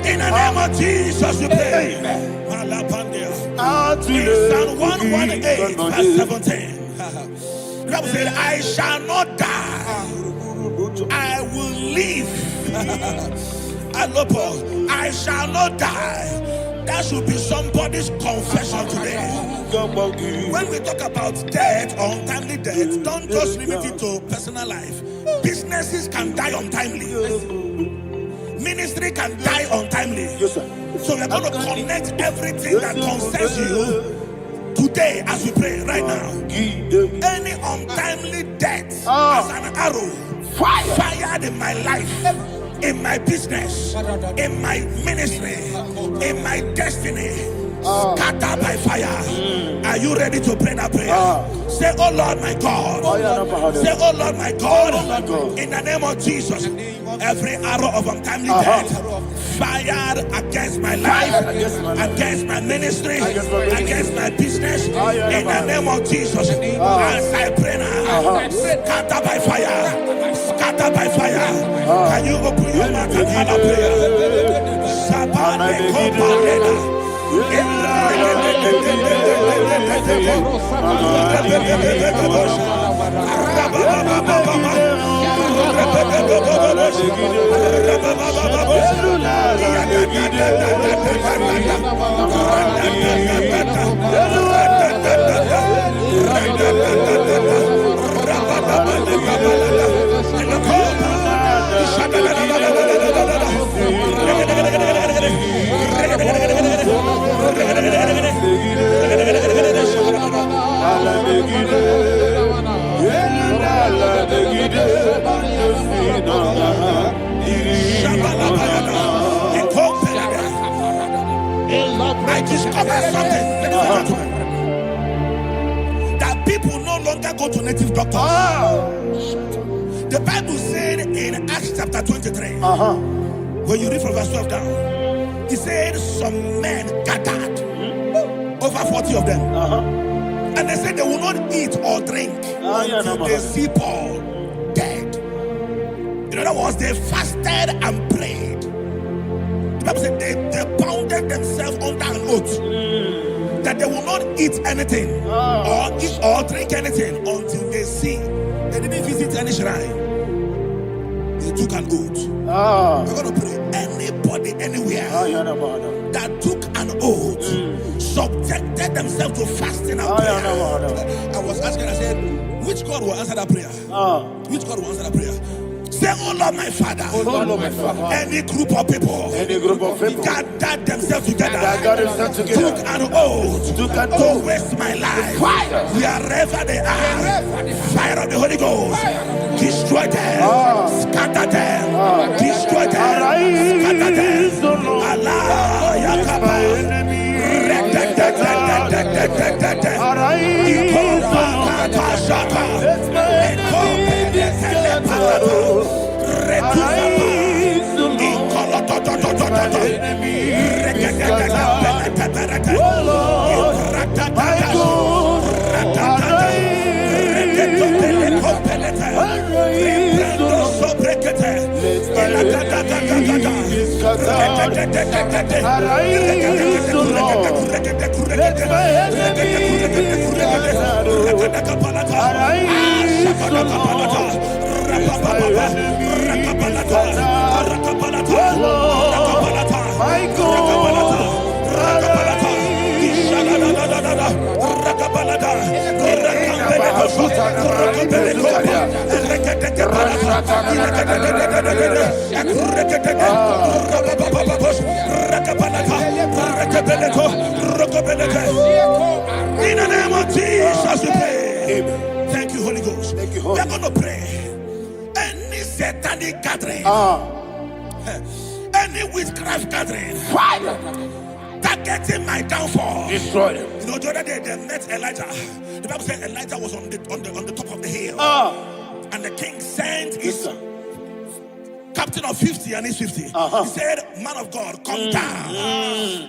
In the name of Jesus, we pray. In Psalm 118, verse 17, the Bible said, I shall not die, I will live. I shall not die. That should be somebody's confession today. When we talk about death, untimely death, don't just limit it to personal life. Businesses can die untimely. Ministry can die untimely. Yes, sir. So we're going to connect everything that concerns you today as we pray right now. Any untimely death as an arrow fired in my life, in my business, in my ministry, in my destiny, scattered by fire. Are you ready to pray that prayer? Say, oh Lord my God. Say, oh Lord my God. In the name of Jesus, every arrow of untimely death fired against my life, against my ministry, against my business, in the name of Jesus, as I pray now, scattered by fire, scattered by fire. Can you open your mouth and have a prayer? I discovered something, that people no longer go to native doctors. The Bible said in Acts chapter 23, when you read from verse 12 down, it said some men gathered, over 40 of them, and they said they will not eat or drink until they see Paul dead. In other words, they fasted and prayed. The Bible said they bounded themselves under an oath that they will not eat anything or eat or drink anything until they see. They didn't visit any shrine. They took an oath. We're going to pray. Anybody, anywhere that took an oath, subjected themselves to fasting and prayer. I was asking, I said, which God will answer that prayer? Which God will answer that prayer? Say, oh Lord my Father, any group of people, gathered themselves together, took an oath to waste my life. Wherever they are, fire of the Holy Ghost, destroy them, scatter them, destroy them, scatter them. Allah Yakaba, In the name of Jesus, we pray. Thank you, Holy Ghost. We are going to pray. Any satanic gathering, any witchcraft gathering, targeting my downfall, destroy them. You know, the other day they met Elijah. The Bible said Elijah was on the top of the hill, and the king sent his captain of 50 and his 50. He said, "Man of God, come down."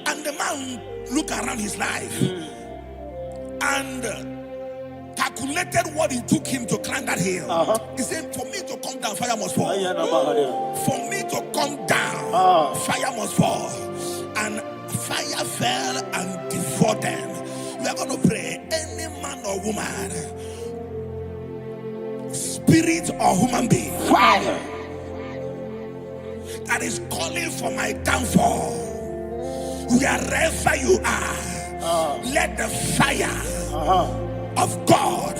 And the man looked around his life and calculated what it took him to climb that hill. He said, "For me to come down, fire must fall. For me to come down, fire must fall." And fire fell and devoured them. We are going to pray. Any man or woman, spirit or human being, fire, that is calling for my downfall, wherever you are, let the fire of God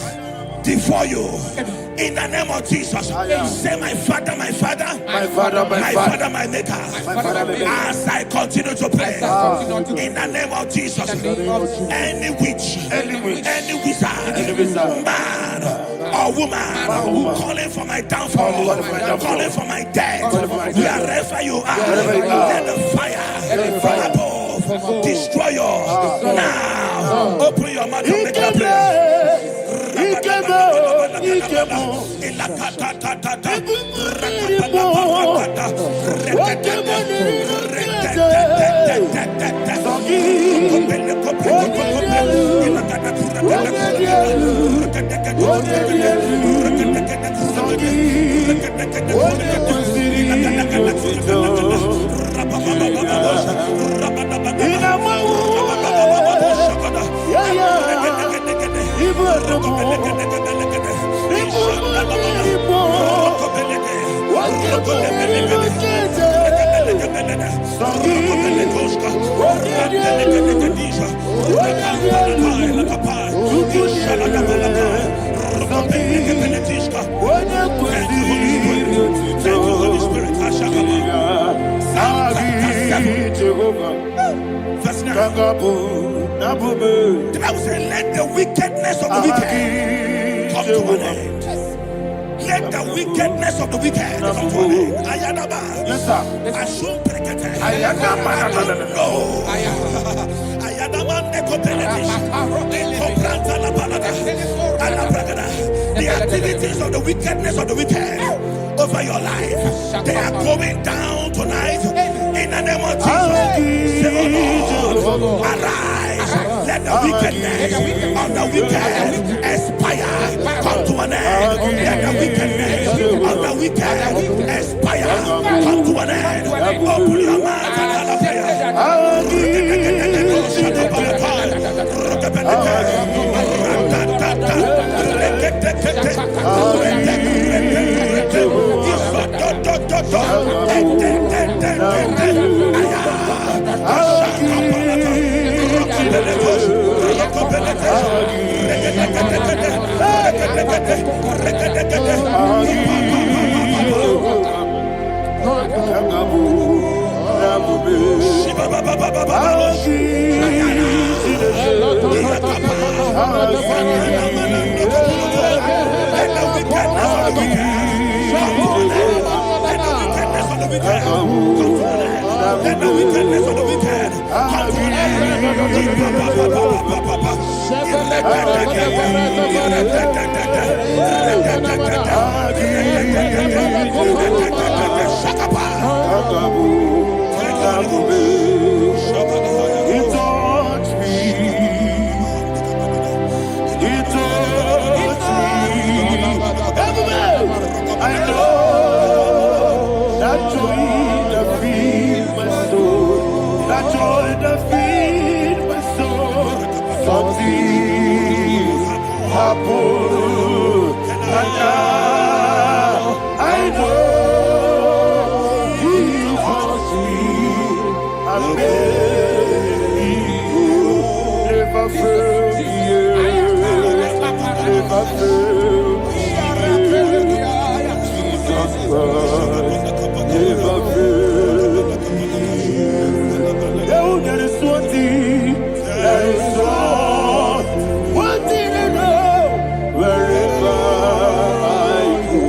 devour you in the name of Jesus. Say, my Father, my Father, my Father, my Father, my Maker. As I continue to pray in the name of Jesus, any witch, any wizard, man or woman calling for my downfall, calling for my death, wherever you are, let the fire from above destroy you now. Open your mouth and make a prayer. Verse 9. The Bible says, let the wickedness of the wicked come to an end. Let the wickedness of the wicked come to an end. Ayadaba. Yes, sir. Assume prekete. Ayadaba. No. Ayadaba nekopeletis. Ekopranta la balada. Alabragada. The activities of the wickedness of the wicked over your life, they are going down tonight in the name of Jesus. Say, oh Lord, arise. Let the wickedness of the wicked expire, come to an end. Let the wickedness of the wicked expire, come to an end. Open your mouth and have a prayer. never fail. Oh, there is one thing, there is one thing I know. Wherever I go,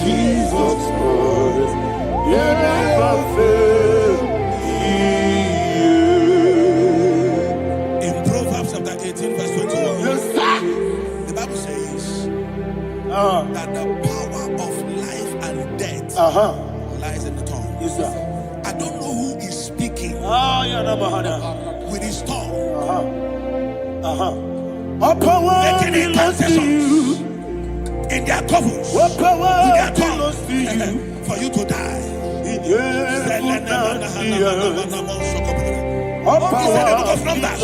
Jesus Christ, you never fail. In Proverbs chapter 18, verse 21, Yes, sir. the Bible says that the power of life and death lies in the tongue. Yes, sir. I don't know who is speaking with his tongue, What power making belongs to incantations you? in their couples What with power their belongs to you? tongue for you to die. In He said in the book of Numbers,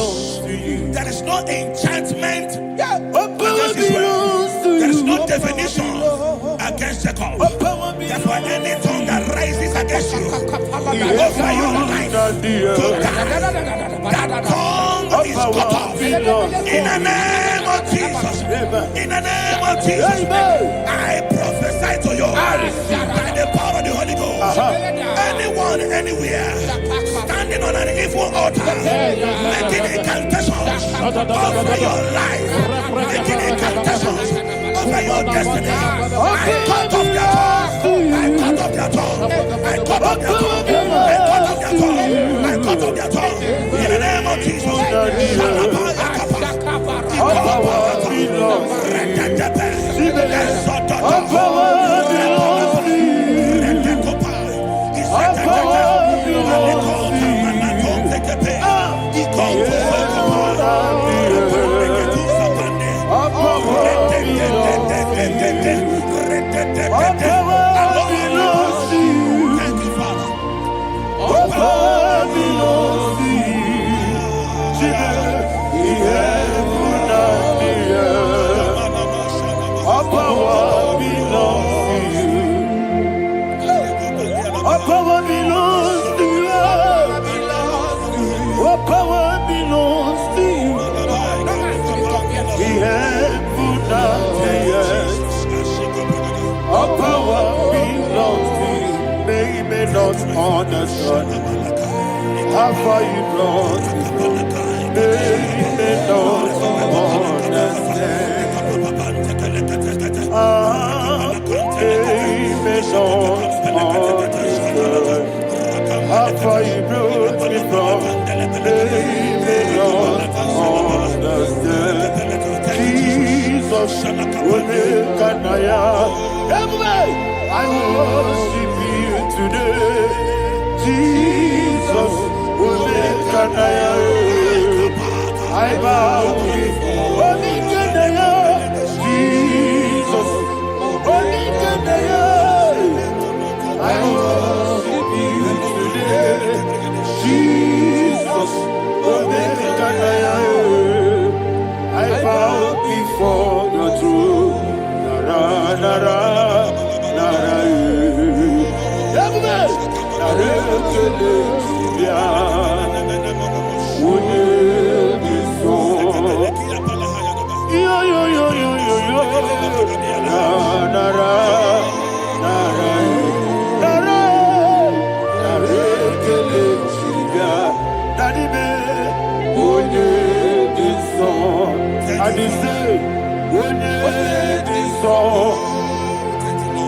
there is no enchantment against Israel. There is no definition against Jacob. Therefore, any tongue that rises against you over your life to die, that tongue is cut off. In the name of Jesus. In the name of Jesus. I prophesy to you by the power of the Holy Ghost. Anyone, anywhere, standing on an evil altar, making incantations over your life, making incantations over your destiny, I cut off their tongue. I cut off their tongue. I cut off their tongue. I cut off their tongue. I cut off their tongue. In the name of Jesus. Understand how far you brought me. They may not understand. They may not understand how far you brought me from. They may not understand. Jesus, will make a naya. I worship you today. Jesus, will make a I bow before Jesus, I worship you today. Jesus, will make a I bow before your throne. Nara, nara, nara.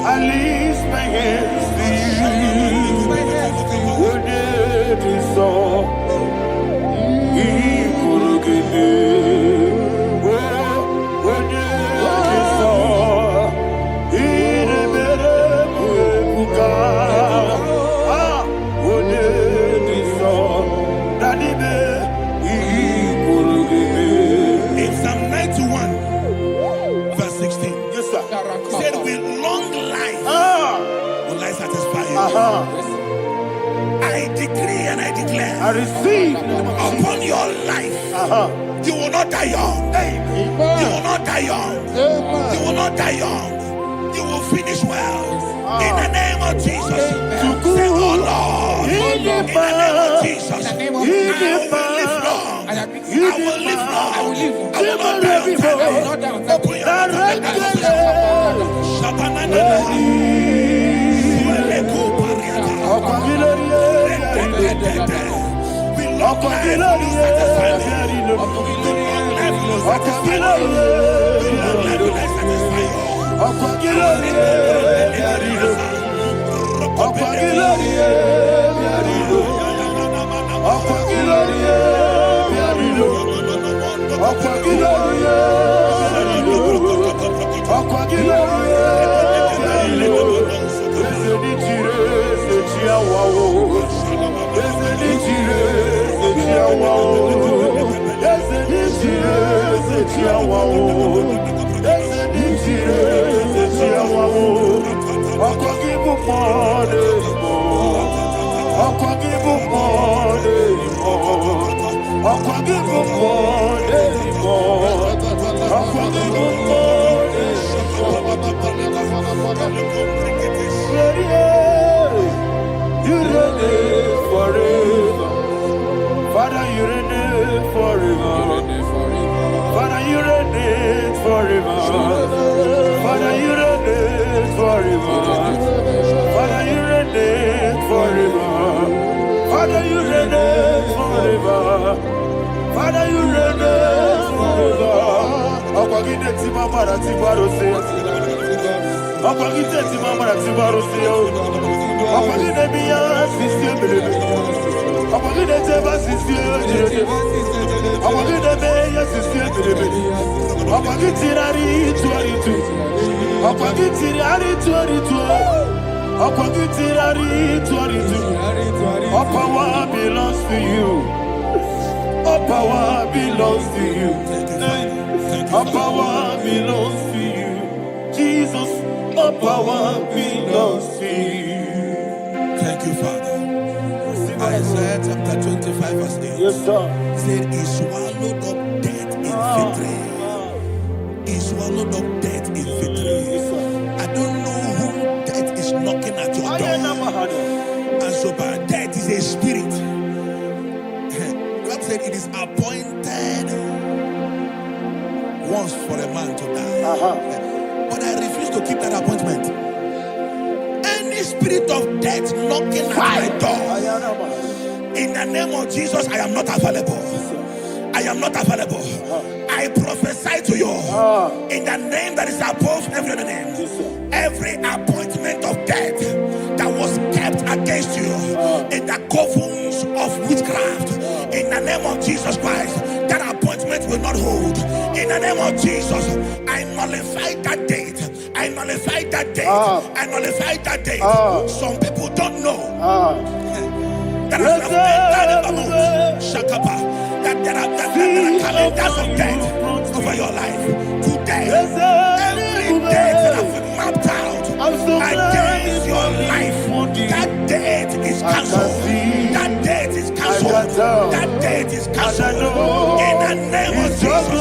I lift my hands to you. When it is all, he could give me. When it is all, he never will come. When it is all, that he could give me. In Psalm 91, verse 16. Yes, sir. He said, with long life will I satisfy you. I decree and I declare, I receive upon your life, you will not die young. You will not die young. You will not die young. You will finish well. In the name of Jesus. Say, oh Lord, in the name of Jesus, I will live long. I will live long. I will not die young. Open your mouth. long life will you satisfy me. Long life will you satisfy me. Long life will I satisfy you. You reign forever. Father, you reign forever. Father, you reign forever. Father, you reign forever. Father, you reign forever. Father, you reign forever. Father, you reign forever. Akwagide ti mama na ti barose. Akwagide ti mama na ti barose. Akwagide biya system bele. Akwagide teba system bele. Akwagide beya system bele. Akwagide rari tuaritu. Akwagide rari tuaritu. Akwagide rari tuaritu. All power belongs to you. All power belongs to you. All power belongs to you. Jesus, all power belongs to you. Thank you, Father. Isaiah chapter 25 verse 8. Yes, sir. Said he swallowed up death in victory. He swallowed up death in victory. I don't know who death is knocking at your door. And so by death is a spirit. God said it is appointed once for a man to die. But I refuse to keep that appointment. Any spirit of death knocking at my door, in the name of Jesus, I am not available. I am not available. I prophesy to you in the name that is above every other name. Every appointment of death that was kept against you in the covens of witchcraft, in the name of Jesus Christ, that appointment will not hold. In the name of Jesus, I nullify that date. I nullify that date. I nullify that date. Some people don't know that as of that there are calendars of death over your life. Today, every date that I've mapped out against your life, that date is cancelled. That date is cancelled. That date is cancelled. In the name of Jesus.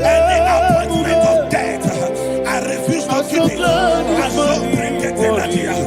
Any appointment of death, I refuse to keep it. I shall bring it in the year.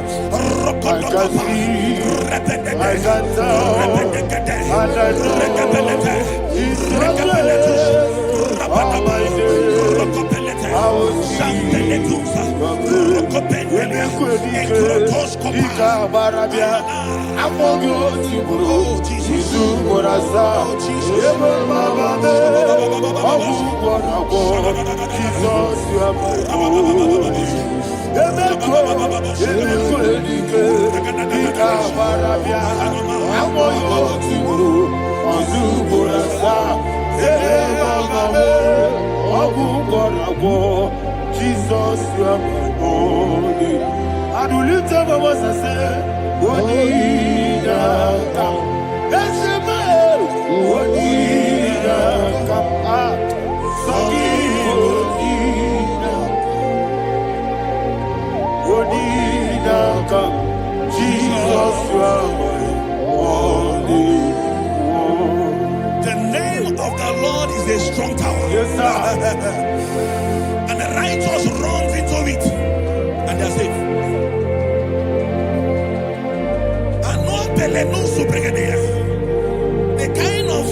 Jesus, you are my only. And we lift up our voice and say, Wonida come. That's the man. Wonida come. Sogi Wonida come. Jesus, you are my only. The name of the Lord is a strong tower. Yes, sir. And the righteous runs into it and they're safe. The kind of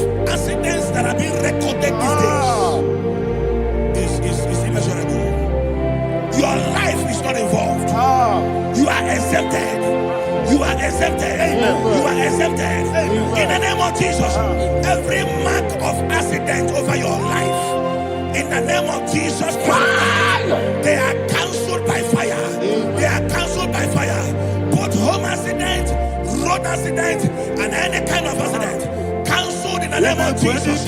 Jesus Christ, they are cancelled by fire. They are cancelled by fire. Both home accident, road accident, and any kind of accident, cancelled in the name of Jesus.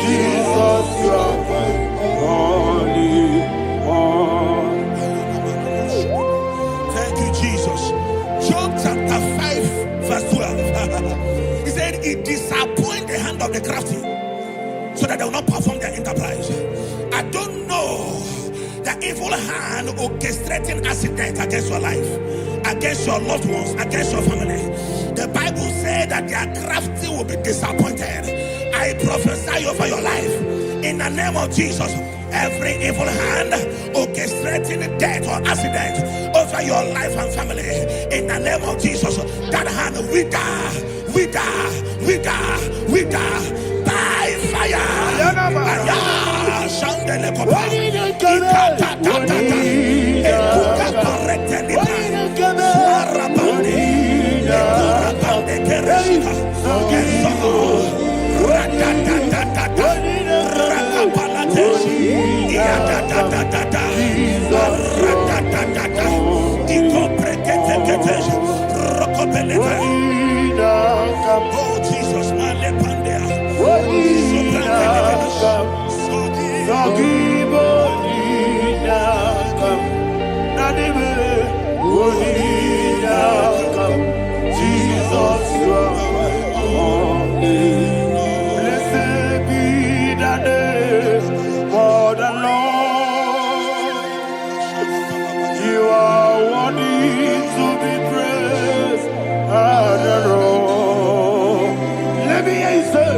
Jesus, you are holy one. Thank you, Jesus. Job chapter 5, verse 12. He said, it disappoints the hand of the crafty, so that they will not perform their enterprise. I don't know the evil hand orchestrating accident against your life, against your loved ones, against your family. The Bible said that their crafty will be disappointed. I prophesy over your life in the name of Jesus. Every evil hand orchestrating death or accident over your life and family, in the name of Jesus, that hand wither by fire. Oh Jesus, Jesus, you are holy. Blessed be the name of the Lord. You are worthy to be praised and adored. Let me hear you say,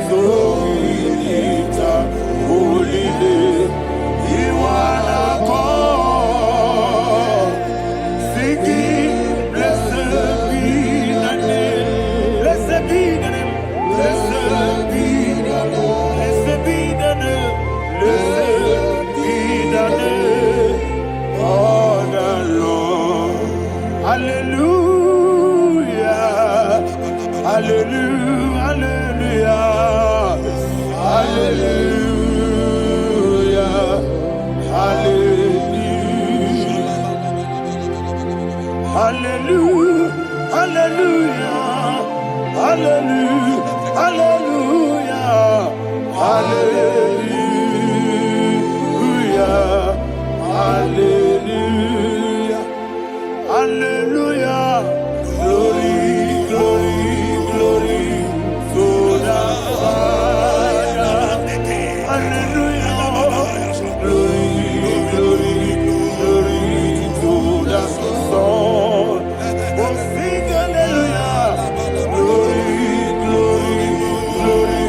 so we lift up holy name. You are the God. Singing, blessed be the name. Blessed be the name. Blessed be the name. Blessed be the name. Blessed be the name of the Lord. Hallelujah. Hallelujah. Hallelujah. Hallelujah. Hallelujah. Hallelujah. Hallelujah. Hallelujah. Hallelujah. Hallelujah. Glory, glory, glory to the Father. Hallelujah. Glory, glory, glory to the Son. Oh, sing hallelujah. Glory, glory, glory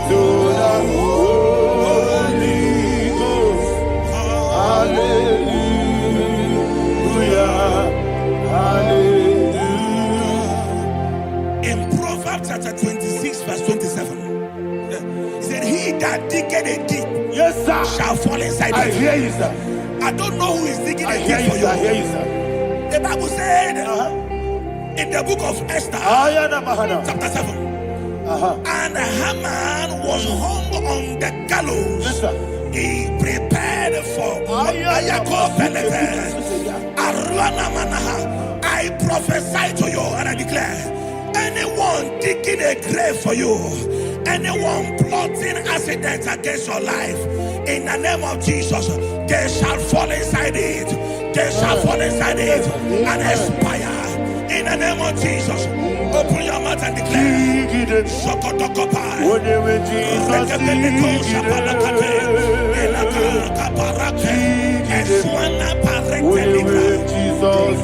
to the Holy Ghost. Hallelujah. Hallelujah. in Proverbs chapter 26, verse 27, he said, he that diggeth a deep, Yes, sir. shall fall inside I it. hear you, sir. I don't know who is digging I a hear deep you, for sir. I you. hear you, sir. The Bible said in the book of Esther, Ayana Mahana. chapter 7, and Haman was hung on the gallows. Yes, sir. He prepared for I prophesy to you and I declare, anyone digging a grave for you, anyone plotting accidents against your life, in the name of Jesus, they shall fall inside it. They shall fall inside it and expire. In the name of Jesus. Open your mouth and declare. Shokotokopai. Rekebeleko shapalakate. Elaka kaparake. Eswana parete libra. Jesus.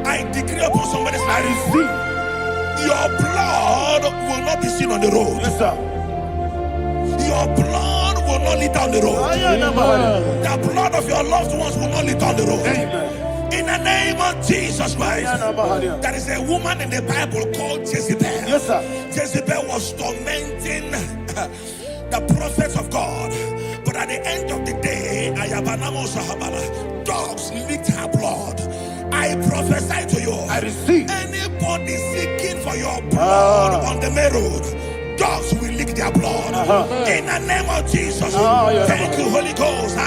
I decree upon somebody's life. Your blood will not be seen on the road. Yes, sir. Your blood will not lead down the road. The blood of your loved ones will not lead down the road. Amen. In the name of Jesus Christ. There is a woman in the Bible called Jezebel. Yes, sir. Jezebel was tormenting the prophets of God. But at the end of the day, dogs licked her blood. I prophesy to you. I receive. Anybody seeking for your blood on the main road, dogs will lick their blood. In the name of Jesus. Thank you, Holy Ghost.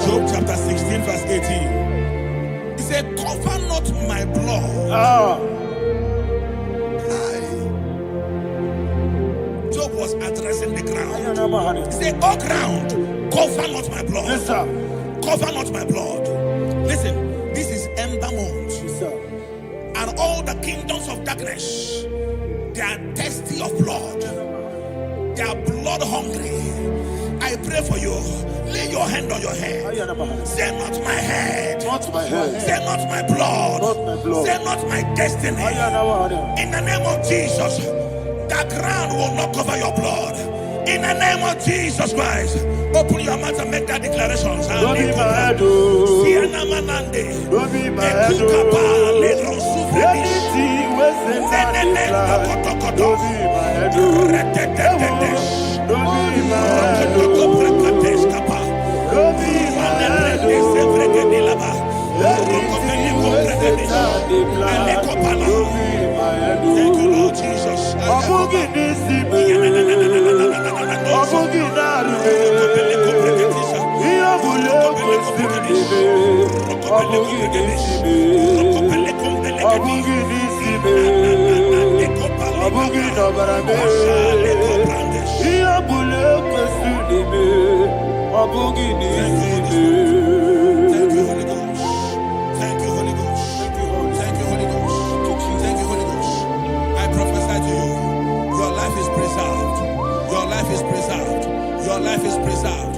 Job chapter 16 verse 18. He said, cover not my blood. Job was addressing the ground. He said, oh ground, cover not my blood. Yes, sir. Cover not my blood. Listen, this is ember month. Yes, sir. And all the kingdoms of darkness, they are thirsty of blood. They are blood hungry. I pray for you. Lay your hand on your head. Say not my head. Not my head. Say not my blood. Not my blood. Say not my destiny. In the name of Jesus, the ground will not cover your blood. In the name of Jesus Christ, open your mouth and make that declaration. Don't be my head. Don't be my head. Anything was in my life. Don't be my head. Don't be my head. Don't be my head. Thank you, Lord Jesus. Your life is preserved.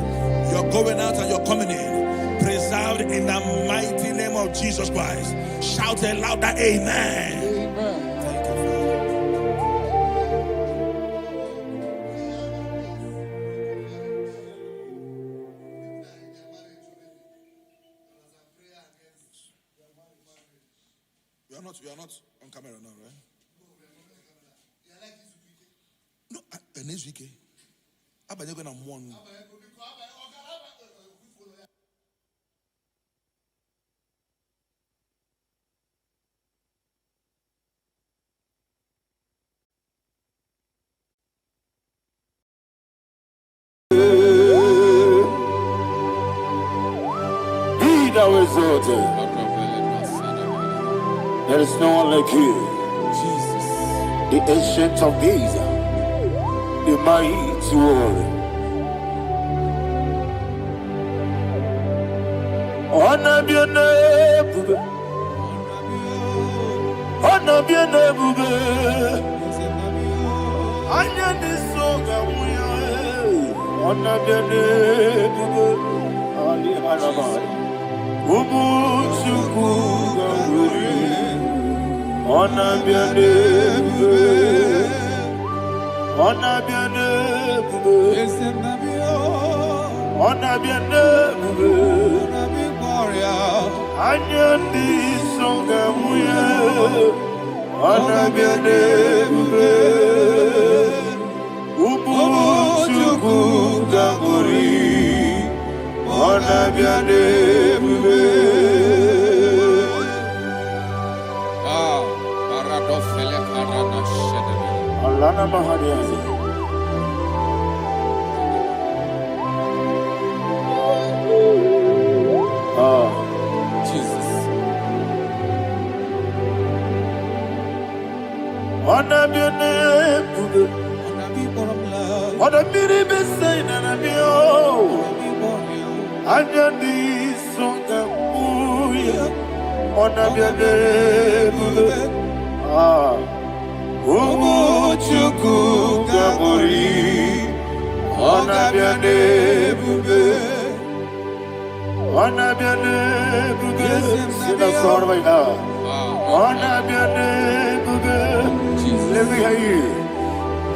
You're going out and you're coming in. Preserved in the mighty name of Jesus Christ. Shout a louder amen. Amen. Thank you, Father. You are not on camera now, right? No, next week. How about you going to one? exalted. There is no one like you. Jesus. The ancient of days, the mighty warrior. Honor be your name, honor be your name, honor be your name, Ali Harabai, Ubu Chuku Gamburi, honor be your name, honor be your name, honor be your name, Anya di songa muya, ana biane bube, ubu chuku gamburi, ana biane bube. Paradofele karana shedebe. Alana mahadiyazi. Jesus. Ana biane bube, ana miri besayna na biyo. Anya di songa muya, ana biane bube. Ubu chuku gamburi, ana biane bube. Ana biane bube, sina sorvai na. Ana biane bube, let me hear you.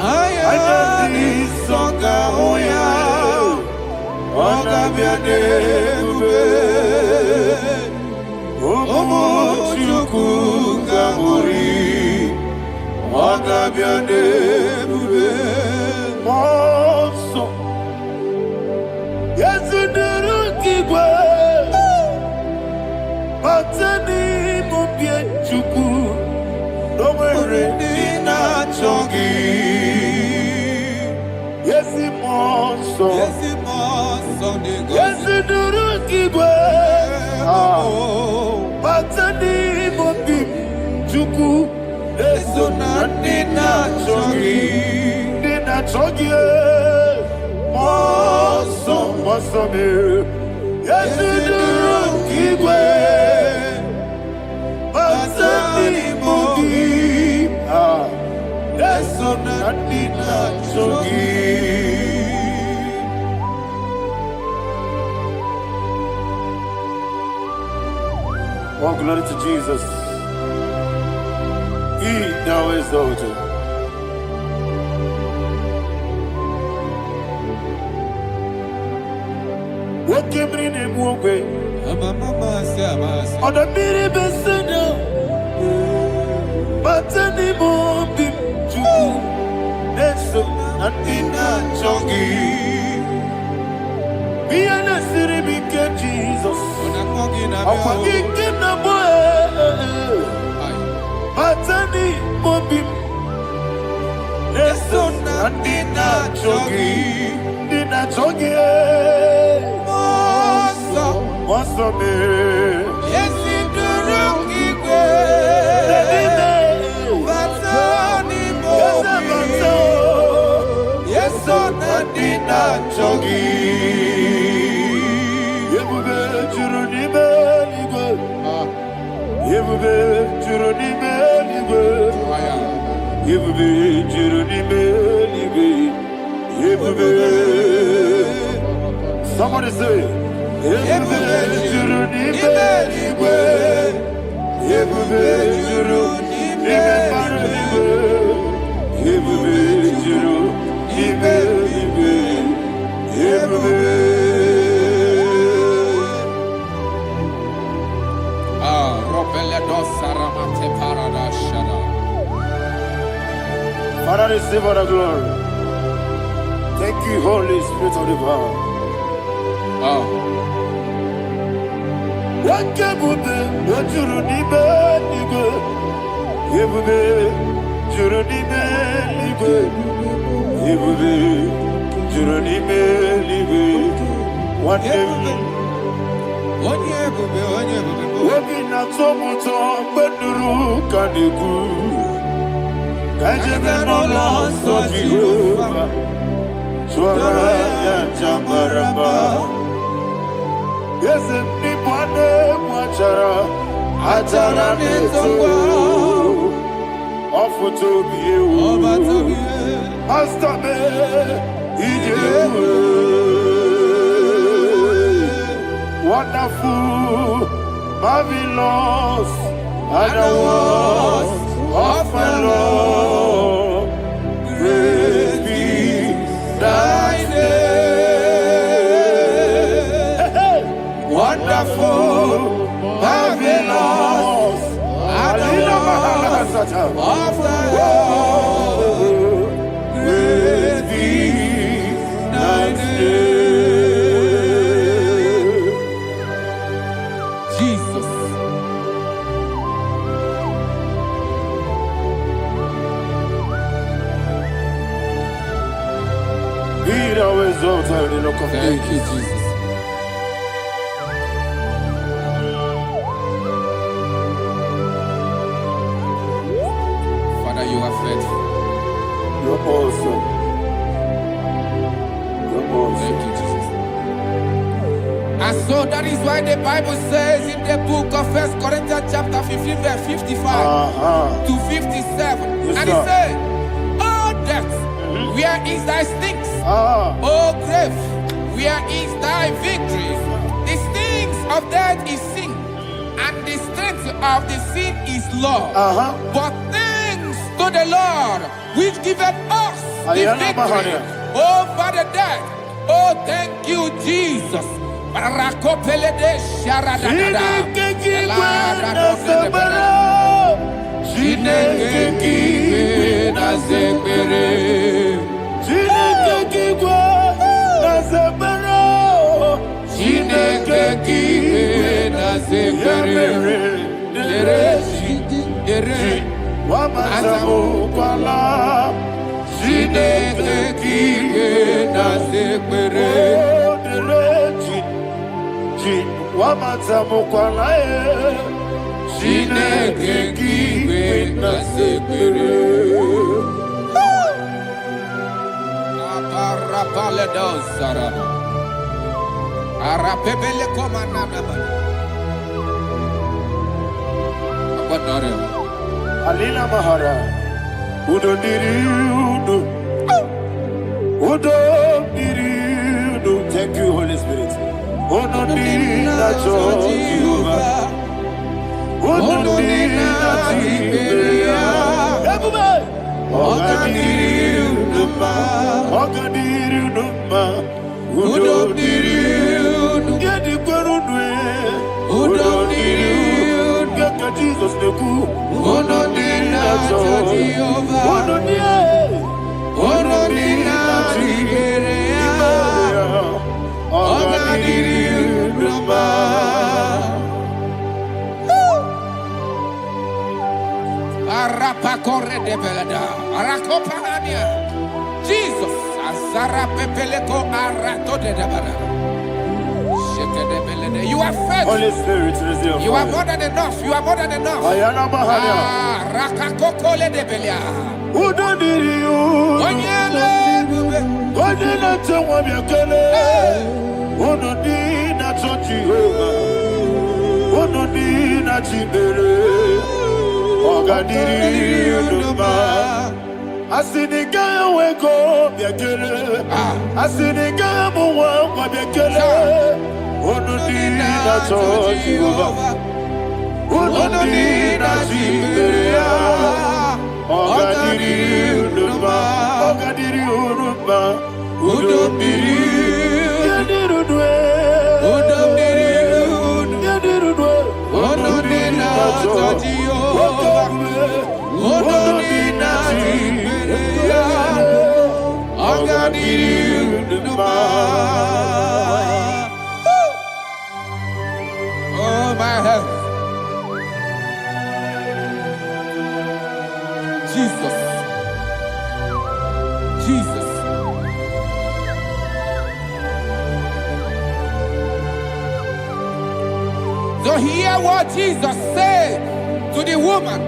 Ana di songa muya, ana biane bube. Ubu chuku gamburi, ana biane bube. Monso, yesu duru kigwe, batani mubye chuku, nomere dina chongi. Yesi monso, yesu duru kigwe, batani mubye chuku, eso na dina chongi, dina chongi. Monso, monso me, yesu duru kigwe, batani mubye, eso na dina chongi. Oh, glory to Jesus. He now exalted. What came in him away? On the miri besena, but any more big Jew. That's so Nadina Chongi. Be an city big Jesus. I'm forgetting the boy. But any more big. That's so Nadina Chongi. Dina Chongi. What's up, man? Yes, you do wrong, yes, so Nadina Chongi. Yebube churuni beligwe. Yebube churuni beligwe. Yebube churuni beligwe. Yebube. Somebody say. Yebube churuni beligwe. Yebube churuni beligwe. Yebube churuni beligwe. Yebube. Father, receive all the glory. Thank you, Holy Spirit of the power. What can you do? What you need, you Yebube, Juruni Melibe, Yebube, Juruni Melibe. One day, Wabina tomuto beduru kaniku. Kajebe no loso Jehovah. Swara ya jambaramba. Yese ni bwane mwachara. Achara neto. Ofuto biyewu. Astabe ijewu. Wonderful, marvelous, and the words of my Lord. Praise be thy name. Wonderful, marvelous, and the words of thy Lord. Praise be thy name. Thank you, Jesus. Father, you are faithful. You're awesome. You're awesome. Thank you, Jesus. And so that is why the Bible says in the book of 1 Corinthians chapter 15, verse 55 to 57. And it says, "Oh death, where is thy stings? Oh grave, where is thy victory? The stings of death is sin, and the strength of the sin is law. But thanks to the Lord, which giveth us the victory over the death. Oh, thank you, Jesus." Alina Mahara, Udo Diriudu, Udo Diriudu. Thank you, Holy Spirit. Udo Diriudu, Udo Jesus the cool. Jesus, you are faithful. Holy Spirit, you are more than enough. You are more than enough. Rakakokole de Belia. Who don't need you? I see the guy wake up, I see the guy who walk up, who no need not touch you, who no need not see who don't need oh my health. Jesus. Jesus. Remember what Jesus said to the woman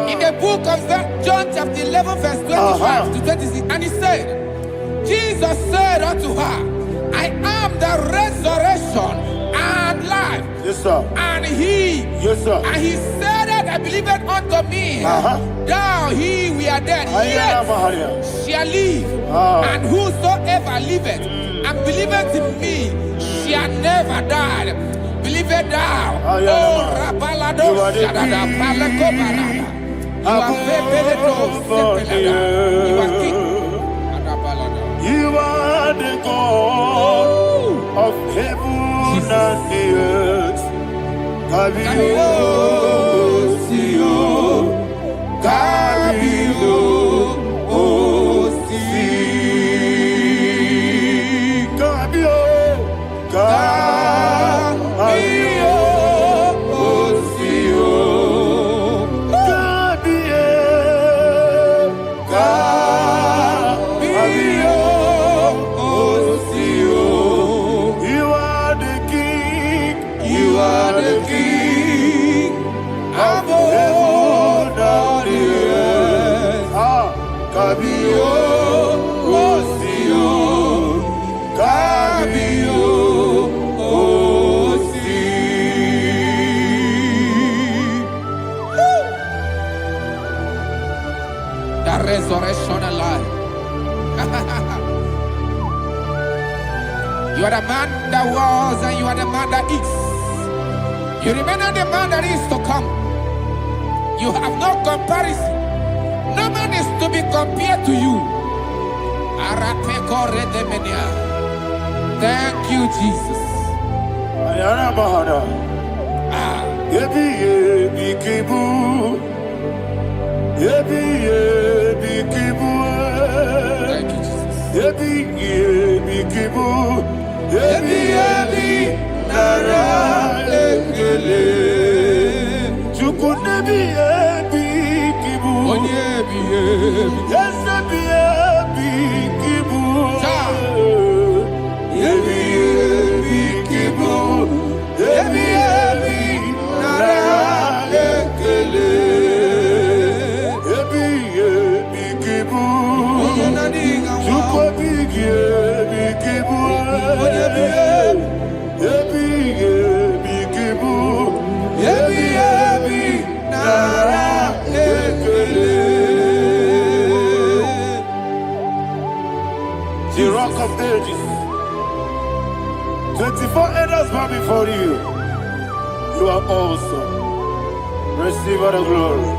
in the book of John chapter 11 verse 25 to 26. And he said, Jesus said unto her, I am the resurrection and life. Yes, sir. And he, yes, sir. And he said that I believed unto me, thou he we are dead, yet shall live. And whosoever liveth and believeth in me shall never die. Believe it thou. Oh, Rabalado, Shadada, Palacobarada. You are You are king. You are the God of heaven and the earth. Kabio, Sio, Kabio, Si, Kabio, Kabio, Sio, Kabio, Kabio, Sio. You are the king. You are the king of heaven and the earth. Kabio, Sio, Kabio, Si. The resurrection and life. You are the man that was and you are the man that is. You remain the man that is to come. You have no comparison. No man is to be compared to you. Thank you, Jesus. Thank you, The rock of ages. 24 elders bow before you. You are awesome. Receive all the glory.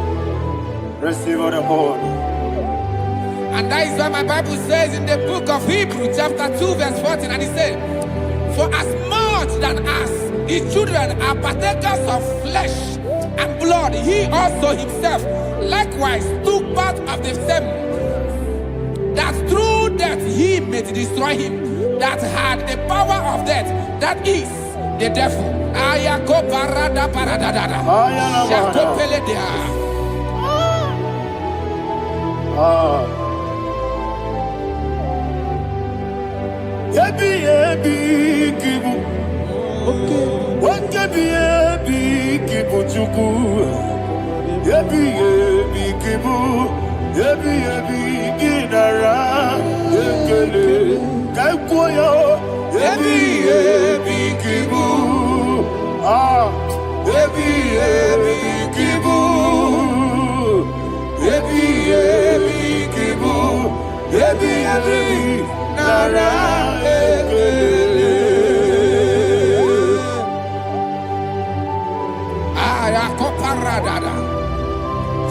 Receive all the honor. And that is what my Bible says in the book of Hebrews chapter 2 verse 14. And it said, for as much than us, the children are partakers of flesh and blood, he also himself likewise took part of the same, that through death he may destroy him that had the power of death, that is the devil.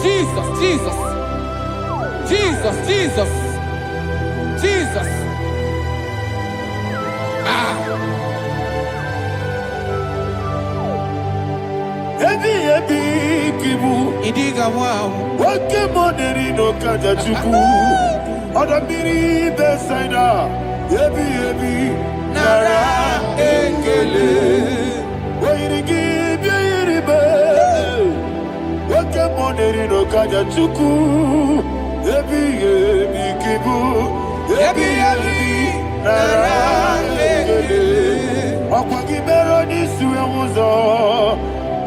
Jesus, Jesus, Jesus, Jesus, Jesus. Idiga wow. Wake money no kaja chuku. Oda miri besaida. Ebi nara ekele. Wairigi biiribe. Wake money no kaja chuku. Ebi kibu. Ebi nara ekele. Akwagi bero ni suwe muzo.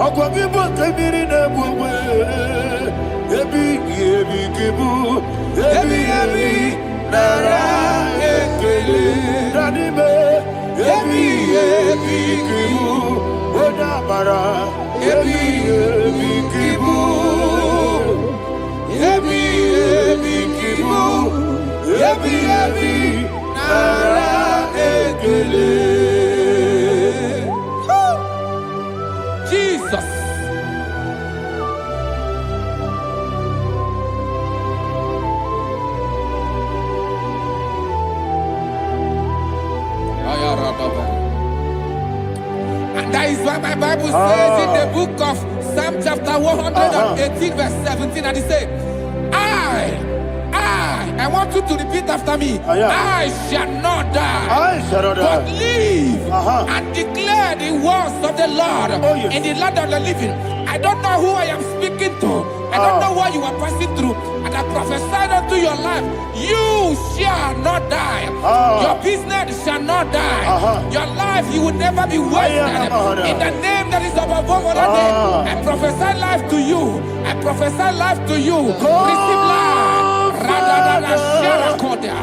Akwagibo kebiri na bwe. Ebi kibu. Ebi nara ekele. Nanibe. Ebi kibu. Odabara. Ebi kibu. Ebi kibu. Ebi nara ekele. Jesus. And that is why my Bible says in the book of Psalm chapter 118 verse 17, and it says, I want you to repeat after me. I shall not die, but live and declare the words of the Lord in the land of the living. I don't know who I am speaking to. I don't know what you are passing through. And I prophesy unto your life, you shall not die. Your business shall not die. Your life, you will never be wasted. In the name that is above all other name, I prophesy life to you. I prophesy life to you. Receive life. Radadada Sharakoda.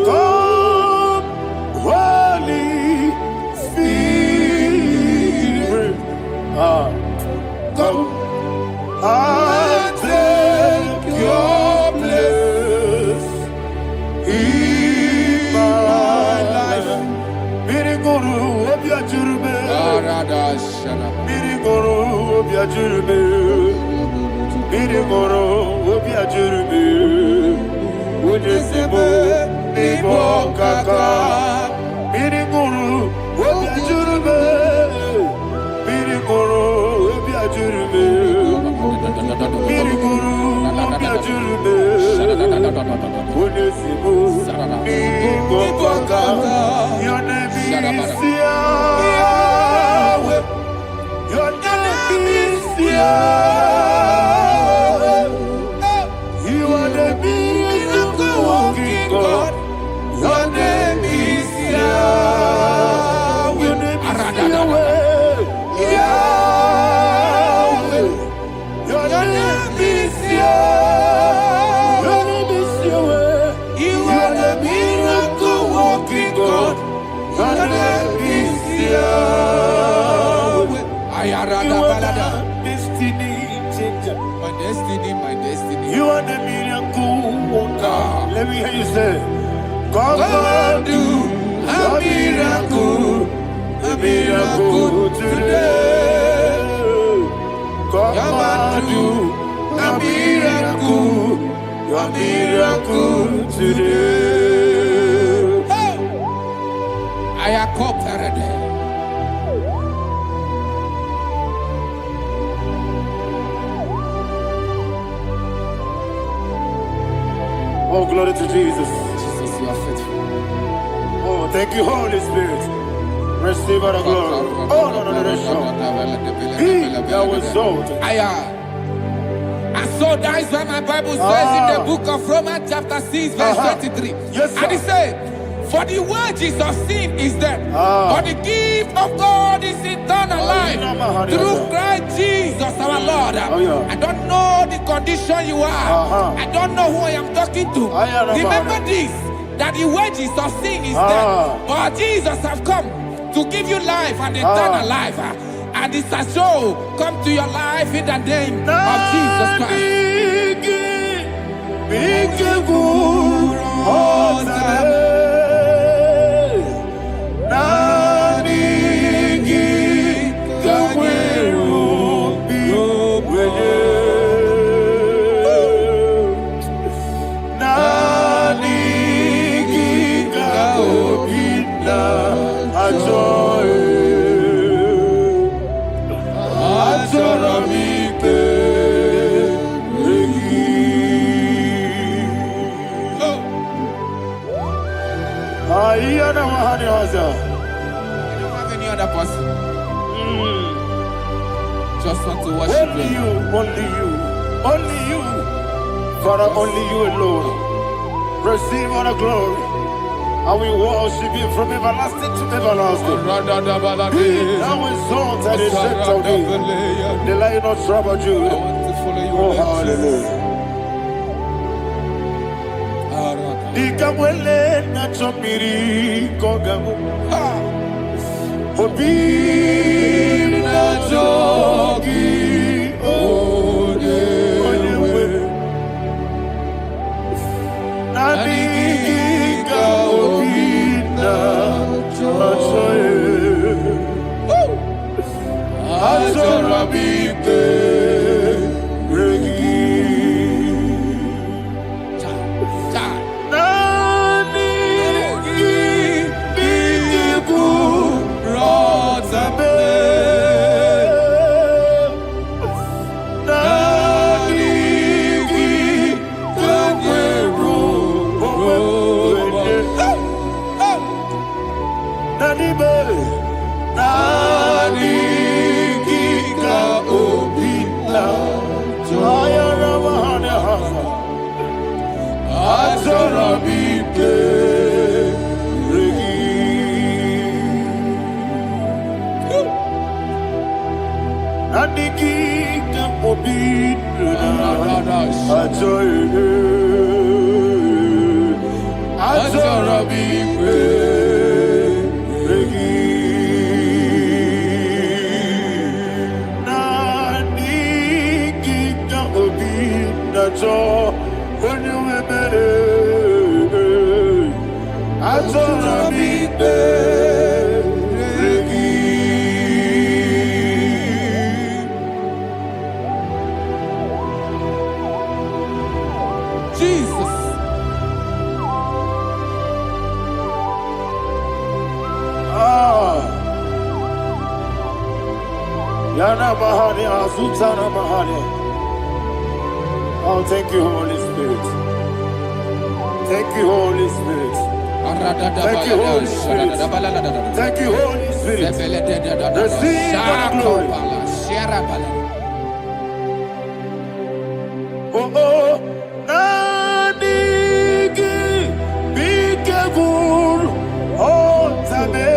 Come, Holy Spirit. Come and take your place in my life. Miriguru obiajurube. Miriguru obiajurube. Miriguru obiajurube. Ujesebo ibo kaka. Miriguru obiajurube. Miriguru obiajurube. Miriguru obiajurube. Ujesebo ibo kaka. Your name is Yahweh. Your name is Yahweh. You are the miracle working God. Your name is Yahweh. Your name is Yahweh. Yahweh. Your name is Yahweh. Your name is Yahweh. You are the miracle working God. Your name is Yahweh. You are the destiny changer. My destiny. You are the miracle worker. Let me hear you say, come and do a miracle today. Come and do a miracle today. I am cooperative. Oh, glory to Jesus. Jesus, you are faithful. Oh, thank you, Holy Spirit. Receive our glory. Oh, no. That was so. And so that is why my Bible says in the book of Romans chapter 6 verse 23. Yes, sir. And it says, for the wages of sin is death, but the gift of God is eternal life through Christ Jesus our Lord. I don't know the condition you are. I don't know who I am talking to. Remember this, that the wages of sin is death, but Jesus has come to give you life and eternal life. And this has so come to your life in the name of Jesus Christ. You don't have any other person. Just want to worship only you. Only you. Father, only you alone. Receive all the glory. I will worship you from everlasting to everlasting. Now exalt and exalt of thee, the Lion of Tribe of Judah. Oh, hallelujah. Ikamwele na chomiri kogamu. Obi na jogi onewe. Nadiga obi na choye. Azorabite regi. Jesus. Yana Mahani Azutana Mahani. Oh, thank you, Holy Spirit. Thank you, Holy Spirit. Thank you, Holy Spirit. Thank you, Holy Spirit. Receive the glory. Oh, oh, Nadigi, Bigagul, oh, Tame.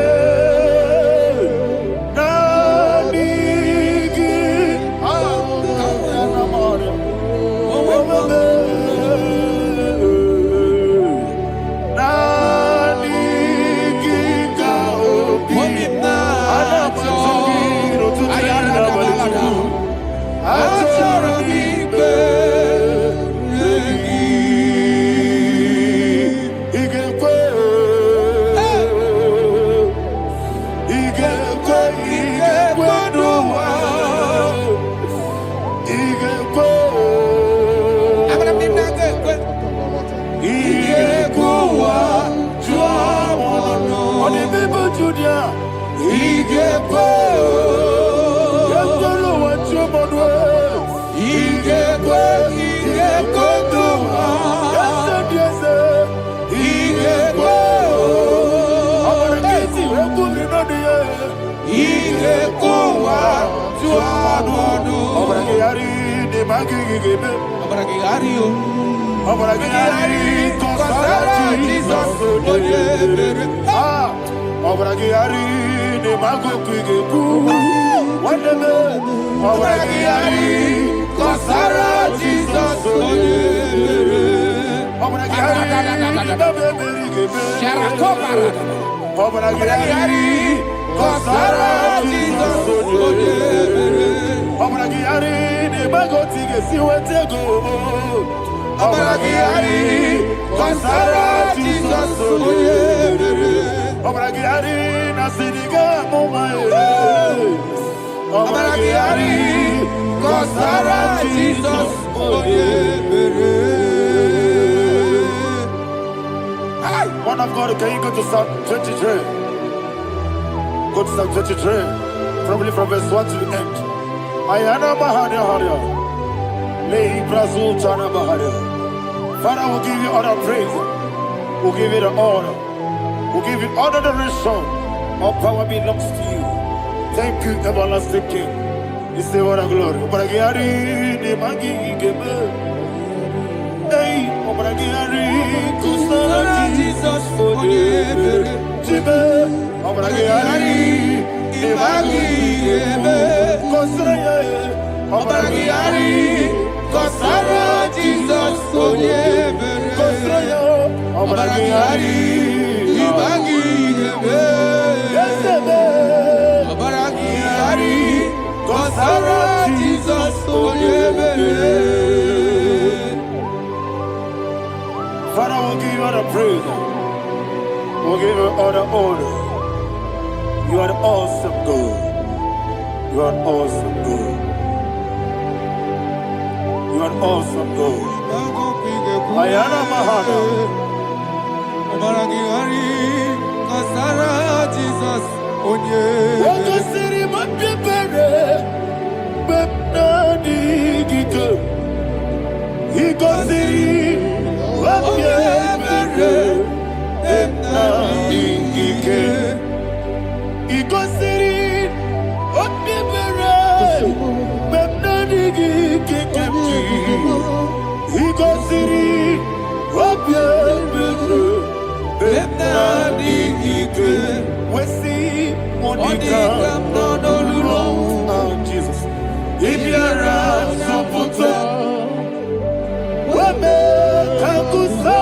Man of God, can you go to Psalm 23? Go to Psalm 23, probably from verse 1 to the end. Ayana Mahania Haria. Lei Brazil Chana Mahania. Father, we'll give you all the praise. We'll give you the honor. We'll give you all the adoration. All power belongs to you. Thank you, everlasting King. You say what a glory. Obragiari, the Magi, Gebe. Hey, Obragiari, Kusara, Jesus, for you. Shibe, Obragiari, Ibagi, Kosraya, Obragiari, Kosara, Jesus, Kosraya, Obragiari, Ibagi, Obragiari, Kosara, Jesus, Father, we'll give you all the praise. We'll give you all the honor. You are the awesome God. You are awesome God. You are awesome God. Ayana Mahana. Kasara Jesus onye. Waka siri mapipere. Bepnani gike. Iko siri mapipere. Bepnani gike. Iko siri mapipere. Bepnani gike. Iko siri mapipere. Bepnani gike. Wesi monika no. Oh Jesus. Ibiara soputo. Wame kakuso.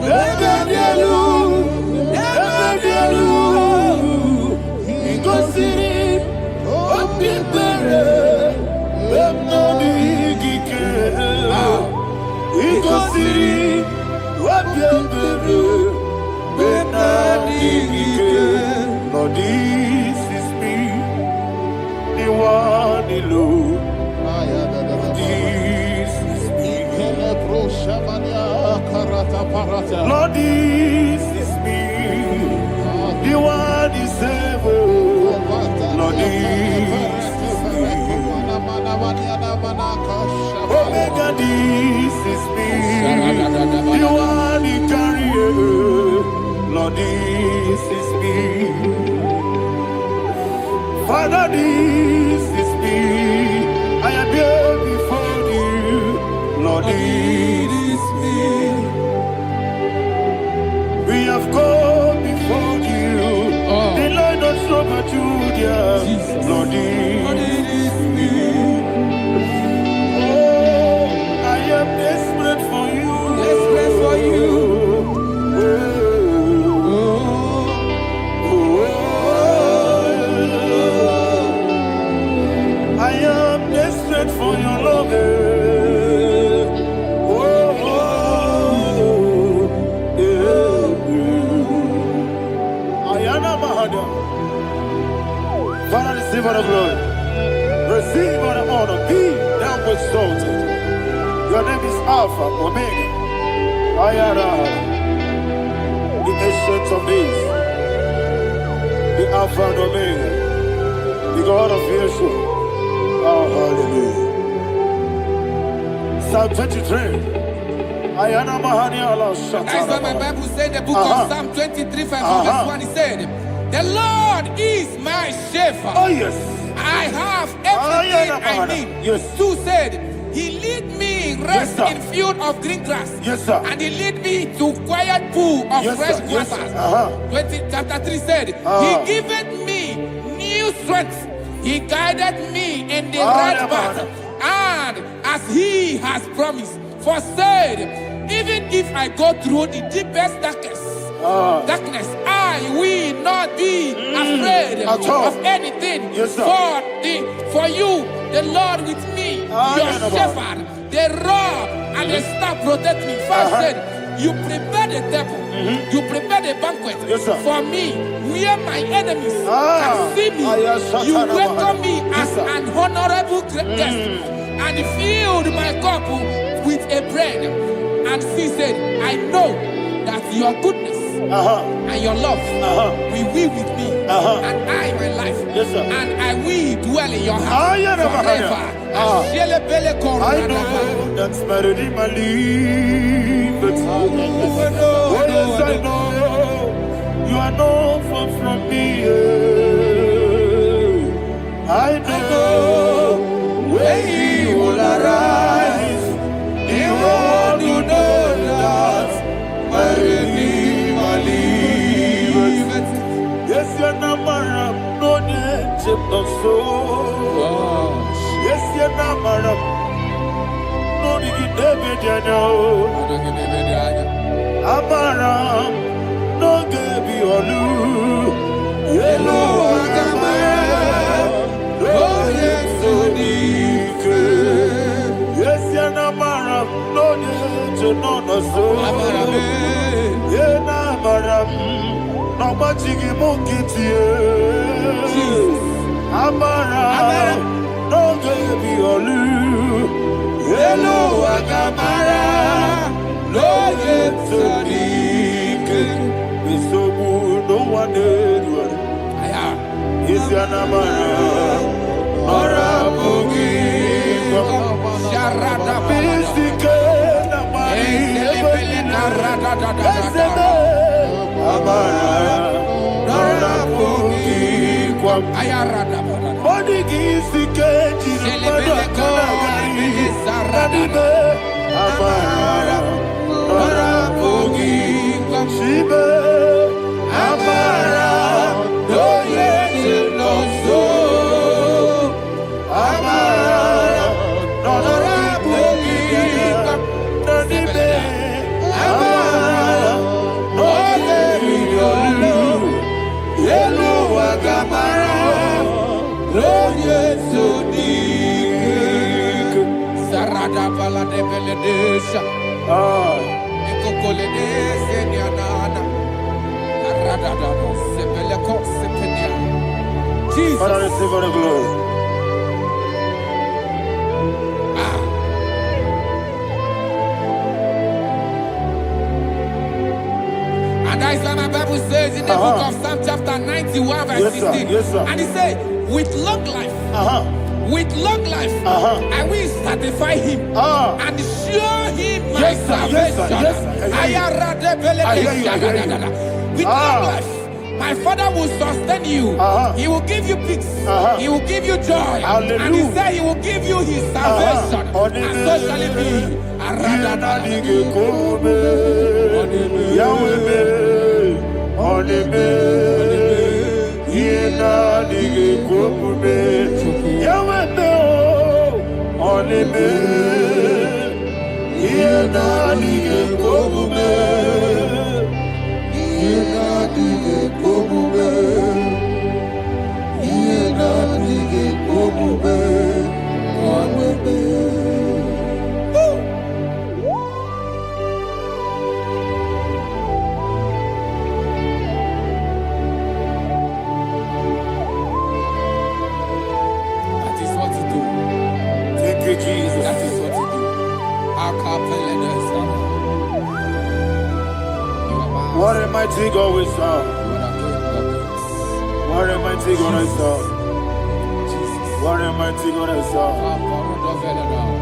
Ebedielu. Ikosiri. Opipere. Bepnani gike. Ikosiri. Opipere. Lord, this is me, the one alone. This is me. Lord, this is me, the one is ever. Lord, this is me. Omega, this is me, the one in carrier. Lord, this is me. Father, this is me. I am here before you. Lord, this is me. We have come before you. The Lord of Super Judah. Lord, this is me. Oh, I am desperate for you. Desperate for you. For your love, Ayana Mahada. Father, receive all the glory, receive all the honor. Be thou exalted. Your name is Alpha, Omega. Ayana, the ancient of days, the Alpha and Omega, the God of Yeshua. Oh, hallelujah. Psalm 23. Ayana Mahani Allah Shatan. That's why my Bible said in the book of Psalm 23, verse 1, it said, the Lord is my shepherd. Oh, yes. I have everything I need. Yes. 2 said, he lead me rest in field of green grass. Yes, sir. And he lead me to quiet pool of fresh waters. 20, chapter 3 said, he giveth me new strength. He guided me in the right path, and as he has promised, for said, even if I go through the deepest darkness, I will not be afraid of anything. Yes, for you, the Lord with me, your shepherd, the rod and the staff protect me. First said, you prepare the table, you prepare the banquet for me, where my enemies can see me. You welcome me as an honorable guest, and filled my cup with a bread. And she said, I know that your goodness and your love will be with me, and I, my life, and I will dwell in your house forever. I know that's better than my life. Yes, I know you are not far from me. I know when he will arise, he will do that my Redeemer lives. Amara, no gebi olu. Yelo agamara, no yesodike. Yes, yanamara, no yeto no no so. Amara me, yenamara, no machigi mukiti. Amara, no gebi olu. Yelo agamara. No yetodike, misobu no one edward. Is yanamara, orabugi, sharada bisike namari, amara, orabugi kwam. Odigi sike jina kanagari, sarada. Amara, orabugi kwam. Shibe, amara, no yeti no so. Amara, orabugi kwam. Nanibe, amara, no yeti no lu. Yelu agamara, no yetodike. Sarada bala de beledesha. Ekokole senianana. Arada sebeleko sepenia. Jesus. Father, receive all the glory. And that is what my Bible says in the book of Psalm chapter 91 verse 16. Yes, sir. And he said, with long life. With long life, I will satisfy him and show him my salvation. With long life, my Father will sustain you. He will give you peace. He will give you joy. Hallelujah. And he said he will give you his salvation. And so shall it be. Jesus. That is what you do. What a mighty God we serve. What a mighty God I serve. What a mighty God I serve.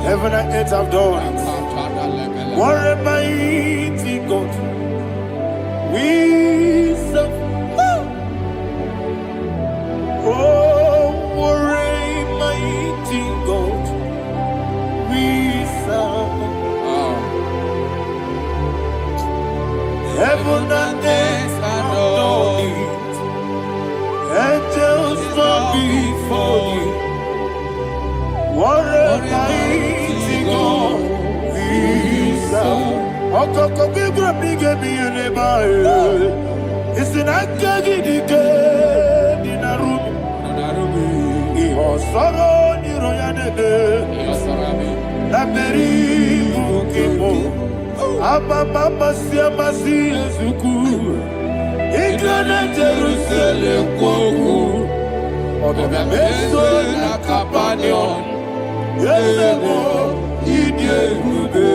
Heaven and earth have done it. What a mighty God we serve. Oh, what a mighty God we serve. Heaven and earth have done it. Angels bow before you. What a mighty God we serve. Okoko bigro bige bi eleba. It's an akagi dike dinarubi. Iho soro ni royanebe. La peri bukipo. Ababa siamasi ezuku. Igrana Jerusalem kwoku. Obebe meso na kapanion. Yesemo idie gube.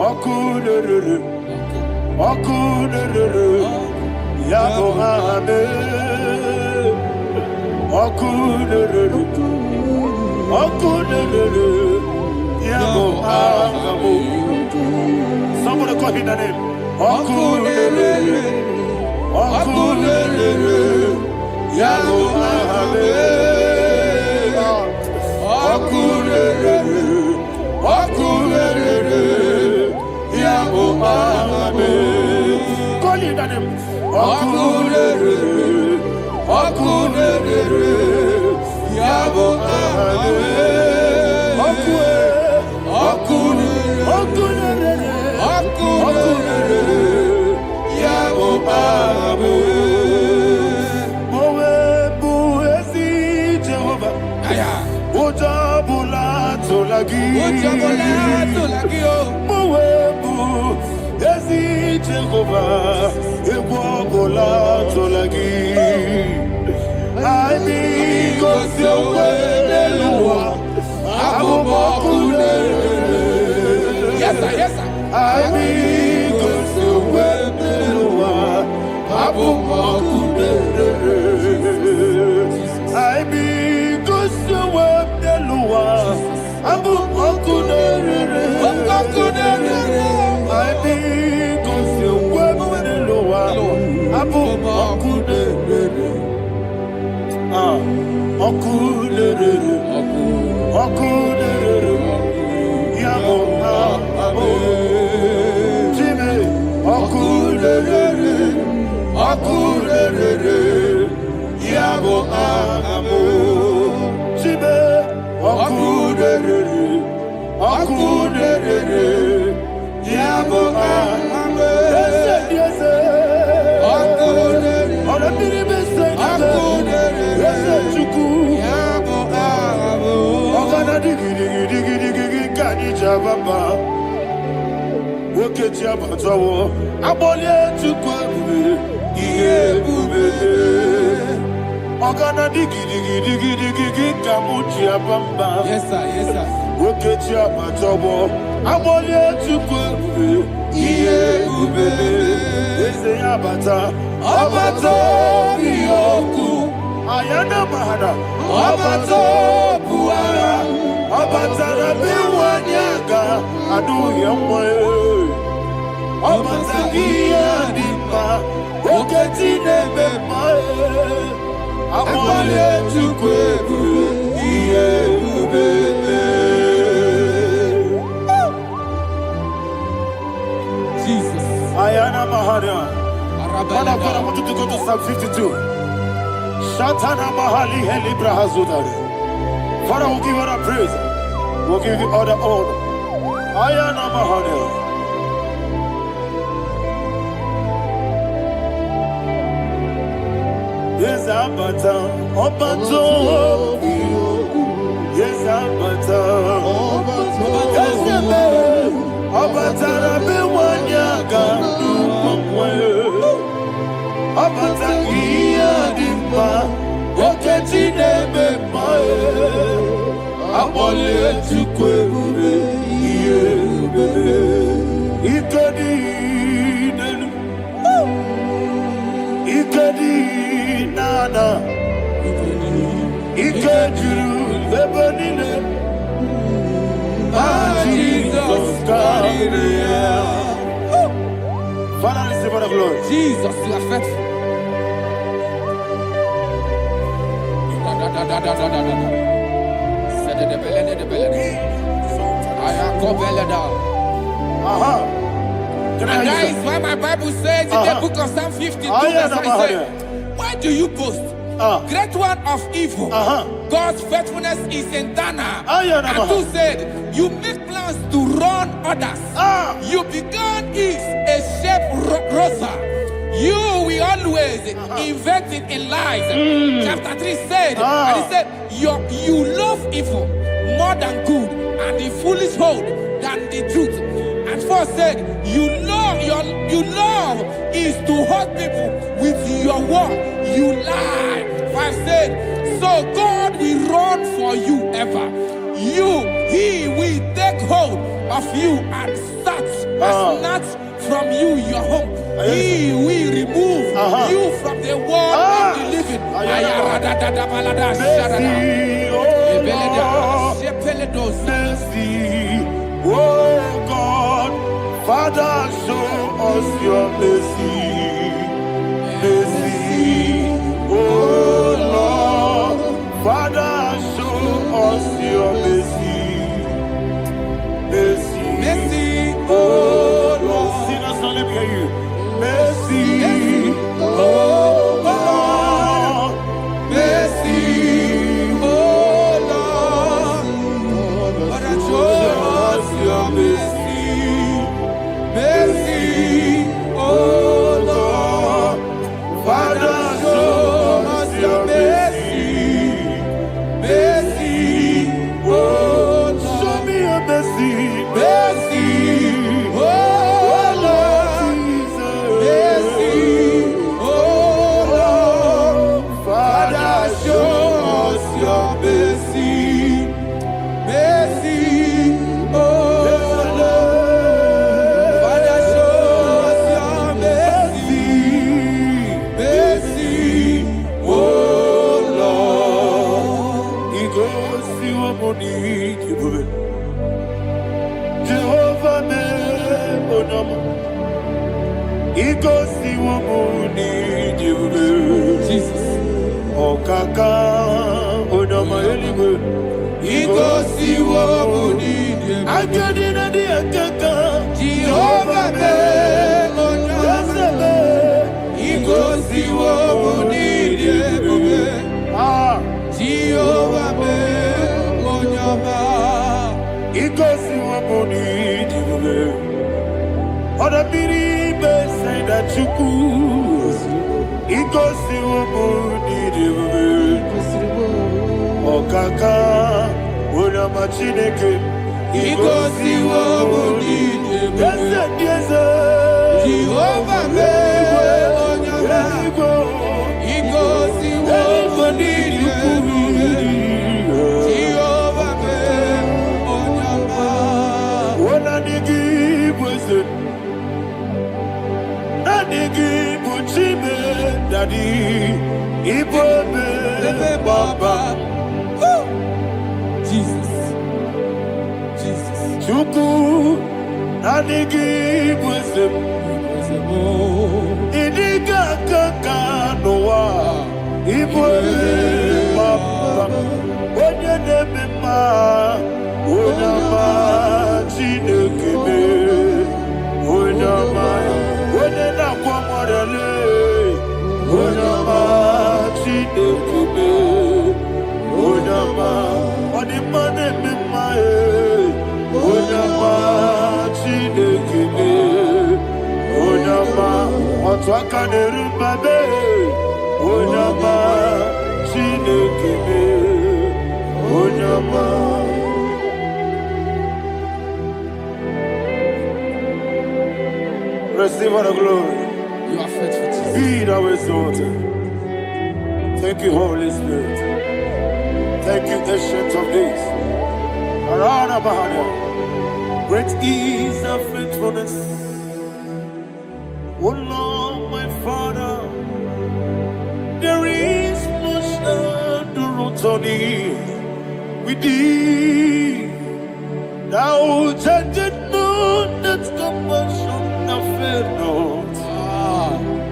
Okunere. Okunere. Yago hame. Okunere. Okunere. Yago hame. Somebody call him the name. Okunere. Okunere. Yago hame. Okunere. Okunere. Yago hame. Call him the name. Okunere. Okunere. Yago hame. Okunere. Mowebu, Ezi Jehovah, Ebobola Tolagi. I mean, cause you're well, yes, sir, yes, sir. I mean, cause you're well, I mean, cause you're well, Yes, sir, yes, sir. Ayana mahana, abato buara, abatara biwanyaga, adu yamwe, abatagia dipa, oketi nebe mae, amale tukwebu, iye ubebe. Jesus. Ayana mahana. Father, I want you to go to Psalm 52. Shatana Mahali Helibra Hazudari. Father, we'll give you the praise. We'll give you all the honor. Ayana Mahali. Yes, Abata. Obato. Yes, Abata. Yes, Abata. Rabbi Wanyaga. Abata iya dimba, oketi nebe mae, abole tukwebu iye ubebe, ikedi nana, ikediru lebanile, Jesus God. Father, receive the glory. Jesus, you are faithful. And that is why my Bible says in the book of Psalm 52, verse 37, why do you boast? Great one of evil. God's faithfulness is eternal. And who said, you make plans to run others. You began is a shape rosa. You will always invent it in lies. Chapter 3 said, and he said, you love evil more than good, and the foolish hold than the truth. And 4 said, you love is to hurt people with your word. You lie. 5 said, so God will run for you ever. He will take hold of you and snatch from you your home. He will remove you from the world of the living. Mercy, oh God, Father, show us your mercy. Mercy, oh Lord, Father, show us your mercy. Mercy, Mercy, oh Lord, sinners, let me hear you. Mercy, oh Lord, mercy, oh Lord, Father, show us your mercy. Mercy, oh Lord, Father, show us your mercy. Igosi wamuni jiwe. Jesus. Okaka onama eligwe. Igosi wamuni jiwe. Akadina di akaka. Jehovah be onyama. Igosi wamuni jiwe. Jehovah be onyama. Igosi wamuni jiwe. Oda biri be say that you could. Igosi wamuni jiwe. Okaka onama chineke. Igosi wamuni jiwe. Yes. Jehovah be onyama. Igosi wamuni jiwe. Jehovah be onyama. Wona nigi bwese. Nigi buchime dadi. Ibobe baba. Jesus. Chuku nigi bwese. Idiga kaka noa. Ibobe baba. Onye nebema. Onama chinekebe. Onama. Onye nakwa morele. Onama chinekebe. Onama. Onimane mimae. Onama chinekebe. Onama. Otwaka nerumbabe. Onama chinekebe. Onama. Receive all the glory. You are faithful, Jesus. Be thou exalted. Thank you, Holy Spirit. Thank you, Ancient of Days. Arana Bahania. Great is thy faithfulness. Oh Lord, my Father, there is no shadow on thee. With thee, thou judgest not that compassion have failed not.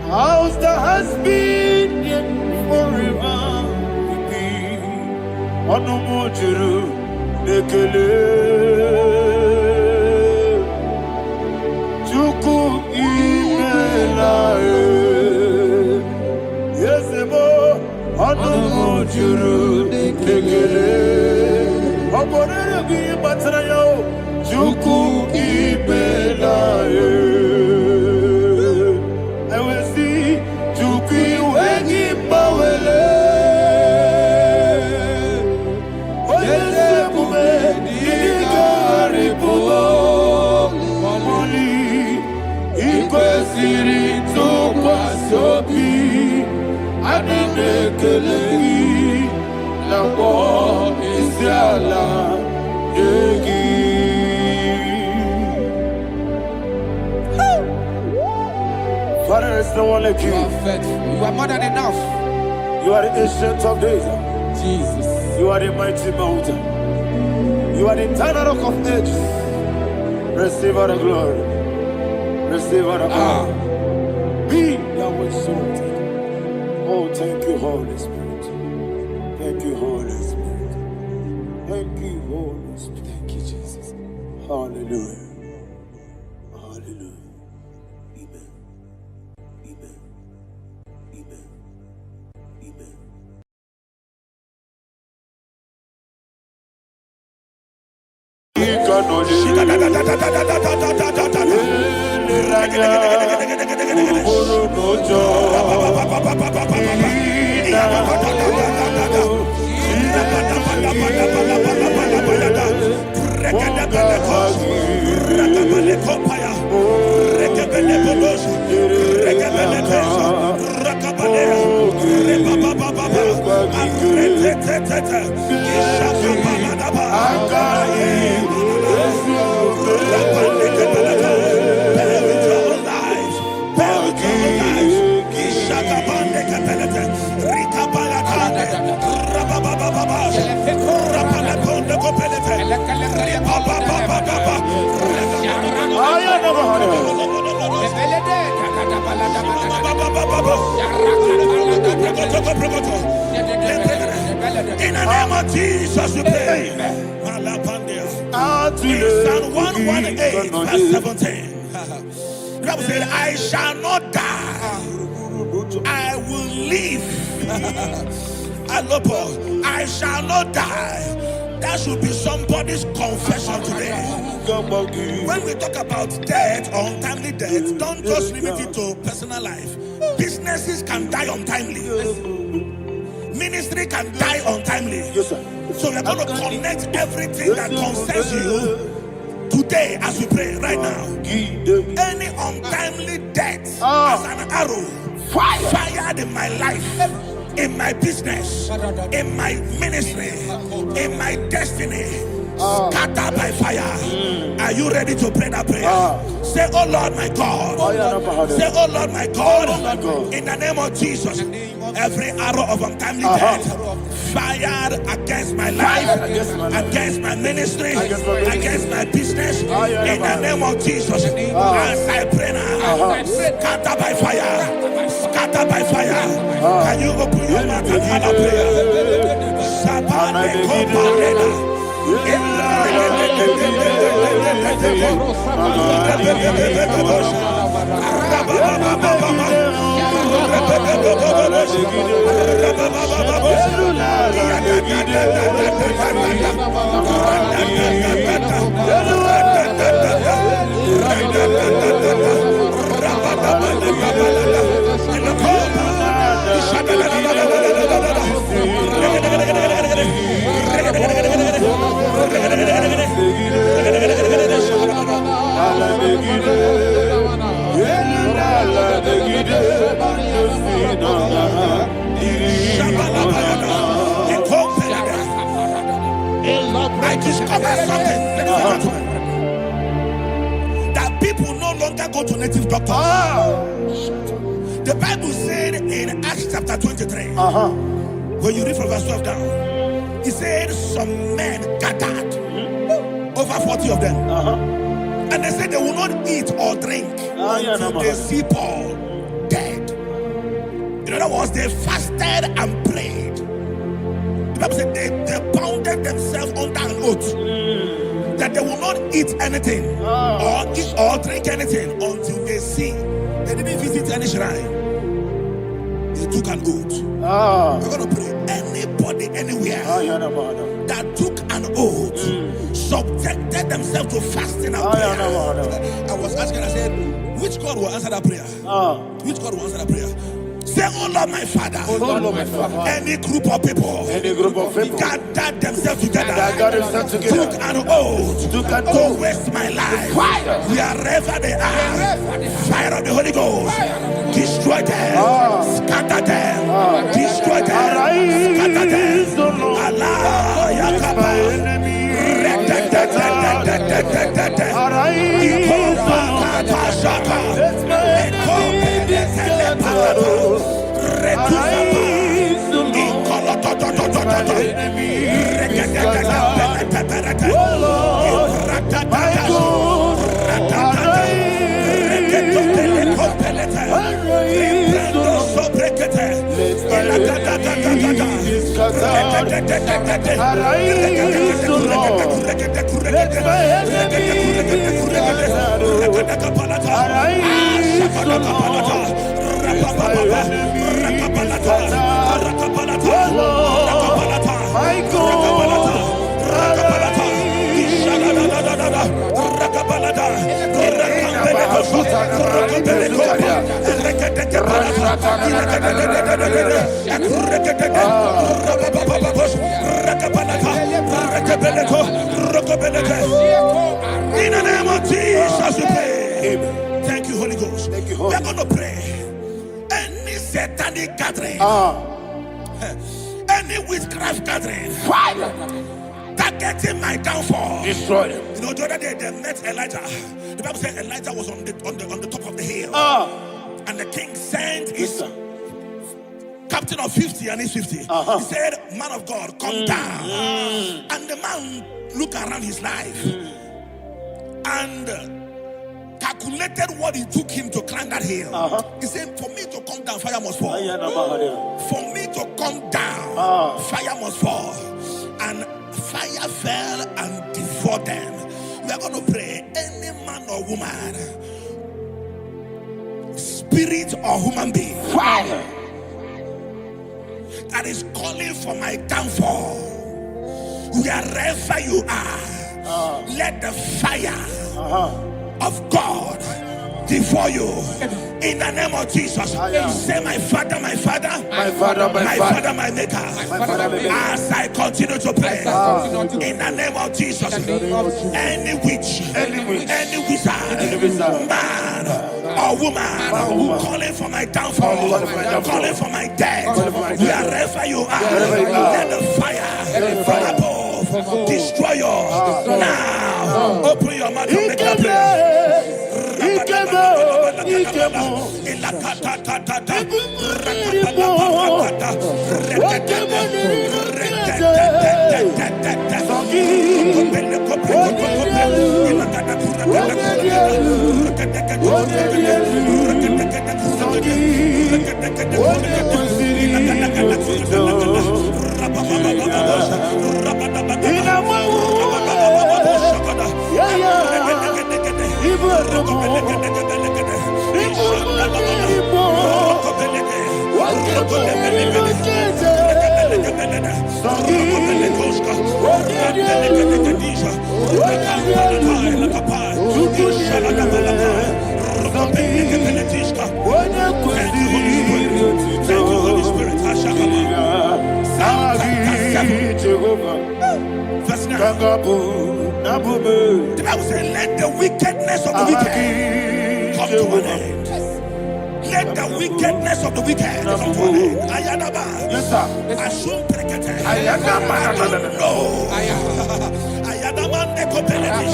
How's the has been yet forever with thee? Onomojuru nekele. Chuku imelae. Yesebo onomojuru nekele. Oborere gwi batrayo. Chuku imelae. Father, is no one like you. You are faithful. You are more than enough. You are the ancient of days. Jesus. You are the mighty mountain. You are the eternal rock of ages. Receive all the glory. Receive all the honor. Be thou exalted. Oh, thank you, Holy Spirit. Thank you, Holy Spirit. Thank you, Holy Spirit. Thank you, Jesus. Hallelujah. Hallelujah. Amen. Amen. Amen. Amen. In the name of Jesus, we pray. In Psalm 118, verse 17, the Bible said, I shall not die, I will live. I shall not die. That should be somebody's confession today. When we talk about death or untimely death, don't just limit it to personal life. Businesses can die untimely. Ministry can die untimely. Yes, sir. So we're going to connect everything that concerns you today as we pray right now. Any untimely death as an arrow fired in my life, in my business, in my ministry, in my destiny, scattered by fire. Are you ready to pray that prayer? Say, oh Lord my God. Say, oh Lord my God. In the name of Jesus, every arrow of untimely death fired against my life, against my ministry, against my business, in the name of Jesus, as I pray now, scattered by fire, scattered by fire. Can you open your mouth and have a prayer? Sabane Koparena. I discovered something, ladies and gentlemen, that people no longer go to native doctors. The Bible said in Acts chapter 23, when you read from verse 12 down, it said some men gathered, over 40 of them, and they said they will not eat or drink until they see Paul dead. In other words, they fasted and prayed. The Bible said they bounded themselves under an oath that they will not eat anything or drink anything until they see. They didn't visit any shrine. They took an oath. We're going to pray. Anybody, anywhere that took an oath, subjected themselves to fasting and prayer. I was asking, I said, which God will answer that prayer? Which God will answer that prayer? Say, oh Lord my Father, any group of people gathered themselves together, took an oath to waste my life, wherever they are, fire of the Holy Ghost, destroy them, scatter them, destroy them, scatter them. Allah Yakaba. In the name of Jesus, we pray. Thank you, Holy Ghost. We're going to pray. Any satanic gathering, any witchcraft gathering, targeting my downfall, destroy them. You know, the other day they met Elijah. The Bible said Elijah was on the top of the hill, and the king sent his captain of 50 and his 50. He said, man of God, come down. And the man looked around his life and calculated what it took him to climb that hill. He said, for me to come down, fire must fall. For me to come down, fire must fall. And fire fell and devoured them. We are going to pray. Any man or woman, spirit or human being, Fire. that is calling for my downfall, wherever you are, let the fire of God devour you in the name of Jesus. Say, my Father, my Father, My Father, my Father, my Maker. As I continue to pray in the name of Jesus, any witch, any wizard, man or woman calling for my downfall, calling for my death, wherever you are, let the fire from above destroy you now. Open your mouth and make a prayer. The Bible says, let the wickedness of the wicked come to an end. Let the wickedness of the wicked come to an end. Ayadaba. Yes, sir. Assume prekete. Ayadaba. No. Ayadaba nekopeletis.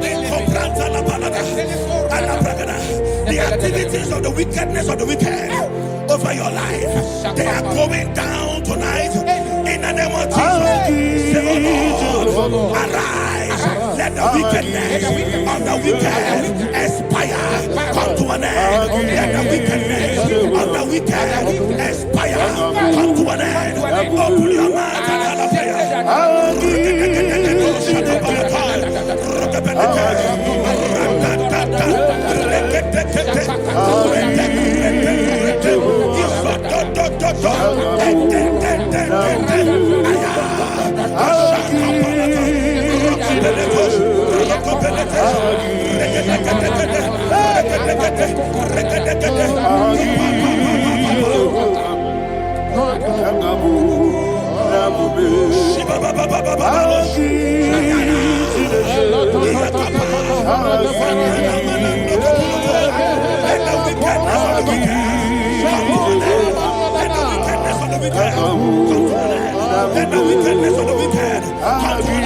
Nekopranta la balada. Alabragada. The activities of the wickedness of the wicked over your life, they are going down tonight in the name of Jesus. Say, oh Lord, arise. Let the wickedness of the wicked expire. Come to an end. Let the wickedness of the wicked expire. Come to an end. Open your mouth and have a prayer. Let the wickedness of the wicked come to an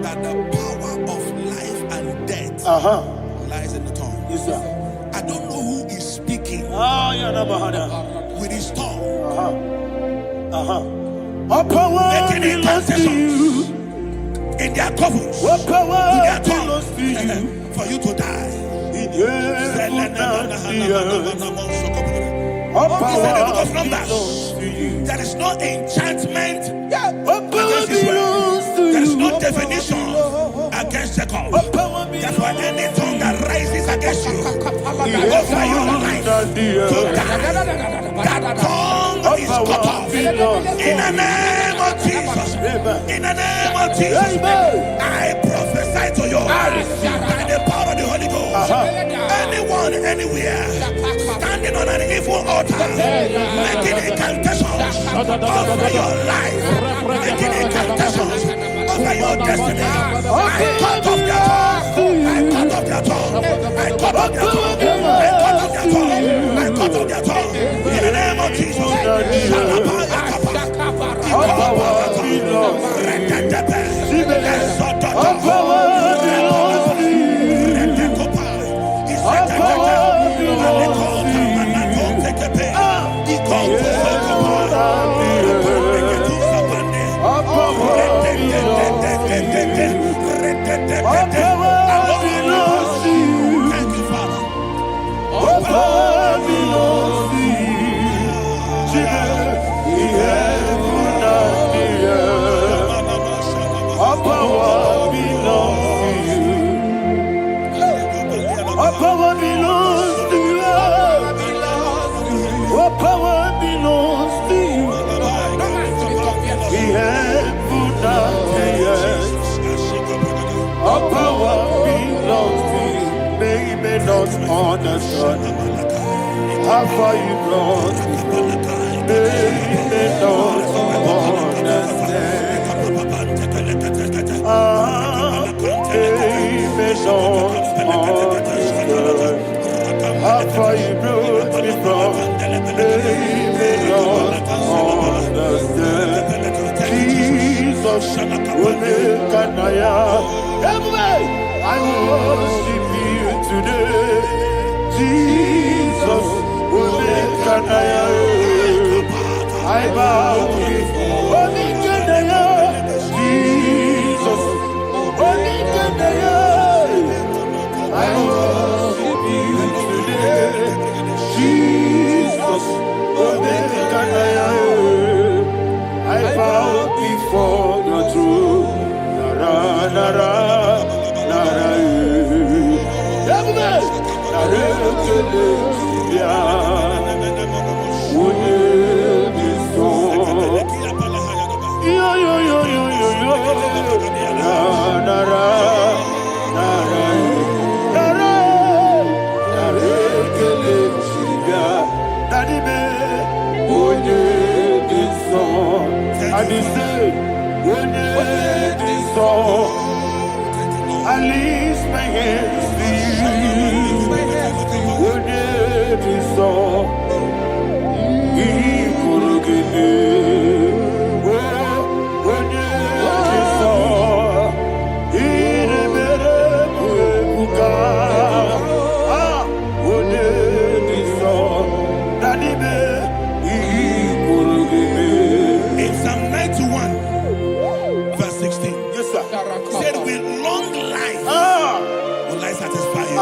that the power of life and death lies in the tongue. Yes, sir. I don't know who is speaking with his tongue. making incantations in their covens, with their tongue, for you to die. You said in the book of Numbers, there is no enchantment against Israel. There is no definition against Jacob. Therefore, any tongue that rises against you over your life to die, that tongue is cut off. In the name of Jesus. In the name of Jesus. I prophesy to you by the power of the Holy Ghost. Anyone, anywhere, standing on an evil altar, making incantations over your life, making incantations over your destiny, I cut off their tongue. I cut off their tongue. I cut off their tongue. I cut off their tongue. I cut off their tongue. In the name of Jesus. Understand how far you brought me. They don't understand. They don't understand how far you brought me from. They don't understand. Jesus, will make an I worship you today. Jesus, will make an I bow before Jesus, will make an I worship you today. Jesus, will make an I bow before your throne. Nara, nara. I lift my hands to you. Would it be so? He could give me. Would it be so? He never would it be so? Daddy, he could give me. In Psalm 91, verse 16. Yes, sir. Said with long life will I satisfy you.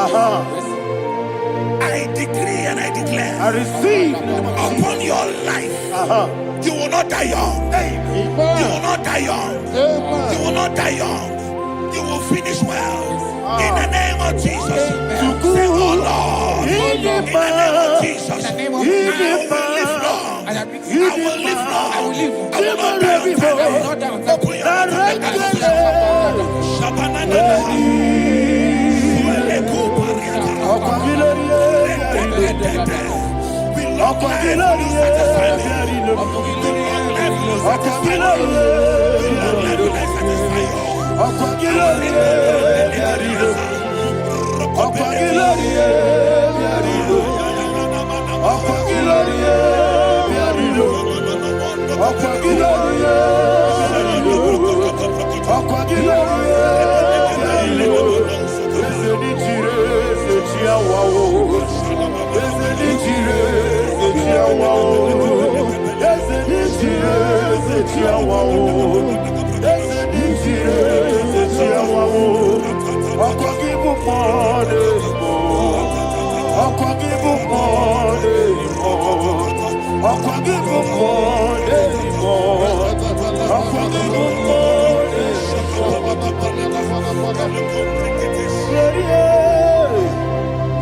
I decree and I declare, I receive upon your life, you will not die young. You will not die young. You will not die young. You will finish well. In the name of Jesus. Say, oh Lord, in the name of Jesus, I will live long. I will live long. I will not die young. Open your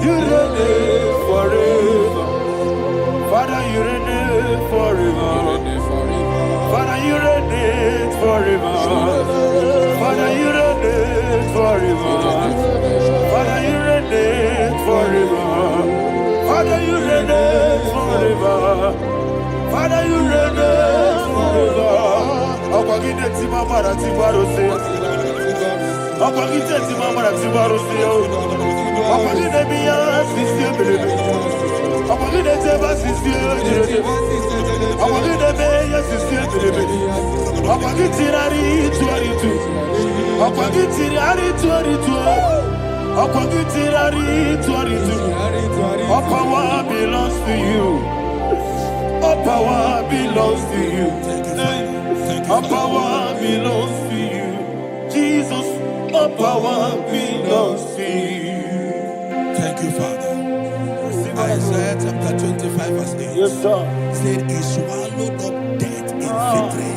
You reign forever. Father, you reign forever. Father, you reign forever. Father, you reign forever. Father, you reign forever. Father, you reign forever. Father, you reign forever. Akwagide timamara tibarose. Akwagide timamara tibarose. Akwagide biya sisi. Akwagide teba sisi. Akwagide beya sisi. Akwagide tirari tuaritu. Akwagide tirari tuaritu. Akwagide tirari tuaritu. All power belongs to you. All power belongs to you. All power belongs to you. Jesus, all power belongs to you. Thank you, Father. Isaiah chapter 25 verse 8. Yes, sir. Said he swallowed up death in victory.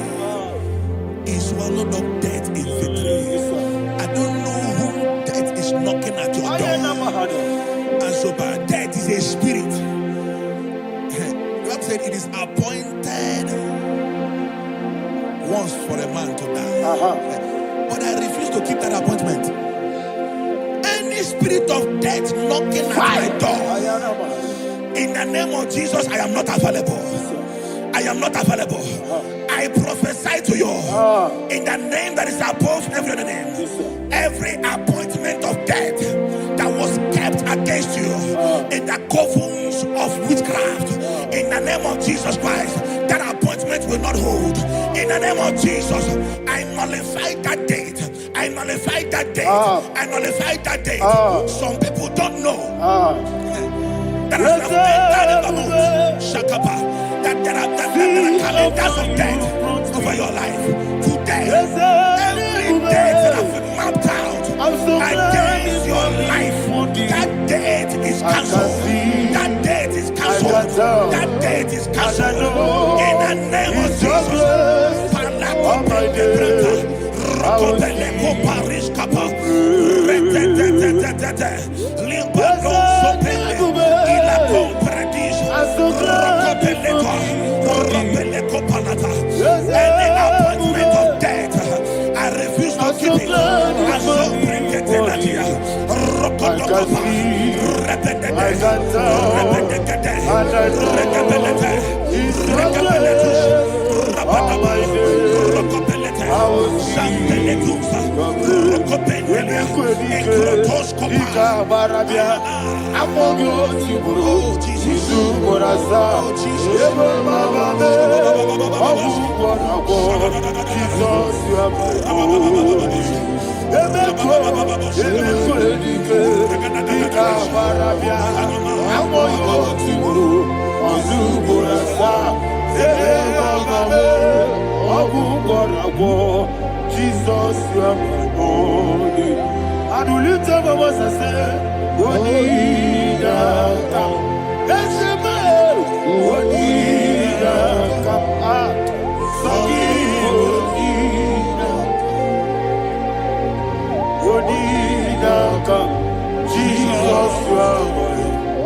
He swallowed up death in victory. I don't know whom death is knocking at your door. And so, but death is a spirit. God said it is appointed once for a man to die. But I refuse to keep that appointment. Any spirit of death knocking at my door, in the name of Jesus, I am not available. I am not available. I prophesy to you in the name that is above every other name. Every appointment of death that was kept against you in the covens of witchcraft, in the name of Jesus Christ, that appointment will not hold. In the name of Jesus, I nullify that date. I nullify that date. I nullify that date. Some people don't know that as of that in the moon, Shakapa, that there are calendars of death over your life. Today, every date that I've mapped out against your life, that date is cancelled. That date is cancelled. That date is cancelled. In the name of Jesus. Any appointment of death, I refuse to keep it. I so bring it Jesus, you are my only. And will you tell me what I say? What did I come? That's the man. What did I come? What did I come? Jesus, you are my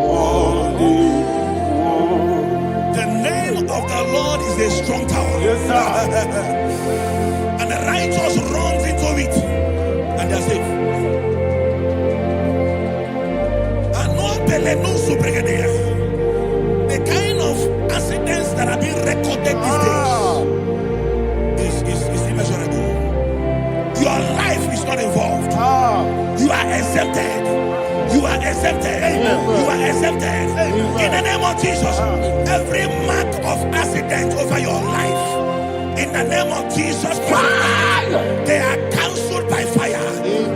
only. The name of the Lord is a strong tower. Yes, sir. And the righteous runs into it, and they are safe. The kind of accidents that are being recorded these days is immeasurable. Your life is not involved. You are exempted. You are exempted. You are exempted. In the name of Jesus, every mark of accident over your life, in the name of Jesus Christ, they are cancelled by fire.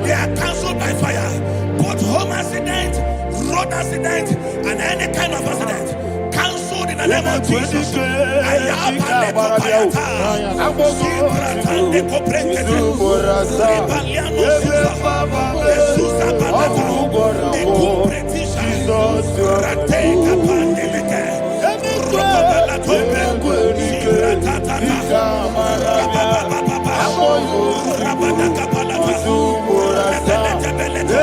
They are cancelled by fire. Both home accident, road accident, and any kind of accident, cancelled in the name of Jesus. Ayabale kopayata. Sibratande koprekete. Rebaliano susa. Yesusa balata. Ekumpretisha. Rate kapandeleke. Rokobala tobe. Sibratatata. Rababababa. Rabada kapalata. Rebelete.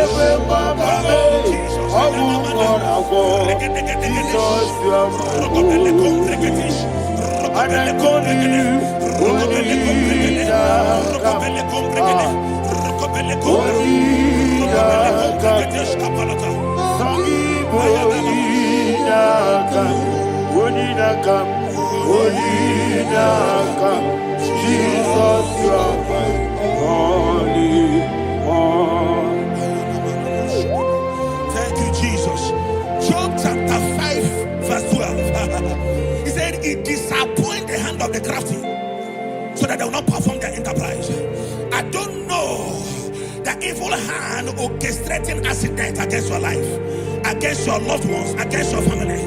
Jesus, you are my only one. Thank you, Jesus. Job chapter 5, verse 12. He said, it disappoints the hand of the crafty, so that they will not perform their enterprise. I don't know the evil hand orchestrating accident against your life, against your loved ones, against your family.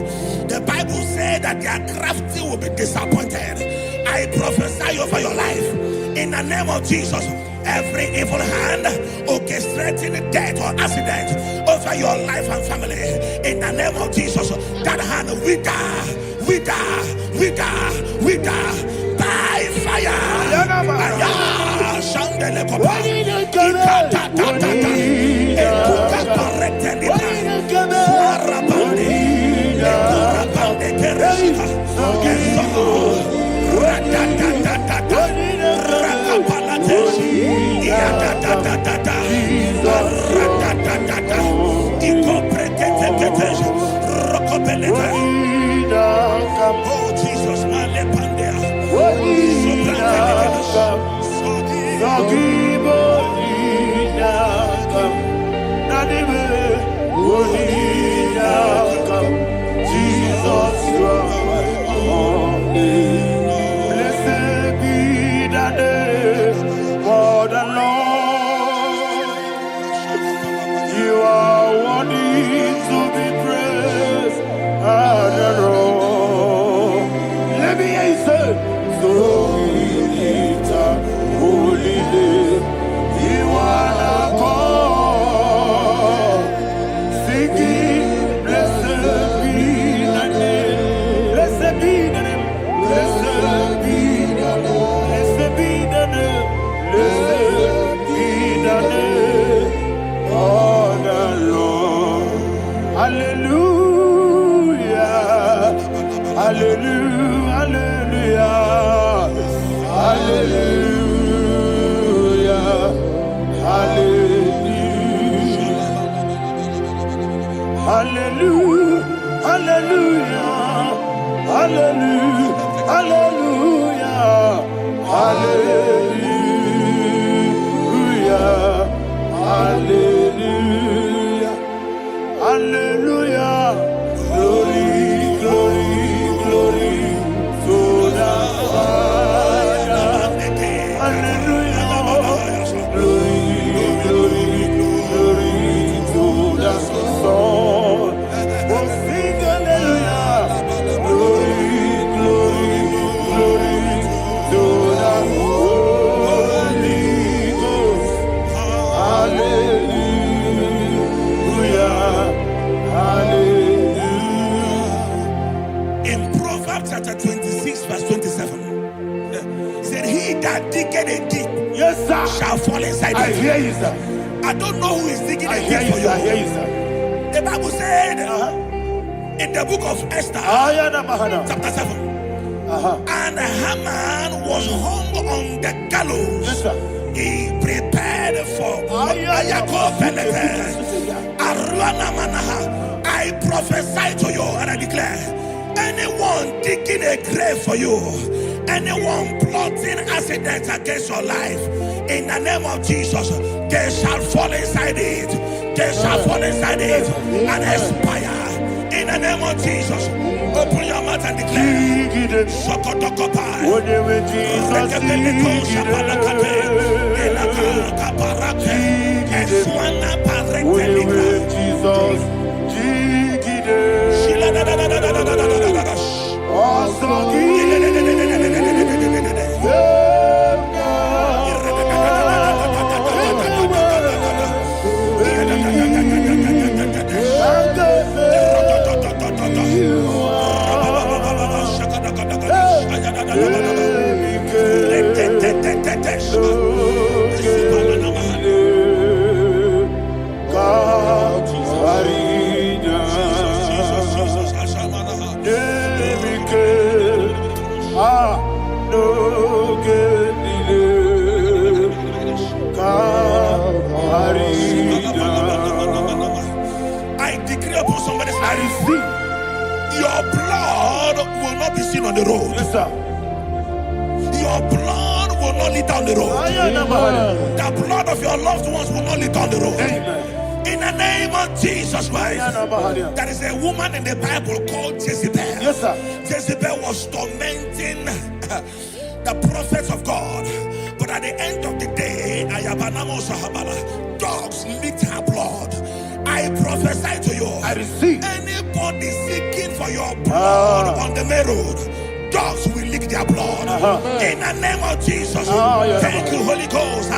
The Bible said that their crafty will be disappointed. I prophesy over your life in the name of Jesus. Every evil hand orchestrating death or accident over your life and family, in the name of Jesus, that hand wither by fire. Shandele kopa. Ekuka pareteli pa. Arabande. Ekurabande kereshika. Eso. Radadadadada. Rakapalateshi. Iadadadadada. Radadadada. Ikopreketeketesh. Rokobelete. Oh Jesus, malepandea. Jesus, you are my only. Blessed be the name for the Lord. You are worthy to be praised and adored. Let me hear you say, so we lift up holy name. You are the God. Singing, blessed be the name. Blessed be the name. Blessed be the name. Blessed be the name. Blessed be the name of the Lord. Hallelujah. Hallelujah. Hallelujah. Hallelujah. Hallelujah. Hallelujah. Hallelujah. Hallelujah. Hallelujah. Hallelujah. Hallelujah. Glory, glory, glory to the Father. Hallelujah. Glory, glory, glory to the Son. Oh, sing hallelujah. Glory, glory, glory to the Holy Ghost. Hallelujah. Hallelujah. In Proverbs chapter 26, verse 27, he said, he that diggeth a deep, Yes, sir, shall fall inside I it. hear you, sir. I don't know who is digging I a hear deep you, for sir. I hear you. you, sir. The Bible said in the book of Esther, chapter 7, and Haman was hung on the gallows. Yes, sir. He prepared for I prophesy to you and I declare, anyone digging a grave for you, anyone plotting accidents against your life, in the name of Jesus, they shall fall inside it. They shall fall inside it and expire. In the name of Jesus, open your mouth and declare. Sokotokopai. sir. Your blood will not lead down the road. The blood of your loved ones will not lead down the road. Amen. In the name of Jesus Christ. There is a woman in the Bible called Jezebel. Yes, sir. Jezebel was tormenting the prophets of God. But at the end of the day, dogs licked her blood. I prophesy to you. I receive. Anybody seeking for your blood on the main road, dogs will lick their blood. In the name of Jesus. Thank you, Holy Ghost.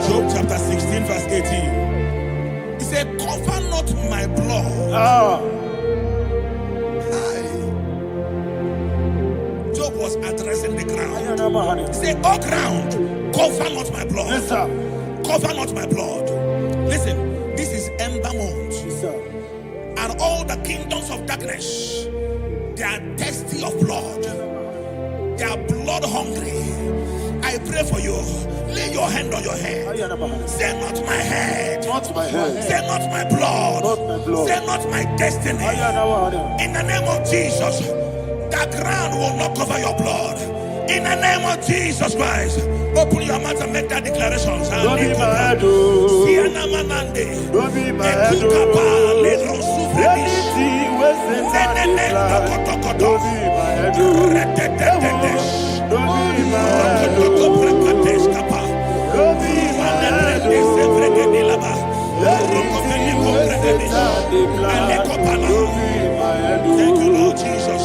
Job chapter 16 verse 18. He said, cover not my blood. Job was addressing the ground. He said, oh ground, cover not my blood. Yes, sir. Cover not my blood. Listen, this is ember month. Yes, sir. And all the kingdoms of darkness, they are thirsty of blood. They are blood hungry. I pray for you. Lay your hand on your head. Say not my head. Not my head. Say not my blood. Not my blood. Say not my destiny. In the name of Jesus, the ground will not cover your blood. In the name of Jesus Christ, open your mouth and make that declaration. Don't be my head. Don't be my head. Anything was in that don't be my head. Don't be my head. Don't be my head. Thank you, Lord Jesus.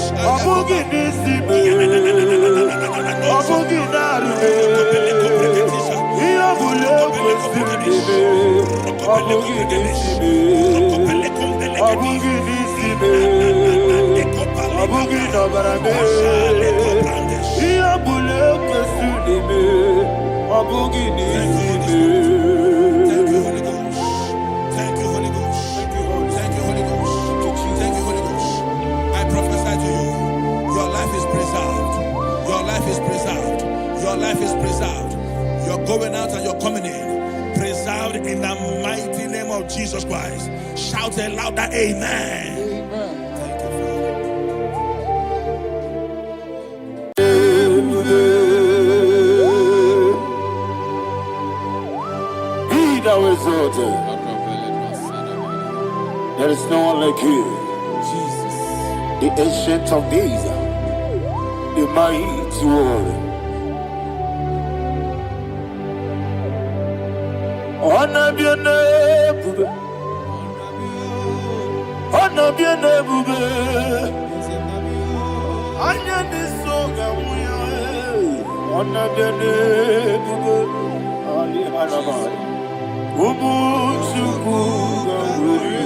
Your life is preserved. You're going out and you're coming in. Preserved in the mighty name of Jesus Christ. Shout a louder amen. Amen. Thank you, Father. Be thou exalted. There is no one like you. Jesus. The ancient of days. The mighty warrior. Honor bien bube. Honor bien bube. Anya ni soga muya. Honor bien bube. Ali hanamari. Ubu chuku gamburi.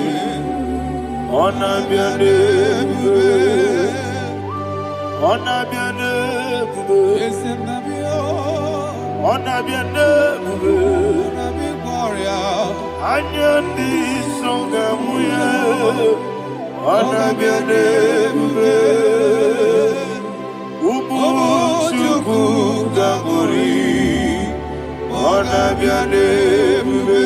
Honor bien bube. Honor bien bube. Honor bien bube. Anyandi songa muya, anabiane bube, ubu chuku gamburi, anabiane bube.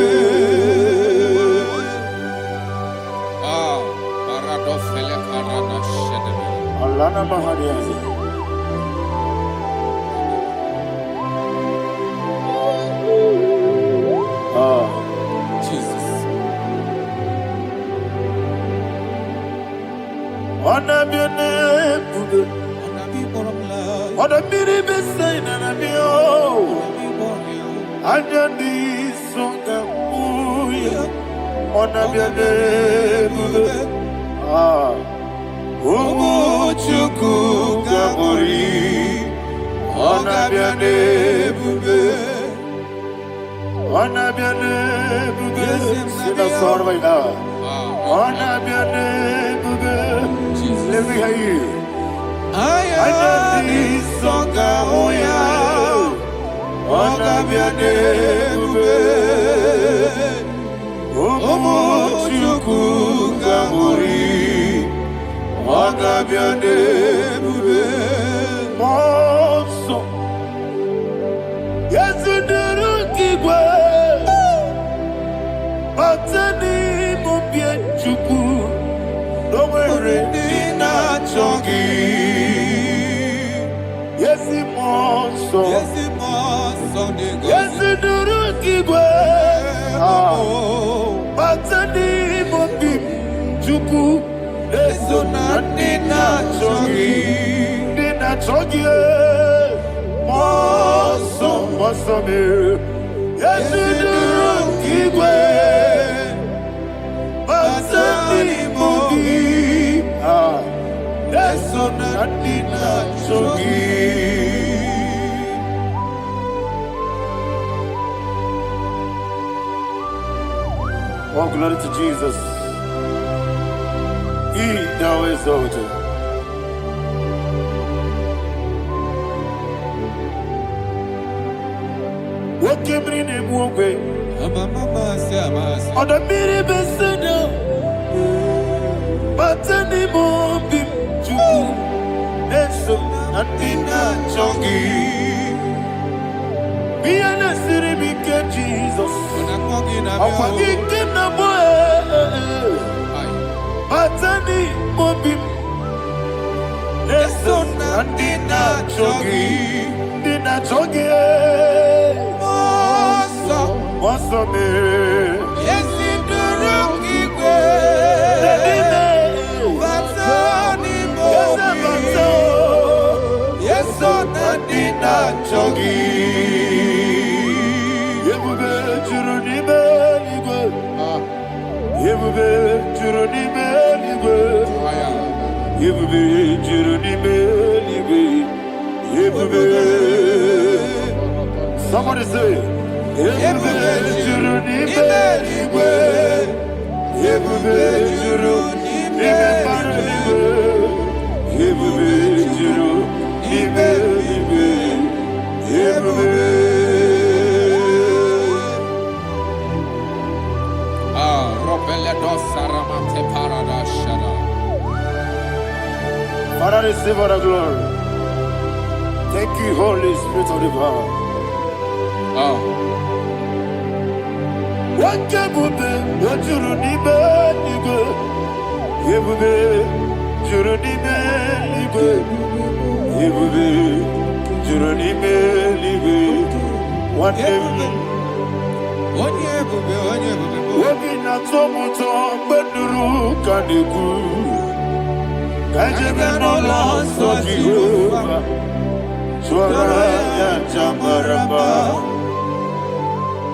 Paradofele karana shedebe. Alana mahariyazi. Jesus. On a mini beside and a meal. I don't need some on a biane. Ah, Chuku Gamori on a biane. On a biane. See the sword right now. On a biane. Let me hear you. I need Songa Oya, Oga Biane, Omo Chuku Gamori, Oga Biane, Monso, yes, you do Kigwe, Batani Mubien Chuku, no worry, Dina Chongi. Yes, it do Kigwe. Batani Mobi Juku. Eso na Dina Chogi. Dina Chogi. Moso me. Yes, it do Kigwe. Batani Mobi. Eso na Dina Chogi. Oh, glory to Jesus. He now exalted. What came in him one way? On the mini beside, but any more big Jew. That's so nothing not chongy. Be an city, became Jesus. I'm forgetting the boy. Batani Mobim. There's so nothing not jogging. Did not jogging. What's the name? Yes, in the rookie way. Batani Mobim. Yes, so nothing not jogging. Somebody say, Father, receive all the glory. Thank you, Holy Spirit of the power. What can you do? What you need,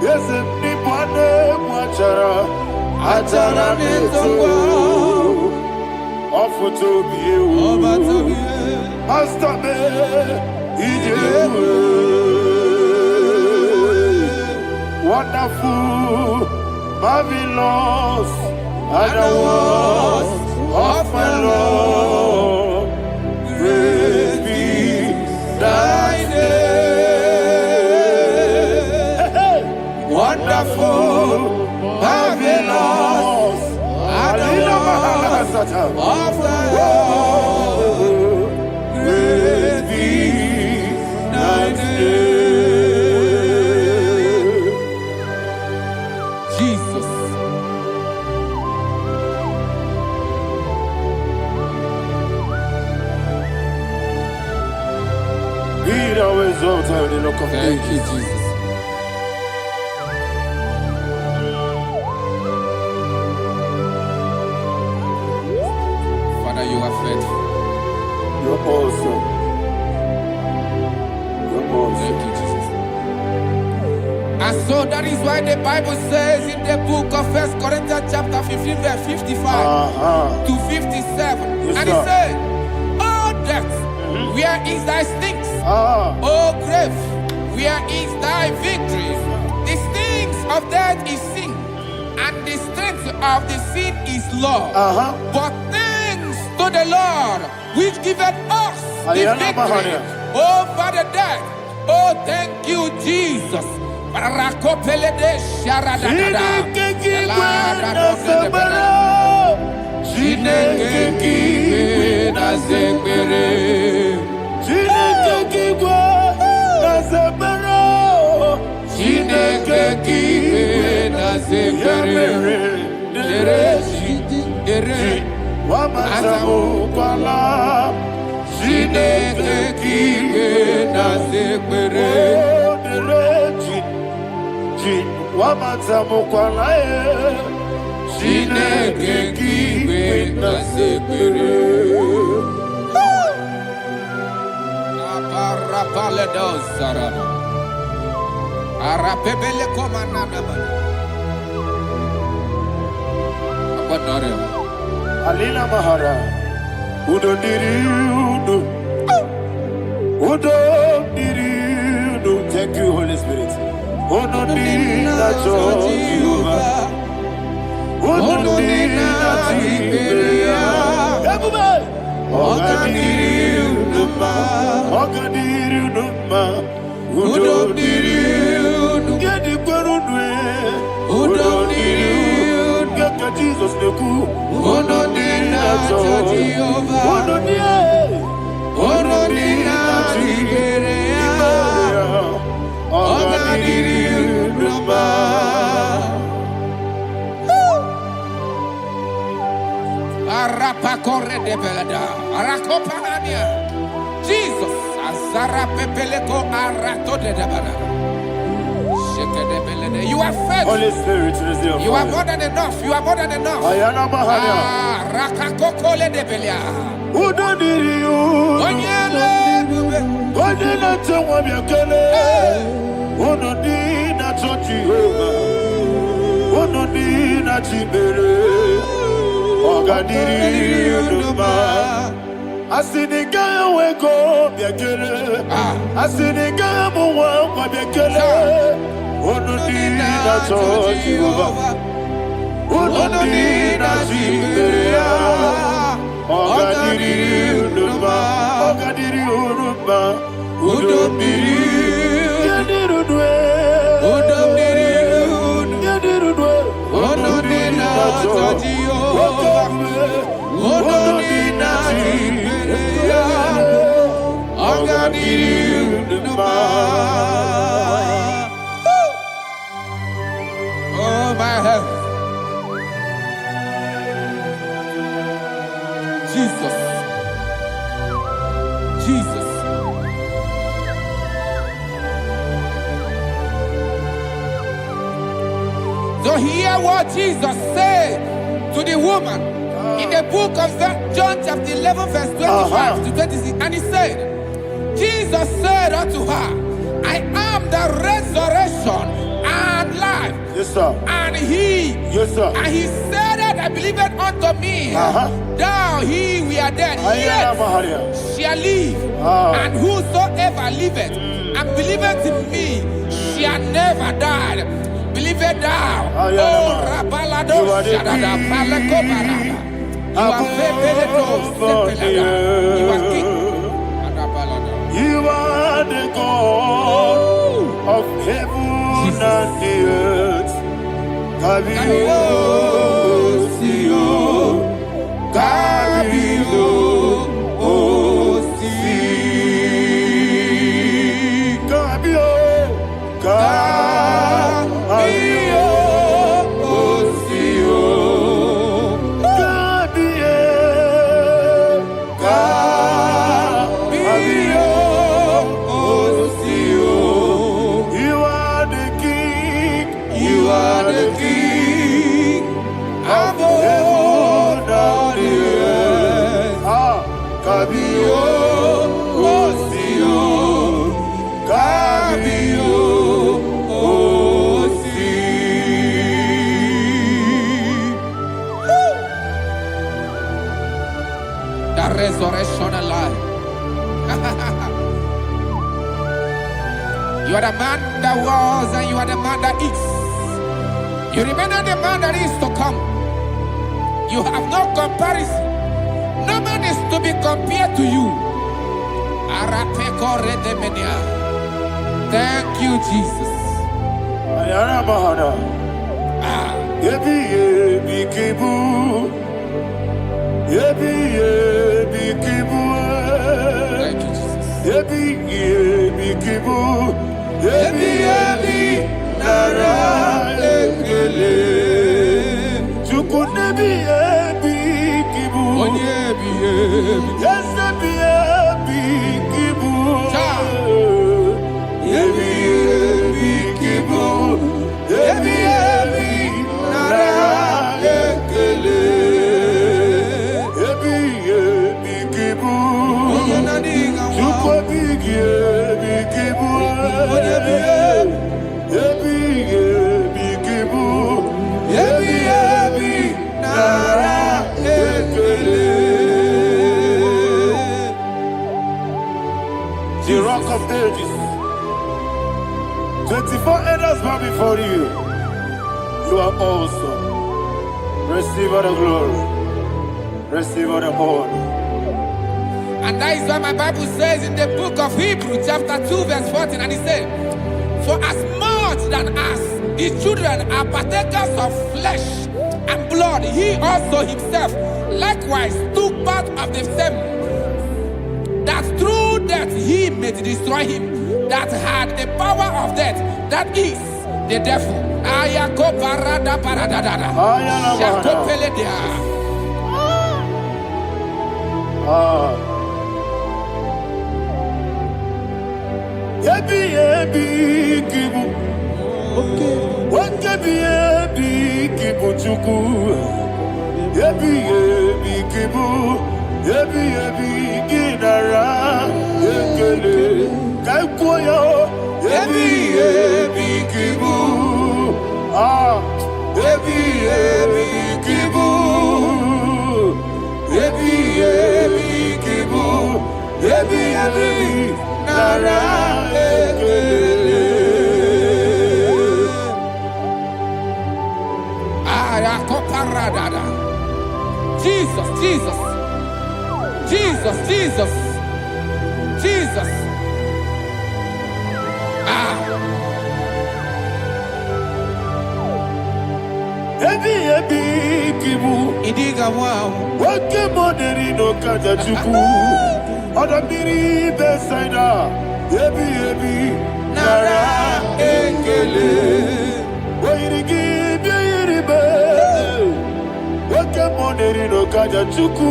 yes, anybody watchara, Atara Neto, offer to be you, Master wonderful, marvelous, and the words of my Lord, praise be thy name. Wonderful, marvelous, and the words of my Lord, praise be thy name. Thank you, Jesus. Father, you are faithful. You're awesome. You're awesome. Thank you, Jesus. And so that is why the Bible says in the book of 1 Corinthians chapter 15 verse 55 to 57. Yes, and sir. it said, "Oh death, where is thy stings? Oh grave, where is thy victory? The stings of death is sin, and the strength of the sin is law. But thanks to the Lord, which giveth us the victory over the death. Oh, thank you, Jesus." Parakopele de sharadada. Chineke na zekere. Dere Wamazamu kwala. Chineke na zekere. Wamazamu kwala. Chineke na zekere. Aparapale dos sarana. Arapebele komanana mana. Apanare. Alina Mahara. Udo diri udo. Udo diri udo. Thank you, Holy Spirit. Udo diri na Jehovah. Udo diri na Tiberia. Everybody. Oga diri udo ma. Oga diri udo ma. Udo diri udo. Gedi kwerudwe. Udo diri udo. Geka Jesus neku. Udo diri na Jehovah. Udo diri. Udo diri na Tiberia. Oga diri udo ma. Arapa corre de belada. Arakopanania. Jesus. Azara pepeleko arato de dabara. Sheke de belede. You are faithful. Holy Spirit is your You are more than enough. You are more than enough. Ayana Mahaya. Rakakokole de belia. Udo diri udo. Onyele bube. Onye na-eche nwa bịa kelee. Unu dị na-achọ Jehova. Unu dị na-achị mere. Ọ ga-adịrị unu mma. Asị na ị gaghị enwe ego bịa kelee. Asị na ị gaghị amụ nwa nkwa bịa kelee. Unu dị na-achọ Jehova. Unu dị na-achị mere ya. Ọ ga-adịrị unu mma. Ọ ga-adịrị unu mma. Udo mmiri. Yedirudwe. Udo mmiri. Yedirudwe. Udo dị na-achọ Jehova. Udo dị na-achị mere ya. Ọ ga-adịrị unu mma. Oh my heaven. Jesus. Jesus. So hear what Jesus said to the woman in the book of John chapter 11 verse 25 to 26. And he said, Jesus said unto her, I am the resurrection and life. Yes, sir. And he, Yes, sir. and he said that I believed unto me, thou he we are dead, Ayana yet Mahaya. shall live, and whosoever liveth and believeth in me shall never die. Believe it thou. Oh, Rabalado, Shadada, Palako Barada. You are Febeleto, Sepelada. You are king. You are the God of heaven and the earth. Kabio, Sio, Kabio, Si, Kabio, Kabio, Sio, Kabio, Kabio, Sio. You are the King. You are the King. Kabio, Osio, Kabio, Osi. The resurrection alive. You are the man that was and you are the man that is. You remember the man that is to come. You have no comparison. No man is to be compared to you. Thank you, Jesus. Yebi yebi kibu, yebi yebi kibu. Thank you, Jesus. Yebi yebi kibu, yebi yebi nara ekele. Chukunebi yebi kibu, Onyebi yebi. yesebi yebi kibu. Yebi yebi kibu, yebi yebi nara ekele. Yebi yebi kibu, chukwabi yebi kibu. Yebi yebi kibu, yebi yebi nara ekele. The Rock of Ages. 24 elders bow before you. You are awesome. Receive all the glory. Receive all the honor. And that is what my Bible says in the book of Hebrews chapter 2 verse 14. And it says, for as much than us, his children are partakers of flesh and blood, he also himself likewise took part of the same, that through death he may destroy him that had the power of death, that is the devil. Yebi yebi kibu, wakebi yebi kibu chuku. Yebi yebi kibu, yebi yebi ginara ekele. Kaikoyo, yebi yebi kibu, yebi yebi kibu, yebi yebi kibu, yebi yebi nara ekele. Jesus, Jesus, Jesus, Jesus, Jesus. Yebi yebi kibu, Idiga wow. wake moneri no kaja chuku. Odamiri besaida, yebi yebi nara ekele. Wairigi biyiribe, wake moneri no kaja chuku.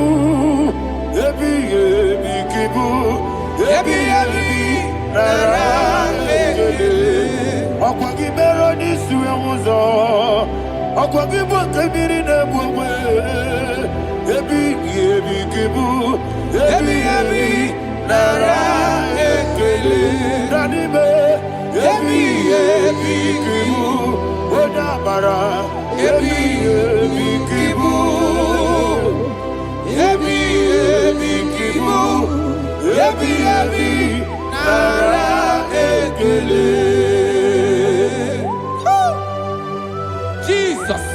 Yebi yebi kibu, yebi yebi nara ekele. Okwagi mero nisuwe muzo, okwagi bwakabiri na bwwe. Yebi yebi kibu, yebi yebi nara ekele. Nanime, yebi yebi kibu, odabara. Yebi yebi kibu, yebi yebi kibu, yebi yebi nara ekele. Jesus.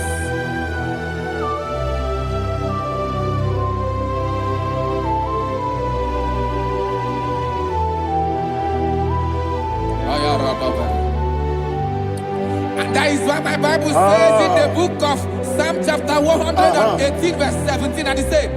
And that is why my Bible says in the book of Psalm chapter 118 verse 17, and it says,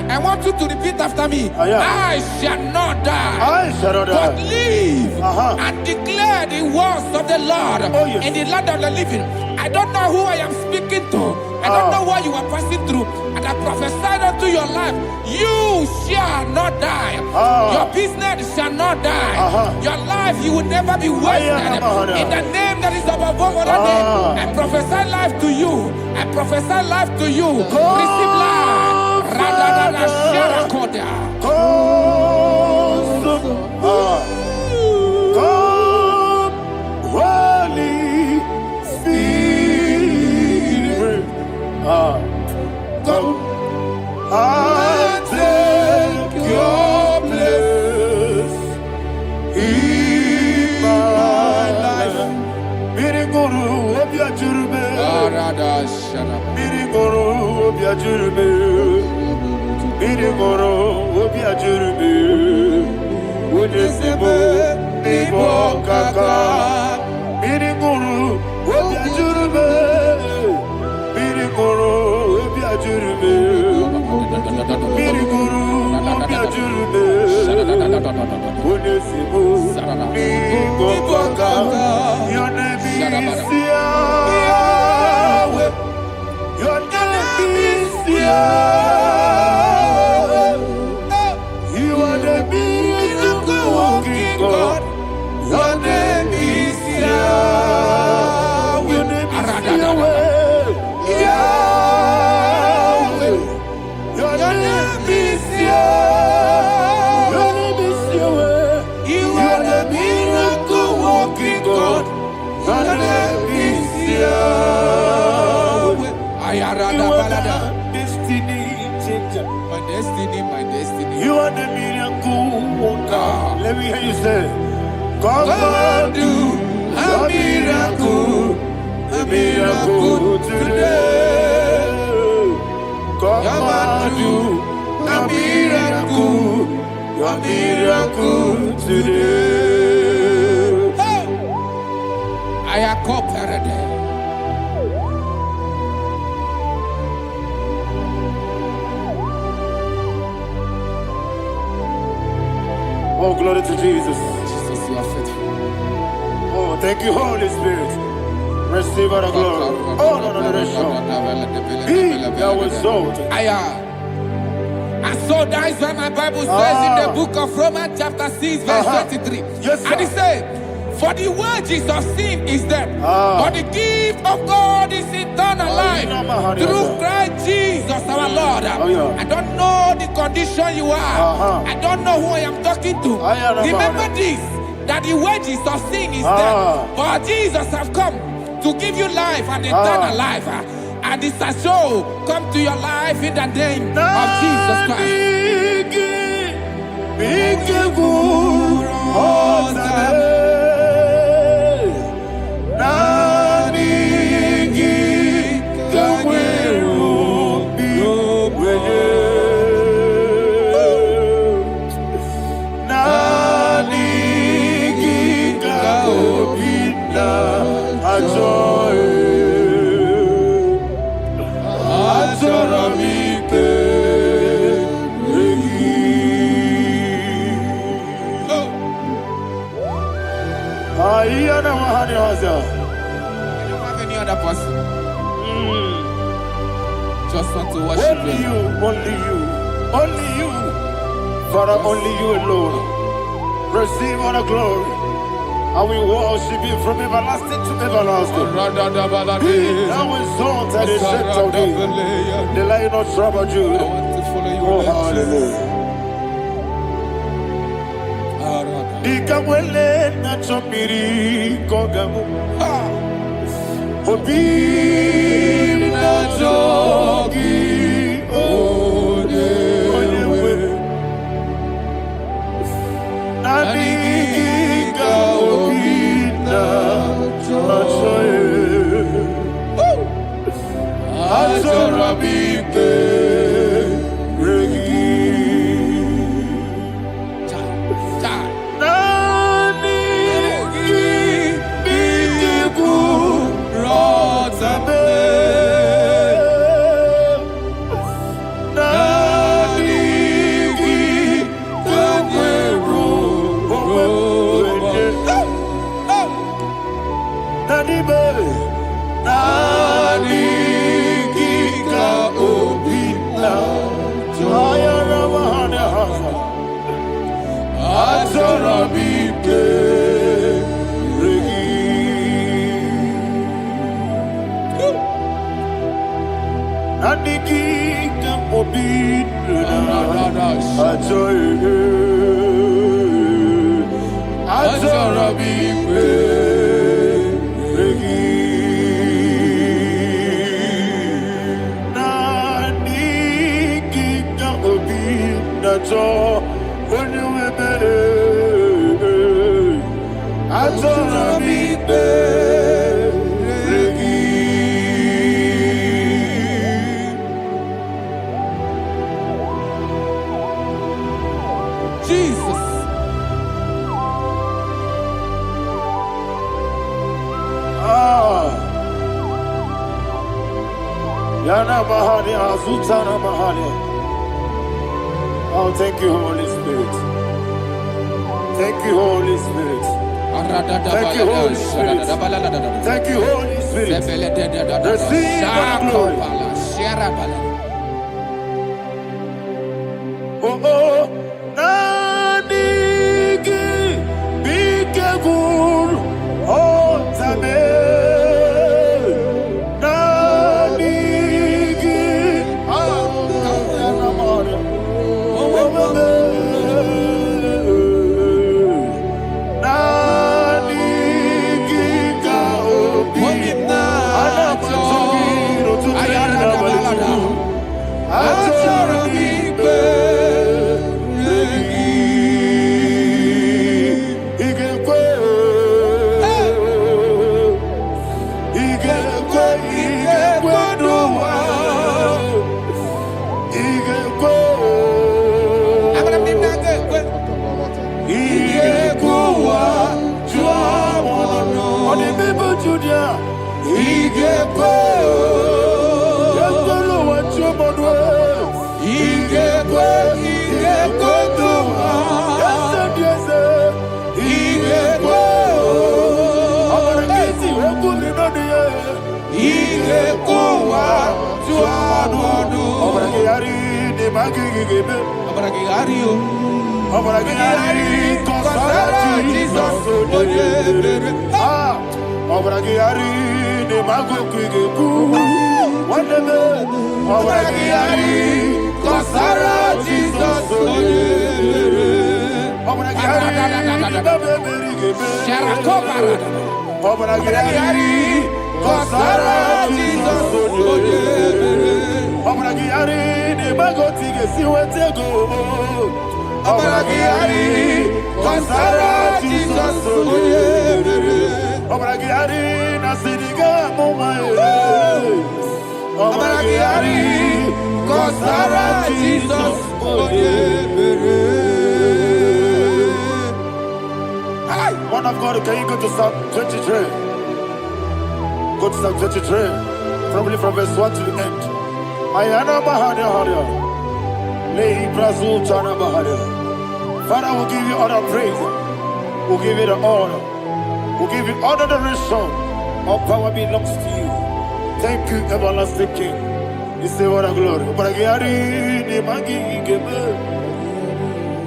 I want you to repeat after me. I shall not die, I shall not but die. live and declare the words of the Lord in the land of the living. I don't know who I am speaking to. I don't know what you are passing through. And I prophesy unto your life, you shall not die. Your business shall not die. Your life, you will never be wasted. In the name that is above all other name, I prophesy life to you. I prophesy life to you. Receive life. Radadada Sharakoda. Come, Holy Spirit. Come and take your place in my life. Miriguru obiajurube. Miriguru obiajurube. Miriguru obiajurube. Unisebo nibo kaka. Miriguru obiajurube. Miriguru obiajurube. Miriguru obiajurube. Unisebo nibo kaka. Your name is Yahweh. Your name is Yahweh. You are the miracle working God. Your name is Yahweh. Your name is Yahweh. Yahweh. Your name is Yahweh. Your name is Yahweh. You are the miracle working God. Your name is Yahweh. You are the destiny changer. My destiny. You are the miracle worker. Let me hear you say, come and do a miracle today. Come and do a miracle today. I am cooperative. Oh, glory to Jesus. Jesus, you are faithful. Oh, thank you, Holy Spirit. Receive all the glory. Oh, no, Be thou exalted. And so that is why my Bible says in the book of Romans chapter 6 verse 23. Yes, sir. And it says, for the wages of sin is death, but the gift of God is eternal life through Christ Jesus our Lord. I don't know the condition you are. I don't know who I am talking to. Remember this, that the wages of sin is death, but Jesus has come to give you life and eternal life. And this shall so come to your life in the name of Jesus Christ. I don't have any other person. Just want to worship only you, only you, Father, only you alone. Receive all the glory. I will worship you from everlasting to everlasting. Be thou exalted, the set of thee, the Lion of tribe of Judah. I want to follow you. Oh, hallelujah. Dikamwele na chomiri kogamu. Obi na jogi onewe. Nabika obi na joye. Atorabike regi. Jesus. Yana Mahani Azutana Mahani. Oh, thank you, Holy Spirit. Thank you, Holy Spirit. Thank you, Holy Spirit. Thank you, Holy Spirit. Receive my glory. Oh, oh, Nanigi, Bigagul, oh, Tame, Nanigi, Man of God, can you go to Psalm 23? Go to Psalm 23, probably from verse 1 to the end. Ayana Mahania Haria. Lehi Brazil Chana Mahania. Father, we'll give you all the praise. We'll give you the honor. We'll give you all the adoration. All power belongs to you. Thank you, everlasting King. You say what a glory. Obragiari, ni magi igebe.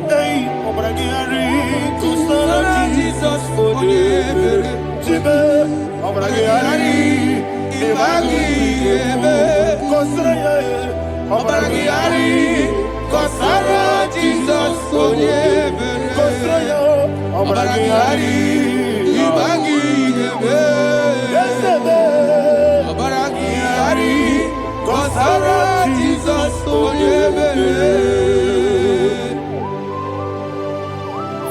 Hey, Obragiari, Kusara Jesus for the Jibe. Obragiari, ni magi igebe. Kusara, Obragiari, Kusara Jesus for the Kusara, Obragiari, ni magi igebe. Obragiari. Kusara Jesus for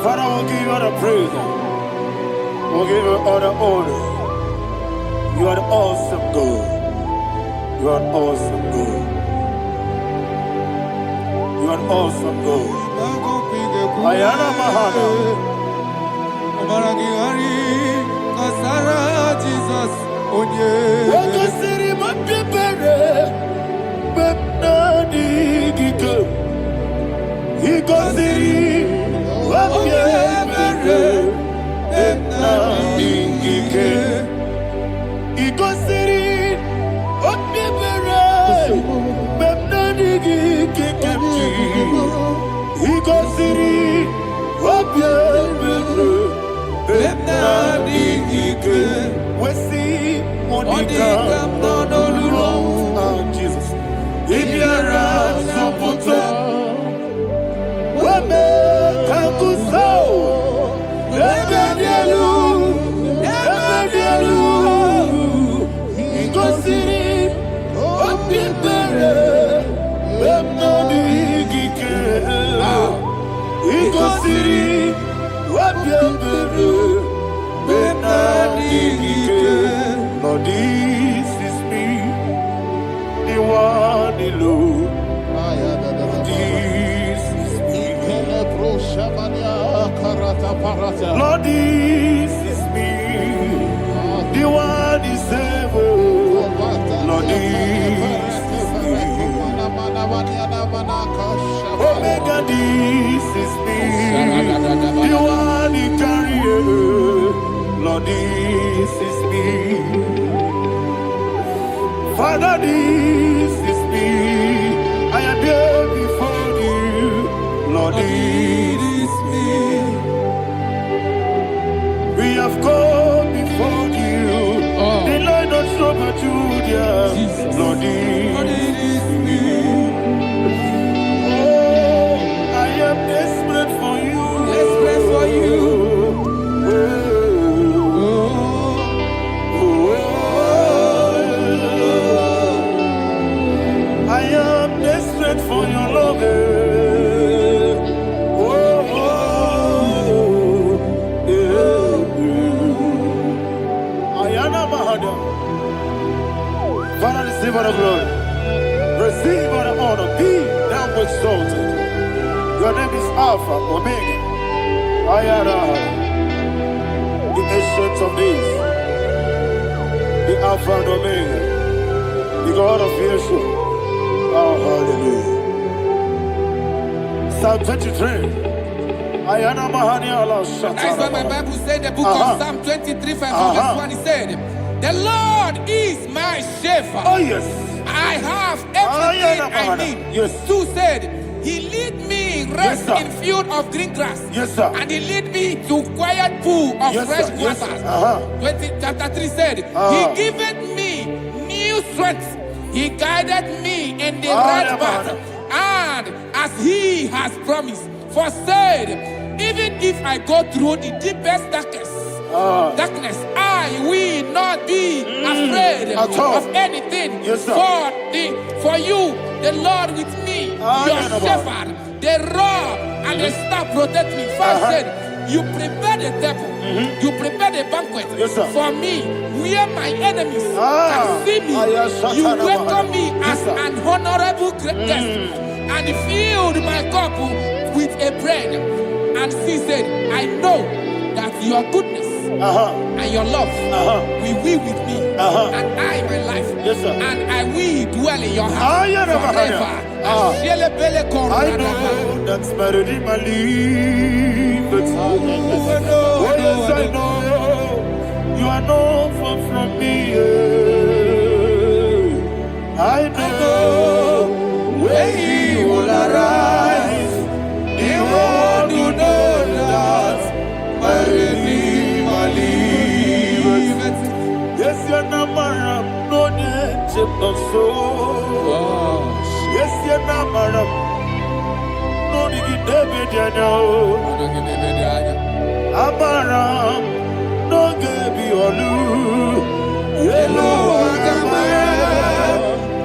Father, we'll give you all the praise. We'll give you all the honor. You are the awesome God. You are an awesome God. You are an awesome God. Ayana Mahana. Kusara Jesus Jesus. Kosiri, Wapiambere, Benadike. Lord, this is me, the one alone. This is me. Lord, this is me, the one is able. Lord, this is me. Omega, this is me, the one in carrier. Lord, this is me. Father, this is me. I am here before you. Lord, this is me. We have come before you. The Lord of Struggle Judah. Lord, this is me. Oh, I am desperate for you. Desperate for you. I am desperate for your love. Father, receive all the glory. Receive all the honor. Be thou exalted. Your name is Alpha, Omega. Ayara, the ancient of days, the Alpha and Omega, the God of creation. Oh, hallelujah. Psalm 23. Ayana Mahani Allah Shata. That's why my Bible said the book of Psalm 23, verse 1, it said, the Lord is my shepherd. Oh, yes. I have everything I need. Yes. 2 said, he lead me rest in field of green grass. Yes, sir. And he lead me to quiet pool of fresh waters. 20, chapter 3 said, he giveth me new strength. He guided me in the right path. And as he has promised, for said, even if I go through the deepest darkness, I will not be afraid of anything. Yes, sir. For you, the Lord with me, your shepherd, the rod and the staff protect me. First said, you prepare the table, you prepare the banquet for me, where my enemies can see me. You welcome me as an honorable guest, and filled my cup with a bread. And she said, I know that your goodness and your love will be with me, and I, my life, and I will dwell in your house forever. I know that's better than my life. Oh, yes, I know you are not far from me. I know when he will arise, he won't do that. My Redeemer liveth. Yes, you're not married, no need to so. Yes, you're not married, no need to be there. Amaram, no give you a loo. Yellow, Amaram,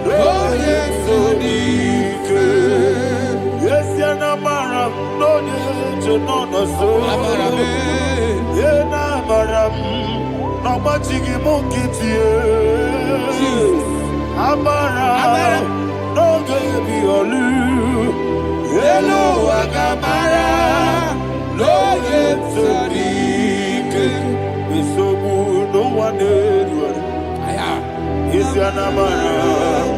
no yes, so deep. Yes, you're not married, no need to know the soul. Amaram, no much you monkey to you. Amaram, no give you a loo. Yellow, Amaram, no yes, so deep. It's so good, no one did. Yes, you're not married.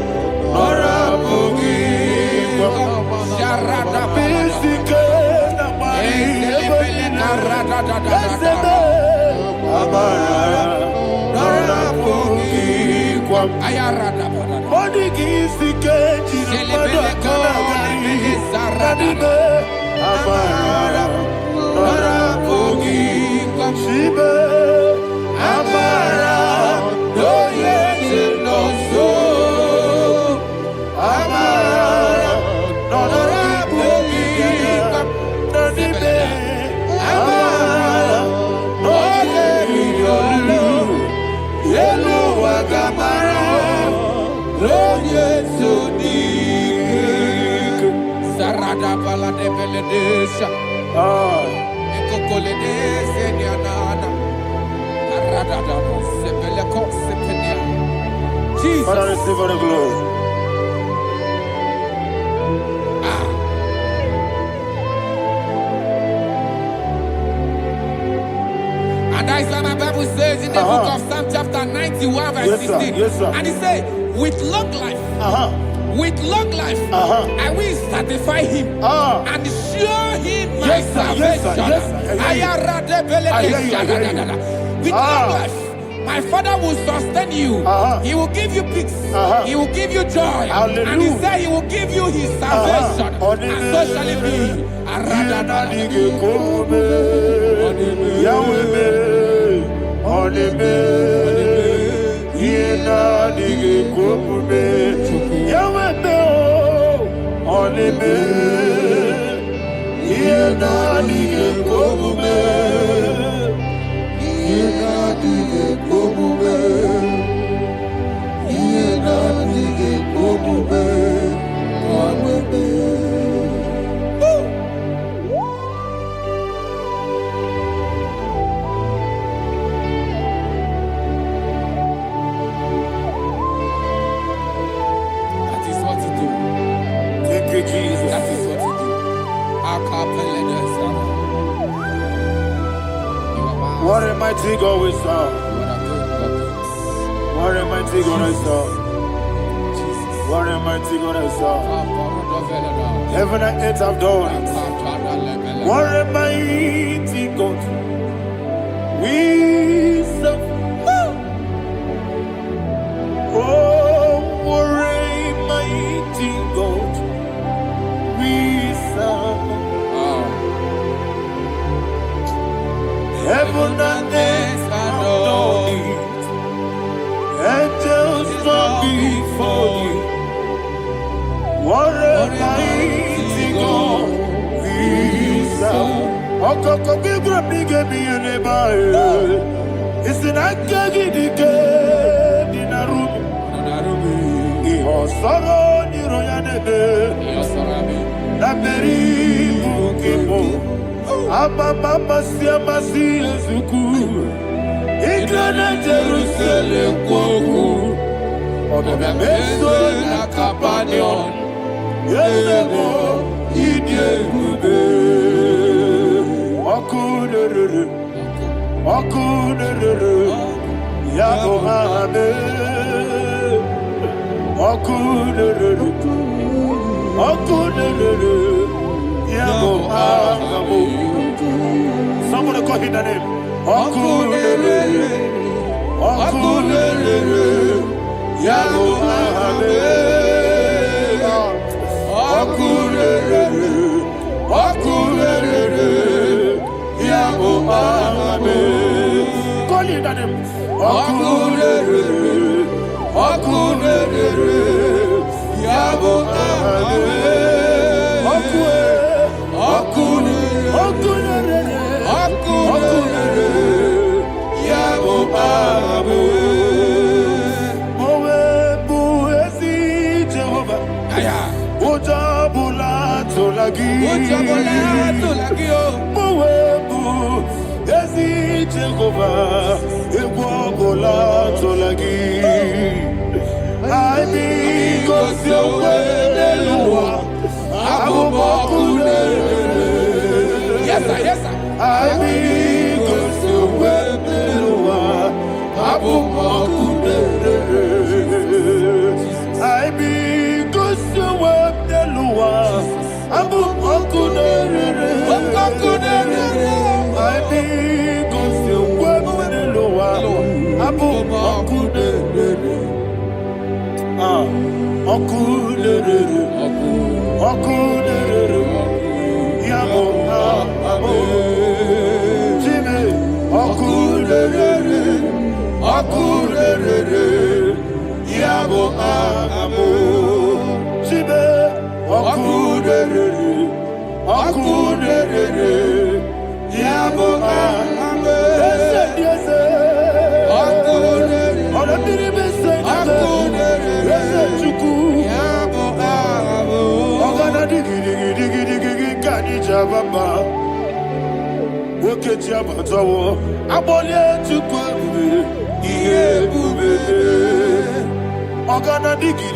Orabugi, Sharada, Pisika, Jesus. Father, receive all the glory. And that is why my Bible says in the book of Psalm chapter 91 verse 16. Yes, sir. And it says, with long life, I will satisfy him and show him my salvation. With long life, my Father will sustain you. He will give you peace. He will give you joy. Hallelujah. And he said he will give you his salvation. And so shall it be. That is what to do. Thank you, Jesus. That is what to do. What a mighty God we serve. What a mighty God I serve. What a mighty God I serve. Heaven and earth have done it. What a mighty God we serve. Oh, what a mighty God we serve. Heaven and earth have done it. Angels bow before you. What a mighty God we serve. It's an akagidike dinarubi. Iho soro niroyanebe. Laberi bukimo. Ababa siama siyezuku. Iglana Jerusalem kwoku. Obebeso na kapanion. Yesemo idiegube. Okunere. Okunere. Yabo hame. Okunere. Okunere. Yabo hame. Somebody call him the name. Okunere. Okunere. Yabo hame. Okunere. Okunere. Yabo hame. Call him the name. Okunere. Okunere. Yabo hame. Yes, sir. Yes, sir. Okechi abatawo. Abolie chukwu iye bube. Ogana digi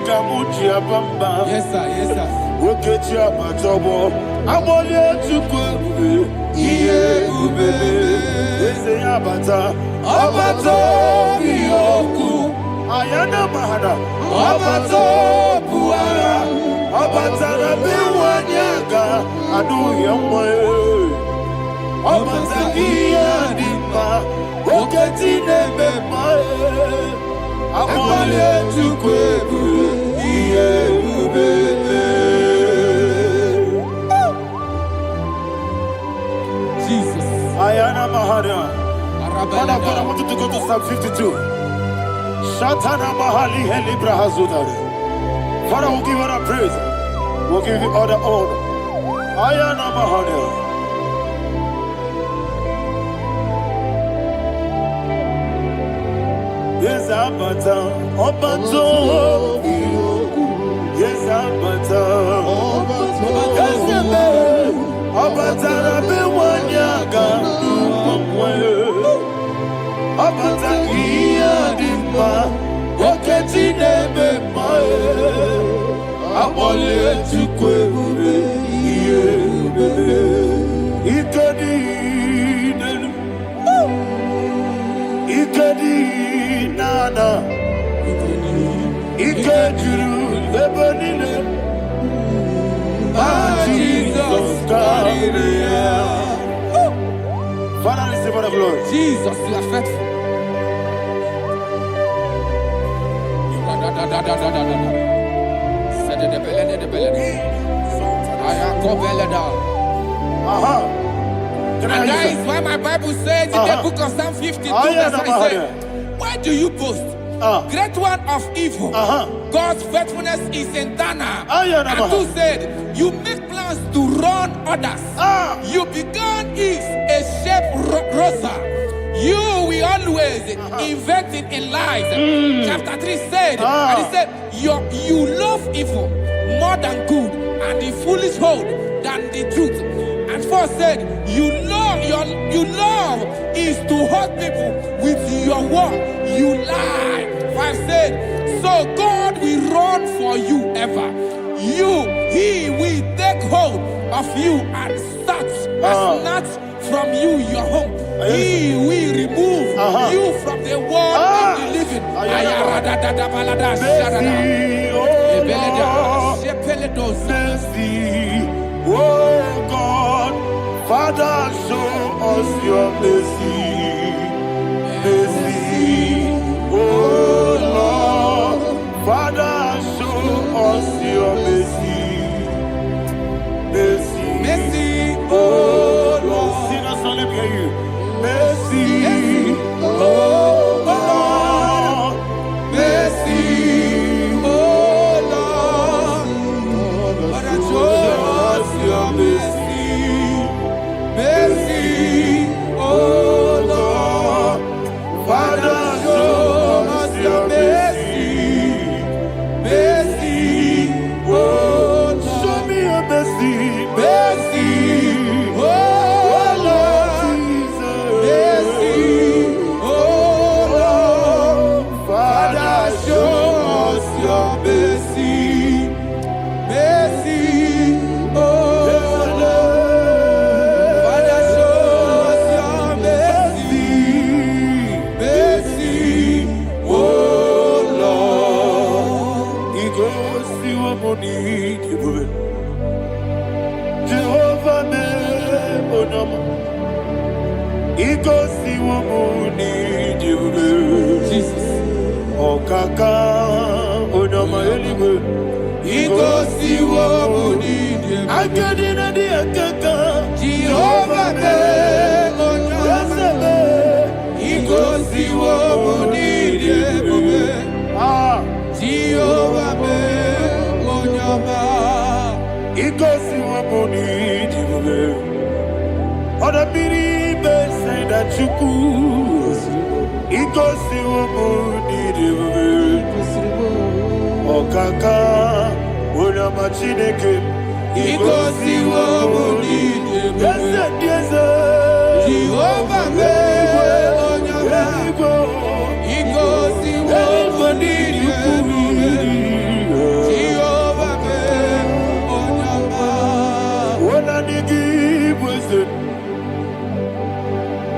kamuchi abamba. Yes, sir. Yes, sir. Okechi abatawo. Abolie chukwu iye bube. Eze abata. Abata biyoku. Ayana mahana. Abata buara. Abata na biwanyaga. Adu yamwe. Abata iyadima. Oketi nebe mae. Abale chukwe iye ubebe. Jesus. Ayana mahana. Father, I want you to go to Psalm 52. Shatana mahali helibra hazudare. Father, we'll give you all the praise. We'll give you all the honor. Ayana mahana. Yes, Abata, Obato, yes, Abata, Abata, Bewanyaga, Abata, Iyadima, Oketi nebe mae, Abole chukwe iye bebe, Ikedi nenu, Ikedi nana, Ikediru lebanile, Jesus God. Father, receive all the glory. Jesus, you are faithful. And that is why my Bible says in the book of Psalm 52, verse 5, why do you boast? Great one of evil. God's faithfulness is eternal. And who said, you make plans to run others. You began is a shape rosa. You will always invent in lies. Chapter 3 said, and he said, you love evil more than good, and the foolish hold than the truth. And 4 said, you love is to hurt people with your word. You lie. 5 said, so God will run for you ever. He will take hold of you and snatch from you your home. He will remove you from the world of the living. Oh God, Father, show us your mercy. Mercy, oh Lord, Father, show us your mercy. Mercy, Mercy, oh Lord, sinners only hear you. Mercy, oh Lord, mercy, oh Lord, Father, show us your mercy. Mercy, oh Lord, Father, show us your mercy. mercy, oh Lord, Show me your mercy. mercy, oh Lord, mercy, oh Lord, Father, show us your mercy. Mercy, oh Lord, Father, show us your mercy. Mercy, oh Lord. He goes to a money. Jehovah me onama. He goes to a money. Jesus. Okaka onama eliwe. He goes to what we need. Akadina di akaka. Jehovah me onama. He goes to what we need. Jehovah me onama. He goes to a money. Other people say that you could. He goes to a money. Okaka onama chineke. Igosi wobuni Jehovah me onyama Igosi wobuni Jehovah me onyama Wona nigi bwese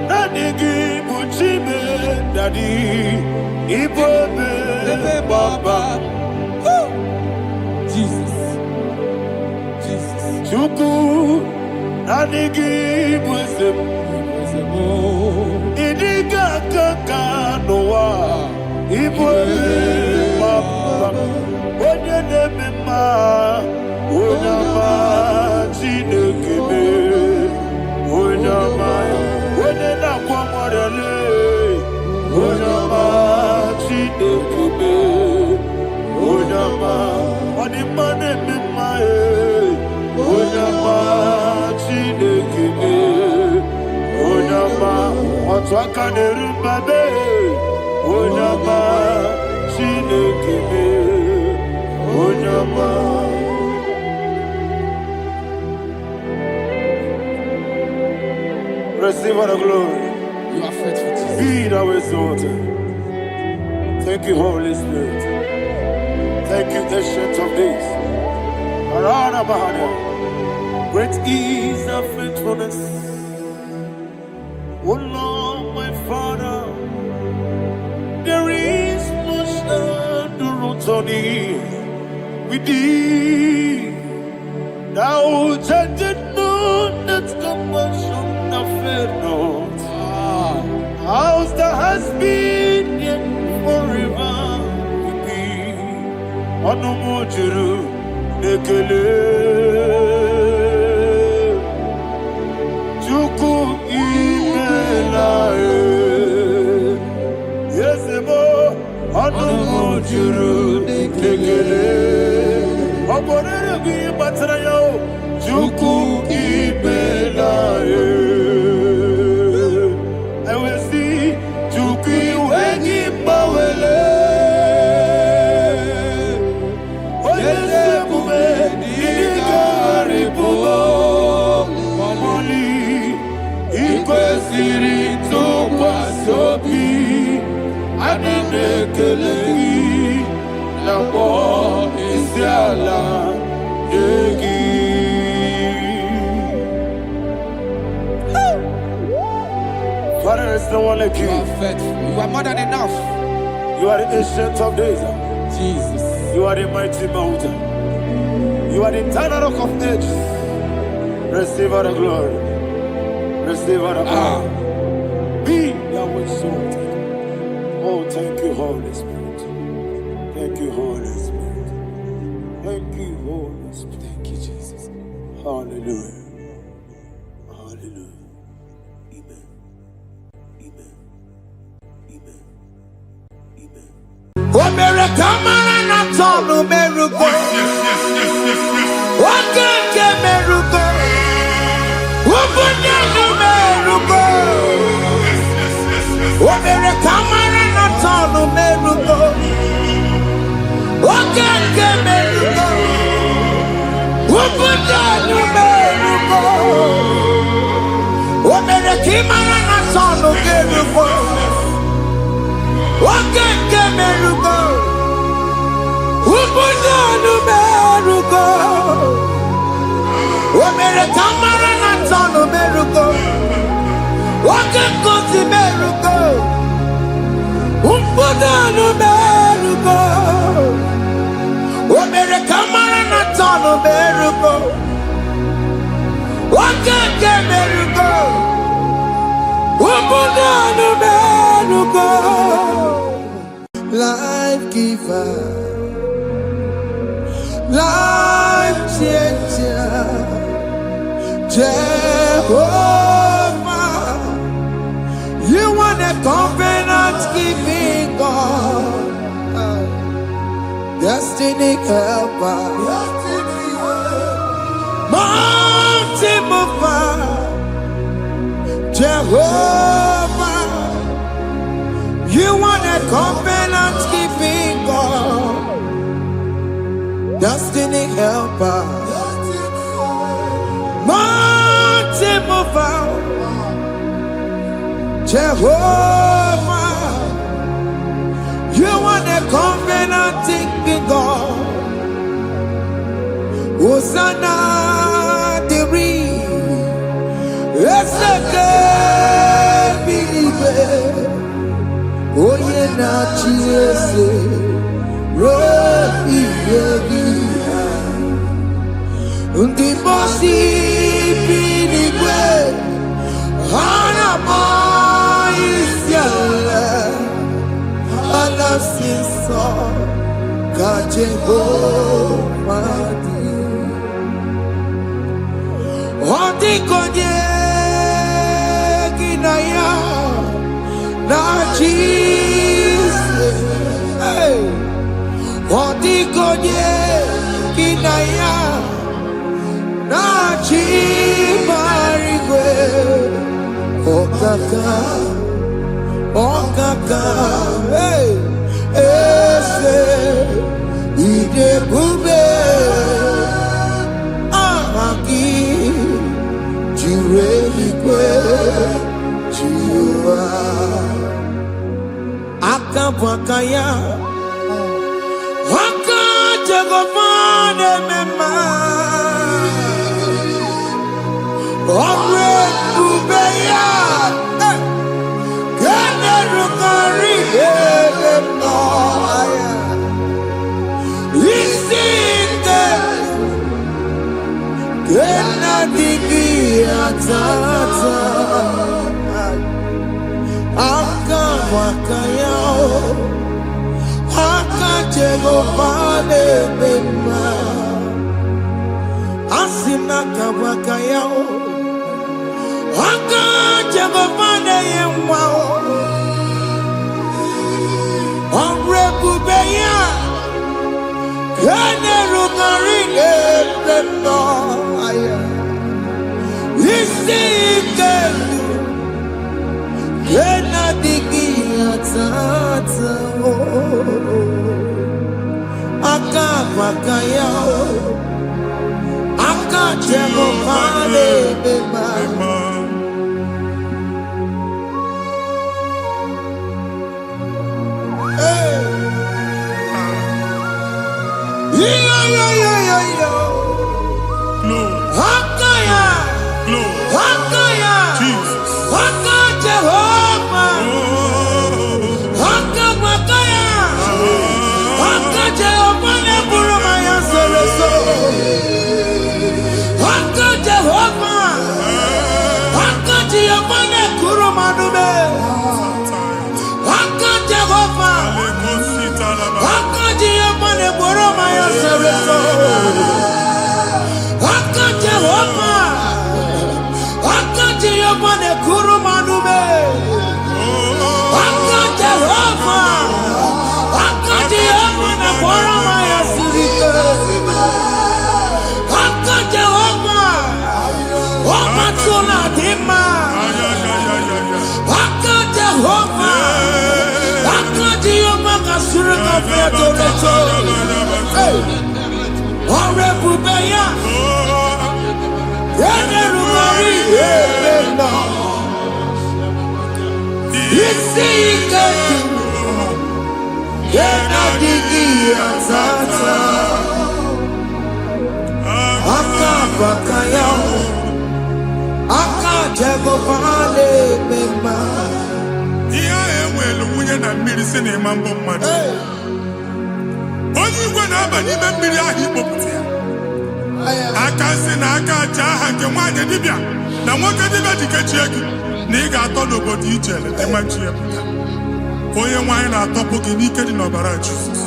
na nigi buchime dadi ibobe baba Jesus Chuku nanigi bwese idiga kaka noa ibobe baba onye nemema onyama chinekebe onyama onye nakwamorele onyama chinekebe onyama onimane mema onyama chinekebe onyama otwaka nerumbabe onyama chinekebe onyama. Receive all the glory. You are faithful, Jesus. Be thou exalted. Thank you, Holy Spirit. Thank you, Ancient of Days. Arana Bahana. Great is thy faithfulness. O Lord, my Father, there is much endurance on thee. With thee, thou judgest not that compassion of faith not. How's the has been yet forever with thee? Anumujuru nekele Chuku imelae Yesemo Anumujuru nekele Oborere bi batrayo Chuku imelae I will see Chuku wengi bawele Father, there's no one like you. You are faithful. You are more than enough. You are the ancient of days. Jesus. You are the mighty mountain. You are the eternal rock of ages. Receive all the glory. Receive all the honor. Be thou exalted. Oh, thank you, Holy Spirit. Thank you, Holy Spirit. Thank you, Holy Spirit. Thank you, Jesus. Hallelujah. Hallelujah. Amen. Amen. Amen. Amen. Oh, miracle, man, I'm talking miracle. What can miracle? What can miracle? Oh, miracle, man, I'm talking miracle. What can miracle? What can miracle? Oh, miracle, man, I'm talking miracle. What can miracle? What can miracle? Oh, miracle, man, I'm talking miracle. What can miracle? What can miracle? Oh, miracle, man, I'm talking miracle. What can miracle? What can miracle? Life giver, life changer, Jehovah, you want a covenant keeping God, destiny helper, mountain mover, Jehovah, you want a covenant keeping God, destiny helper, Jehovah, you are the covenant-keeping God. Hosanna, the oh yeah, na Jesus, Robi undi bosi pinigwe, hana moisiala, hana sinso, Jehovah di, ondi konye kinaya. Na Jesus, hey, Odigonye kinaya, na chimarigwe, okaka, hey, ese, idebube, amaki, jireligwe, jiwa. Akabwakaya Wakajagofane mema Omre kubeya Gane rukari Emnoaya Isinde Gena digi atata Akabwakaya Akajegofane mema Asina kabwakaya Akajegofane yemwa Omrekubeya Kene rukarine mema Isikelu Kena digi atata Akabwakaya Akajegofane mema Akabwakaya Akajegofane mema Iya ewelu nwunye na mmiri si na ịma mbọ mmadụ. Onye igwe na-aba n'ime mmiri ahụ ikpopụta ya. Aka si na aka aja aha nke nwaanyị dibịa na nwoke dibịa ji kechie gị na ị ga-atọ n'obodo ije eleta machi ya pụta. Onye nwaanyị na-atọpụ gị n'ike dị n'ọbara Jizọs.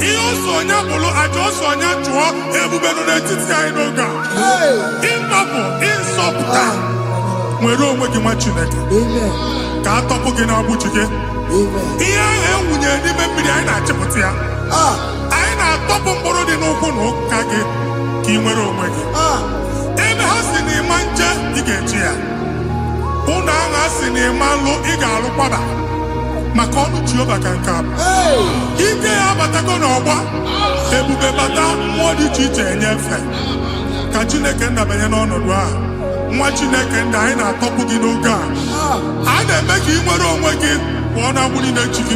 Ihe ọsọ onye bụrụ aja ọsọ onye chụọ ebube nọ n'etiti anyị n'oge a. Ịtọpụ ịsọpụta nwere onwe gị nwa Chineke ka a tọpụ gị n'agbụchi gị. Ihe ahụ enwunye n'ime mmiri anyị na-achịpụta ya. Anyị na-atọpụ mkpụrụ dị n'ụkwụ na ụka gị ka ị nwere onwe gị. Ebe ha si na ịma nje ị ga-eji ya. Ụlọ ahụ ha si na ịma nlụ ị ga-alụkwaba maka ọnụ Jehova ka nke a bụ. Ike ya abatago n'ọgba ebube bata mmụọ dị iche iche enyefe ka Chineke ndabanye n'ọnọdụ ahụ. Nwa Chineke ndị anyị na-atọpụ gị n'oge a a na-eme ka ị nwere onwe gị pụọ na mgbuli na-echi gị.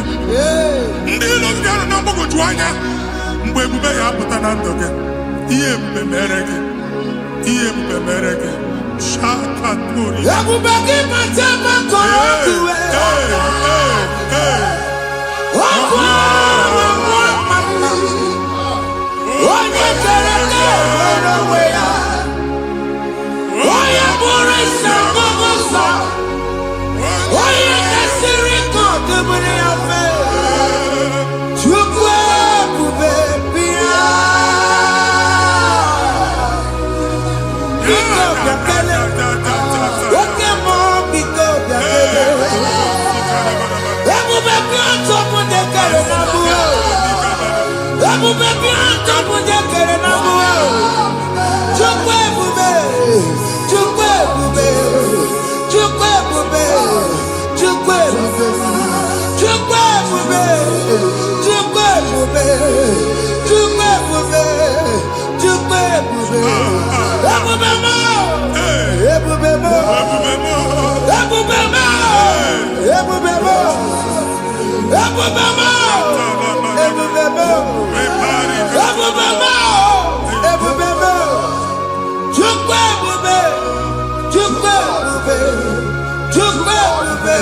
Ndị ilo gị anọ na mgbagwoju anya mgbe ebube ya apụta na ndụ gị. Ihe ebube mere gị. Ihe ebube mere gị. Shakatori. Ebube gị mata makọrọ tuwe. Onye kere nwere onwe ya. Onye bụrụ isi ọgụgụ nsọ. Onye kesịrị ka ọdụmiri ya fe. Chukwu ebube bịa. Biko bịakele. Oke mmụọ biko bịakele. Ebube bịa ntọpụ dekere na mbuo. Ebube bịa ntọpụ dekere na mbuo. Chukwu ebube. Chukwu ebube. Chukwu ebube. Chukwu ebube. Chukwu ebube. Chukwu ebube. Chukwu ebube. Chukwu ebube. Ebube mo. Ebube mo. Ebube mo. Ebube mo. Ebube mo. Ebube mo. Ebube mo. Ebube mo. Ebube mo. Chukwu ebube. Chukwu ebube. Chukwu ebube.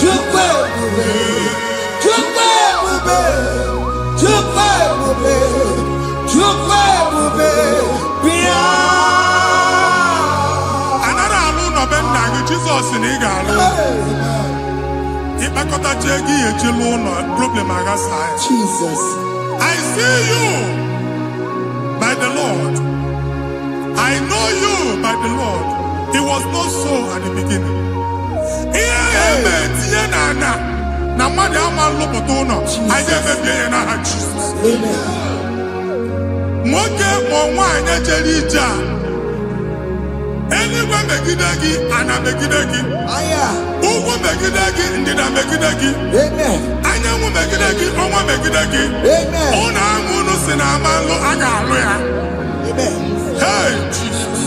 Chukwu ebube. Chukwu ebube. Chukwu ebube. Chukwu ebube. Bịa. Anara alụ nọ be nna gị Jizọs na ị ga-alụ. Ịkpakọtacha ego ihe ejelu ụlọ problem aghasa ya. Jesus. I see you by the Lord. I know you by the Lord. It was not so at the beginning. Ihe eme tinye na mmadụ ama nlụpụta ụlọ. Anyị emebie ya n'aha Jizọs. Nwoke ma nwaanyị ejere ije a. Eluigwe megide gị, ana megide gị. Ugwu megide gị, ndịda megide gị. Anyanwụ megide gị, ọnwa megide gị. Ụlọ ahụ unu si na ama nlụ a ga-alụ ya. Hey, Jesus.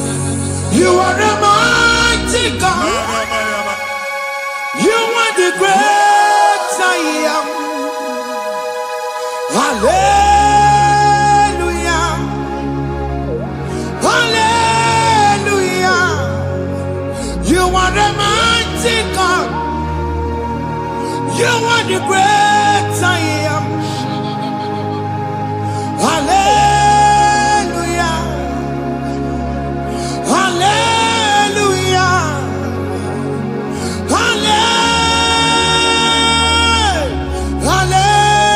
You are the mighty God. You are the great I am. Hallelujah. Hallelujah. You are the mighty God. You are the great I am. Hallelujah. Hallelujah. Hallelujah.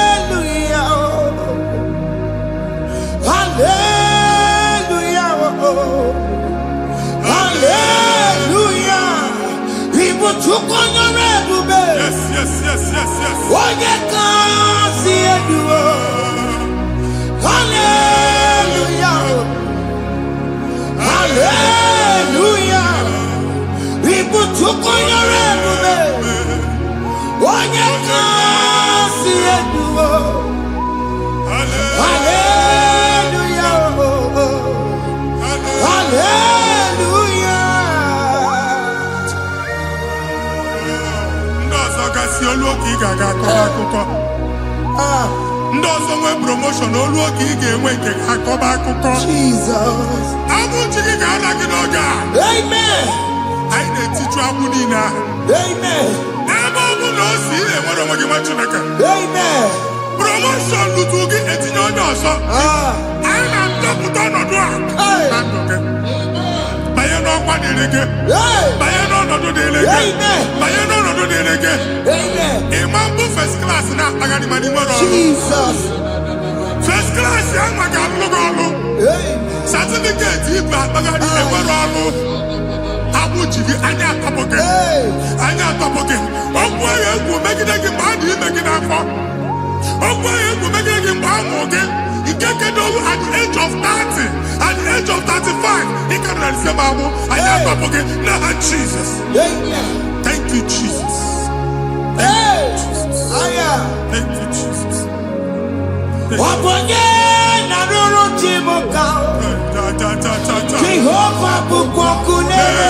Hallelujah. Hallelujah. Hallelujah. People took on your rebel. Yes, yes, yes, yes, yes. When you can't see it, hallelujah. Hallelujah. People took on your rebel. When you can't see it, hallelujah. Hallelujah. Ndị ọzọ gasị olu oge ị ga-aga akọba akụkọ. Ndị ọzọ nwee promotion olu oge ị ga-enwe nke akọba akụkọ. Jesus. Abụ chi gị ga-ala gị n'oge a. Amen. Anyị na-etiju abụ niile ahụ. Amen. Ebe ọ bụ na o si enwere onwe gị nwa Chineke. Amen. Promotion lutu gị etinye onye ọzọ. Anyị na-adọpụta ọnọdụ a na ndụ gị. Banye n'ọkwa dịrị gị. Banye n'ọnọdụ dịrị gị. Banye n'ọnọdụ dịrị gị. Ịma mbụ first class na-akpagharị ma n'ime ọrụ. Jesus. First class ya nwa ga-alụ gị ọrụ. Certificate ibu akpagharị enwere ọrụ. Abụ ji gị anya atọpụ gị. Anya atọpụ gị. Okwu agha egwu megide gị mgbe a dị ime gị n'afọ. Okwu agha egwu megide gị mgbe a mụrụ gị. Ike kedowu at the age of 30, at the age of 35, ị ka nọ na ise ma abụ. Anya atọpụ gị n'aha Jesus. Thank you, Jesus. Thank you, Jesus. Wabonye na ruru chimoka. Jehovah bukwa kunere.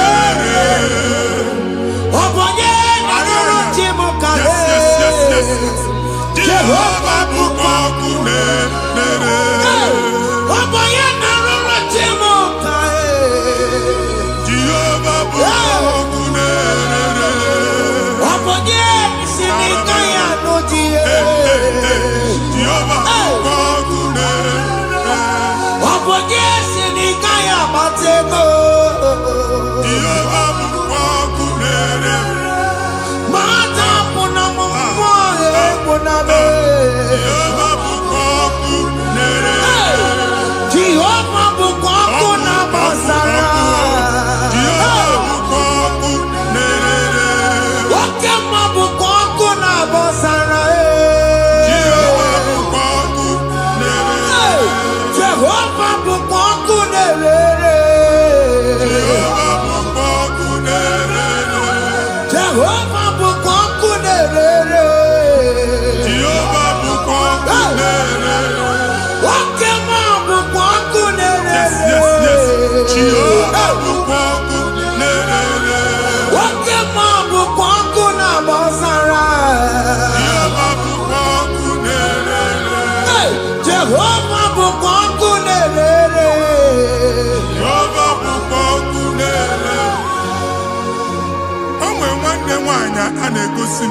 a na-egosi m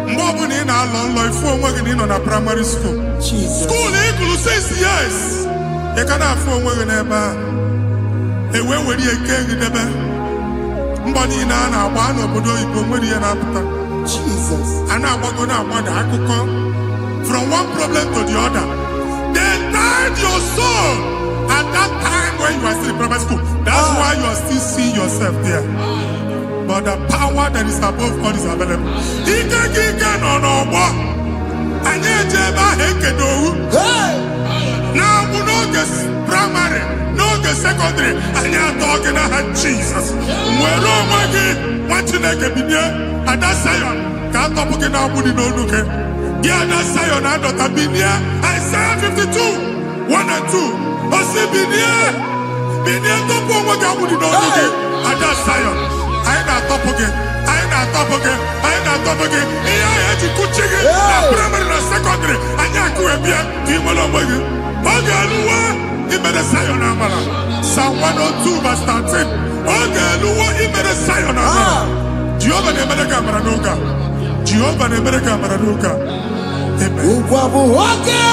mgbe ọ bụla ị na-alọ nlọ ifu onwe gị na ị nọ na primary school school ịgụrụ 6 years ị ka na-afụ onwe gị n'ebe a ewe nwere ihe nke gị debe mgbe niile a na-agba n'obodo oyibo nwere ihe na-apụta a na-agbago na-agbada akụkọ from one problem to the other. They tied your soul at that time when you are still in primary school. That's why you are still seeing yourself there. But the power that is above all is available. Ike no more. Anye jeba hekedowu. Now we no get primary, no get secondary. Anye talking about Jesus. Mwero mwagi wachineke binye ada sayon. Kato buki na budi no nuke. Yeah, that's Zion and Dr. Binia. Isaiah 52, 1 and 2. Osi Binia top one what I would know again. And that's Zion. I ain't not top again. I ain't not top again. I ain't not top again. I had to cook chicken. Primary and secondary. And I could be a team along with you. Okay, Lua, he made a Zion Amala. Psalm 102 verse 13. Okay, Lua, he made a Zion Amala. Jehovah never the camera noga. Jehovah never the camera noga. Ukwabu oke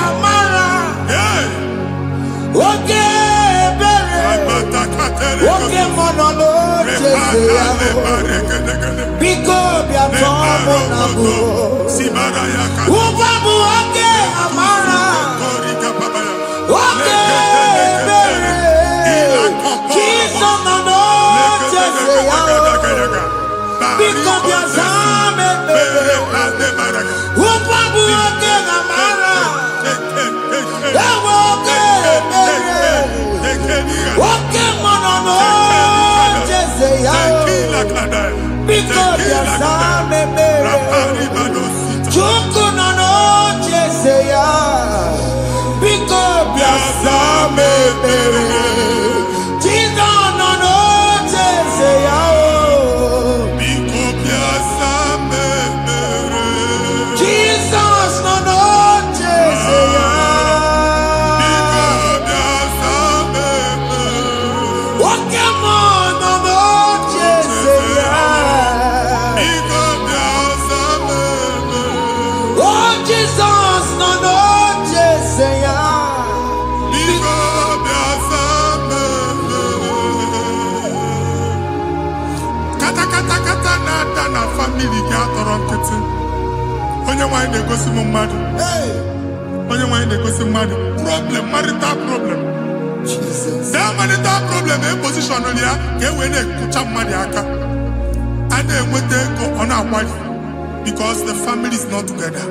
amara. Oke bere. Oke monolo cheze ya. Biko biatomo nabu. Ukwabu oke amara. Oke bere. Kiso nono cheze ya. Biko biazame bere. Ukwabu oke amara. Oke bere. Oke monolo cheze ya. Biko biazame bere. Chuku nono cheze ya. Biko biazame bere. Chizo nono cheze ya. Jesus nono cheze ya. Oke monolo cheze ya. Oh Jesus nono cheze ya. Kata na family ga atọrọ nkịtị. Onye nwanyị na-egosi m mmadụ. Onye nwanyị na-egosi mmadụ. Problem, marital problem. That marital problem in position on ya ka e wee na-ekucha mmadụ aka. A na-enweta ego ọ na-akwali because the family is not together.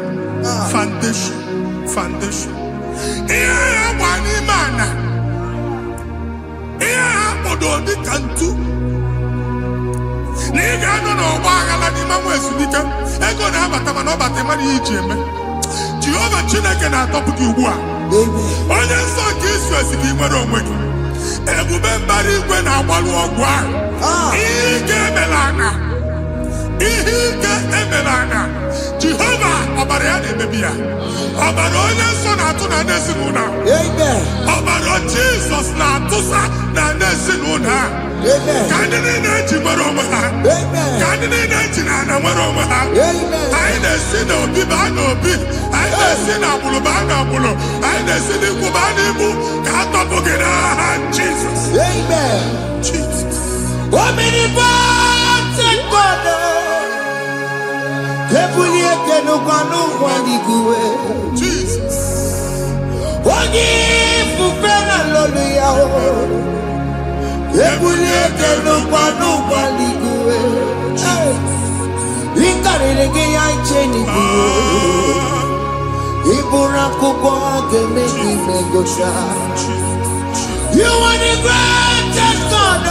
Foundation. Ihe ha gba n'ime ana. Ihe ha kpọdo dị ka ntu. Na ị ga-anọ n'ọgba aghara n'ime nwa ezumike ego na-abata mana ọ bata mmadụ ihe iji eme. Jehova Chineke na-atọpụ gị ugbu a. Onye nsọ nke Israel si gị nwere onwe gị. Ebube mbara igwe na-agbalụ ọgwụ ahụ. Ihe ike emela ana. Jehova ọbara ya na-emebi ya. Ọbara onye nsọ na-atụ na ndị ezinụlọ ahụ. Ọbara Jizọs na-atụsa na ndị ezinụlọ ahụ. Ka ndị niile eji nwere onwe ha. Ka ndị niile eji na ana nwere onwe ha. Anyị na-esi n'obi baa n'obi. Anyị na-esi n'agbụrụ baa n'agbụrụ. Anyị na-esi n'ikwu baa n'ikwu. Ka a tọpụ gị n'aha Jizọs. Omnipotent God. Kebulie kenukanu waniguwe. Jesus. Ogi fufena lolu ya o. Kebulie kenukanu waniguwe. Ikarelege ya cheni kuwe. Ibura kubwa kemeki megosha. You are the greatest God.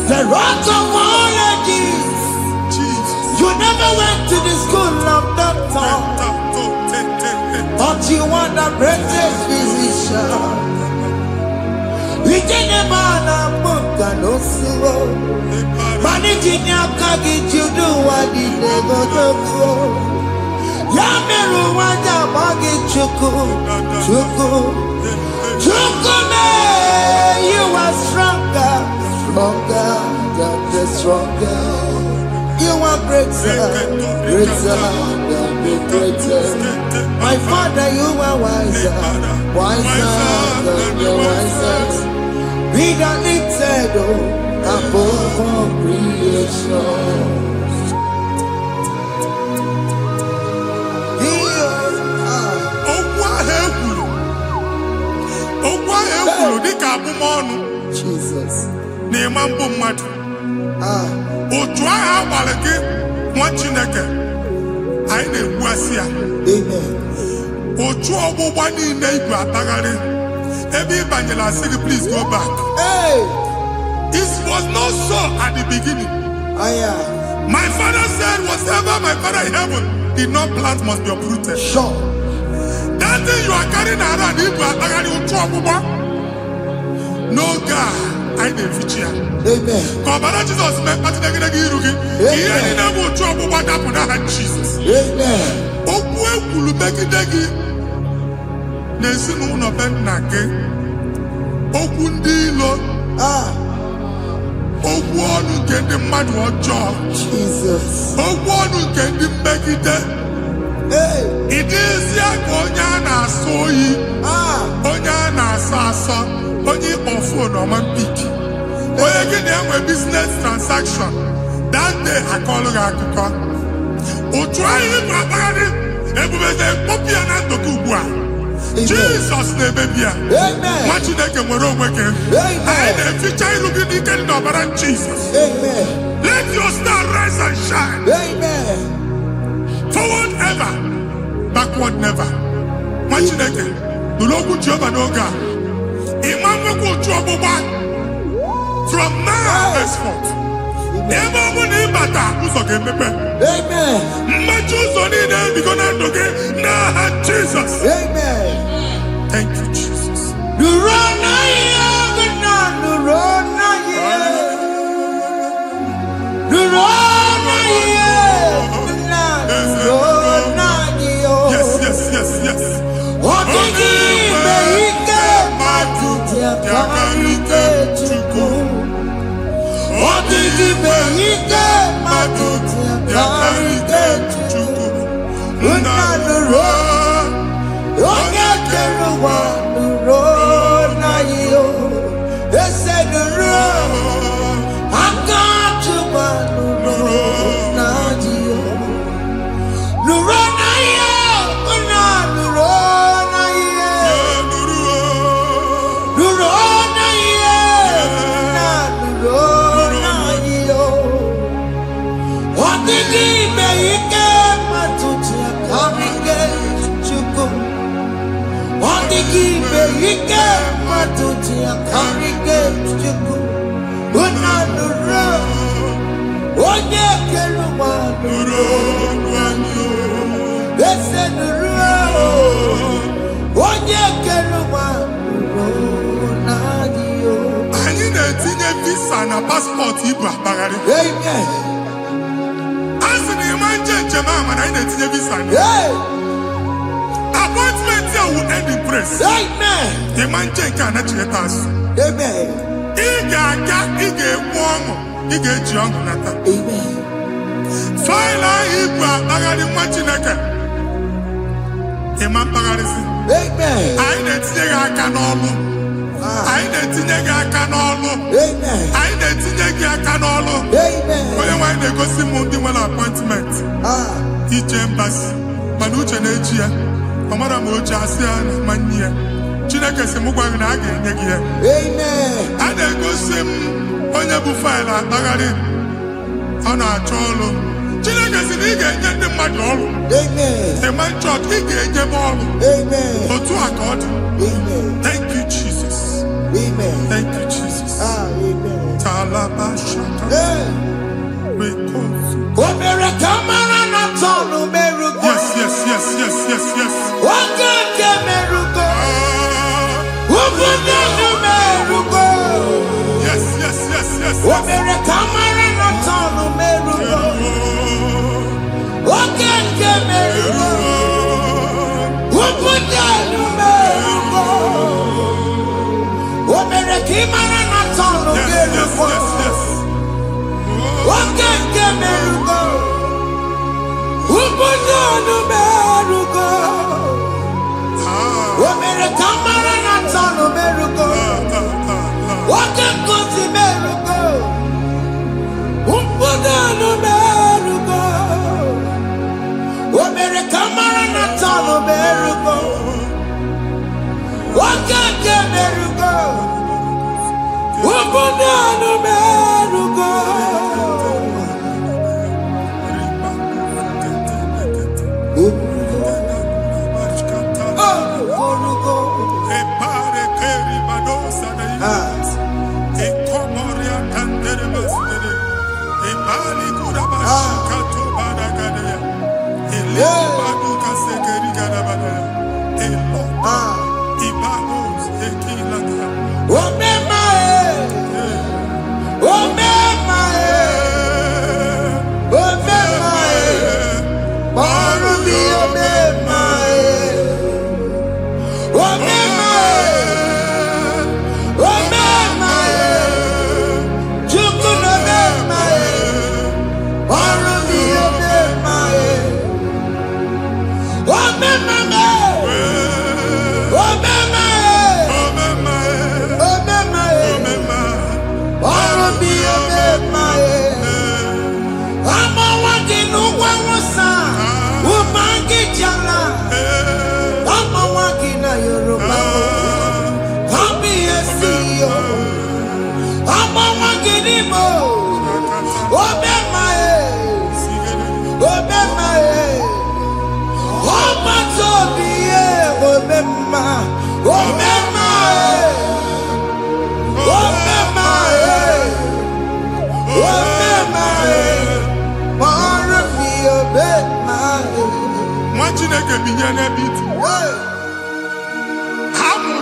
The rock of all ages. You never went to the school of doctor, but you are the greatest physician. We didn't man a book and no slow. Managing your kagi to do what he never do. Yameru wanda bagi chuku. Me, you are stronger than the You are greater, greater than the greatest. My Father, you are wiser, wiser than the wisest. Be thou lifted above all creation. Jesus. Otu aha agbara gị nwa Chineke anyị na-egbu asị ya. Amen. Otu ọgbụgba niile igwe atagharị ebe ị banyere asị gị please go back. Hey. It was not so at the beginning. My father said whatever my father in heaven did not plant must be uprooted. Sure. That thing you are carrying around igwe atagharị otu ọgbụgba. No God. I didn't feature. Amen. Kabara Jesus me patinegege irugi. Iye ni na mo tu ogbugba dapu na Jesus. Amen. Okwu ekwulu megidegi. N'esi n'ụlọ be nna gị. Okwu ndị ilo. Okwu ọnụ nke ndị mmadụ ọjọọ. Jesus. Okwu ọnụ nke ndị mmegide. Ịdịzi aka onye a na-asọ oyi. Onye a na-asọ asọ. Onye ịkpọfu n'ọma mpiki. Onye gị na-enwe business transaction. That day akọlụ gị akụkọ. Otu anyị bụ akpagharị ebubeze mkpọpụ ya na ndụ gị ugbu a. Jesus na-emebi ya. Nwa Chineke nwere onwe gị. Anyị na-eficha ilu gị n'ike dị n'ọbara Jesus. Let your star rise and shine. Forward ever, backward never. Nwa Chineke nụrụ okwu Jehova n'oge a. From now henceforth, ebe ọ bụ na ịbata ụzọ ga-emepe. Mmachi ụzọ niile ebigo na ndụ gị n'aha Jesus. Thank you, Jesus. Yes, yes, yes, yes. What did he make? Yakarike chuku. Odigi beike matuti yakarike chuku. Unanuro, onye keruwa nuro na yo. Ese nuro, akachuwa nuro na yo. Nuro na yo, unanuro. Ike matuti akarike chuku unanuro onye keruwa nuro ese nuro onye keruwa nuro nadio. Anyị na-etinye visa na paspọtụ ibu akpagharị. Amen. Asị na ịma njem ama na anyị na-etinye visa na. Appointment here will end in praise. Amen. The man check and actually pass. Amen. Iga ọṅụ, iga eji ọṅụ nata. Amen. Faila igwe akpagharị nwa Chineke. Ịma mkpagharịsị. Amen. Anyị na-etinye gị aka n'ọlụ. Anyị na-etinye gị aka n'ọlụ. Amen. Anyị na-etinye gị aka n'ọlụ. Amen. Onye nwaanyị na-egosi m ndị nwere appointment. Ije mbasi. Mana uche na-eji ya. Ọ mara ma oche asị ya na manye ya. Chineke sị m gwa gị na a ga-enye gị ya. Amen. A na-egosi m onye bụ faịlụ akpagharị. Ọ na-achọ ọrụ. Chineke sị na ị ga-enye ndị mmadụ ọrụ. Amen. Ema chọọchị ị ga-enye m ọrụ. Amen. Otu a ka ọ dị. Amen. Thank you, Jesus. Amen. Thank you, Jesus. Amen. Talabashaka. Yes, yes, yes, yes, yes, yes. Yes, yes, yes, yes, yes. Wakeke merugo. Ubunonu merugo. Omere kamara na tano merugo. Wakekosi merugo. Ubunonu merugo. Omere kamara na tano merugo. Wakeke merugo. Ubunonu merugo.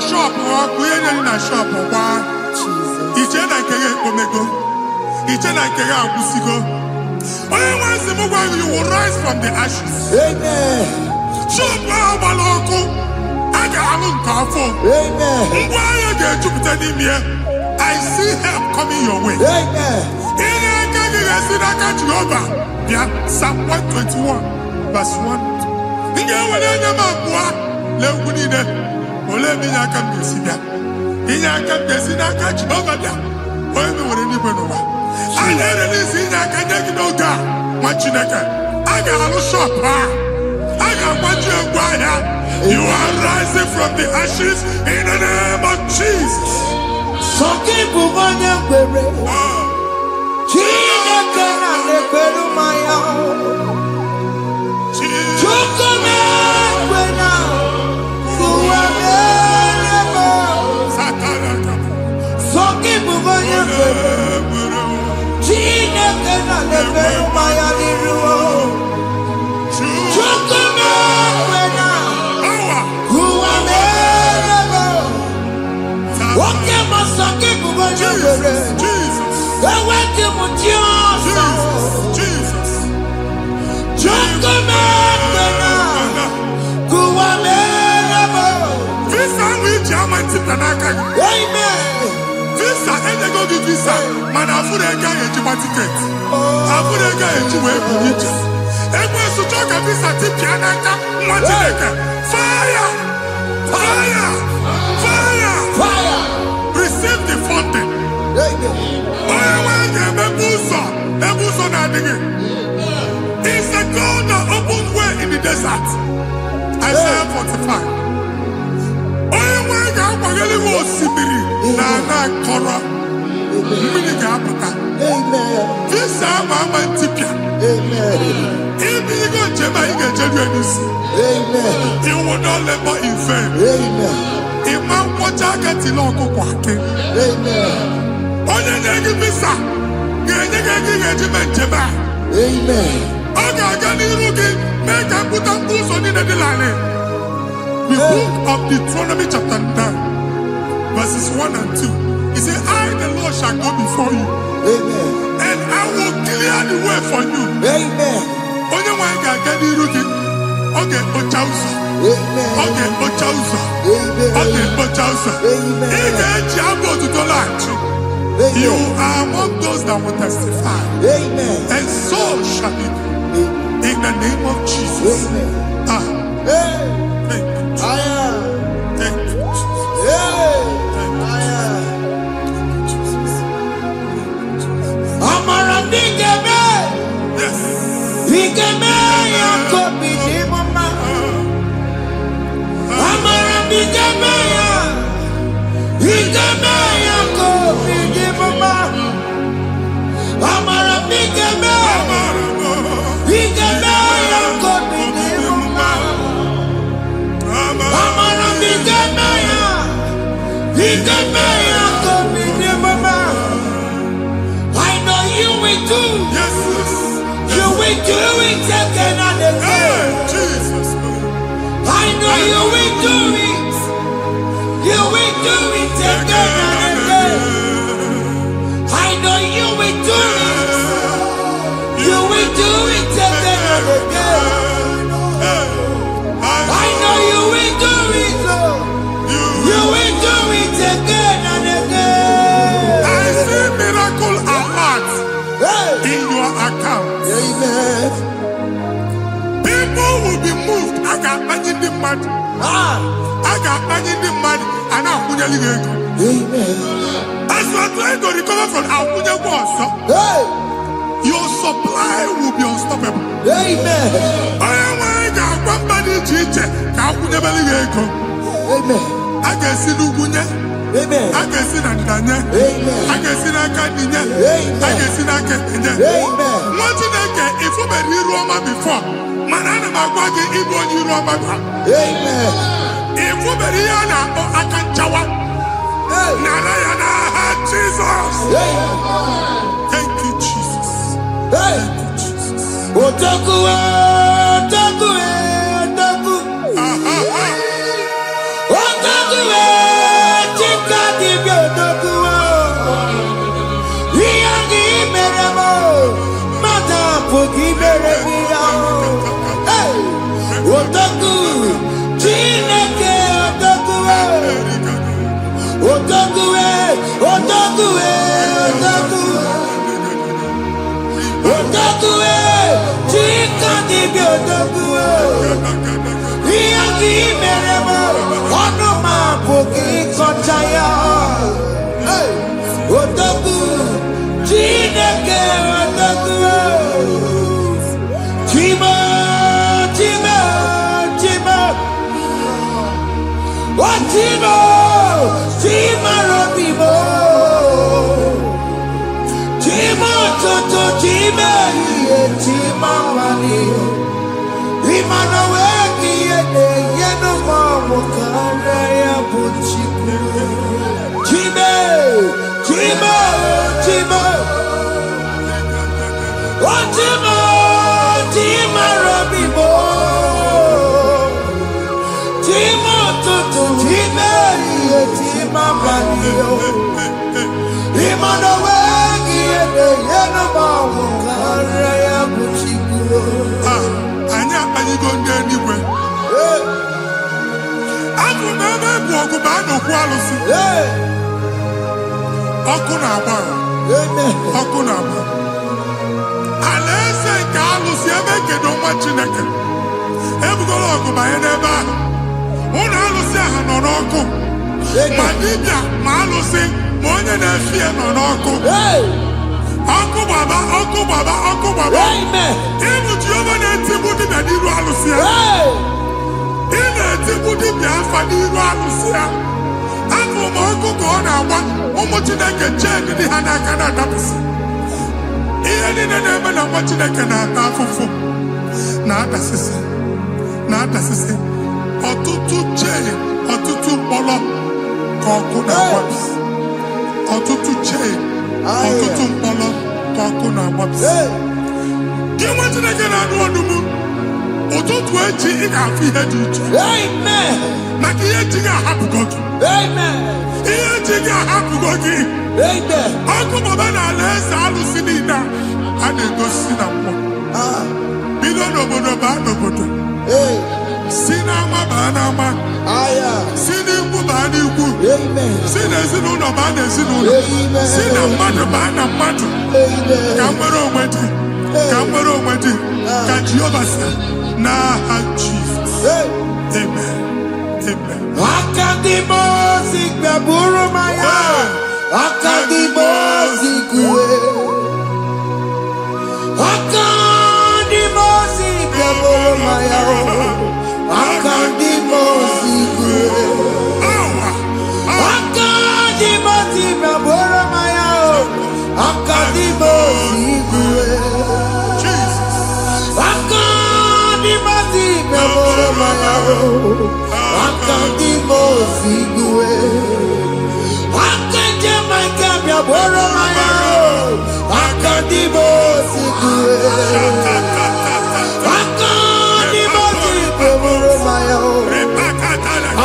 Shop or we in a shop or one. Ichena Kaya Omego. Ichena Kaya Busigo. Once the mobile you will rise from the ashes. Amen. Shop Baloko. I got a Kafo. Amen. Why are you Jupiter in here? I see help coming your way. Amen. In a Jehovah. Yeah, Psalm 121, verse 1. Ole mi ya kam desida. Inya kam desida ka Jehovah da. Oye mi wore ni benowa. Ana release inya ka nyegi no ga. Wa Chineke. Aga alu shop ha. Aga kwaji egwa ya. You are rising from the ashes in the name of Jesus. Soki bubanya kwere. Chineke na lekwelu maya. Chukome kwena. Soki bubanya kwere. Chineke na lekwelu maya liruo. Chukome kwena. Oke masoki bubanya kwere. Eweke mutiosa. Chukome kwena. Amen. Visa, and they go to visa. Man, I put a guy in your ticket. I put a guy in your way. And when you talk a visa, fire! Fire! Fire! Fire! Receive the funding. It's a God that opens way in the desert. Isaiah 45. This time I'm a tipia. If you go to you will not labor in vain. If my water gets in local quacking. Only the visa. Make a put up boots on the line. The book of Deuteronomy chapter 9, verses 1 and 2. He said, I, the Lord, shall go before you. Amen. And I will clear the way for you. Amen. Only one can get the root. Okay, Ochausa. Amen. Okay, Ochausa. Amen. Okay, Ochausa. Amen. He can't jump to the lunch. You are among those that will testify. Amen. And so shall it be. In the name of Jesus. Amen. Thank you, Jesus. Thank you, Jesus. Amara bigeme. Yes. Bigeme ya kobi di mama. Amara bigeme ya. Bigeme ya kobi di mama. Amara bigeme. Bigeme ya kobi di mama. Amara bigeme ya. Bigeme ya kobi di mama. I know you will do. Yes. You will do it again and again. Jesus. I know you will do it. You will do it again and again. I know you will do it. You will do it again and again. I know you will do it. You will do it again and again. I see miracle alert in your account. Amen. People will be moved. I got money in the mud. I got money in the mud. And I'm going to leave. Amen. As you are trying to recover from Abuja Boss, your supply will be unstoppable. Amen. I got one body teacher. Abuja Beliego. Amen. I can see Lugunya. Amen. I can see Nandanya. Amen. I can see Nakaninya. Amen. I can see Nakaninya. Amen. What did I get if you were in Roma before? Manana Magwagi, Ibo, you Roma. Amen. If you were here now, I can Jawa. Narayana, Jesus. Thank you, Jesus. Thank you, Jesus. Otaku, otaku, otaku. Otaku, chika dibi otaku. Iyangi meremo, mata poki meremira. Otaku, chineke otaku. Otaku, otaku, otaku. Otaku, chika dibi otaku. Iyangi meremo, onuma poki kochaya. Otaku, chineke otaku. Chima, chima, chima. Chima, chima robibo. Chima toto, chima iye, chima mani. Imana weki yene, yeno mamu kare ya buchiku. Chima, chima, chima. Chima, chima robibo. Chima toto, chima iye, chima mani. Imana weki yene, yeno mamu kare ya buchiku. Anya, are you going there anywhere? I'm from Bano Quality. Okunaba. Okunaba. Alese Carlos, you make it no much in a can. Ever go on by an eba. One Alusia Hanoroko. Madibia, Malusi, more than a fear Noroko. Uncle Baba. Amen. Even Giovanni and Timothy and Iru Alusia. In a Timothy and Iru Alusia. Uncle Marco Gona, almost in a check in the Hanakana Dabis. Even in a name of what you can have for. Not assistant. Or two chain, or two polo. Kokuna Wabs. Or two chain, or two polo. Kokuna Wabs. You want to get out of the moon? Or don't wait in our feet. Amen. Makiyaji happy God. Amen. Iyaji happy God. Amen. Uncle Baba na lesa alusinina. Ane go sina po. Bido no bodo ba no bodo. Sinama banama. Aya. Siniku baniku. Amen. Sinezinu no banezinu. Amen. Sinamadu banamadu. Amen. Kamero mwedi. Kamero mwedi. Kajiyobasa. Na Jesus. Amen. Amen. Akadimo sigbaburu maya. Akadimo sigwe. Akadimo sigbaburu maya. Akadimo sigwe. Akadimo sigbaburu maya. Akadimo sigwe. Jesus. Akadimo sigbaburu maya. Akadimo sigwe. Akadimo sigbaburu maya. Akadimo sigwe. Akadimo sigbaburu maya.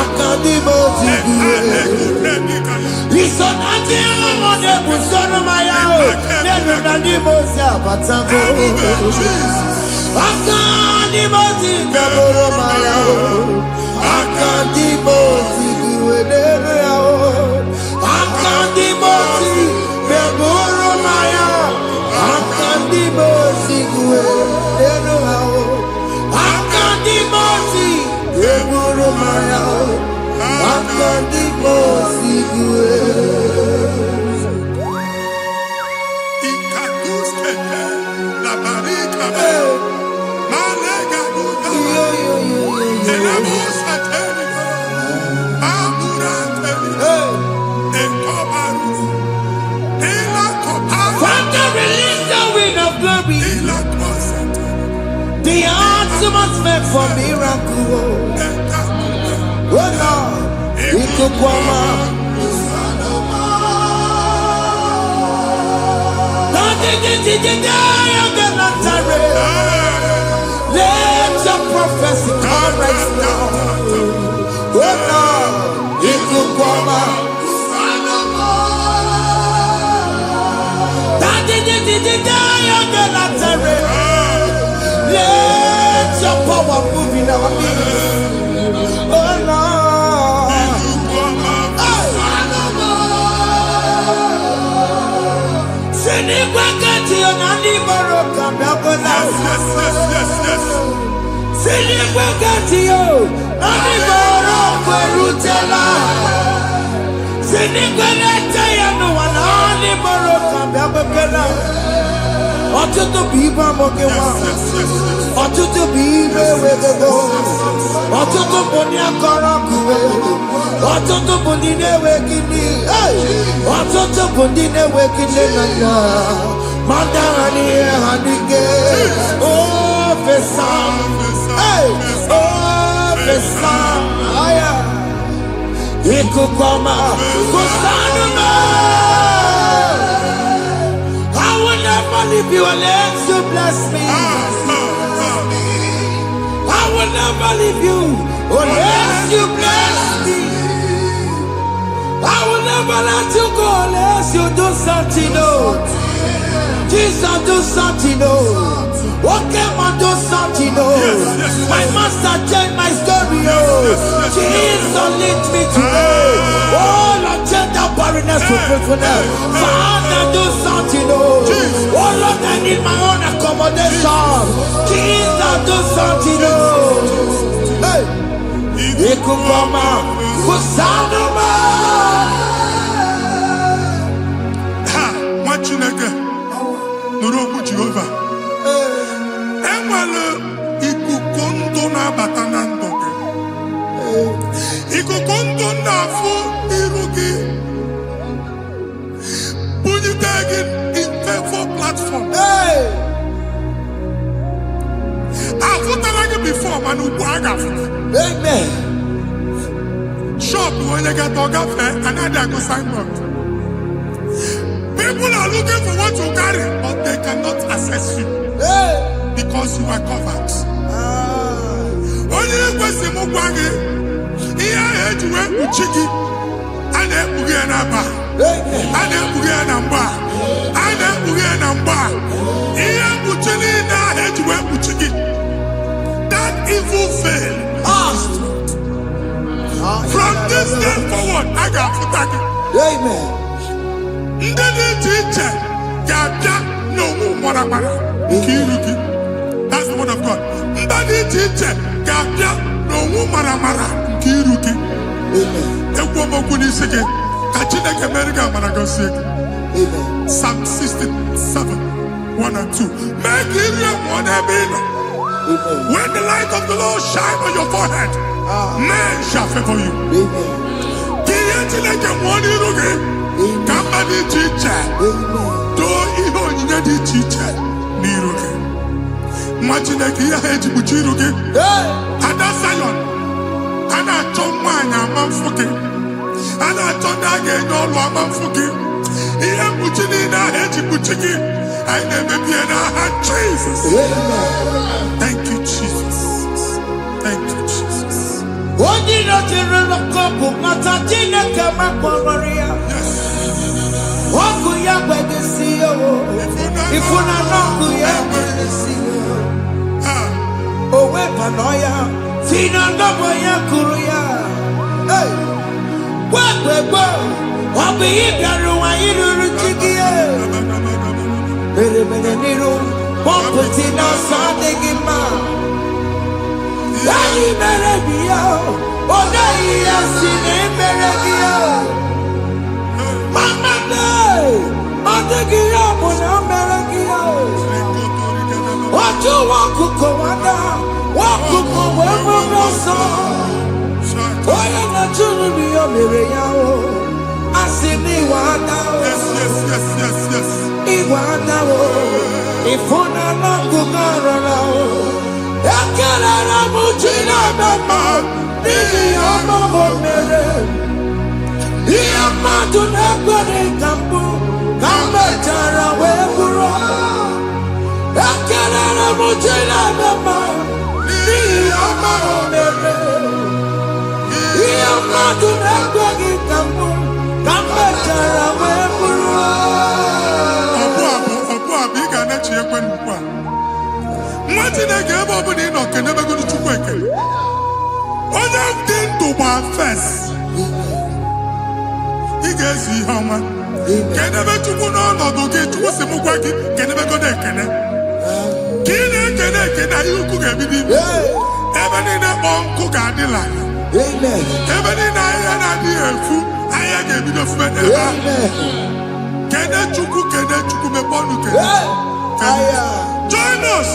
Akadimo sigwe. Isonati amone busono maya. Nenu nadimo siabatako. Akadimo sigbaburu maya. Akadimo sigwe nenu yao. Akadimo sigbaburu maya. Akadimo sigwe nenu yao. Akadimo sigbaburu maya. Akadimo sigwe. Ikaduskete. La barika. Malega duda. Elamusa teligo. Abura teligo. Ekobaru. Ela koparu. Father, release the wind of glory. Ela kosete. The ultimate meant for miracle. Oh Lord, it could come out. Let your prophecy come right now. Oh Lord, it could come out. Let your power move in our midst. Oh Lord. Sinigwagati onani moroka biabola. Sinigwagati yo ani moroka rutela. Sinigwagati ya no ani moroka biabola. Ọtụtụ bụ ibe amụghị nwa. Ọtụtụ bụ ibe ewegego. Ọtụtụ bụ ndị akọrọ ọkụwe. Ọtụtụ bụ ndị na-enweghị nne. Ọtụtụ bụ ndị na-enweghị nne na nna. Ma ndị agha n'ihe ha n'ike. O fesa. O fesa. Aya. Ikuku ọma. Kusanụ m. I will never leave you unless you bless me. I will never leave you unless you bless me. I will never let you go unless you do something. Oh, Jesus, do something. Oh, okay, man, do something. Oh, my master changed my story. Oh, Jesus, lead me today. Oh, Lord, change that barrenness to fruitfulness. Father, do something. Oh, Lord, I need my own accommodation. Jesus, do something. Oh, hey, Ikukoma, Kusanuma. Ha, Machineke, Nuroku Jehovah. Emale ikukondo na batanando. Ikukondo na fu irugi. Bunitegi in favor platform. Hey, Afutalagi before manu waga. amen. Shop when you get ogafe another go signboard. People are looking for what you carry, but they cannot access you Hey, because you are covered. Onye kwesi mu gwagi, iya ejiwe uchiki, ane uge na ba, amen. ane uge na mba, ane uge na mba. Iya uchini na ejiwe uchiki. That evil veil From this day forward, I got to Amen. That's the word of God. Amen. Psalm 67, 1 and 2. Make it one when the light of the Lord shine on your forehead, men shall favor you. Jesus. Thank you, Jesus. Thank you, Jesus. Join us.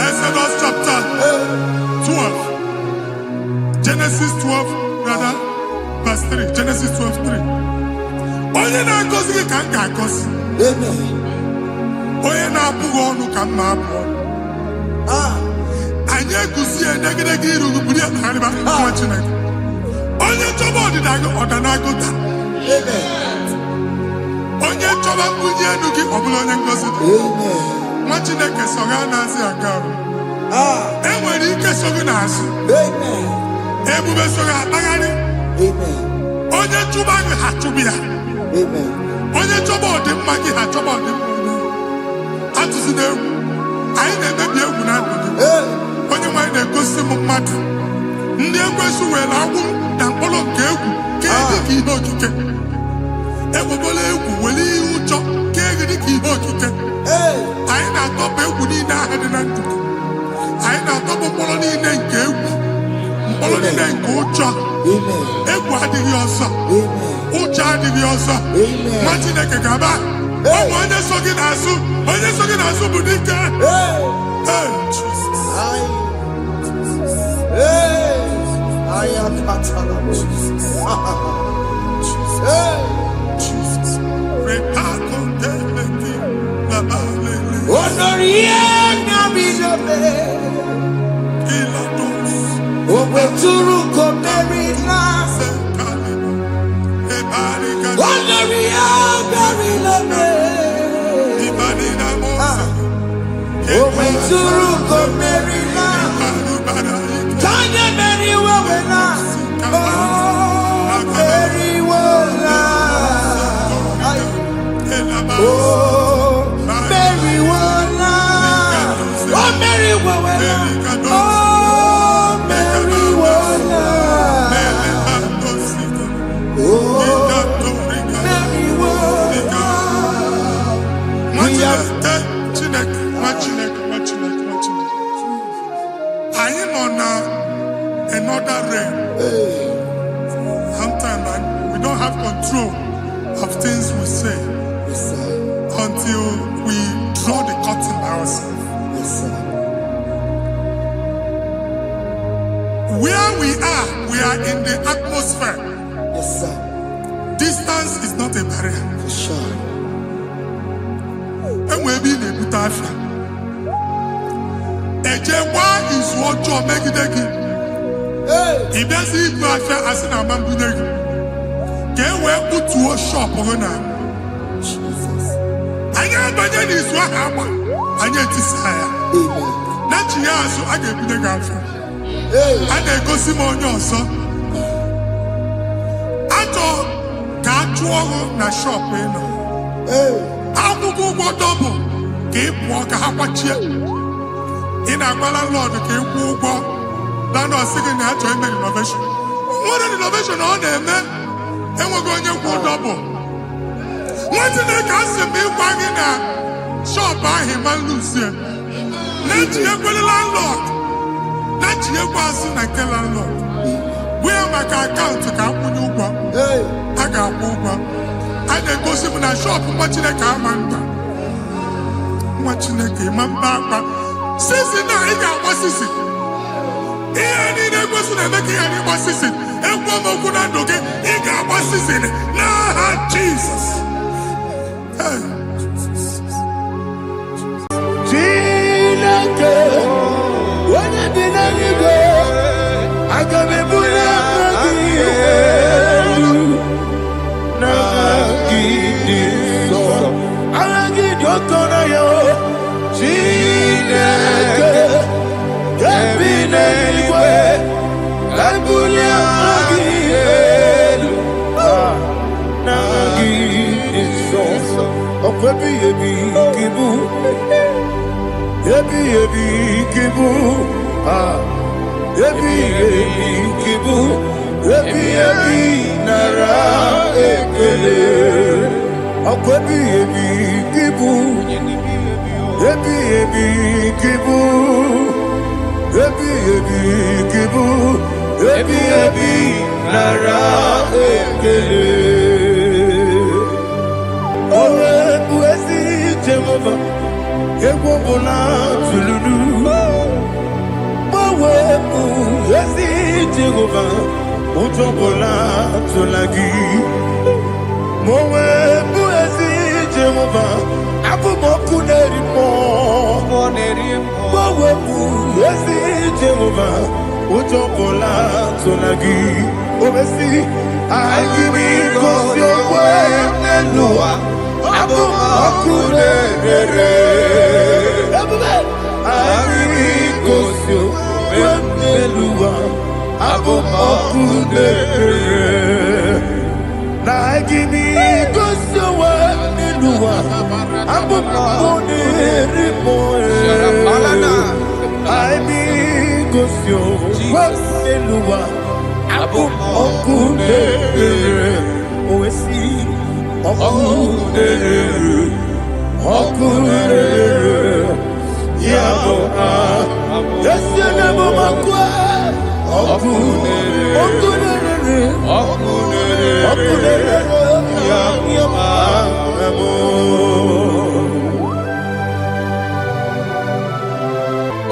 Exodus chapter 12. Genesis 12, rather, verse 3. Genesis 12, 3. Onye na-agọzi gị ka m ga-agọzi. Onye na-abụghị ọnụ ka m na-abụ ọnụ. Anyị eguzie negedege iru buru ya karịba nwa Chineke. Onye chọba ọdịda gị ọdanagoda. Onye chọba mbunye enu gị ọ bụla onye ngọzi dị. Nwa Chineke so ga na-azị aga ọrụ. Enwere ike so gị n'azụ. Ebube so ga akpagharị. Onye chụba gị ha chụbụ ya. Onye chọba ọdịmma gị ha chọba ọdịmma onye. Atụzina egwu. Anyị na-emebi egwu na ndụ gị. Onye nwanyị na-egosi m mmadụ. Ndị ekwensu were agwụ na mkpụrụ nke egwu kee dị ka ihe okike. Egbebola egwu were ihe ụjọ kee dị ka ihe okike. Anyị na-atọpụ egwu niile ahụ dị na ndụ gị. Anyị na-atọpụ mkpụrụ niile nke egwu. Mkpụrụ niile nke ụjọ. Egwu adịghị ọzọ. Ụjọ adịghị ọzọ. Nwa Chineke ga-aba Onye sogi na-asụ bụ dike. Jesus. Jesus. Another realm. Sometimes we don't have control of things we say until we draw the curtain by ourselves. Where we are in the atmosphere. Distance is not a barrier. And we'll be in a butafia. Ejewa is what you make it. If there's a butafia as in a man, can we put to a shop on her? I am by then is what happened. I get desire. Not you, so I get the girlfriend. And I go see more your son. I thought, can't you na shop in? I'm going to double. Keep walk a half a chair. In a landlord, keep walk. Now, no second to innovation. What an innovation on them, man. And we're going to go double. What's in the castle be banging a shop by him and Lucia? Let you go the landlord. Let you go and tell landlord. Where my account to come when you go? I got over. I then go see when I shop watching a car man. Watching a game and back. Since now, I got what's this? Here, I need a person and making any what's this? And one more good and okay. He got what's this in it. Nah, Jesus.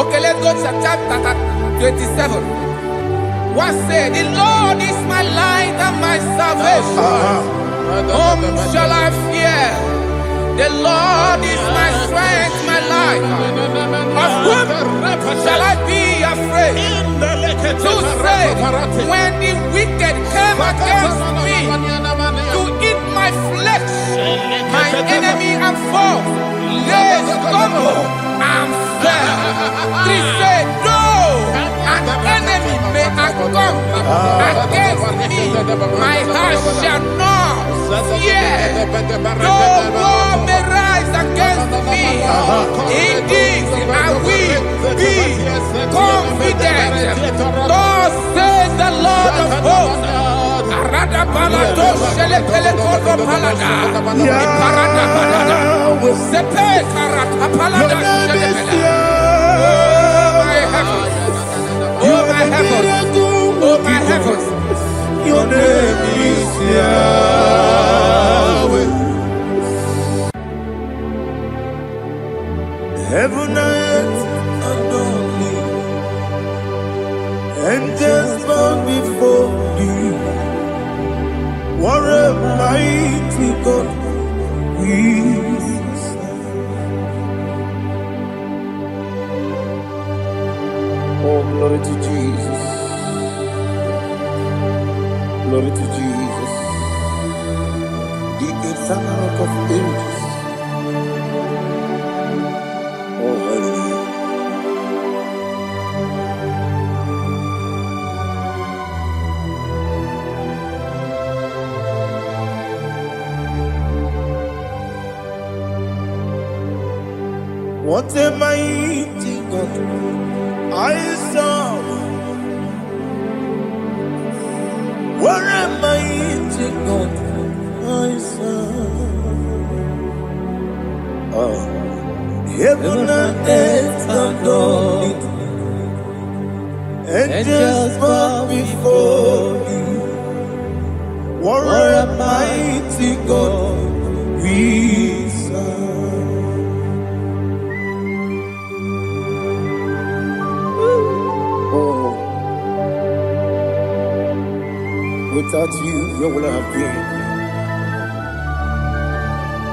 Okay, let's go to chapter 27. What said? The Lord is my light and my salvation. Whom shall I fear? The Lord is my strength, my life. Of whom shall I be afraid? To say, when the wicked came against me to eat my flesh, my enemy and foe, they stumble and fell. Three said, no, an enemy may come against me, my heart shall not fear. No war may rise against me. In this I will be confident. Thus says the Lord of hosts. Arada palado shele pele kodo palada. Iparada palada. Sepe karata palada shele pele. Oh my heavens. Oh my heavens. Your name is Yahweh. Heaven and earth adore me, angels bow before you. What a mighty God we serve. Oh, glory to Jesus. Glory to Jesus. The eternal rock of ages. Oh, hallelujah. What a mighty God I serve. What a mighty God I serve. Oh. Heaven and earth adore it. Angels bow before you. What a mighty God we serve. Oh, without you, where would I have been?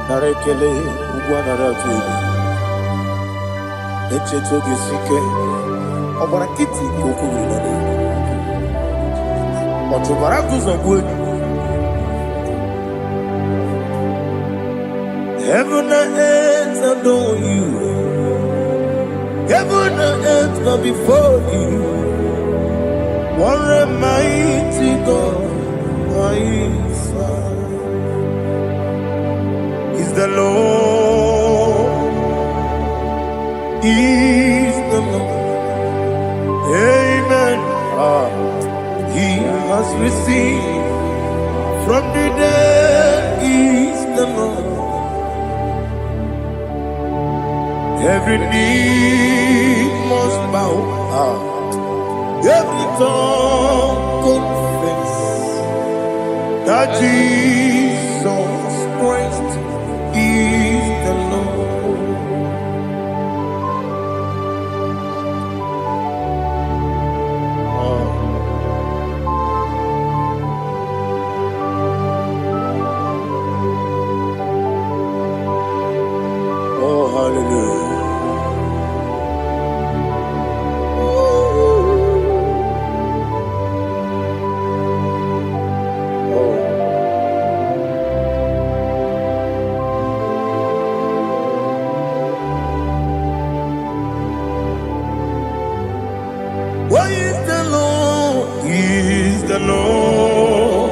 Narekele, Ugwanaratu. Echetoge sike, Obarakiti Kokurade. Otobarakus of wood. Heaven and earth adore you. Heaven and earth bow before you. What a mighty God I serve. Is the Lord. Is the Lord. Amen. He has received from the dead. Is the Lord. Every knee must bow. Every tongue confess that Jesus Christ is the Lord. Oh, hallelujah. Why is the Lord? He is the Lord.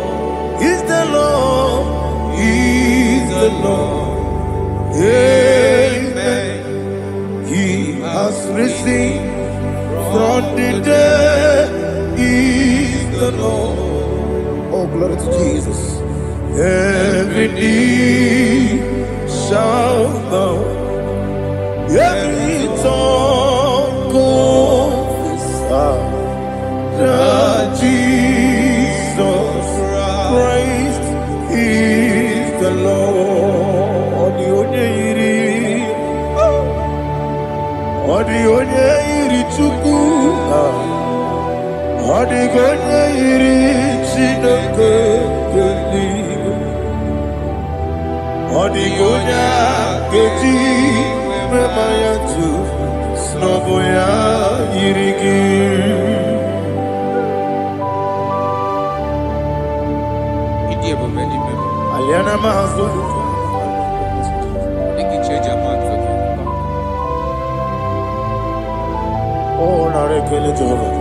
He's the Lord. He's the Lord. Amen. He has risen from the dead. He's the Lord. Oh, glory to Jesus. Every knee shall bow. Every tongue confess that Jesus Christ is the Lord. onye iri Chukwu. Ọ dịghị onye iri Chineke eluigwe. Ọ dịghị onye a ga-eji mema ya tụ n'ọbụ ya yiri gị. Aliana Mazo. Oh, narekele Jehovah.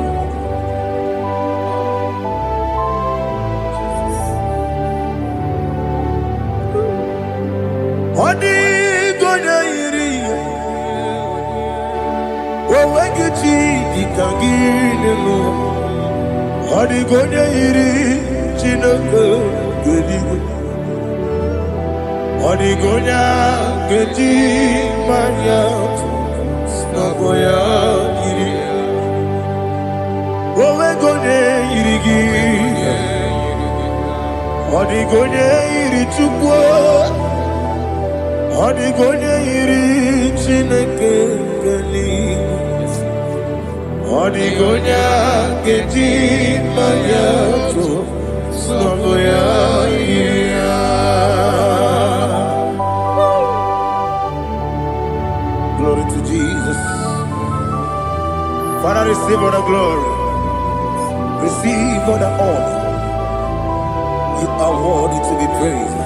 Odi gonya iri. Owegichi dikagilelo. Odi gonya iri Chineke geligo. Odi gonya geji manya. Snagoya iri. Owegonya iri gi. Odi gonya iri Chukwu. Odi gonya iri Chineke geligo. Odi gonya geji manya. Snagoya iri. Glory to Jesus. Father, receive all the glory. Receive all the honor. You are worthy to be praised.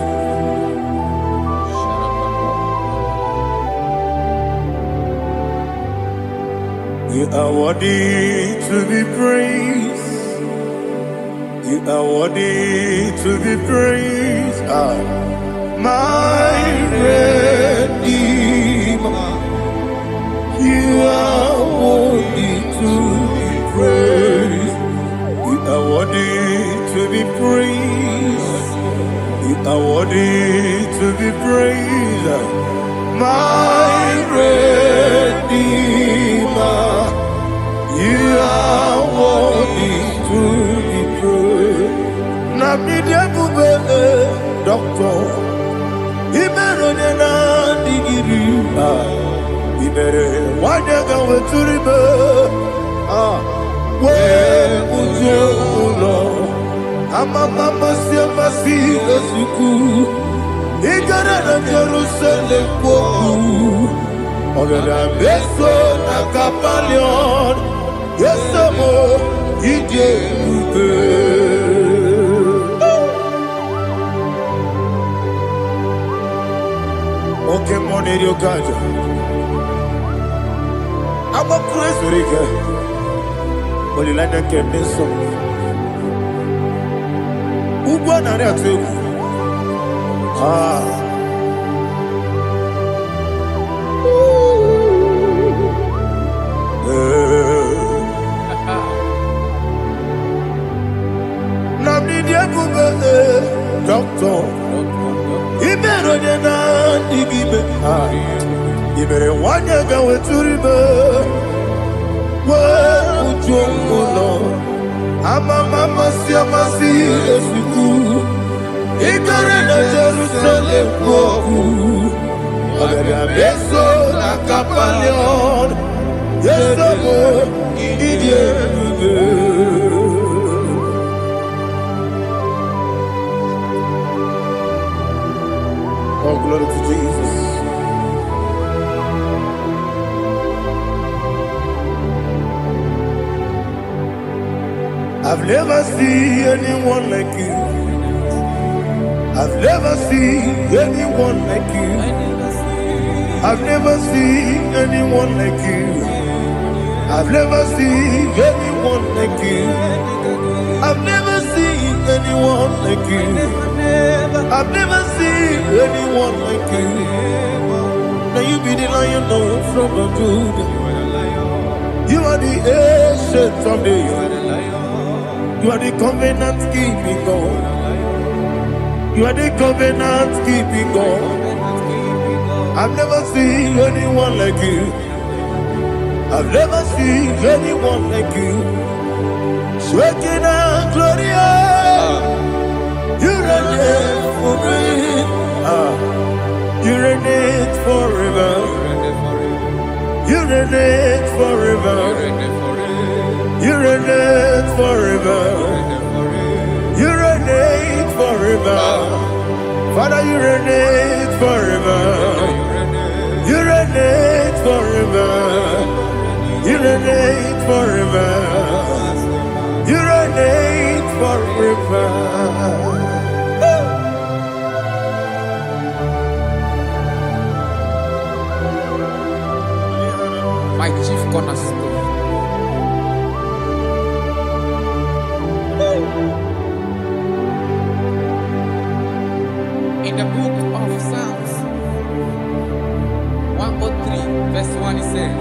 You are worthy to be praised. You are worthy to be praised. My Redeemer. You are worthy to be praised. You are worthy to be praised. You are worthy to be praised. My Redeemer. You are worthy to be praised. Nabidebube, Doctor. Imeronena digiri. Ibere wanyaga weturibe we ujo ulo amama masi esuku igara na Jerusalem kwoku ogada beso na kapalion yesemo ije ube oke moneri okaja. I'm a crazy rigger. Only like a candy song. Who won at that table? Doctor, he better than I give it. You better want to go to river. Where would you go? I'm a mama, see a massy, as we do. Ignorant of Jerusalem, go. Beso na kapalion. Yes, idiot. Oh, glory to Jesus. I've never seen anyone like you. I've never seen anyone like you. I've never seen anyone like you. I've never seen anyone like you. I've never seen anyone like you. I've never seen anyone like you. Now you be the lion from the Judah. You are the ancient of days. You are the covenant keeping God. You are the covenant keeping God. I've never seen anyone like you. I've never seen anyone like you. Shekinah Gloria, you reign for me. You reign forever. You reign forever. You reign forever. Father, you reign forever. You reign forever. You reign forever. You reign forever. My chief cornerstone. In the book of Psalms 103, verse 1, it says,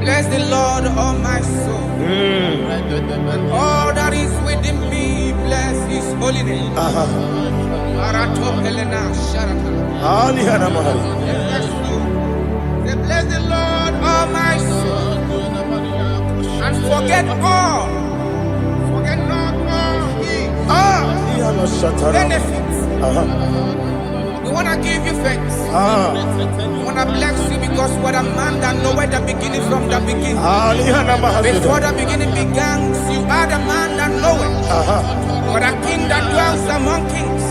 bless the Lord, all my soul, and all that is within me, bless his holy name. Bless the Lord, all my soul, and forget not all his benefits. We want to give you thanks. We want to bless you because what a man that knoweth the beginning from the beginning. Before the beginning began, you are the man that knoweth. You are the king that dwells among kings.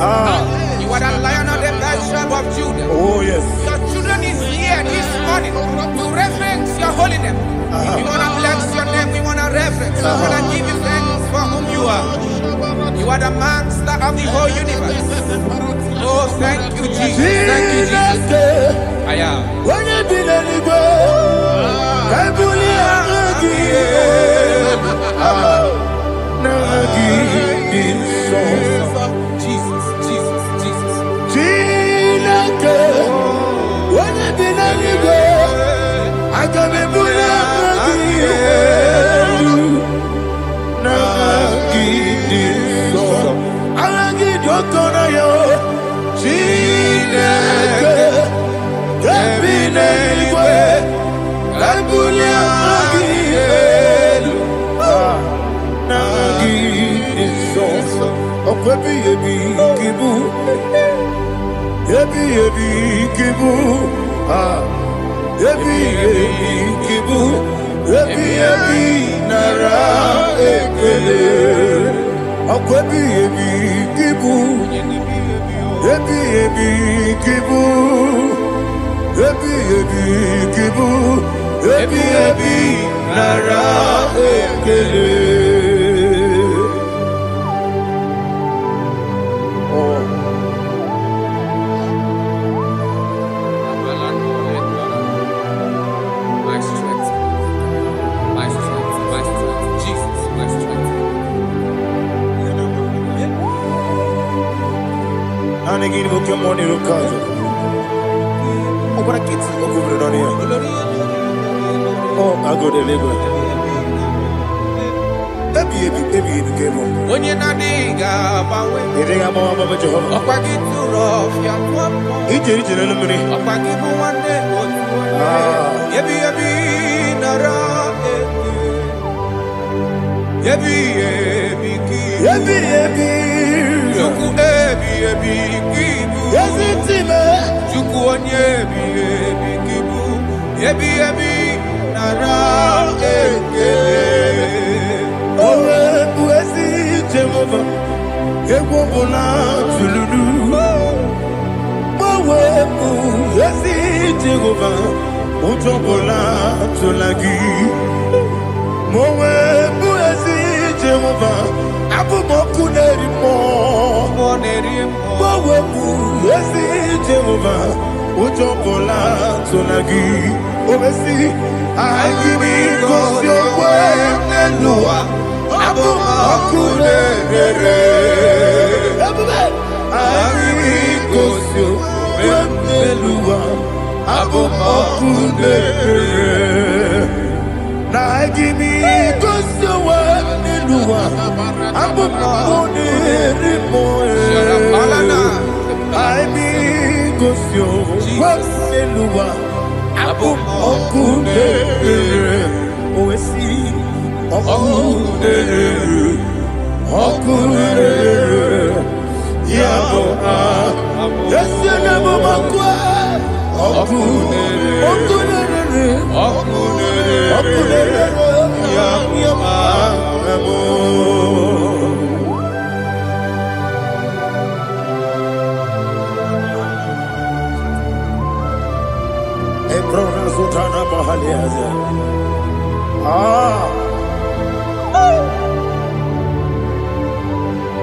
You are the lion of the tribe of Judah. Oh yes. Your children is here this morning to reverence your holy name. We want to bless your name. We want to reverence. We want to give you thanks for whom you are. You are the master of the whole universe. Oh, thank you, Jesus. Thank you, Jesus. I am. Jesus, Jesus, Jesus. My strength, my strength, my strength, Jesus, my strength. Oh, I go to Lagos. When you're not digging, I'm over Jehovah. It's a little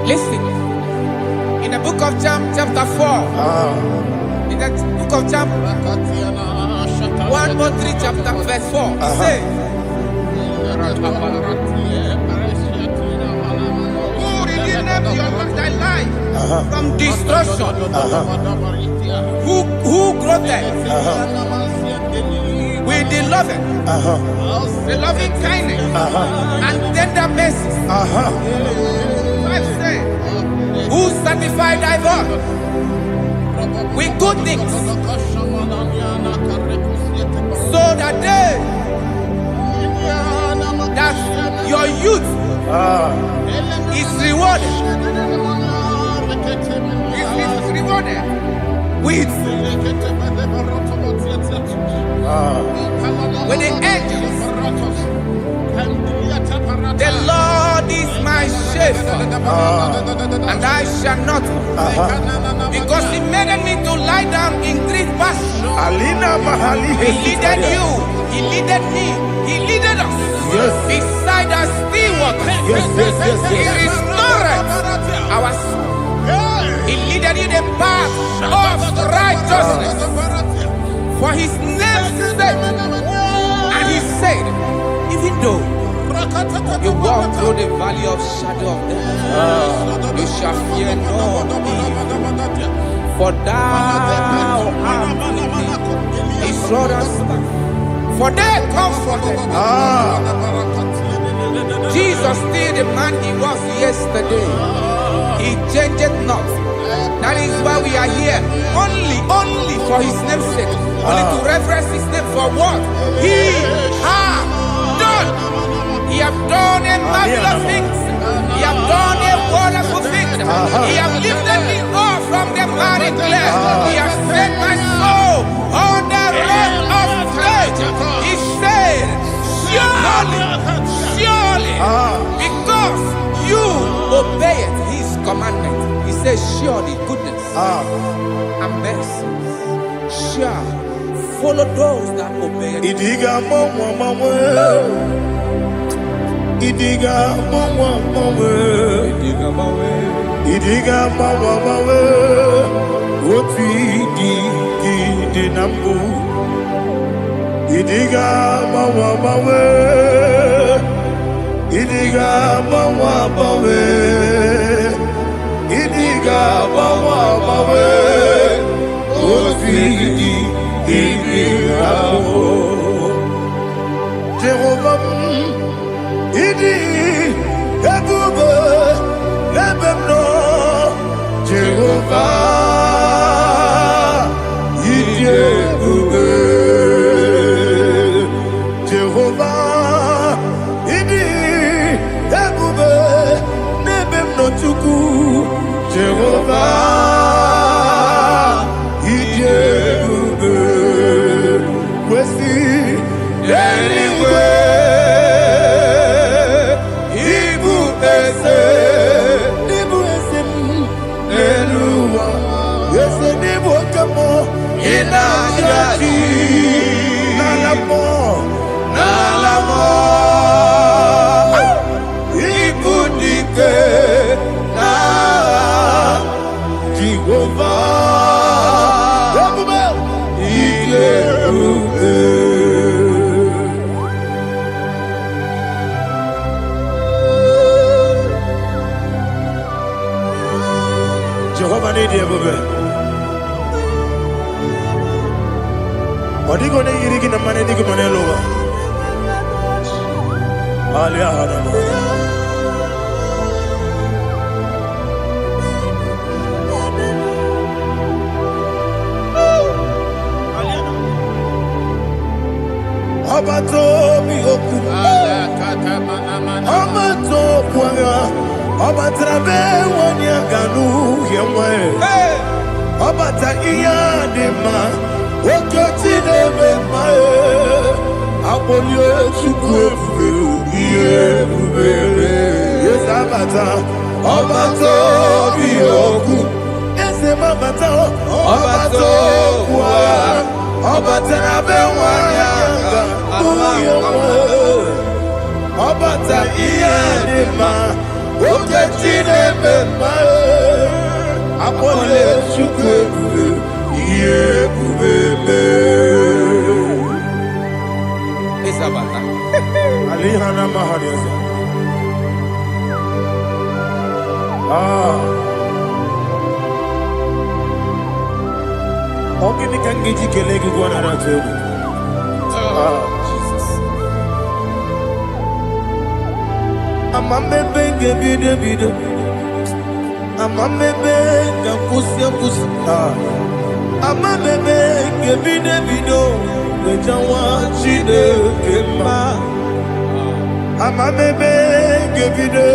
Listen, in the book of John, chapter 4, in the book of John 1:3, chapter verse 4, it says, who redeemed thy life from destruction? Who clothed with the loving kindness and tender mercies? Who sanctified thy body with good things, so that your youth is rewarded. Is rewarded with the angels. The Lord is my shepherd, and I shall not want, because He made me to lie down in green pastures. He leaded you, He leaded me, He leaded us beside the still waters. He restored our soul. He leaded you the path of righteousness for His name's sake. And He said, even though you walk through the valley of shadow of death, you shall fear no evil, for thou art with me. His rod and staff, for they comforted. Jesus still the man He was yesterday. He changed not. That is why we are here. Only for His name's sake. Only to reference His name for what He has done. He has done a marvelous things. He has done a wonderful thing. He has lifted me up from the miry clay. He has set my soul on the rock of faith. He said, surely, because you obeyed His commandment. He says, surely goodness and mercy shall follow those that obey Him. Idiga mawe, oti di nambu. Idiga mawe, idiga mawe, idiga mawe, oti di nambu. Jehovah, idi ebube ebemno. Jehovah, idi ebube. Jehovah, idi ebube nebemno chuku. Jehovah, idi ebube. Wesi anyway. Nalamo, ibudike na Jehovah, ibube. Jehovah ni ibube. Odigo ne yirigi na mane digo mane lowa. Alia hana. Abato mi oku. Abato kwanga. Abatrabe wanya ganu yemwe. Abata iya dema. Okoti nebe mae, Aponye chukwu ebube Yes abata Ọbata obi okwu Eze mabata Ọbata okwu Ọbata na be nwanyị aka Ọbata ihe dị mma Oke Chineke mma Aponye chukwu ebube Isabata. Alihana Mahariasa. Ogini kangiji kelegi gwana ratu. Jesus. Amambe benge bide. Amambe benge pusi. Amambe benge bide. Wejawa Chineke mma. Amamebe gebide.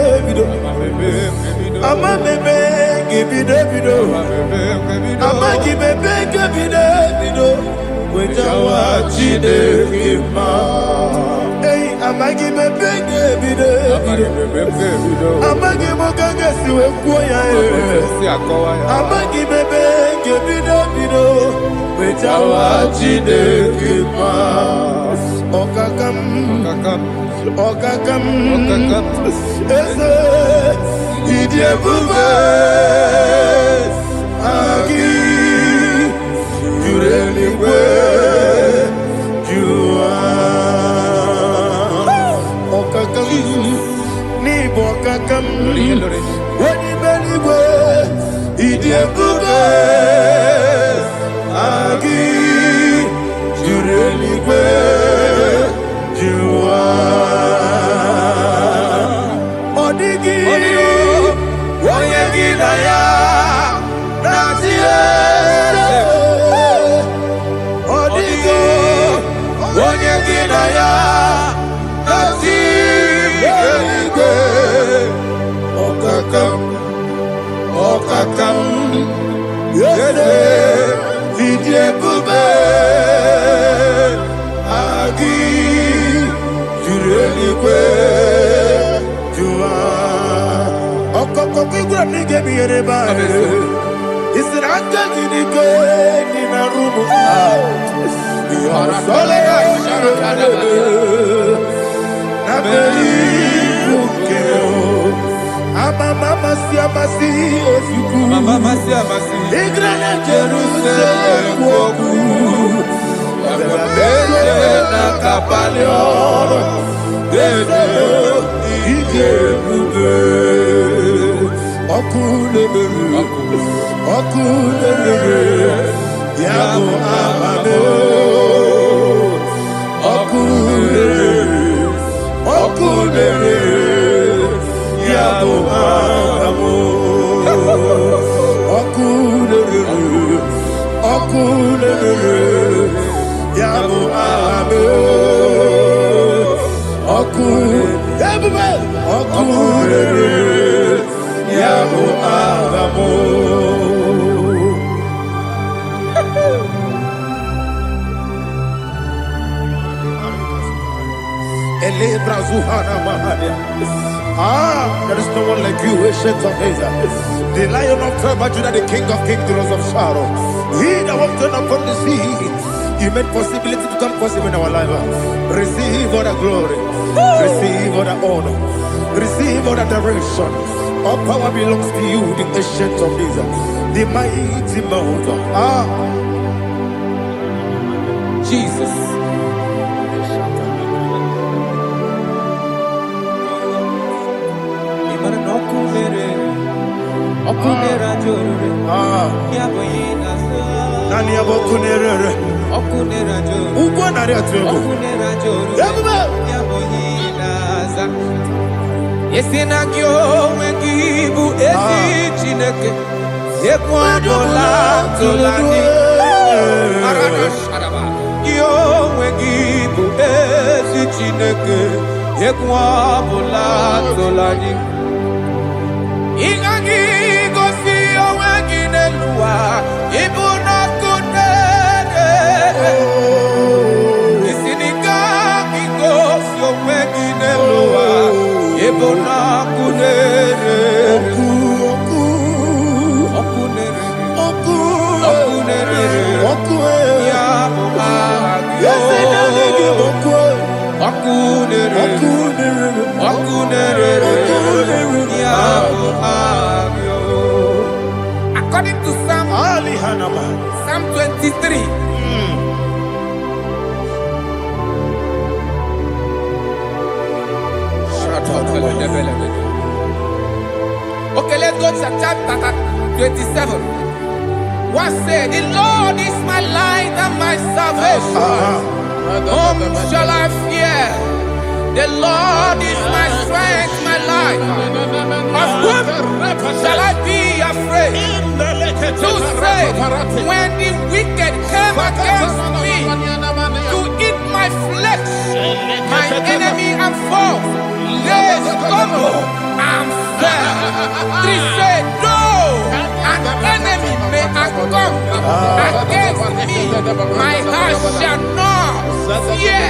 Amamebe gebide. Amagibebe gebide. Wejawa Chineke mma. Hey, amagibebe gebide. Amagimogaga siwe kuya. Amagibebe gebide. Wejawa Chineke mma. Okakam. Eze Idiebube Agi Jureligwe Jua Okakam Nibo Okakam Weni Beligwe Idiebube Agi Jureligwe Jua Odigi Oyegi Naya Natie Odigi Oyegi Naya Natie Okakam Yede Idiebube Agi Jureligwe Jua Okoko kigura nige biyereba Isiraka jinike Nina rumu Yasole Nabeli Ukeo Mama siamasi Osuku Igrana Jerusalem Woku Bele na kapalion Dede Igebube Okulele Yabo Amado Okulele Yabo Amado Okulele Yabo Amado Okulele Yabo Amado There is no one like you, ancient of days. The Lion of tribe of Judah, the King of kings, the Rose of Sharon. He that walked on upon the sea. You made possibility to come possible in our life. Receive all the glory. Receive all the honor. Receive all the direction. All power belongs to you, the ancient of days. The mighty mountain. Jesus. Nani abokunere ugwo nari atwego Yesina kyo wengibu esi Chineke Yekwadola tolani Kyo wengibu esi Chineke Yekwadola tolani Ingagi gosi owegine luwa Ibuna kunere Isinika According to Psalm 23. Okay, let's go to chapter 27. What said? The Lord is my light and my salvation. Whom shall I fear? The Lord is my strength, my life. Of whom shall I be afraid? To say, when the wicked came against me to eat my flesh, my enemy and foe, they stumble and fell. Three said, no, an enemy may come against me, my heart shall not fear.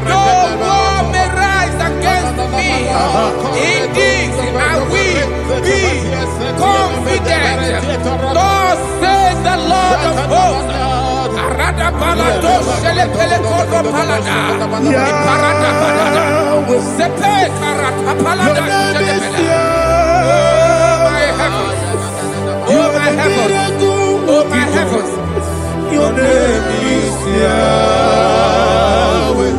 No war may rise against me. Indeed, I will be confident. Thus says the Lord of hosts. Arada balado shelepele kodo palada. Iparada balada. Sepe karata palada shelepele. Oh my heavens. Oh my heavens. Oh my heavens. Your name is Yahweh.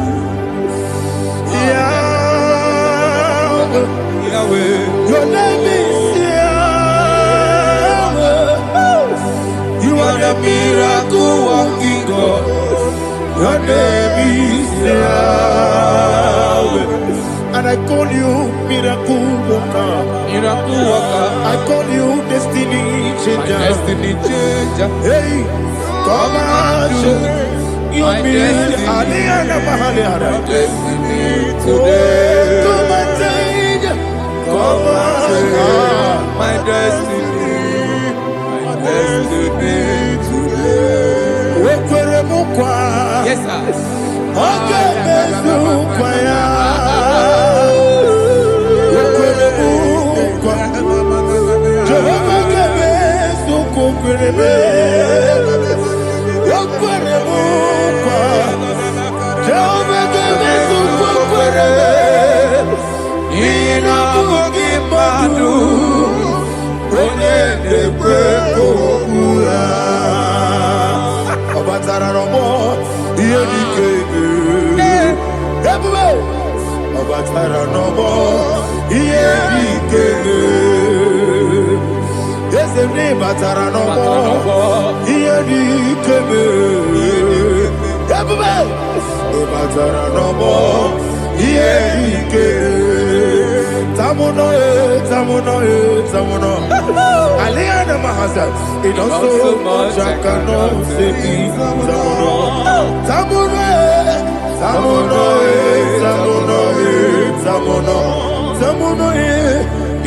Yahweh. Yahweh. Your name is Yahweh. You are the miracle working God. Your name is Yahweh. And I call you miracle worker. Miracle worker. I call you destiny changer. Destiny changer. Hey. Come on, your destiny today. Come and change. Come on, my destiny today. Yes, sir. It don't so much I cannot say.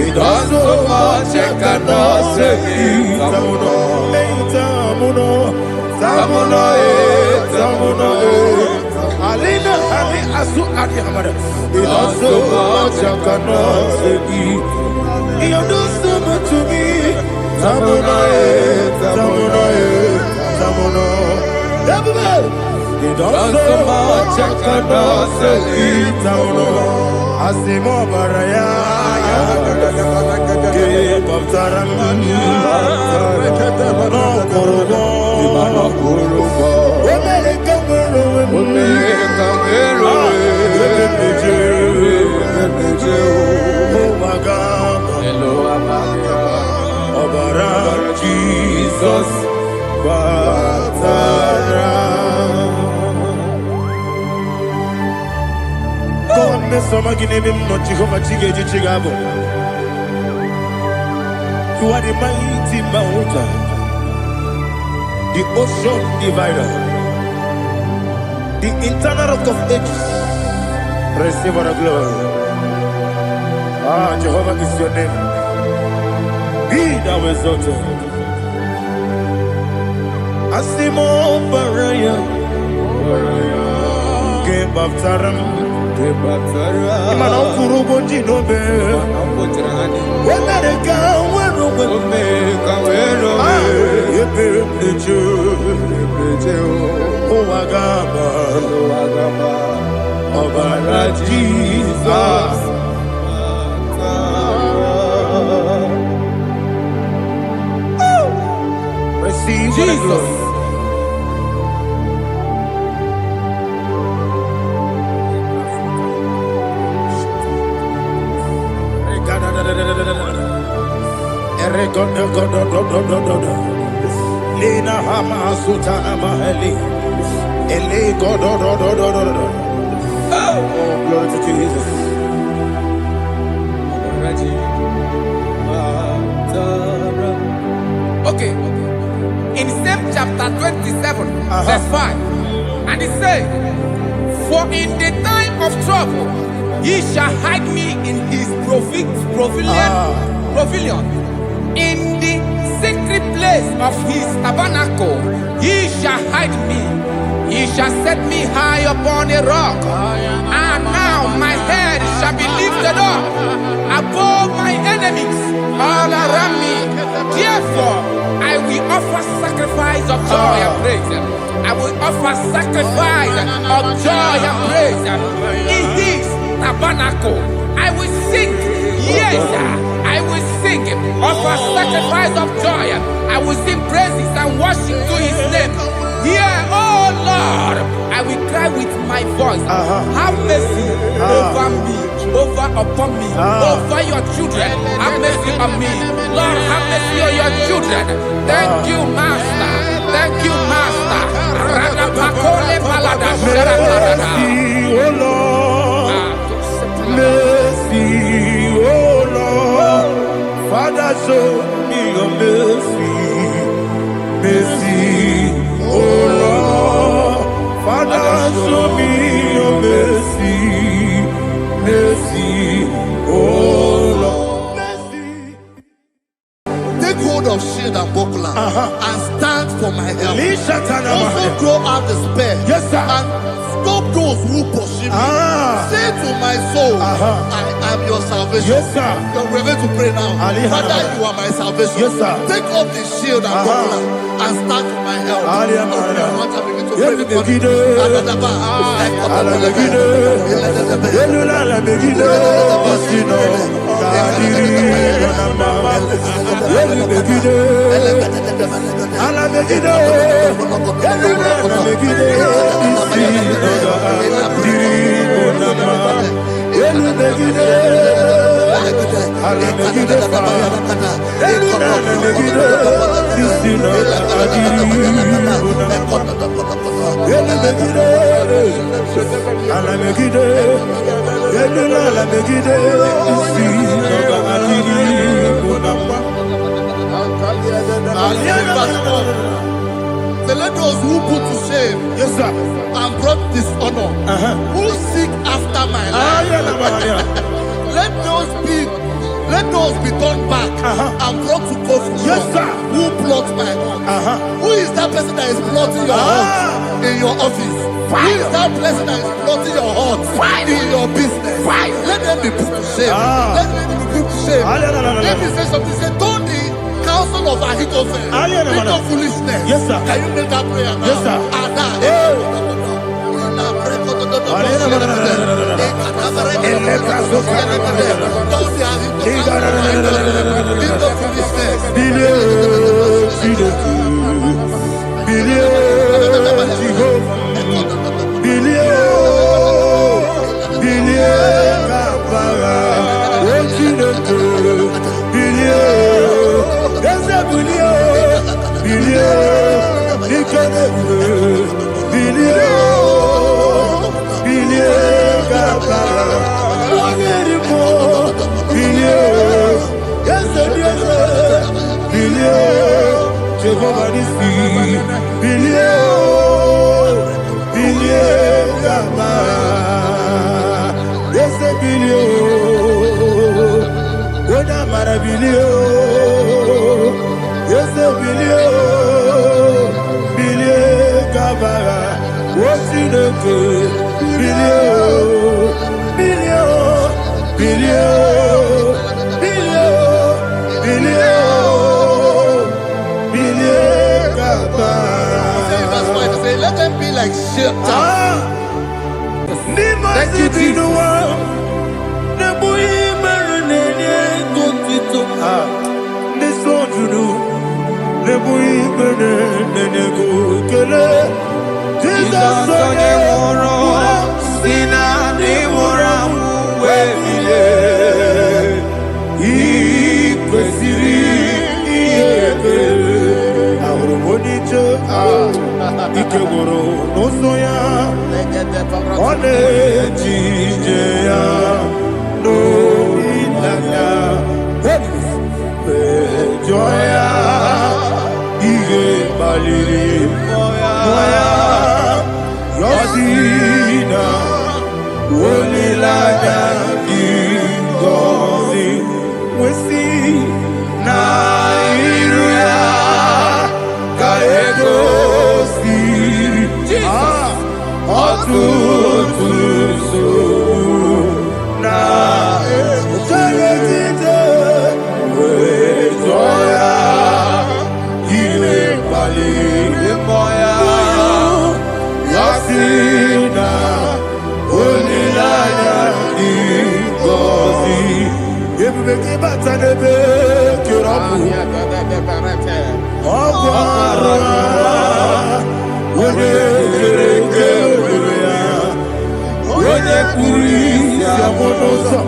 It don't so much I cannot say. Alina Ali Asu Adi Hamada. It don't so much I cannot say. You do so much to me. Tamuno. It don't so much I cannot say. Tamuno. Asimo Baraya. Give up Taramani. No Kurugo. Jesus, God, me some give him no Jehovah Chige Chigabo. You are the mighty mountain, the ocean divider, the internal rock of ages. Receive our glory. Ah, Jehovah is your name. Be thou exalted. Asimo Baraya, Game of Taram, Imana kurugo dinobe. Wenareka werugo. Yebe nejo. Owagaba. Obara Jesus. Receive Jesus. Lina hama sutana mahali. Ele go do. Oh, glory to Jesus. Okay. In same chapter 27, verse 5, and it says, "For in the time of trouble, he shall hide me in his pavilion. In the secret place of his tabernacle, he shall hide me. He shall set me high upon a rock. And now my head shall be lifted up above my enemies all around me. Therefore, I will offer sacrifice of joy and praise. I will offer sacrifice of joy and praise. In his tabernacle, I will sing. Yes, I will sing. Offer sacrifice of joy. I will sing praises and worship to his name. Here, oh Lord, I will cry with my voice. Have mercy over me, upon me, over your children. Have mercy on me. Lord, have mercy on your children. Thank you, Master. Thank you, Master. Mercy, oh Lord. Mercy, oh Lord. Father, show me your mercy. Mercy, oh Lord. Father, show me your mercy. Mercy, oh Lord. Mercy. Take hold of shield and buckler and stand for my help. Also throw out despair. Yes, sir. And stop those who pursue me. Say to my soul, I am your salvation. Yes, sir. We're going to pray now. Father, you are my salvation. Yes, sir. Take off the shield and buckler and stand for my help. Let those who put to shame, yes, sir, and brought dishonor, who seek after my life, let those be turned back and brought to confusion. Yes, sir. Who plot my heart? Who is that person that is plotting your heart in your office? Who is that person that is plotting your heart in your business? Let them be put to shame. Let them be put to shame. Let me say something. Say, don't the counsel of Ahithophel into foolishness. Yes, sir. Can you make that prayer now? Yes, sir. like shelter. Thank you, Jesus. Jesus onye nwụrụ si na ndị nwụrụ anwụ wee bilie. Ị kwesịrị ihe ekele. Ahụrụ m onye ije ike gwụrụ n'ụzọ ya, ọ na-eji ije ya n'obi ya, jụọ ya ihe kpaliri mmụọ ya, yọsi na olileanya dị ngọzi nwesị na iru ya ka egosiri ọtụtụ nsogbu na ejide wee jụọ ya ihe kpaliri mmụọ ya, ya si na olileanya dị ngọzi. Ebube gị bata n'ebe kere ọkụ, ọkụ arụ onye kere eke were ya, onye kpụrụ isi abụ n'ụzọ,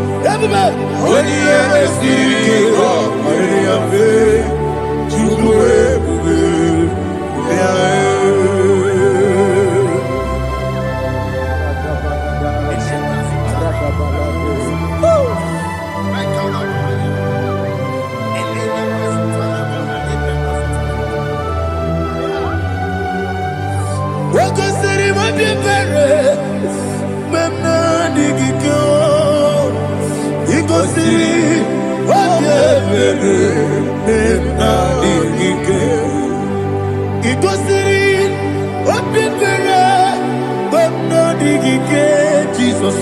onye ihe na-esiri ike ọ kpaliri ya mfe, Chukwu ebube ya. Jesus,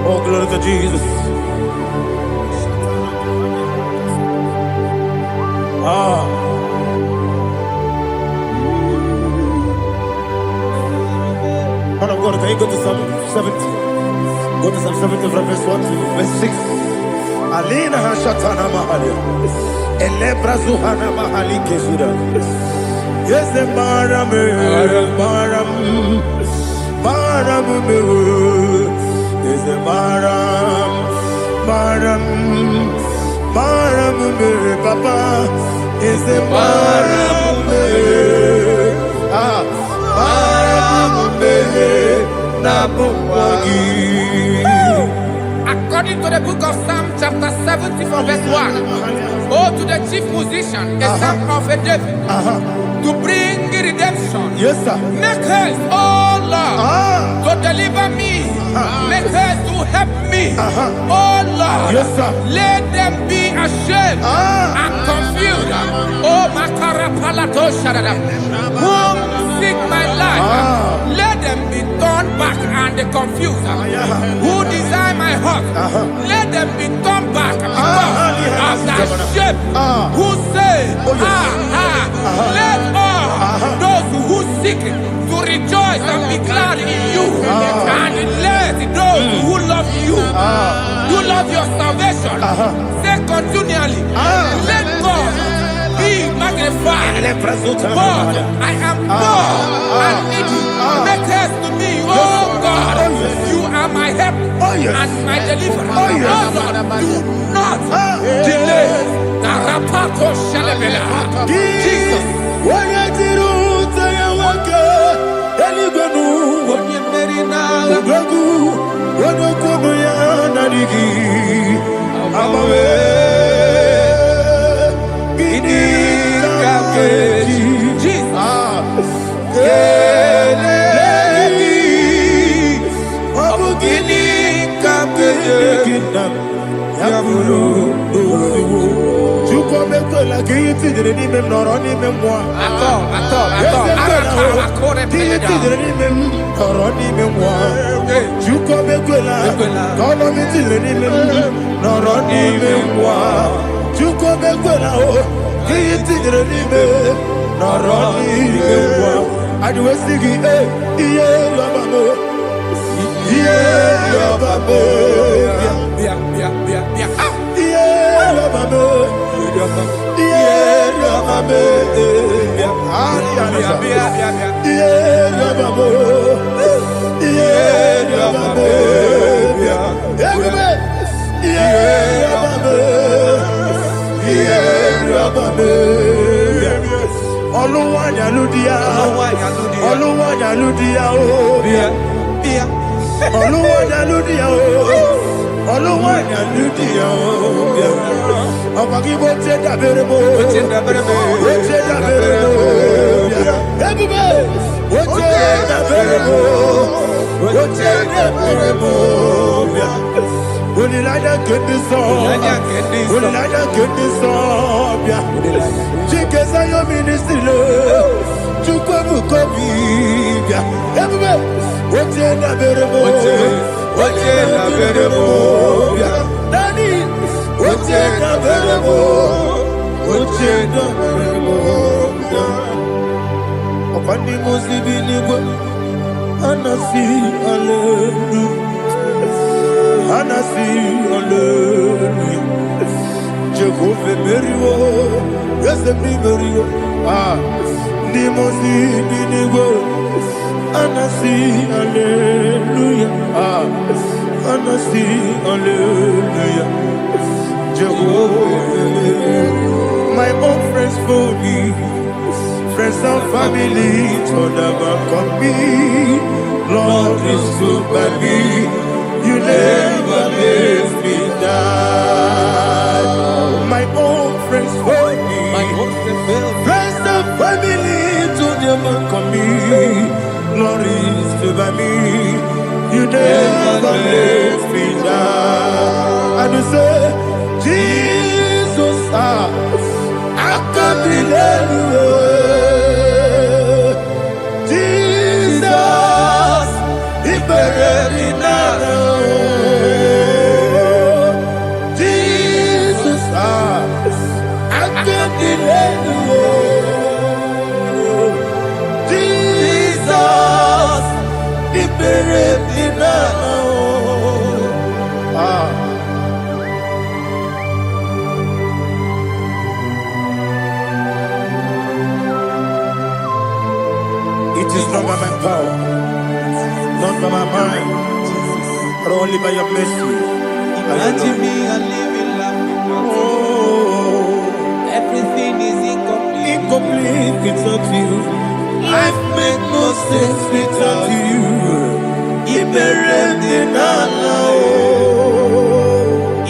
oh, glory to Jesus. Man of God, can you go to Psalm 70? Go to Psalm 70 from verse 1 to verse 6. Alina hashatana mahalia. Elebra zuhana mahali kezuda. Yes, the baram, is the baram, papa, is the baram, According to the book of Psalm chapter 70 from verse 1, oh, to the chief musician, a son of a David, to bring redemption. Yes, sir. Make haste, oh Lord, to deliver me. Make haste to help me. Oh Lord, yes, sir. Let them be ashamed and confused. Oh Makarapalato Shadada, whom seek my life, let them be turned back and confused. Who desire my heart, let them be turned back because of that shape. Who say, let all those who seek to rejoice and be glad in you, and let those who love you, who love your salvation, say continually, let God be magnified satisfied. But I am poor and needy. Make haste to me, oh God. You are my help and my deliverer. Oh Lord, do not delay. Narapato shalabela. Jesus. My own friends for me, friends and family told never come me. Lord is good by me, you never let me die. My own friends for me, friends and family told never come me. Lord is good by me, you never let me die. And you say, Jesus, I can't believe you. Jesus, He buried me now. Jesus, I can't believe you. Jesus, He buried me now. It is not by my power, not by my mind, but only by your mercy. Imagine me a living life. Oh, Everything is incomplete. incomplete without you. Life makes no sense without you.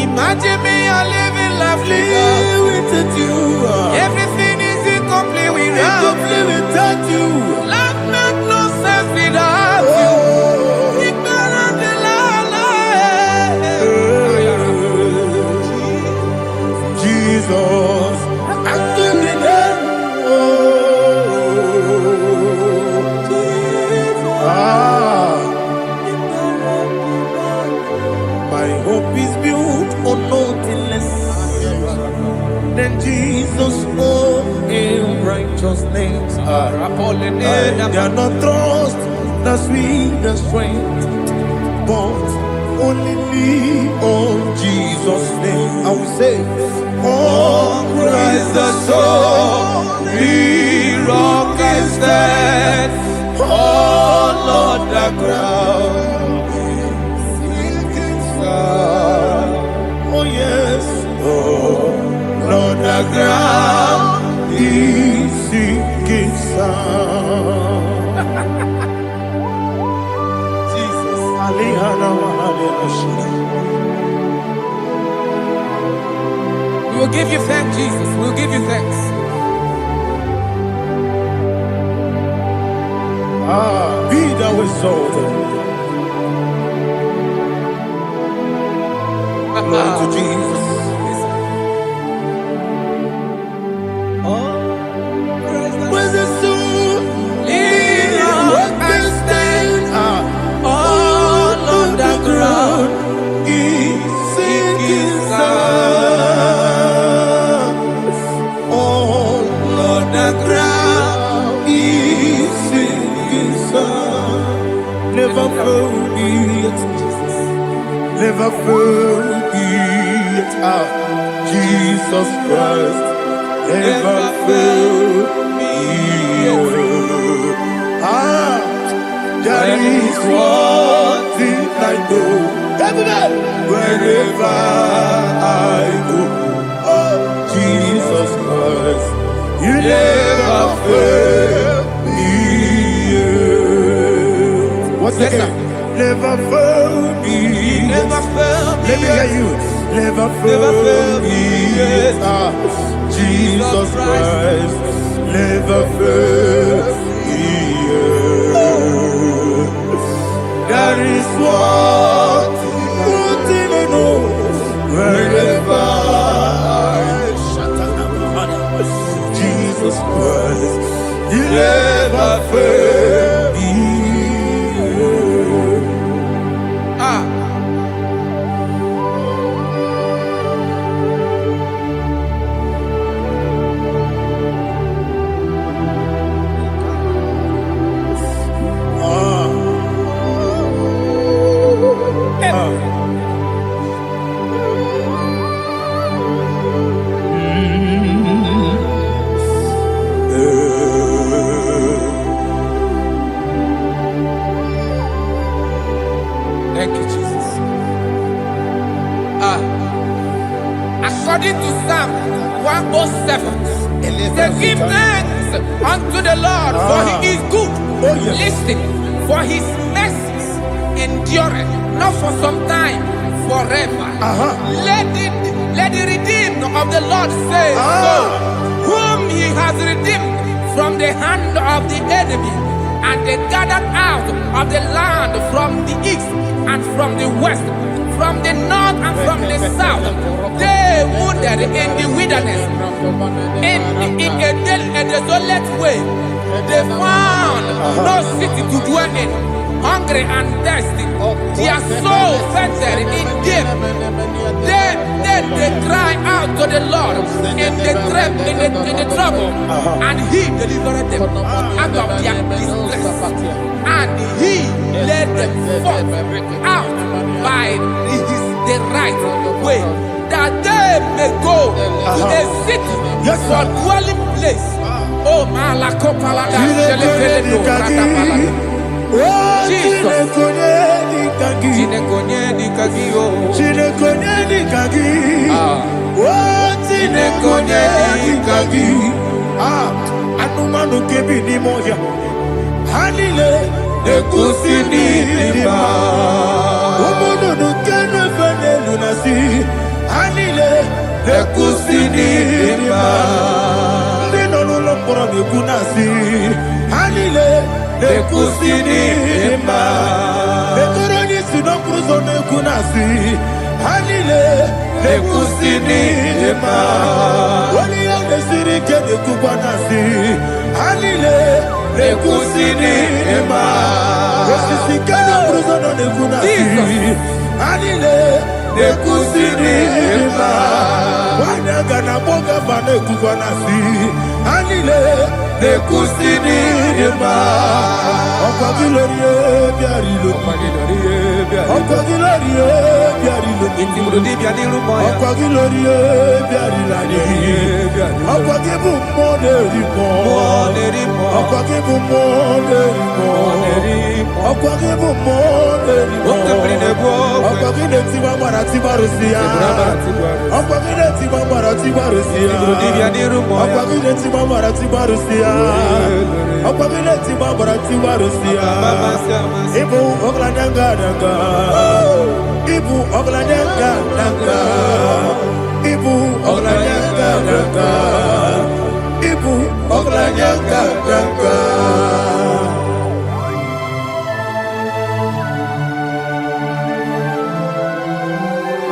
Imagine me a living life Without you. Everything is incomplete without you. Life makes no sense without you. Jesus, I give you my hope is built on nothing less than Jesus' own in righteousness. I cannot trust the sweetest strength, but only lean on Jesus' name. I will say, on Christ the soul. ground is sinking sand. Oh yes, Lord, the ground is sinking sand. Jesus, We will give you thanks, Jesus. We will give you thanks. Be thou exalted. Glory to Jesus. Praise the soul. What can stand? All on the ground is sinking sand. All on the ground is sinking sand. Never forget, Jesus. Never forget, Jesus Christ. Never forget. That is one thing I know. Wherever I go, Jesus Christ, you never fail me. What's that? Never fail me. Never fail me. Let me hear you. Never fail me. Jesus Christ, never fail me. That is what I know. Wherever Jesus Christ, you never fail me. Thank you, Jesus. According to Psalm 107, say, give thanks unto the Lord, for he is good. Listen, for his mercies endureth, not for some time, forever. Let the redeemed of the Lord say so, whom he has redeemed from the hand of the enemy, and they gathered out of the land from the east and from the west, from the north and from the south. They wandered in the wilderness, in a desolate way. They found no city to dwell in, hungry and thirsty. Their soul fainted in deep. Then they cry out to the Lord in the trouble, and he delivered them out of their distress. And he led them forth out by the right way, that they may go to a city for dwelling place. Oh, Malakopalada, Jesus. Anumanu kebi ni moja Hanile Nekusini lima Umudu nukene fene lunasi Hanile Nekusini lima Nino lulambora nikunasi Hanile Nekusini lima Nekuroni sinokruzo nekunasi Hanile Nekusini lima Wali ya nesiri kene kubanasi Hanile Nekusini lima Nesisi kene bruzo nekunasi Hanile Nekusini lima Wanyaga na boga bane kubanasi Hanile Nekusini lima Opa gilorie biarilo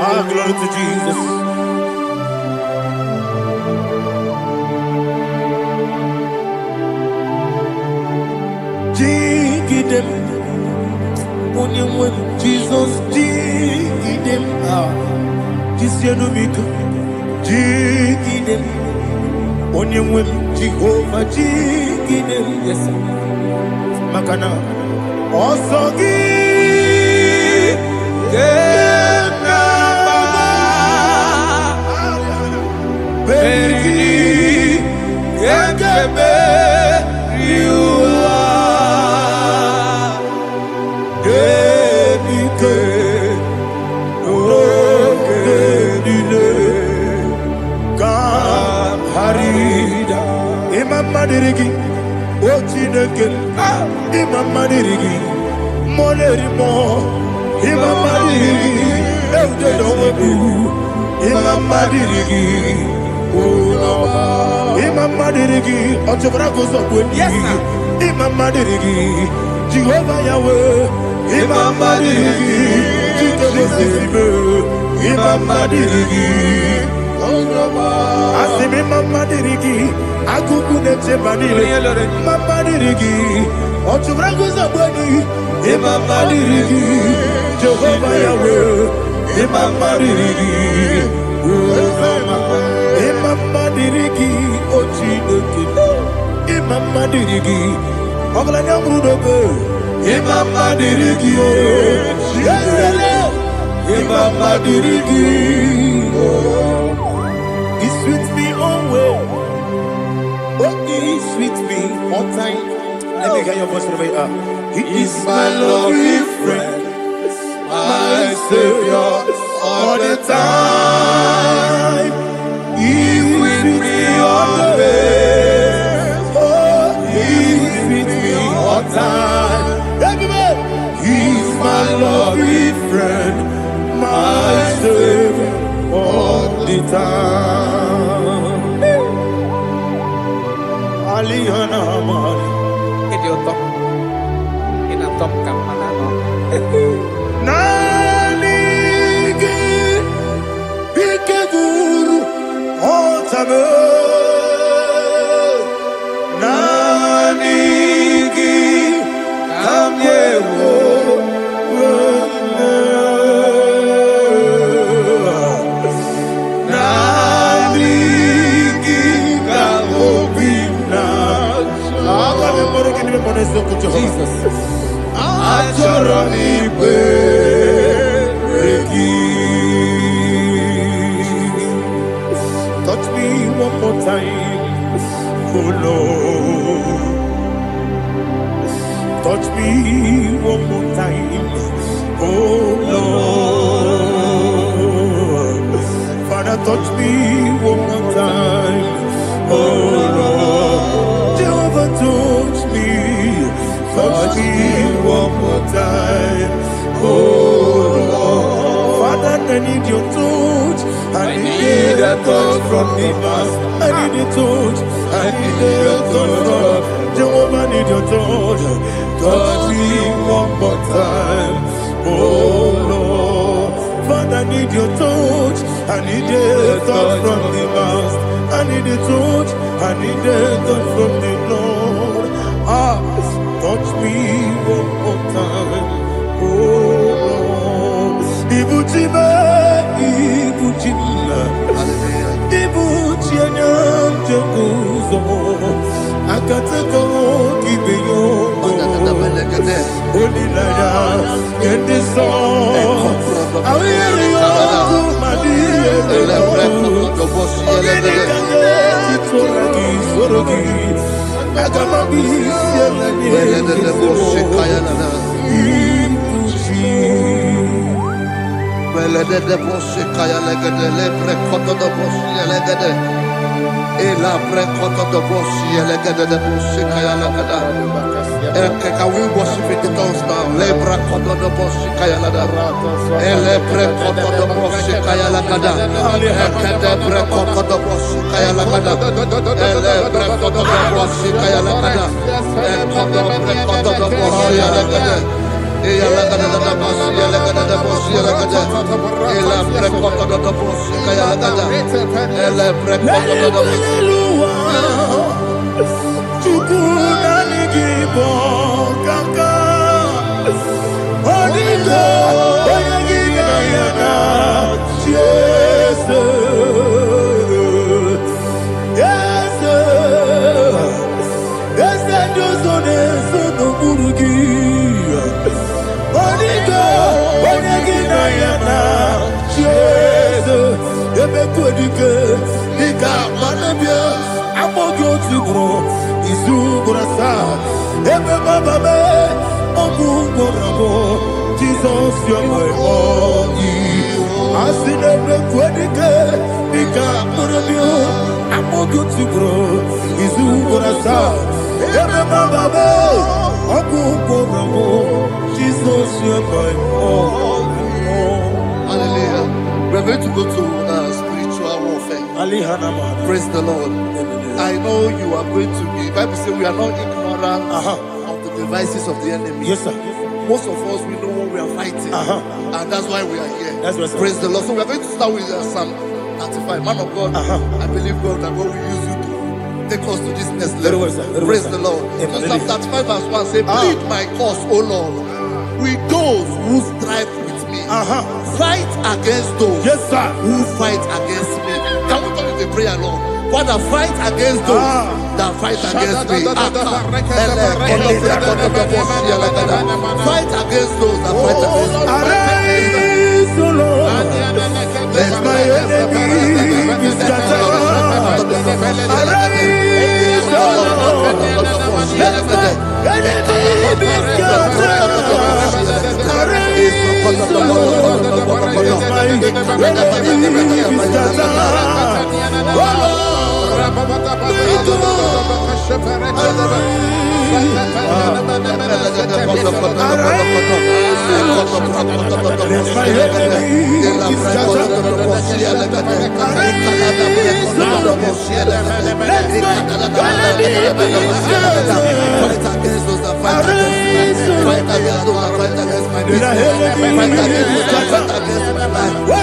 Ah, glory to Jesus. Dig them. Jesus, dig them. This year no make. Dig them. Jehovah, dig them. Yes, Makana. Also give. Madirigi, Ochineke, Imam Madirigi, Molerimo, Imam Madirigi, Eldedowebu, Imam Madirigi, Imam Madirigi, Ochobragos of Wendy, Imam Madirigi, Jehovah Yahweh, Imam Madirigi, Imam Madirigi, Asimi Mama Dirigi, Akukune Chebanile, Mama Dirigi, Ochubragus of Body, Imam Dirigi, Jehovah Yahweh, Imam Dirigi, Imam Dirigi, Ochineke, Imam Dirigi, Oglanyam Rudobe, Imam Dirigi, Imam Dirigi. He's with me always. Oh, he's with me all time. Let me hear your voice from right now. He is my lovely friend, my Savior all the time. He's with me always. Oh, he's with me all time. Everybody, he's my lovely friend, my Savior all the time. Aliana Mari. Idiota. In a top campanano. Nanigi Ikeguru Otame. Nanigi Kamyewo. Jesus. Touch me one more time, oh Lord. Touch me one more time, oh Lord. Father, touch me one more time, oh Lord. Jehovah, touch me. Touch me one more time, oh Lord. Father, I need your touch. I need a touch from the past. I need a touch. I need a touch from Jehovah. I need your touch. Touch me one more time, oh Lord. Father, I need your touch. I need a touch from the past. I need a touch. I need a touch from the Lord. Touch me one more time, oh Lord. Ibuchima, Ibuchima, Ibuchianyam Jaguzo. Akatako Kibeyo, Only Lada, and this Ela prekoto do boshi elegede de boshi kaya lagada. Can we worship in the tongues now? Le prekoto do boshi kaya lagada. Ele prekoto do boshi kaya lagada. Ekede prekoto do boshi kaya lagada. Ele prekoto do boshi kaya lagada. Ekodo prekoto do boshi lagada. Ela lagada da boshi lagada da boshi lagada. Ela prekoto do boshi kaya lagada. Ele prekoto do boshi. Jesus, you're my all. I see the break I'm going to grow. Is who gonna start? Jesus, you're my all. Hallelujah. We're going to go to spiritual warfare. Praise the Lord. I know you are going to be. The Bible says we are not ignorant of the devices of the enemy. Yes, sir. Most of us, we know what we are fighting. And that's why we are here. That's right, sir. Praise the Lord. So we are going to start with Psalm 95. Man of God, I believe God that God will use you to take us to this next level. Praise the Lord. So Psalm 35 verse 1 says, plead my cause, O Lord, with those who strive with me. Fight against those who fight against me. Can we turn the prayer, Lord? Father, fight against those that fight against me. Fight against those that fight against me. Arise, O Lord. Let my enemy be scattered. Arise, O Lord. Let my enemy be scattered. Arise, O Lord. Let my enemy be scattered. Oh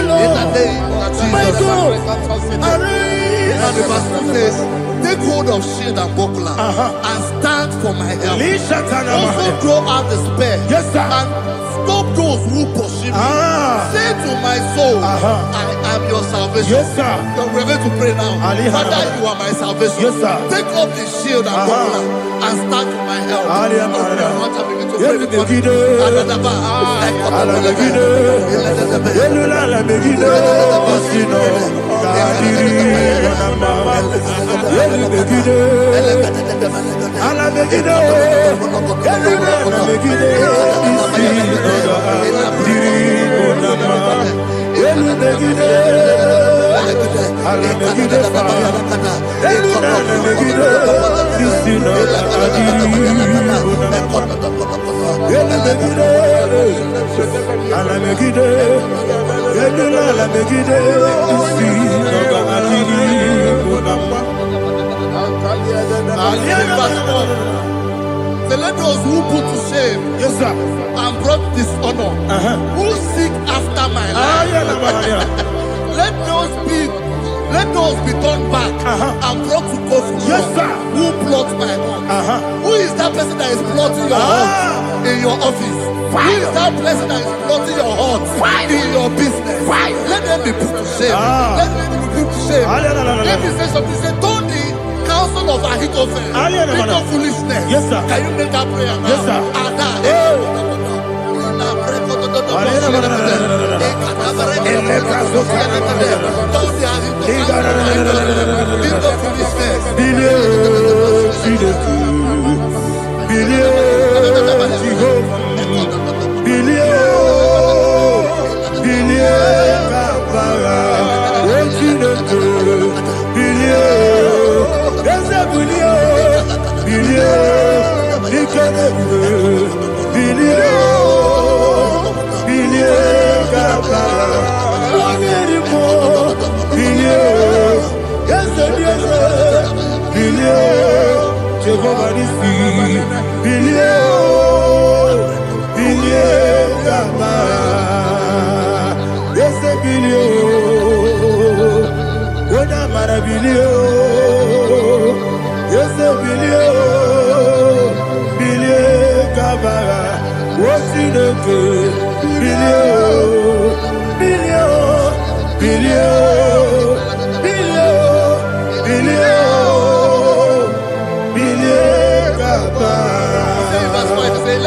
Lord. And the Bible says, take hold of shield and buckler and stand for my help. Also draw out the spear and stop those who pursue me. Say to my soul, I am your salvation. So we're going to pray now. Father, you are my salvation. Take up the shield and buckler and stand for my help. Let those who put to shame and brought dishonor, who seek after my life, let those be turned back and brought to go from who plot my home. Who is that person that is plotting your home in your office? Who is that person that is plotting your heart in your business? Let them be put to shame. Let them be put to shame. Let me say something. Say, Tony, counsel of Ahithophel, make no foolishness. Can you make that prayer now? Yes, sir.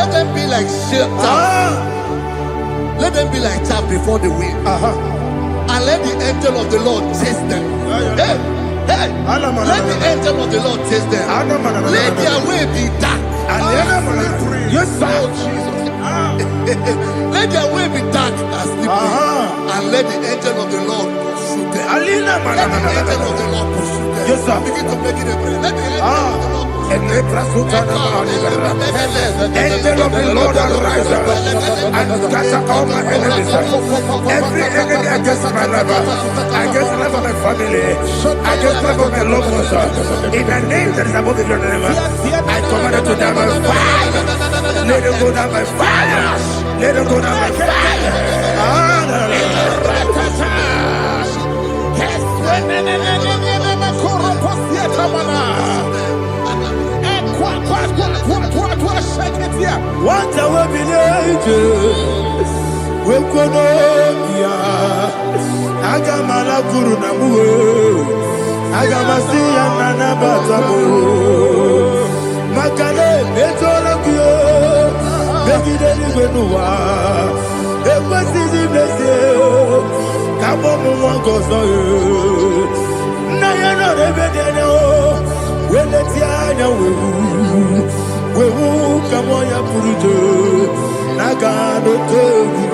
Let them be like let them be like chaff before the wind. And let the angel of the Lord chase them. Hey, let the angel of the Lord chase them. Let their way be dark. Yes, sir. Let their way be dark as slippery. And let the angel of the Lord pursue them. Let the angel of the Lord pursue them. Yes, sir. Begin to make it a prayer. Let the angel of the Lord Angel of the Lord arise and scatter all my enemies. Every enemy against my lover, against the life of my family, against the life of my loved ones. In the name that is above the name, I command it to them by fire. Let it go down by fire. Let it go down by fire. What I will be we could Agamala Guru Namu Agamasia Nana Batamu Makale Betolakio Begideli Benua Equasi Blessio Kabomu Wankoso Nayana Rebedeno Weletiana Wewu Kamoya Purujo Nagano Togu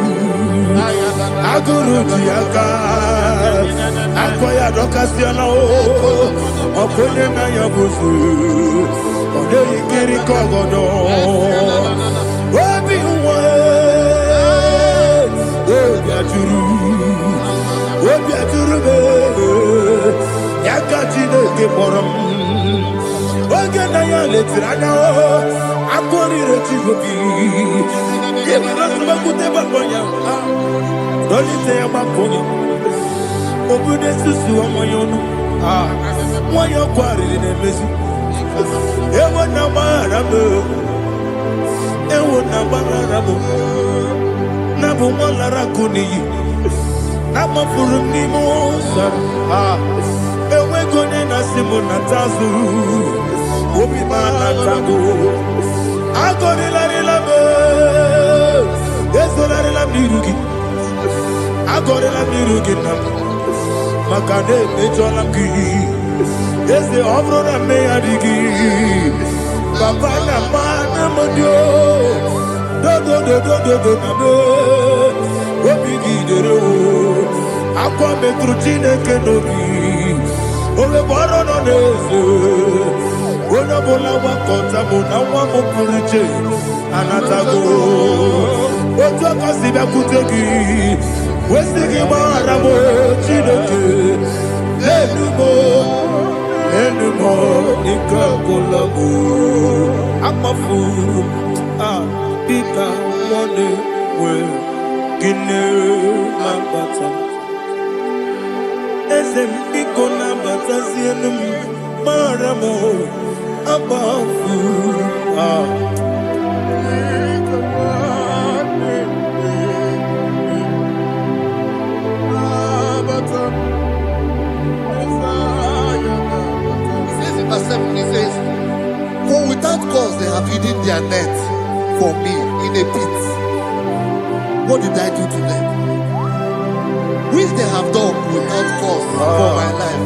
Aguru Tiaka Akoya Dokasiano Okone Naya Busu Ode Ikiri Kogodo Obi Uwe Obi Aturu Yakatine Kemoram Oge Naya Letirana Akori Retigobi Yebakute Bakoya Don't say about Pony. Open the Susu on my own. Why you're quarried in a messy? Ewa Namarabo. Ewa Namarabo. Nabu Malaracuni. Nama Furunimo. Ewe Gonena Simonatazu. Obi Manatago. I got it like Labo. Yes, what I love you. I got it like you get them. Makade, Mejolamki. Yes, the Obro Mayadigi. Papa Namana Modio. Do. Obigi de Ro. Aqua Metrutine Kenobi. Ove Borono Nezo. Ona Bola Wakota Bona Wamopuriche. Anatago. Oto Kasiba Kutegi. Wesigi Maramo Chinoke. Enumo, Nikakolabu. Amafu. Pika Mone. Gine Mambata. Esem Ikona Batasianum. Maramo. Abafu. He says, for without cause they have hidden their net for me in a pit. What did I do to them? Which they have done without cause for my life.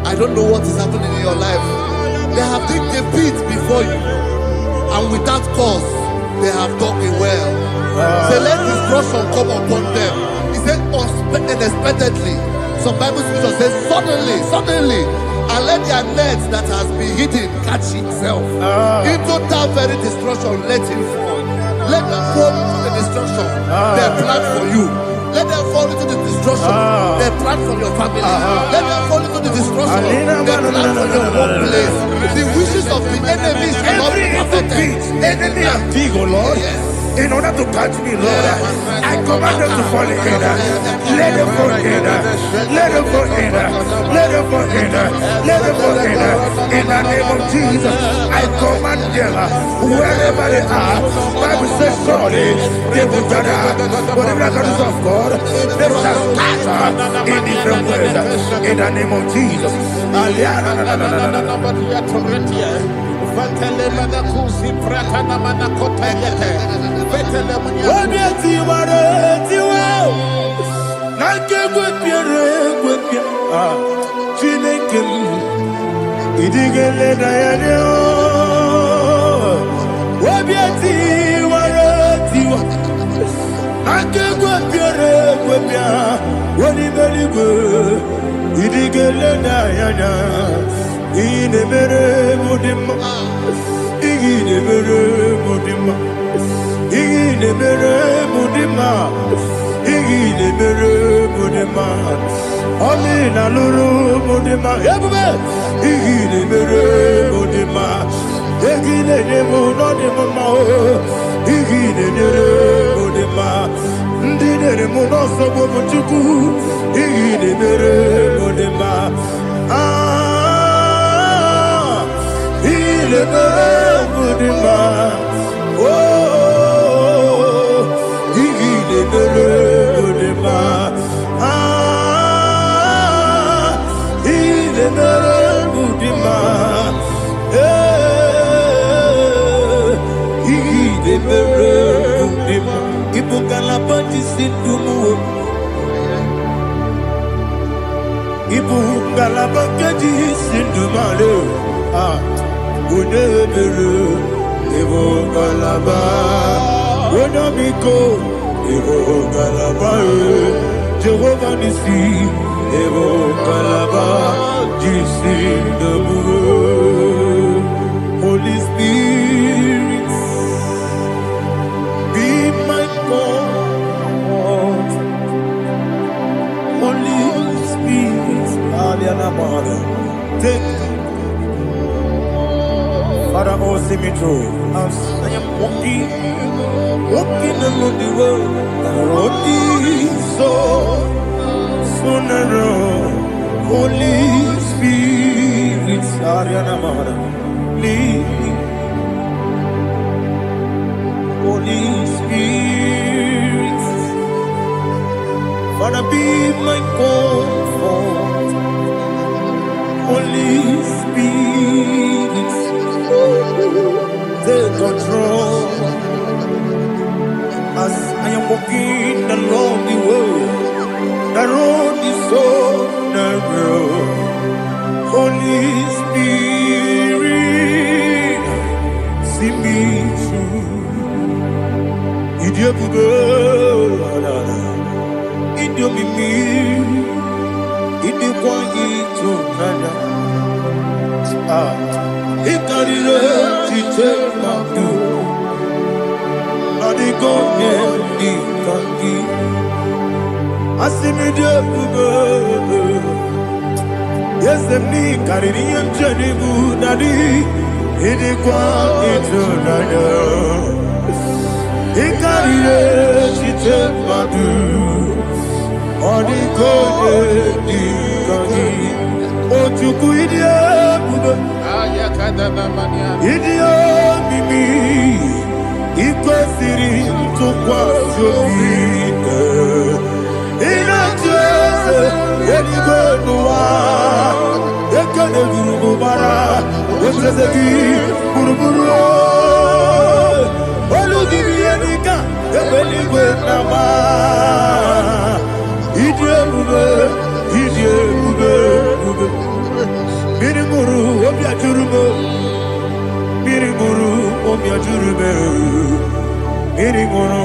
I don't know what is happening in your life. They have taken the beat before you, and without cause, they have done it well. Say, let destruction come upon them. He said, unexpectedly. Some Bible scripture says, suddenly, and let their net that has been hidden catch itself. Into that very destruction, let it fall. Let them fall into the destruction they plan for you. Let them fall into the destruction they plan for your family. Let them fall into the destruction they plan for your workplace. The wishes of the enemy shall not be perfected. Enemy are big, oh Lord. Yes. In order to catch me, Lord, I command them to fall in. Let them fall in. Let them fall in. Let them fall in. Let them fall in. In the name of Jesus, I command them wherever they are. Bible says, surely they will gather. Whatever the is of God, they shall scatter in different ways. In the name of Jesus. Amina luru mudima ebube igine mere mudima egine nemo no demo ma igine mere mudima ndine nemo no sobo muchuku igine mere mudima ile mere mudima oh igine mere mudima Jehovah Nissi, Evo Kalaba, Jesus the Holy Spirit, be my God. Holy Spirit, take Father, oh, see me through. As I am walking along the road, the road is so narrow. Holy Spirit, lead me. Holy Spirit, Father, be my comfort. Holy Spirit, take control. As I am walking along the way, the road is so narrow. Holy Spirit, see me through. Idiopube, Idiomimi, Idiokwa Itonada. Ikarire Chiche Madu. Adigo Ikangi. Asimide Bube. Yes, the me Caribbean Janibu Nadi. Idiokwa Itonada. Ikarire Chiche Madu. Adigo Ikangi. Ochuku Idiopube. Idio Mimi. Iko siri tukwa jovine ina jese eligo nuwa ekene gurugu bara ojezegi buruburu olugibi enika Ebeligwe nama Ijebube Ijebube Mirimuru Obiajurume Mirimuru Obiajurume Mirimuru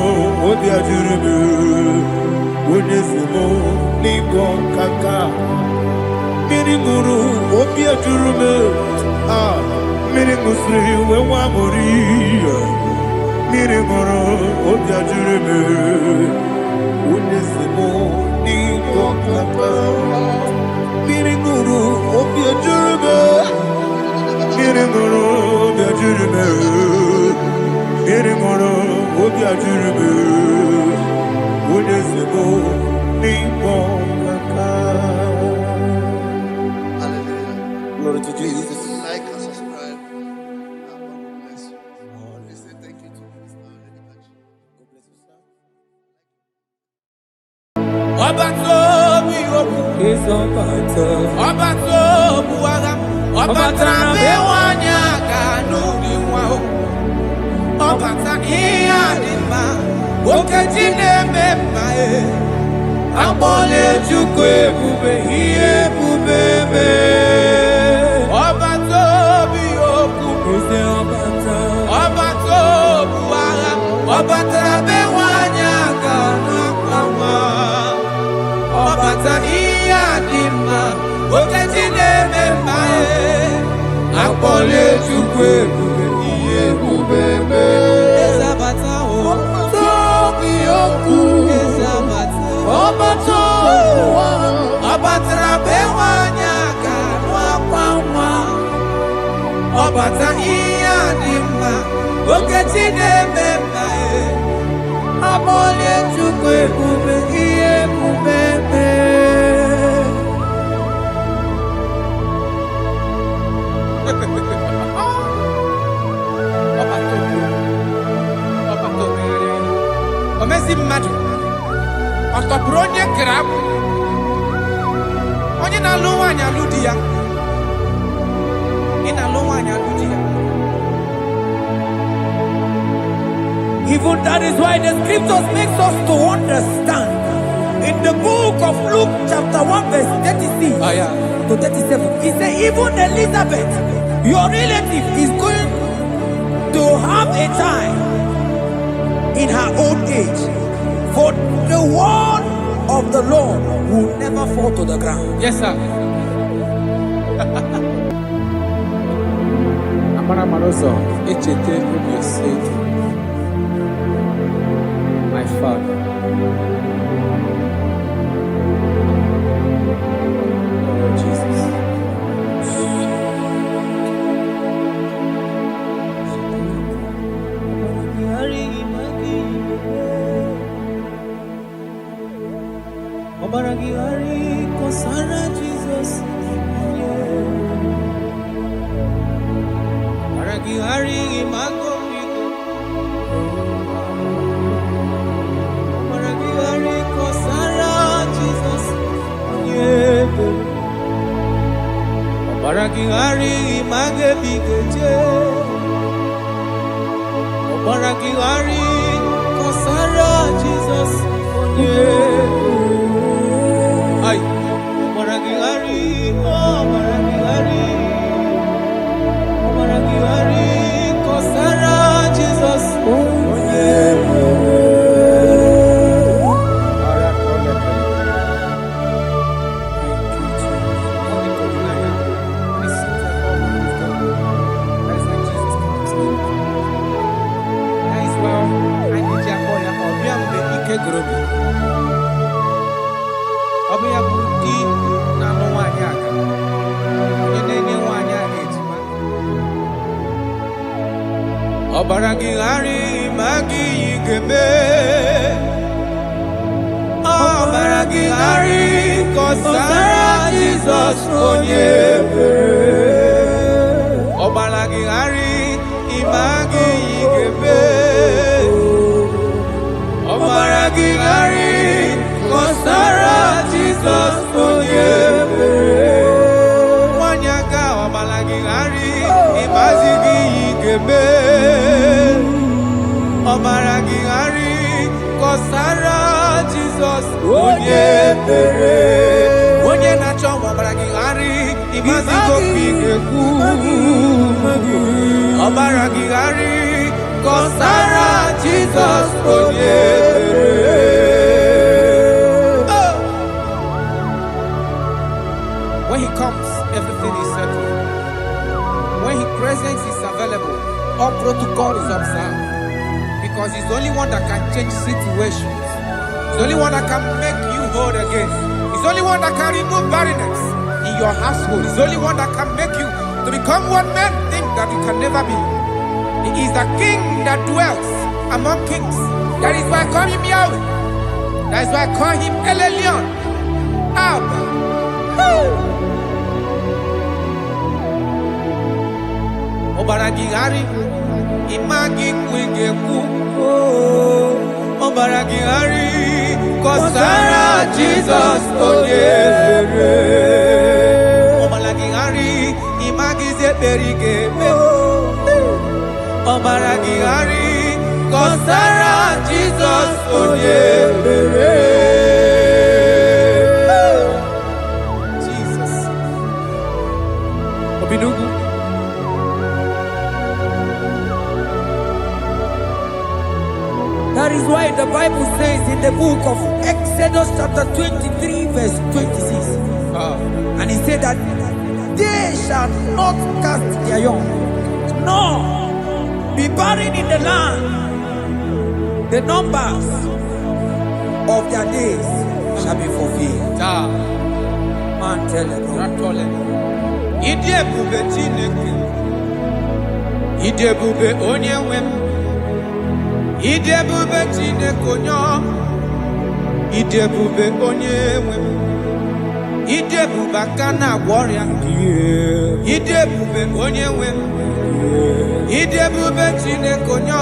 Obiajurume Unesimo Ningo Kaka Mirimuru Obiajurume Mirimusri Wewamuri Mirimuru Obiajurume Unesimo Ningo Kaka Mirimuru Obiajurume Mirimuru Obiajurume Mirimuru Obiajurume Unesimo Ningo Kaka. Glory to Jesus. Like and subscribe. God bless you. Please say thank you to Mr. Lady Kachi. God bless you, sir. Obato buaga Obatra bewanya kanuri wao Obata iya dimba Okejine memae Abole chukwe bube iye bubebe Obato biyoku Obato buaga Obatra bewanya kanuri Obata iya dimba Okejine memae Akole chukwe bube iye bubebe Ezabata o Tobi oku Ezabata Obato Obatra bewanya kanwa kwamwa Obata iya dimba Okejine memae Akole chukwe bube iye bubebe Omezi mmadu Otoburu onye grab Onye na-alụ nwaanyị alụ di ya Ị na-alụ nwaanyị alụ di ya Even that is why the scriptures makes us to understand. In the book of Luke chapter 1 verse 36 to 37, it says even Elizabeth, your relative, is going to have a child in her old age. For the word of the Lord will never fall to the ground. Yes, sir. Amara Marozo, Echete Ubioseki. My father. Oh, Jesus. Obaragihari kosara Jesus. Obaragihari imago migo. Obaragihari kosara Jesus. Obaragihari image bigeje. Obaragihari kosara Jesus. Ay, Obaragihari, Obaragihari, Obaragihari, kosara Jesus. Obaragihari magi igebe Obaragihari kosara Jesus onyebe Obaragihari imagi igebe Obaragihari kosara Jesus onyebe Wanyaga Obaragihari imagi igebe Obaragihari Imazigo Pigeku Obaragigari Kosara Jesus When he comes, everything is settled. When his presence is available, all protocol is observed. Because he's the only one that can change situations. He's the only one that can make you whole again. He's the only one that can remove barrenness in your household. He's the only one that can make you to become what men think that you can never be. He is the king that dwells among kings. That is why I call him Yahweh. That is why I call him El Elyon. Abba. Obaragihari Imagi Kwigeku Obaragihari Kosara Jesus Onyefere Obaragihari Imagi Zeberige Obaragihari Kosara Jesus Onyefere Jesus Obinugu. That is why the Bible says in the book of Exodus chapter 23 verse 26. And he said that they shall not cast their young, nor be barren in the land. The numbers of their days shall be fulfilled. Man tell them. Idebube onye wem. Idebube Chinekonyo, Idebube Onyewe, Idebube Kana warrior, Idebube Onyewe, Idebube Chinekonyo,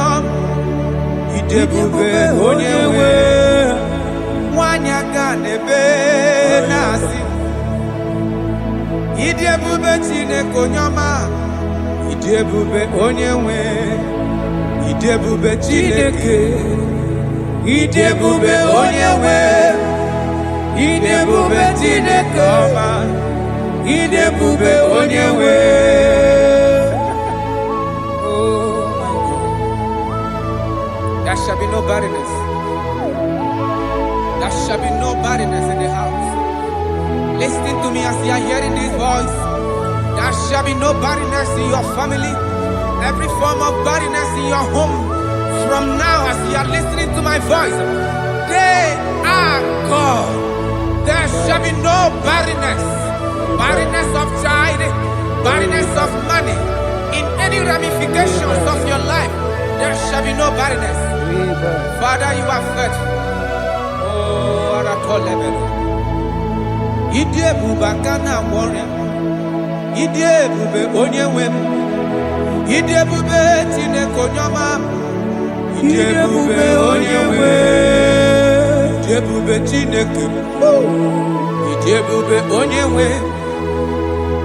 Idebube Onyewe, Wanyaga Nebe Nasi, Idebube Chinekonyo ma, Idebube Onyewe. Idebube Chineke, Idebube Onyewe, Idebube Chineke ọma, Idebube Onyewe. Oh my God. There shall be no barrenness. There shall be no barrenness in the house. Listen to me as you are hearing this voice. There shall be no barrenness in your family. Every form of barrenness in your home, from now as you are listening to my voice, they are gone. There shall be no barrenness, barrenness of child, barrenness of money, in any ramifications of your life. There shall be no barrenness. Father, you are faithful. Oh, Aratolebe. Idebube Kana warrior, Idebube Onyewe. Idebube Chinekonyoma, Idebube Onyewe, Idebube Chineke, Idebube Onyewe,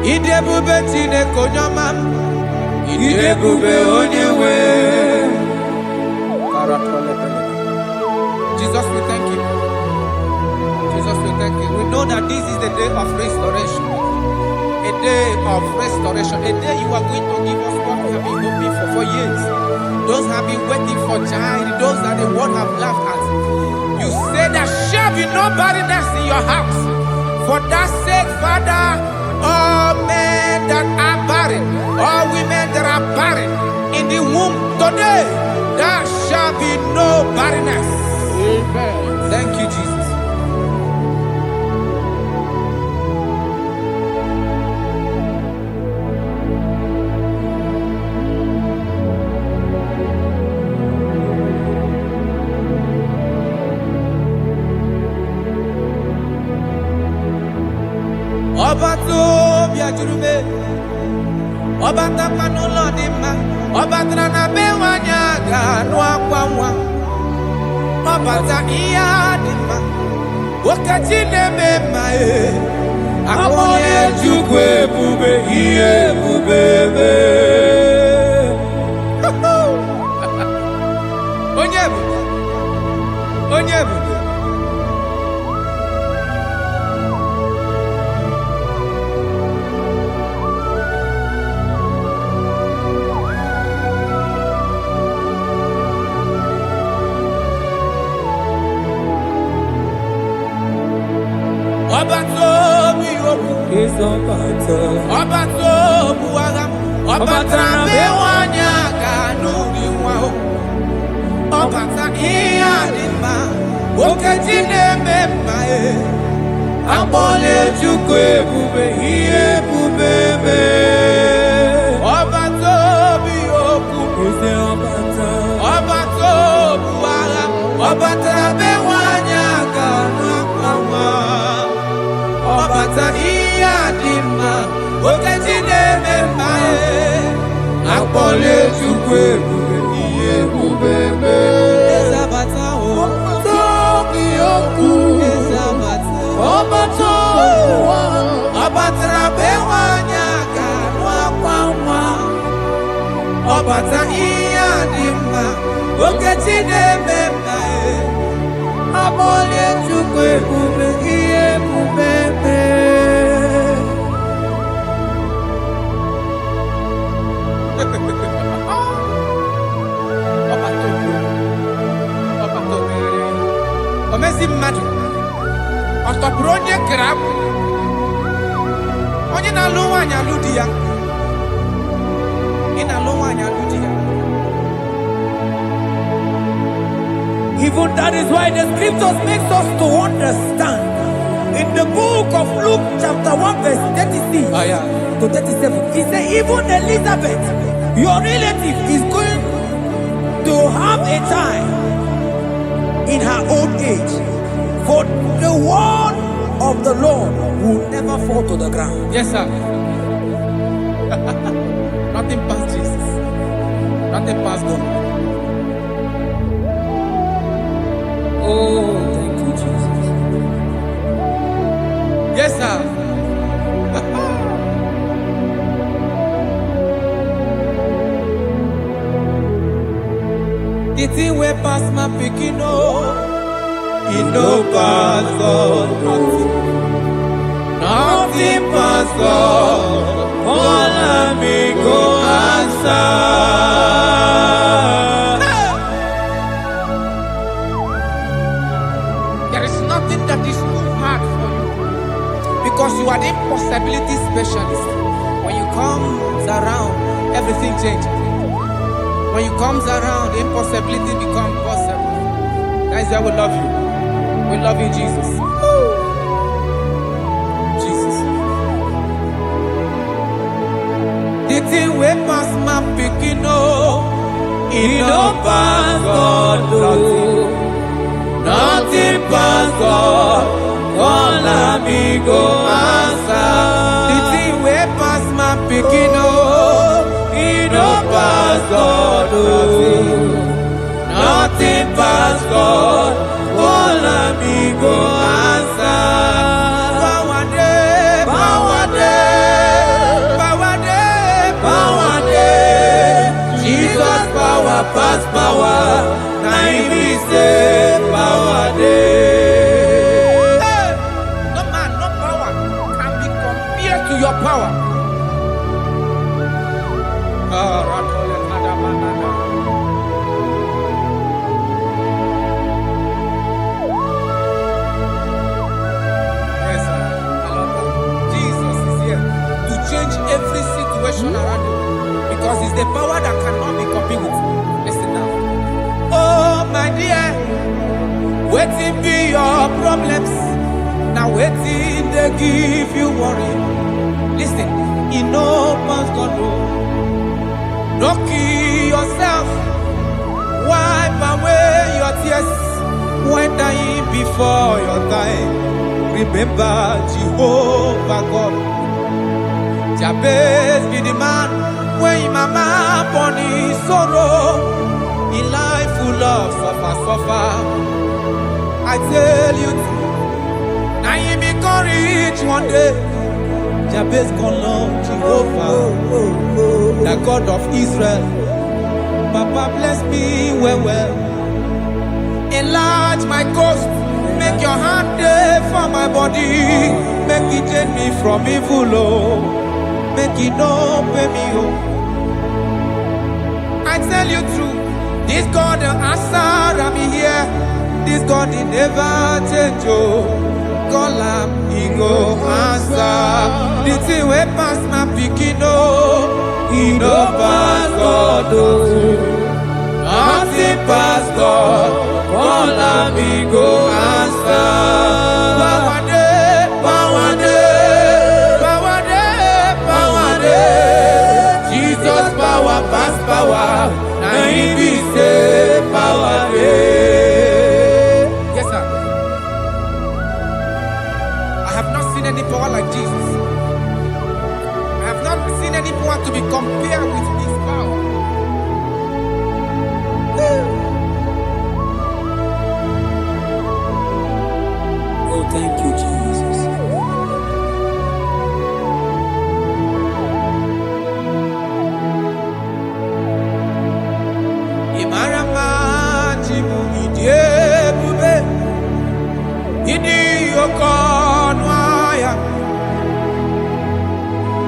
Idebube Chinekonyoma, Idebube Onyewe. Jesus, we thank you. Jesus, we thank you. We know that this is the day of restoration. A day of restoration, a day you are going to give us what we have been hoping for years. Those have been waiting for child, those that the world have laughed at. You say there shall be no barrenness in your house. For that sake, Father, all men that are barren, all women that are barren in the womb today, there shall be no barrenness. Amen. Thank you, Jesus. Ọba tó bí ajurube, ọba tapanu lọ́ọ̀dì mma, ọba tara na be wanya ganu akwanwa, ọba ta iya dị mma, okachi na-eme mma akpọnye Chukwu ebube ihe ebube ebe. Onye ebube, onye ebube. Obato biyoku. Is Obata. Obato buagam. Obata bewanya kanu biwao. Obata iyadima. Okejine memae. Abole chukwe bube iye bubebe. Obato biyoku. Is Obata. Obato buagam. Obata bewanya kanu biwao. Obata iyadima. Okejine memae. Abole chukwe bube iye bubebe. Ezabata o. Obato, Obatra bewanya kanwa, Obata iyadima, okechide mema abole chukwe bube iye bubebe. Obato, omezi mmadụ. Ọtọpụrụ onye kere akwụ onye na-alụ nwaanyị alụ di ya ị na-alụ nwaanyị alụ di ya. Even that is why the scriptures makes us to understand in the book of Luke chapter 1 verse 36 to 37. He said even Elizabeth, your relative, is going to have a child in her old age. For the word of the Lord will never fall to the ground. Yes, sir. Nothing past Jesus. Nothing past God. Oh, thank you, Jesus. Yes, sir. The thing way past my picking up. In no pass God, nothing pass God. All amigo answer. There is nothing that is too hard for you because you are the impossibility specialist. When you come around, everything changes. When you come around, the impossibility becomes possible. Guys, I will love you. We love you, Jesus. Jesus. The thing we pass my picking up. It don't pass God. Nothing pass God. All amigo answer. The thing we pass my picking up. It don't pass God. Nothing pass God. All amigo answer. Bawade, bawade, bawade, bawade. Jesus power pass power. Now he say bawade. Hey, no man, no power can be compared to your power. Every situation around you because it's the power that cannot be copied with. Listen now. Oh my dear, waiting be your problems. Now waiting they give you worry. Listen, you know man's God know. Don't kill yourself. Wipe away your tears when dying before your time. Remember Jehovah God. Jabez be the man when mama born his sorrow. In life full of suffer. I tell you, now you be courage one day. Jabez gonna love Jehovah, the God of Israel. Papa bless me well. Enlarge my coast, make your hand there for my body. Make it take me from evil, oh. Make it no pay me, oh. I tell you true, this God the answer I'm here. This God he never change, oh. Call him, he go answer. The thing way pass my picking, no, he no pass God, nothing pass God. All I me go answer. Power day, power day, power day, power day. Jesus power pass power. Now he be say power day. Yes, sir. I have not seen any power like Jesus. I have not seen any power to be compared with his power. Oh, thank you, Jesus. Imarama jimu idiebube idi okonwaya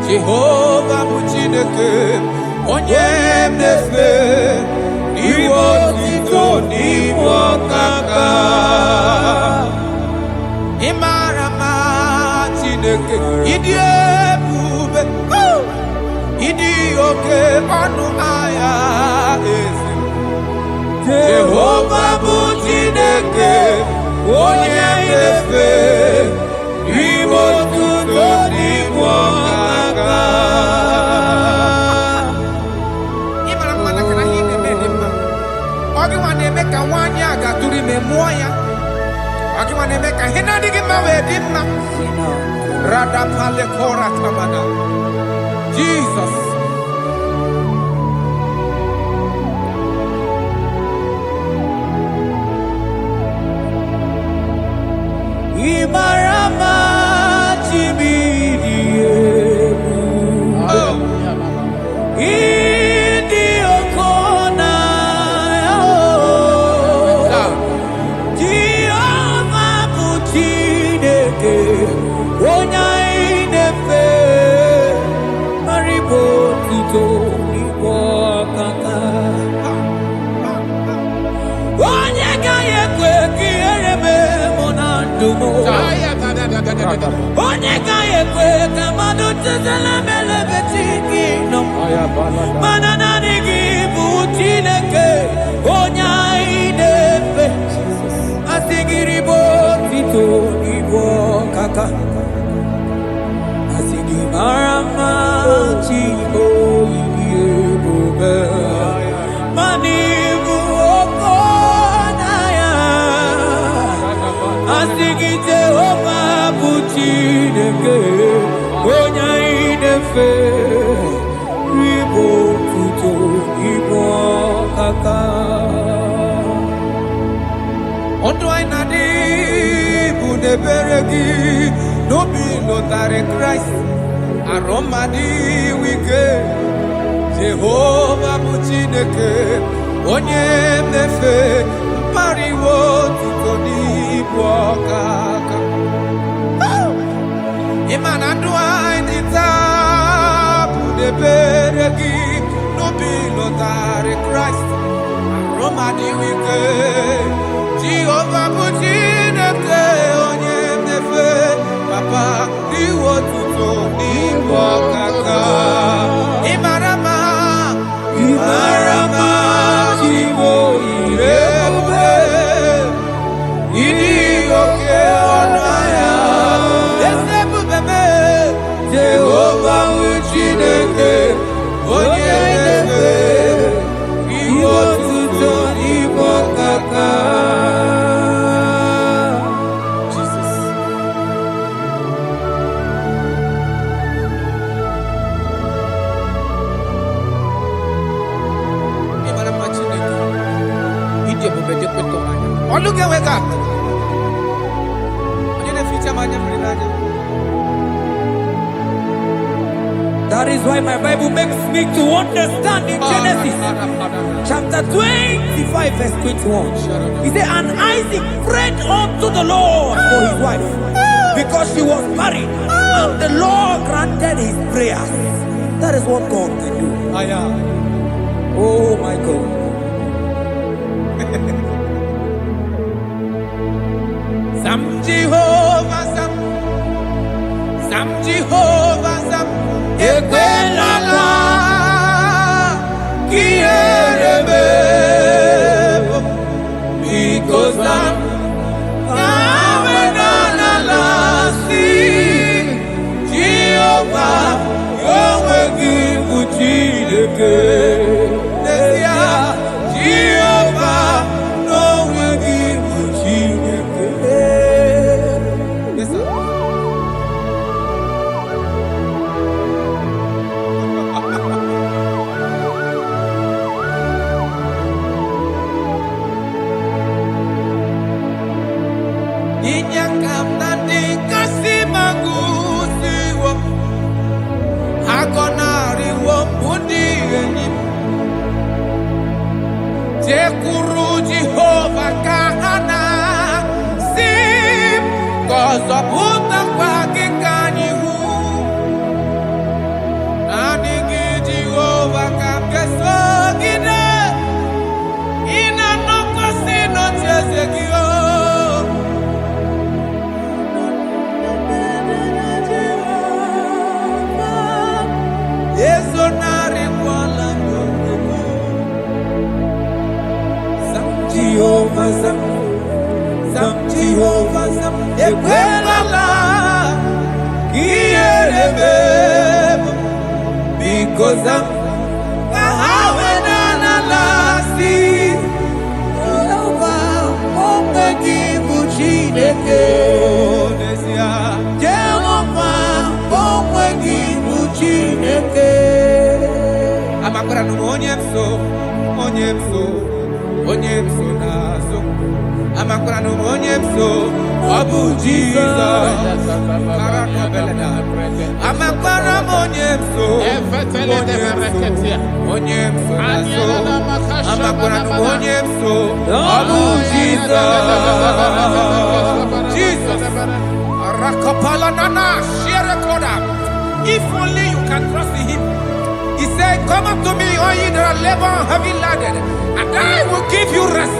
Jehovah Muchineke onye mnefe iwo tito niwo kaka Imarama Chineke idiebube idi oke ọnụ aya eze Jehovah bụ Chineke onye efe ime otuto n'ime ọkaka. Ịmara mma na kana ihe na-eme dị mma. Ọ gị nwa na-eme ka nwaanyị a ga-atụrụ ime mụọ ya. Ọ gị nwa na-eme ka ihe na-adịghị mma wee dị mma. Radapalekora tamada. Jesus. Imarama chibidiebu Idi okona Jehovah bụ Chineke onye inefe maribo tito n'igbo ọkaka onye gaghị ekwe ka ihere mee mụ na ndụ m onye gaghị ekwe ka mmadụ chezela melebe Chineke nọ mana naanị gị bụ Chineke onye anyị na-efe asị gị ribo tito n'igbo ọkaka asị gị mara mma Chigbo iyi ebube mana ibu okona ya asị gị Jehovah bụ Chineke onye anyị na-efe ribo tuto igbo ọkaka Ọdụ anyị na-adị bụ n'ebere gị n'obi lụtarị Kraịst arụmadị wike Jehova bụ Chineke onye mmefe mkpariwo tuto n'ibu ọkaka ịma na ndụ anyị dị taa bụ n'ebere gị n'obi lụtarị Kraịst arụmadị wike Jehova bụ Chineke onye mmefe papa iwo tuto n'ibu ọkaka ịmara mma Chigbo ire ebube ịdị oke ọnụ ahịa eze ebube me Jehova bụ Chineke onye mmefe iwo tuto n'ibu ọkaka Look at where God. That is why my Bible makes me to understand in Genesis chapter 25 verse 21. He said, and Isaac prayed unto the Lord for his wife because she was married, and the Lord granted his prayers. That is what God can do. Oh my God. Sam Jehovah Sam Sam Jehovah Sam Ekwelala Kierebe because I'm Jehovah Yahweh Gibujileke Nesia Jehovah Yahweh Gibujileke. Yes sir. Inyakam nandi kasimagusi wo agonari wo budi eni Jekuru Jehovah kahana sim kozo puta kwa kikani hu anigi Jehovah kapkeso gide ina noko sino chezekio Jehovah Sam Jehovah Sam Ekwelala Kierebe because I'm Kahawenanalasi Jehovah Omegi Buchineke Jehovah Omegi Buchineke Amakura no onyemso nazo amakura no onyemso Abu Jesus amakura onyemso nazo amakura no onyemso Abu Jesus Rakapala nana share koda. If only you can trust him. He said, come up to me, all ye that are labor and heavy laden, and I will give you rest.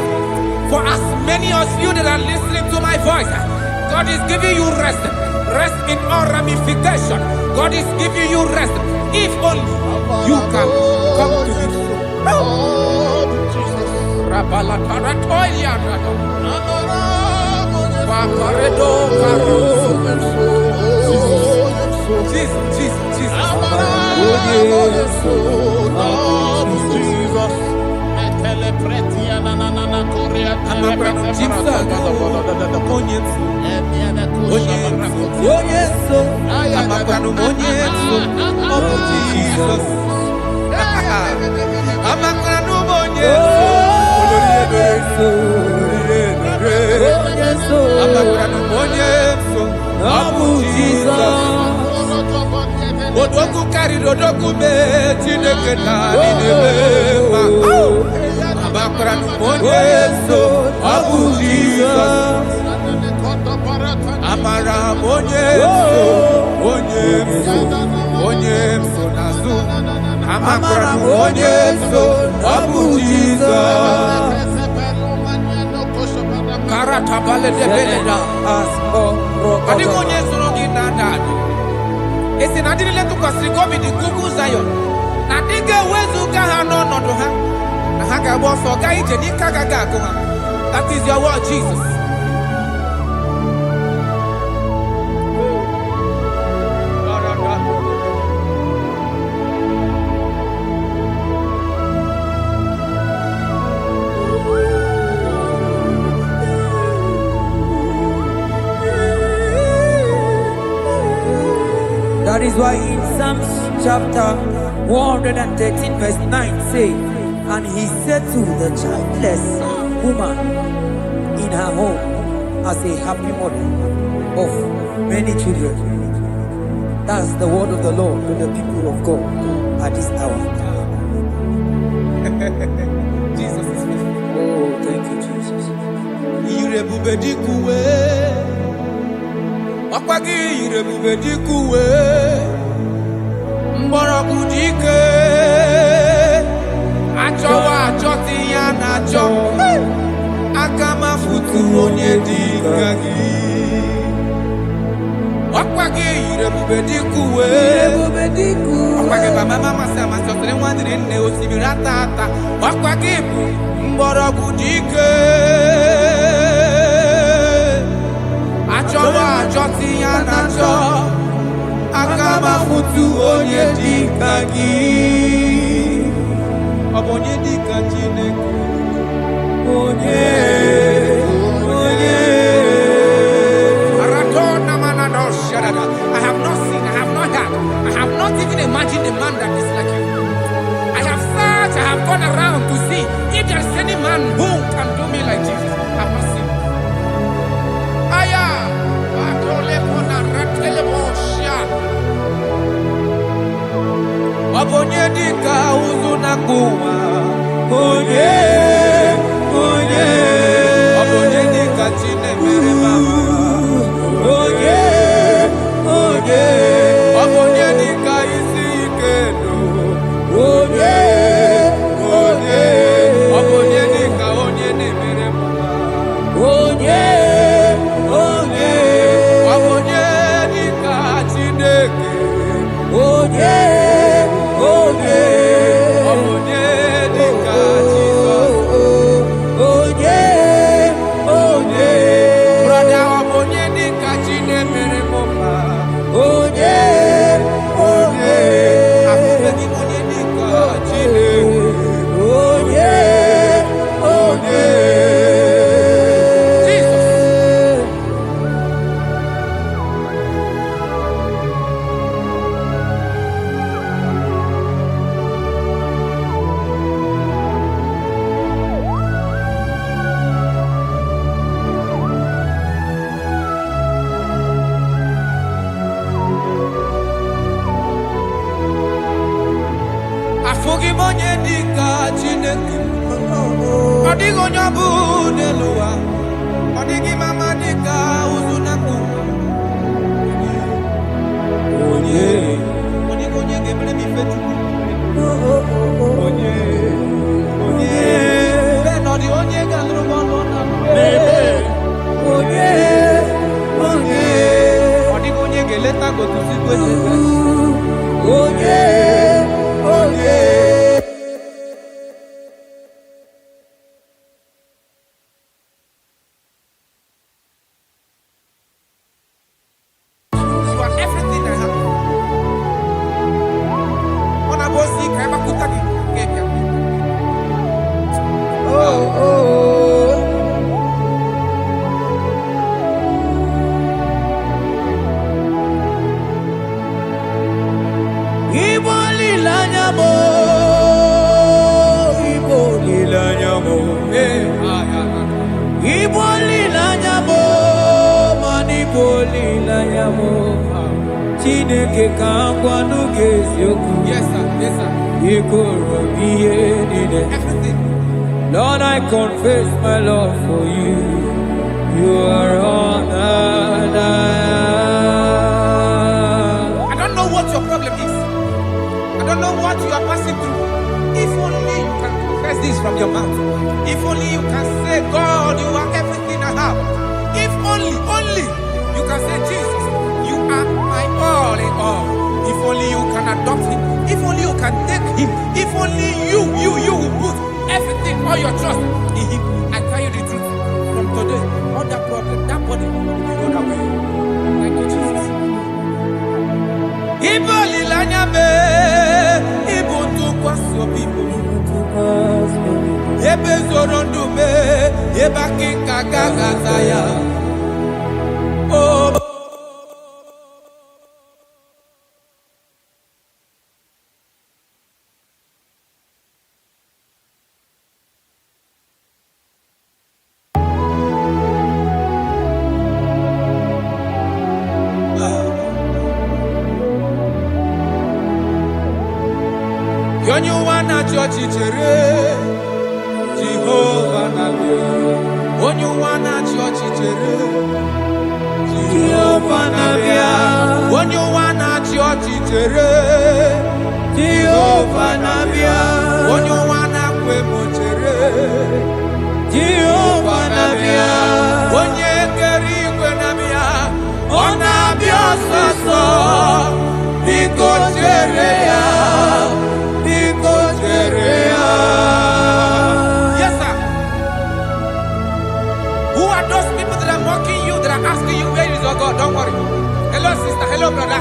For as many of you that are listening to my voice, God is giving you rest. Rest in all ramification. God is giving you rest. If only you can come to him. Jesus. Odoku kari odoku me Chineke na ninebema. Amakura numonye so Abu Jesus. Amara monye so nazu. Amakura numonye so Abu Jesus. Karata bale de beleda asko. Adi monye so longi nandani. Esi na diri letu kwa sikobi di kuku Zion. Na dige wezu kaha no nodo ha. Na hanga boso ga ije ni kagaga kuma. That is your word, Jesus. That is why in Psalms chapter 113 verse 9 say, and he said to the childless woman in her home as a happy mother of many children. That's the word of the Lord to the people of God at this hour. Jesus is faithful. Oh, thank you, Jesus. Irebubedikuwe Akwagi irebubedikuwe Mborogu dike Achowa achoti ya nacho Akama futu onye dika gi Wakwage irebubedikuwe. Wakwage mama masama sosere mwandire nne osibiratata. Wakwage bu mborogu dike. Achowa achoti anacho. Akama futu onye dika gi. Obonye dika Chineke. Onye. I have not seen, I have not heard, I have not even imagined a man that is like you. I have searched, I have gone around to see if there is any man who can do me like Jesus. I have not seen. Aya, Atole Pona Ratele Bosha. Obonye dika uzuna kuwa. Onye, onye. Obonye dika chine mere mama. Onye. Obonye dika isi ikeno. Onye, onye. Obonye dika onye nemere mama. Onye, onye. Obonye dika Chineke. Onye, onye. Obonye dika Jesus. Onye, onye. Brother, obonye dika Chinemere mama. Onye, onye. Afubedi onye dika Chineke. Onye, onye. Jesus. Afugi monye dika Chineke. Odigo nyabu neluwa. Odigi mama dika uzunaku. Onye. Odigo nye geble mi fetu. Onye. Onye. Benodi onye gandru bono na. Bebe. Onye. Onye. Odigo nye geleta go to si kwete. Onye. Onye. You are everything I have. On a bossy, Kaiba Kutaki. Oh, oh. Iboli lanyamo, iboli lanyamo, iboli lanyamo, maniboli lanyamo. Chineke kangwa nugesioku. Yes sir, yes sir. Ikoro biye nide. Everything. Lord, I confess my love for you. You are honored. I don't know what your problem is. I don't know what you are passing through. If only you can confess this from your mouth. If only you can say, God, you are everything I have. If only you can say, Jesus, you are my all in all. If only you can adopt him. If only you can take him. If only you will put everything, all your trust in him. I tell you the truth. From today, all that problem, that body will go away. Thank you, Jesus. Iboli lanyame, ibuntu kwaso bibu. Ebe zorondume, eba kinga gagataya. Oh. Onyuwana church chere Jehovah nabia. Onyuwana church chere Jehovah nabia. Onyuwana church chere Jehovah nabia. Onyuwana kwemo chere Jehovah nabia. Onye keri kwe nabia. Onabia ọsọsọ biko chere ya biko chere ya. Yes sir. Who are those people that are mocking you, that are asking you where is your God? Don't worry. Hello sister, hello brother,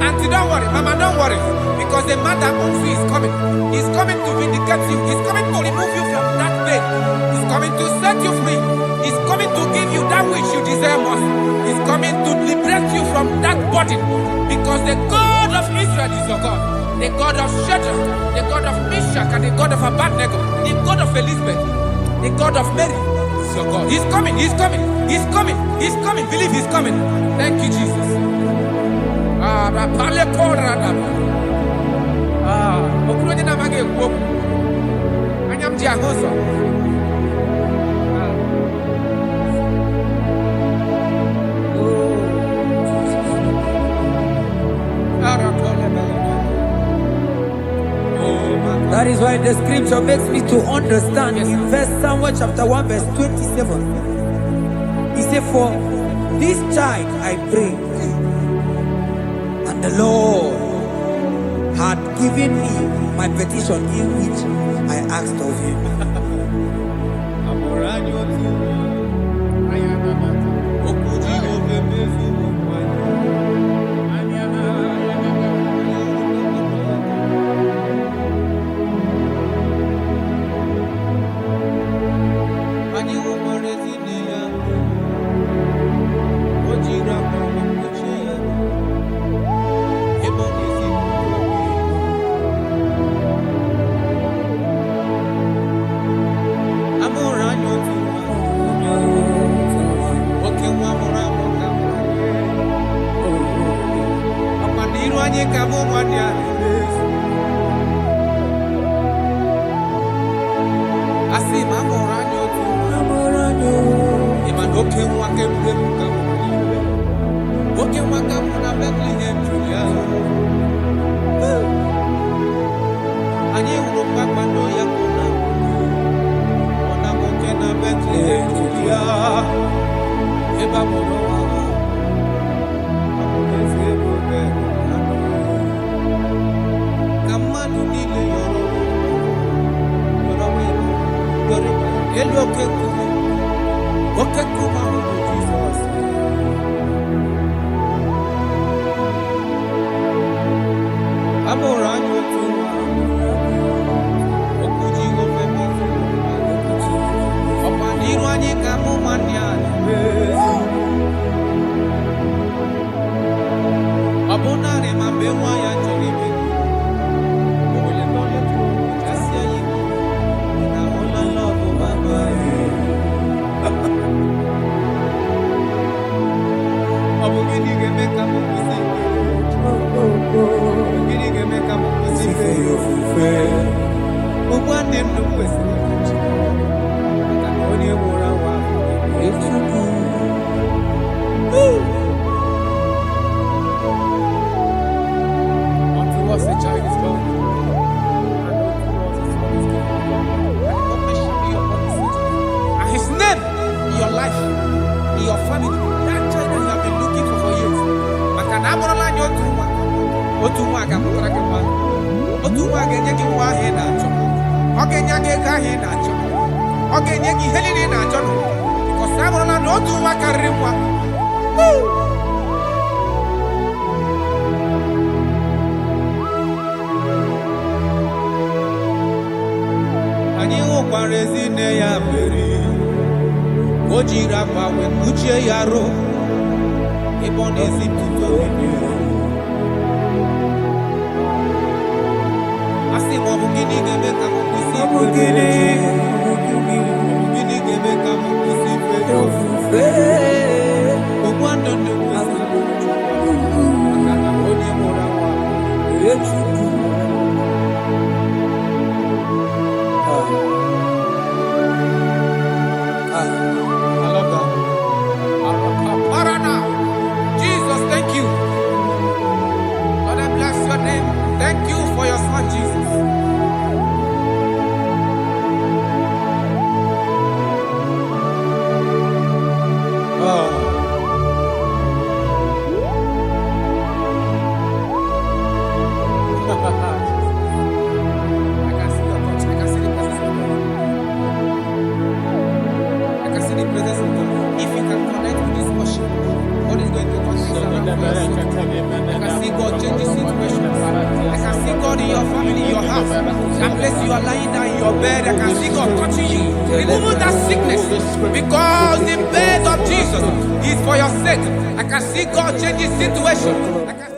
auntie, don't worry, mama, don't worry, because the man that owns you is coming. He's coming to vindicate you. He's coming to remove you from that pain. He's coming to set you free. He's coming to give you that which you desire most. He's coming to liberate you from that burden, because the God of Israel is your God. The God of Shadrach, the God of Meshach, and the God of Abednego, the God of Elizabeth, the God of Mary is your God. He's coming, he's coming, he's coming, he's coming. Believe he's coming. Thank you, Jesus. That is why the scripture makes me to understand in verse Samuel chapter 1 verse 27. He said, for this child I pray, and the Lord had given me my petition in which I asked of him. Unless you are lying down in your bed, I can see God touching you. Remove that sickness. Because the bed of Jesus is for your sake. I can see God changing situation. I can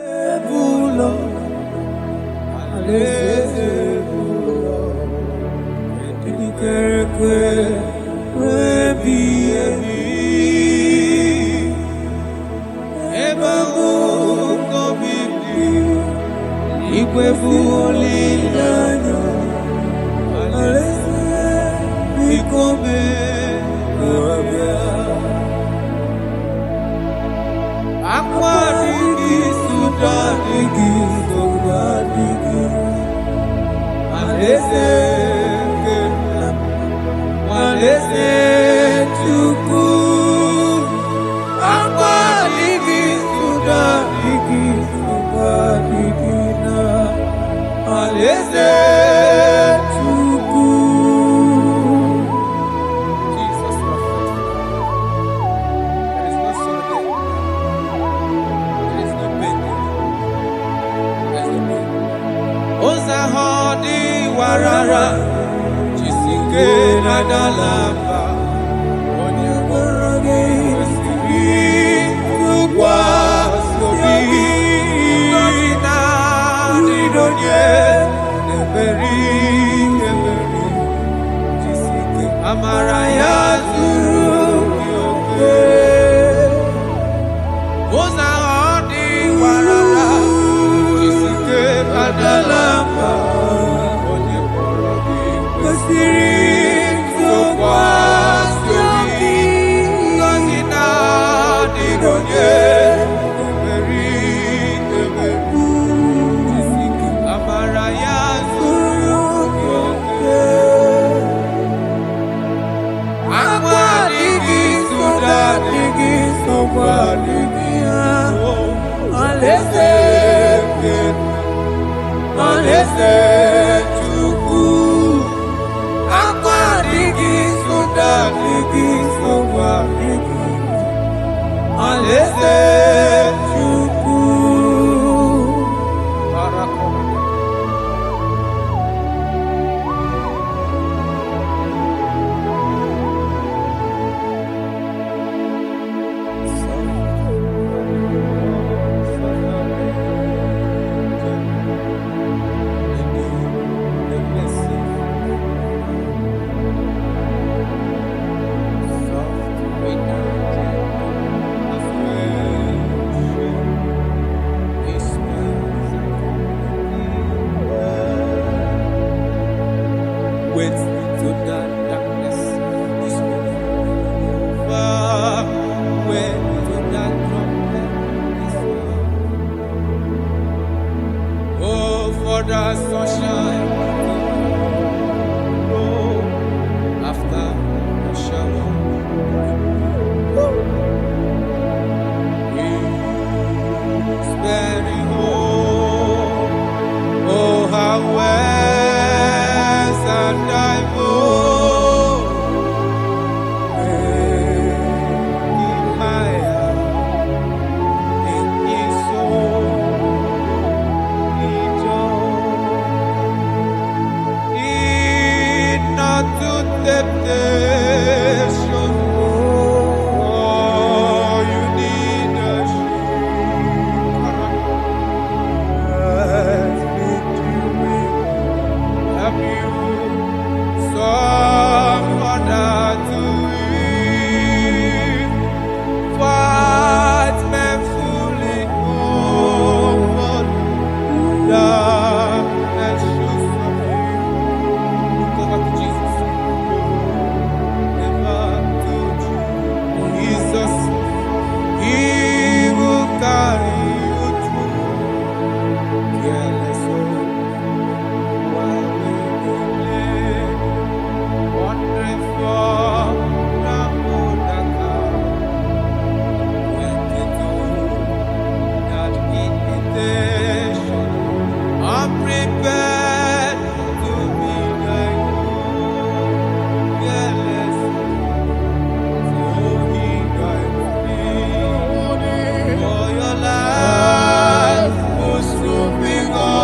for your life, most be gone.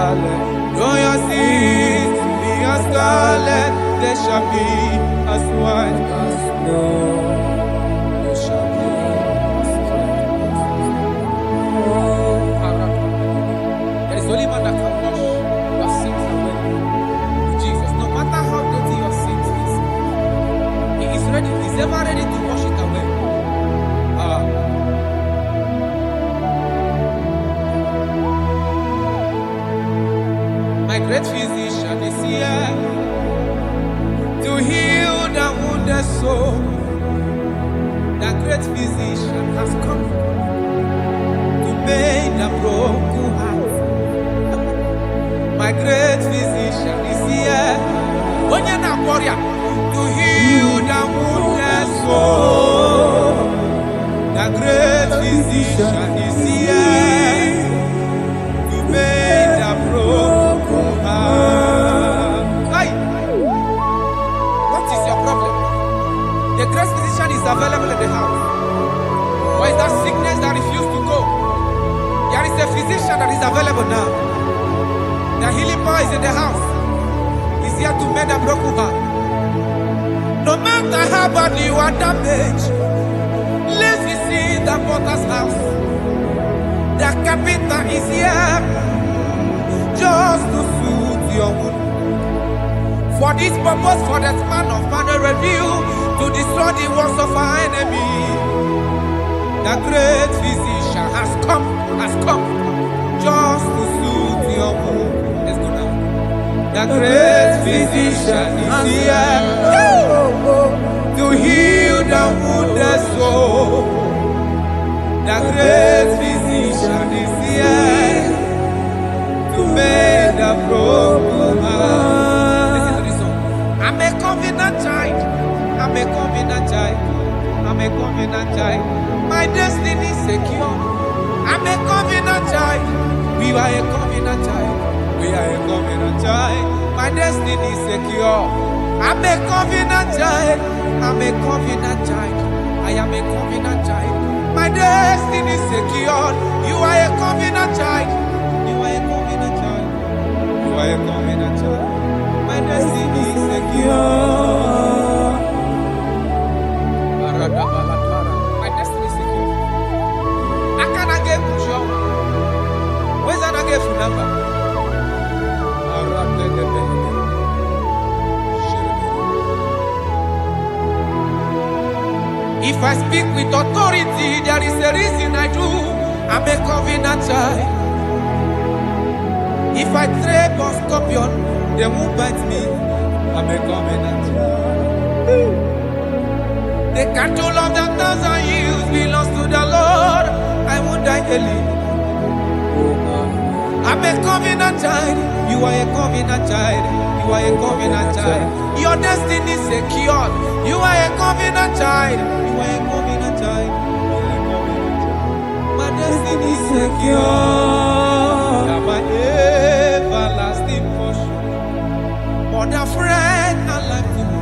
scarlet. Though your sins be as scarlet, they shall be as white as snow. They shall be as white as snow. There is only one that can wash your sins away. Jesus, no matter how dirty your sins is, He is ready. He's ever ready to wash it away. My great physician is here to heal the wounded soul. The great physician has come to mend the broken heart. My great physician is here to heal the wounded soul. The great physician is here to mend the broken heart. Hey, what is your problem? The great physician is available in the house. Or is that sickness that refused to go? There is a physician that is available now. The healing power is in the house. He's here to mend a broken heart. No matter how badly you are damaged, let's see the potter's house. The carpenter is here just to suit your wound. For this purpose, for the span of man review, to destroy the works of our enemy. The great physician has come just to suit your wound. Let's go now. The great physician is here to heal the wounded soul. The great physician is here to make the broken heart. Listen to this song. I'm a covenant child. I'm a covenant child. I'm a covenant child. My destiny is secure. I'm a covenant child. We are a covenant child. We are a covenant child. My destiny is secure. I'm a covenant child. I'm a covenant child. I am a covenant child. My destiny is secure. You are a covenant child. You are a covenant child. You are a covenant child. My destiny is secure. My destiny is secure. I cannot get you. Where's that I get your number? If I speak with authority, there is a reason I do. I'm a covenant child. If I tread on scorpion, they won't bite me. I'm a covenant child. The cattle of the 1,000 years belongs to the Lord. I won't die early. I'm a covenant child. You are a covenant child. You are a covenant child. Your destiny is secure. You are a covenant child. You are a covenant child. My destiny is secure. You are my everlasting portion. More than friend and life to me.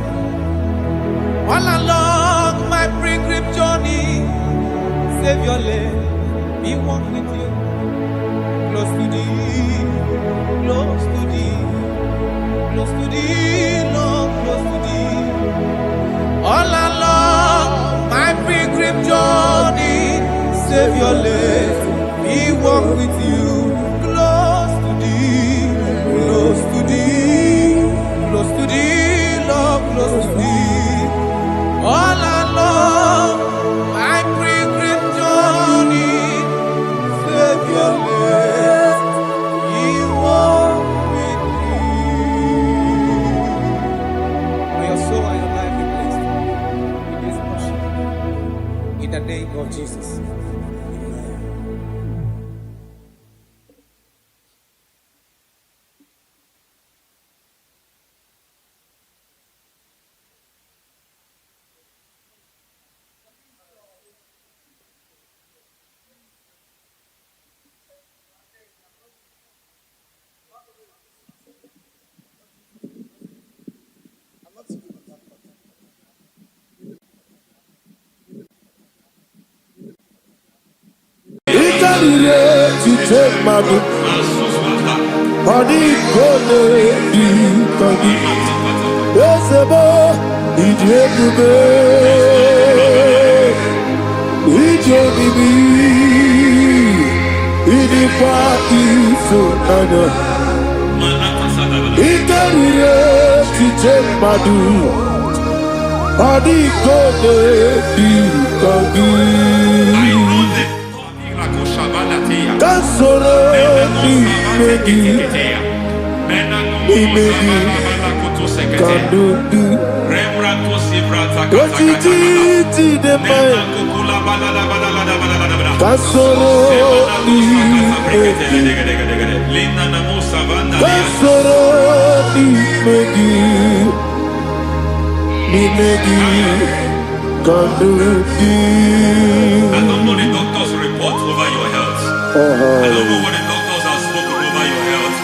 All along my pilgrim journey, save your life. Be one with you. Close to thee, close to thee, close to thee, Lord, close to thee. All along my pilgrim journey, save your life, we walk with you. Close to thee, close to thee, close to thee, Lord, close to thee. All along my pilgrim journey, save your life. In the name of Jesus. Adi kone di kagi. Esebo ijebube. Ijebibi. Idipa isunana. Ikarire kijemadu. Adi kone di kagi. Kansoro ni megi. Imegi kandudu. Ojiji de mai. Kansoro ni megi. Kansoro ni megi. Imegi kandudu. I don't know the doctor's report over your health. I don't know what the doctors have spoken over your health.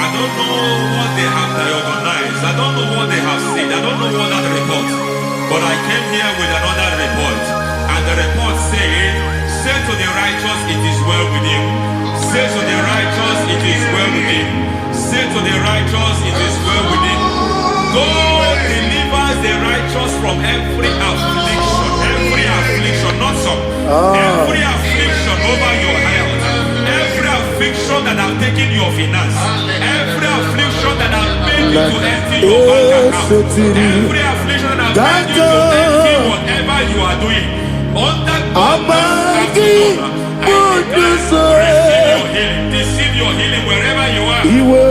I don't know what they have diagnosed. I don't know what they have said. I don't know what that report. But I came here with another report. And the report said, say to the righteous, it is well with him. Say to the righteous, it is well with him. Say to the righteous, it is well with him. God delivers the righteous from every affliction. Every affliction, not some. Every affliction over your health. Every affliction that have taken your finance. Every affliction that have made you to empty your bank account. Every affliction that have made you to empty whatever you are doing. Under God, receive your healing. Receive your healing wherever you are.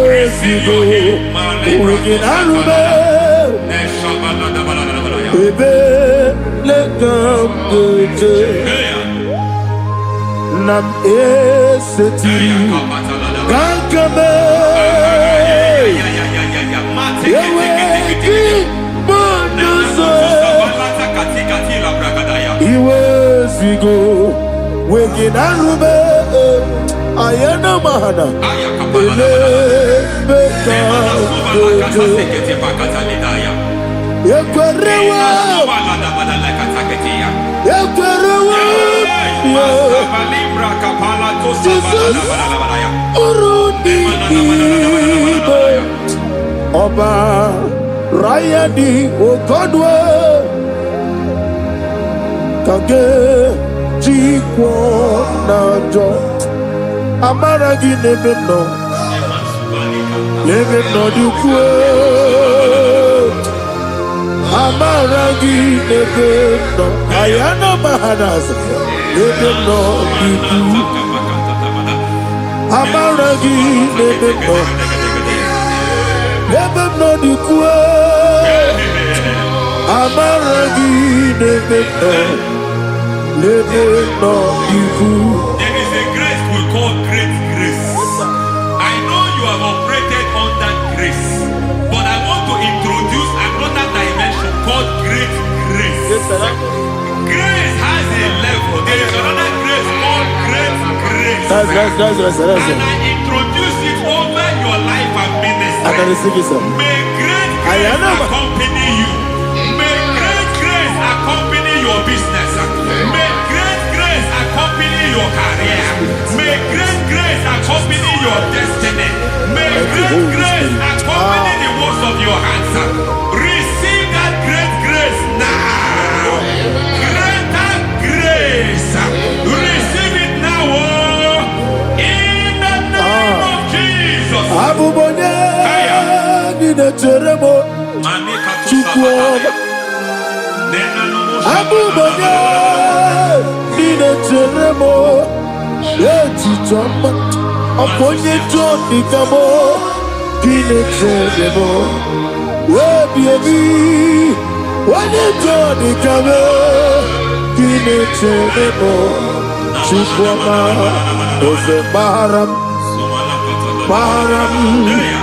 Receive your healing. Nam eseti kankame yeweki bonuso iwezigo weginarube ayana mahana ele beka yekwerewa Jesus urudi ibe Ọba Rayadi Ogodwe kage jikwo najo amaragi nebe no dukwe amaragi nebe no ayana mahanas nebe no dukwe amaragi nebe no dukwe amaragi nebe no dukwe. There is a grace we call great grace. I know you have operated under grace, but I want to introduce another dimension called great grace. Grace has a level. There is another grace called great grace. That's and I introduce it over your life and ministry. I can receive it, sir. May great grace accompany you. May great grace accompany your business. May great grace accompany your career. May great grace accompany your destiny. May great grace accompany the works of your hands. Receive that great grace now. Greater grace. Receive it now. In the name of Jesus. Abubonye nina teremo chukwu. Abubonye nina teremo etichoma. Oponye joni kamo nina teremo. Baby, wanye joni kamo nina teremo. Chukwama oze baram. Baram is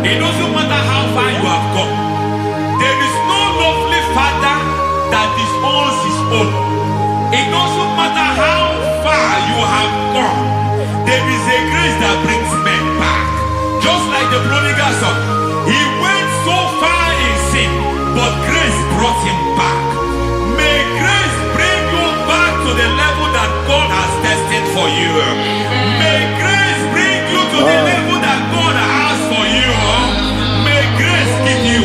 it doesn't matter how far you have come. There is no lovely father that disowns his own. It doesn't matter how far you have gone. There is a grace that brings men back. Just like the prodigal son. He went so far in sin, but grace brought him back. May grace bring you back to the level that God has destined for you. May grace bring you to the level that God has for you. May grace give you.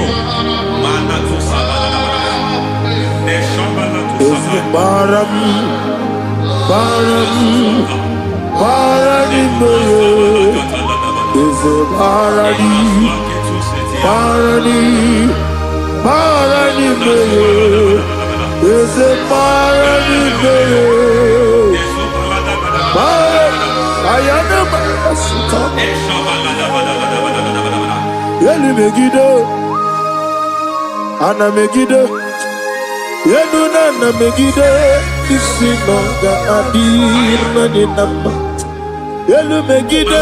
Ana Megiddo, Yenuna Megiddo, Isinonga Adir Maninama, Yelu Megiddo,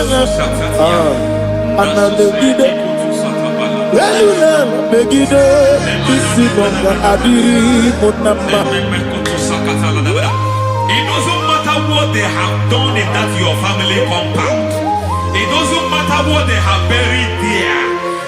Ana Megiddo, Yenuna Megiddo, Isinonga Adir Munama. It doesn't matter what they have done in that your family compound. It doesn't matter what they have buried there.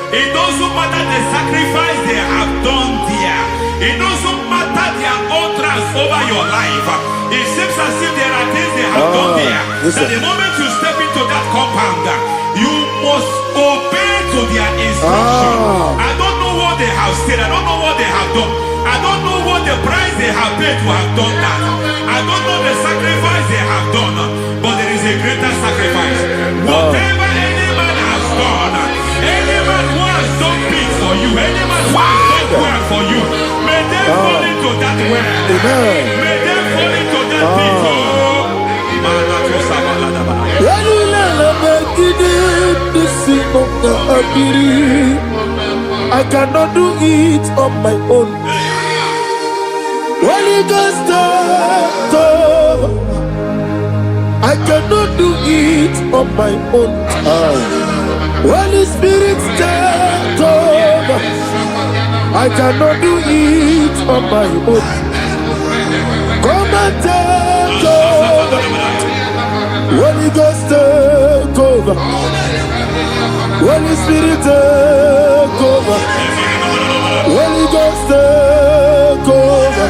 It doesn't matter the sacrifice they have done there. It doesn't matter their utterance over your life. It seems as if there are things they have done there. That the moment you step into that compound, you must obey to their instruction. I don't know what they have said. I don't know what they have done. I don't know what the price they have paid to have done that. I don't know the sacrifice they have done. But there is a greater sacrifice. Whatever any man has done, any man who has done peace for you, any man who has done well for you, may they fall into that well. May they fall into that pit. I cannot do it on my own. Holy Ghost, I cannot do it on my own. Holy Spirit, take over. I cannot do it on my own. Come and take over. Holy Ghost, take over. Holy Spirit, take over. Holy Ghost, take over.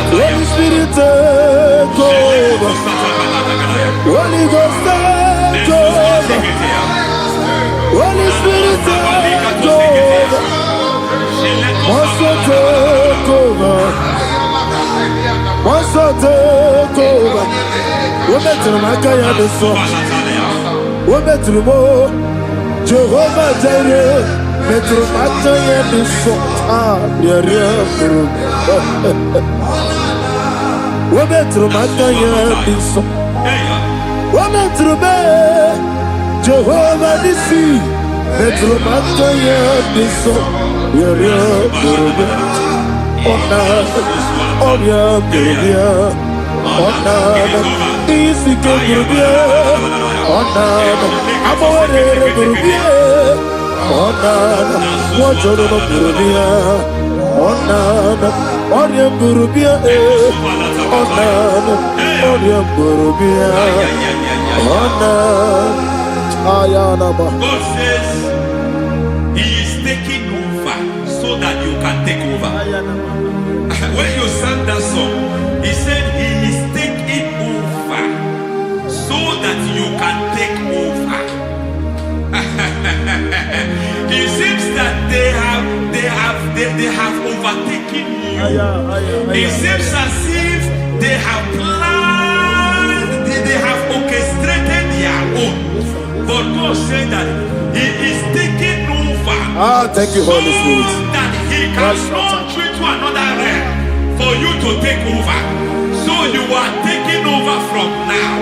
Holy Spirit, take over. Holy Ghost, take over. Holy Spirit, take over. Master, take over. Master, take over. We're better than I can do so. We're better than more. Jehovah Jireh, better than I can do so. We're better than I can do so. We're better than Jehovah Nissi, better than I can do so. God says He is taking over so that you can take over. When you sang that song, He said He is taking over so that you can take over. It seems that they have overtaken you. It seems as if they have planned, they have orchestrated their own. But God said that He is taking over. Thank you, Holy Spirit. So that He can launch you to another realm for you to take over. So you are taking over from now.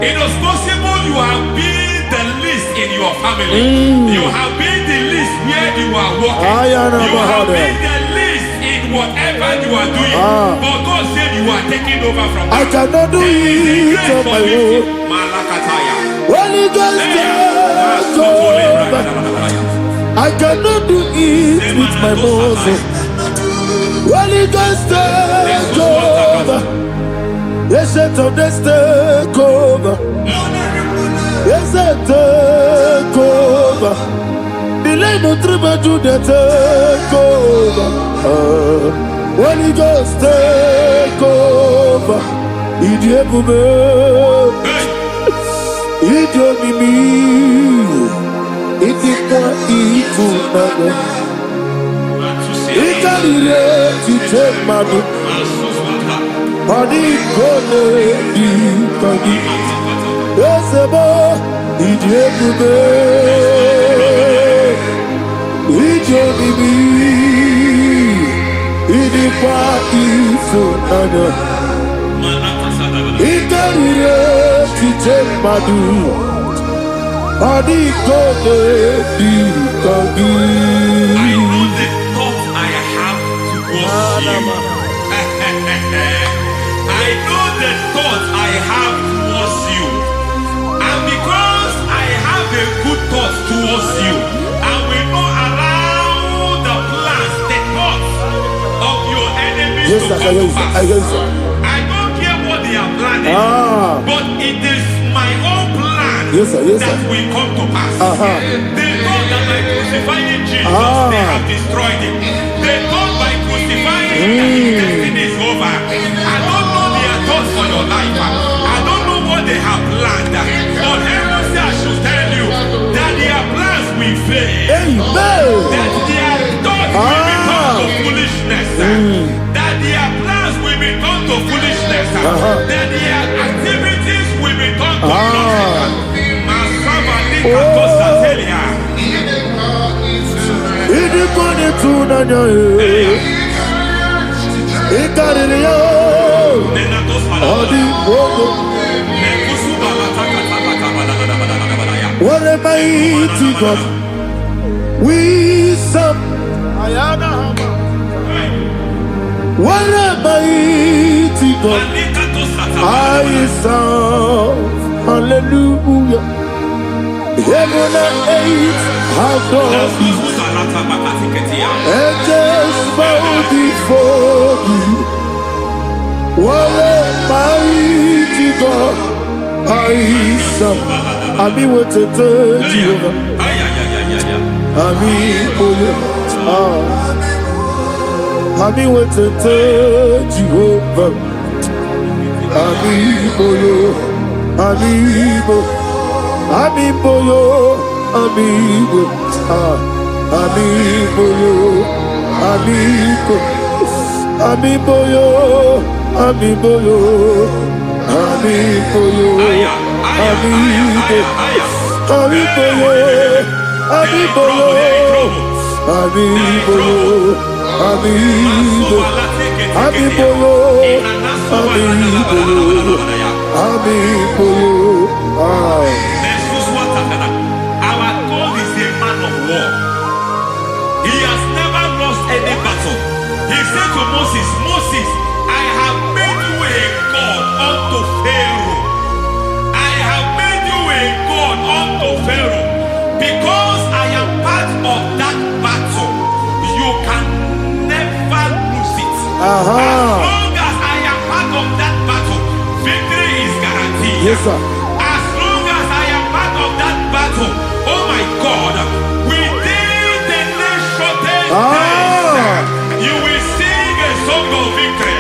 It is possible you have been the least in your family. You have been the least where you are working. You have been the least in whatever you are doing. But God said you are taking over from now. I cannot do it on my own. Holy Ghost, take over. I cannot do it with my muscle. Holy Ghost, take over. Yes, it of this take over. Yes, it take over. Delay no tribe to the take over. Holy Ghost take over. Idiebube, Idiomimi, Idikwa Ifunana, Ikarire Titemadu, Adikone Dikagi, Yesebo, Idiebube, Idiomimi, Idikwa Ifunana. Ikarire Titemadu, Adikone Dikagi. I know the thoughts I have towards you. I know the thoughts I have towards you. And because I have a good thought towards you, I will not allow the plans, the thoughts of your enemies to come to pass. I don't care what they are planning, but it is my own plan that will come to pass. They thought that by crucifying Jesus, they have destroyed him. They thought by crucifying him that his destiny is over. I don't know their thoughts for your life. I don't know what they have planned. But heaven says I should tell you that their plans will fail. That their thoughts will become to foolishness. That their plans will become to foolishness. That their activities will become to nonsense. What a mighty God we serve. What a mighty God I serve. Hallelujah. Heaven and earth have done it, and just bow before you. What a mighty God I serve. I mean, what to tell you? I mean, I mean, what to tell you? I mean, amigo, amigo, amigo, amigo, amigo, amigo, amigo, Our God is a man of war. He has never lost any battle. He said to Moses, Moses, I have made you a God unto Pharaoh. I have made you a God unto Pharaoh. Because I am part of that battle, you can never lose it. As long as I am part of that battle, victory is guaranteed. Yes, sir. As long as I am part of that battle, oh my God, within the next shortest days, you will sing a song of victory.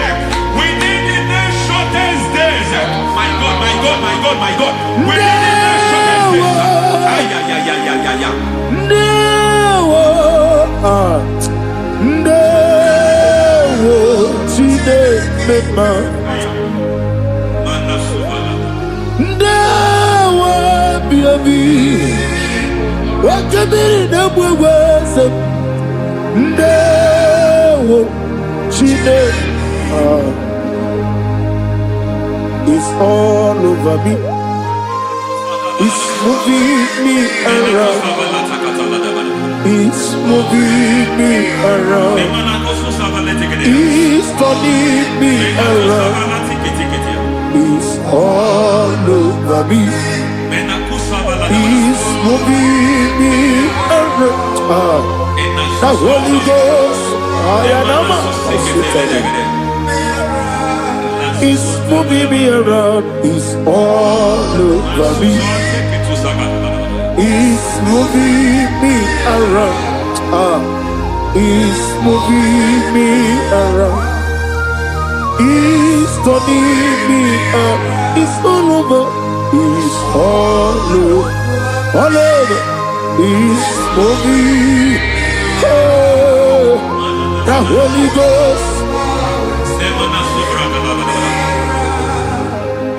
Within the next shortest days, my God, my God, my God, my God. Within the next shortest days, It's all over me. It's moving me around. It's moving me around. It's turning me around. It's all over me. It's moving me around. The Holy Ghost, I am a He's moving me around. He's all over me. He's moving me around. He's moving me around. He's turning me up. He's all over. He's all over. All over. He's moving. Oh, the Holy Ghost.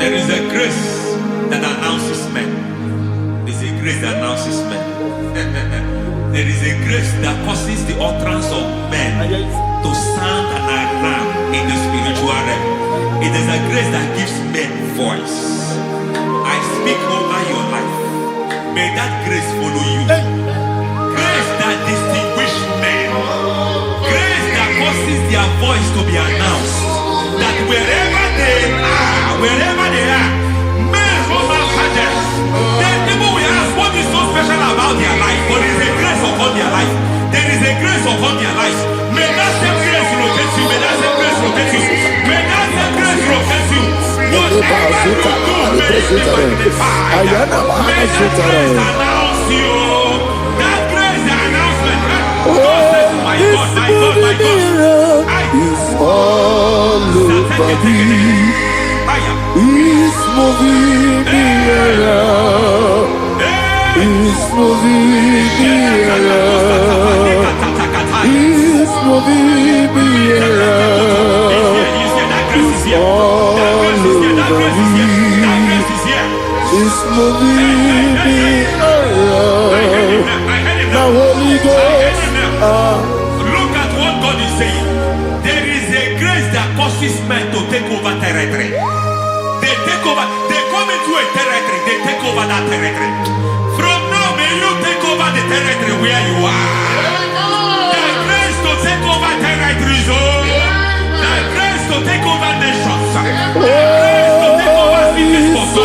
There is a grace that announces men. There's a grace that announces men. There is a grace that causes the utterance of men to sound an alarm in the spiritual realm. It is a grace that gives men voice. I speak over your life. May that grace follow you. Grace that distinguishes men. Grace that causes their voice to be announced. That wherever they are, men over fathers, then people will ask what is so special about their life. But there is a grace upon their life. There is a grace upon their life. May that same grace locate you. May that same grace locate you. May that same grace locate you. Whatever you do, may it be magnified. May that grace announce you. That grace, the announcement. My God, my God, my God. He's all over me. He's moving me around. He's moving me around. He's moving me around. He's all over me. He's moving me around. The Holy Ghost. Look at what God is saying. There is a grace that causes men to take over territory. They take over. They come into a territory. They take over that territory. From now, may you take over the territory where you are. The grace to take over territories. The grace to take over nations. The grace to take over cities for God.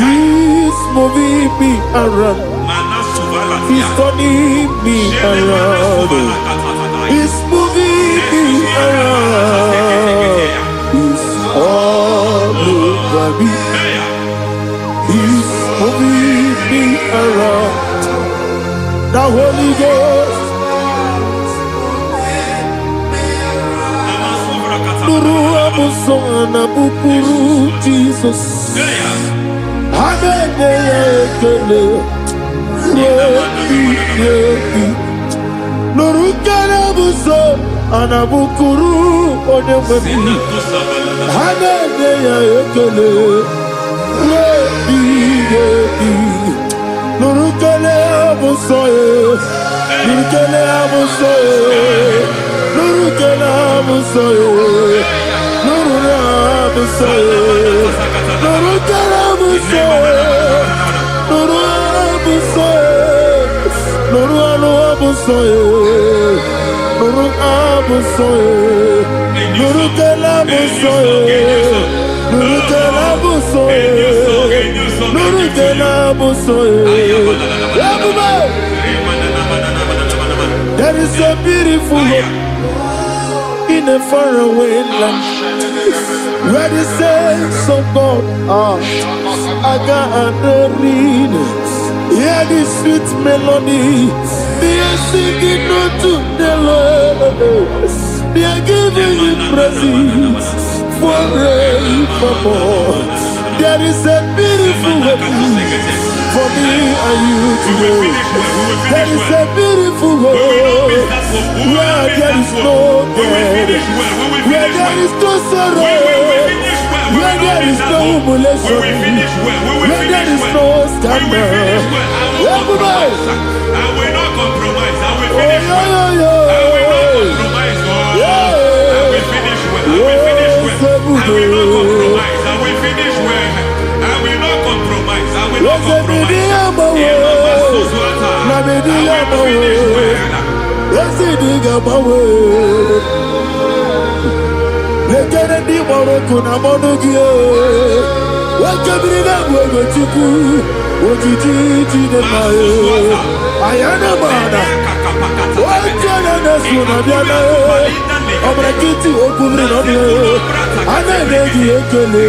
He's moving me around. He's turning me around. He's moving me around. He's all over me. He's moving me around. The Holy Ghost. Nuru amusona bukuru Jesus. Amen. Nurukanabuso anabukuru onememi hanene ya ekele rebi nurukanabuso nurukanabuso nurukanabuso nurukanabuso nurukanabuso Nuru abusoye, nuru abusoye, nuru kelabusoye, nuru kelabusoye, nuru kelabusoye. There is a beautiful hope in a faraway land where the saints of God are. I got the reading. Hear the sweet melody. They are singing unto the Lord. They are giving you praise forevermore. There is a beautiful hope for me and you today. There is a beautiful hope where there is no death, where there is no sorrow, where there is no humiliation, where there is no scandal. Everybody, I will not compromise. I will finish well. I will not compromise. I will finish well. I will finish well. I will not compromise. I will finish well. I will not compromise. I will not compromise. I will finish well. Ojiji de Maye, Ayana Mana, Wajana Nasuna Diana, Obrakiti Okubri Nobile, Ananegi Ekele.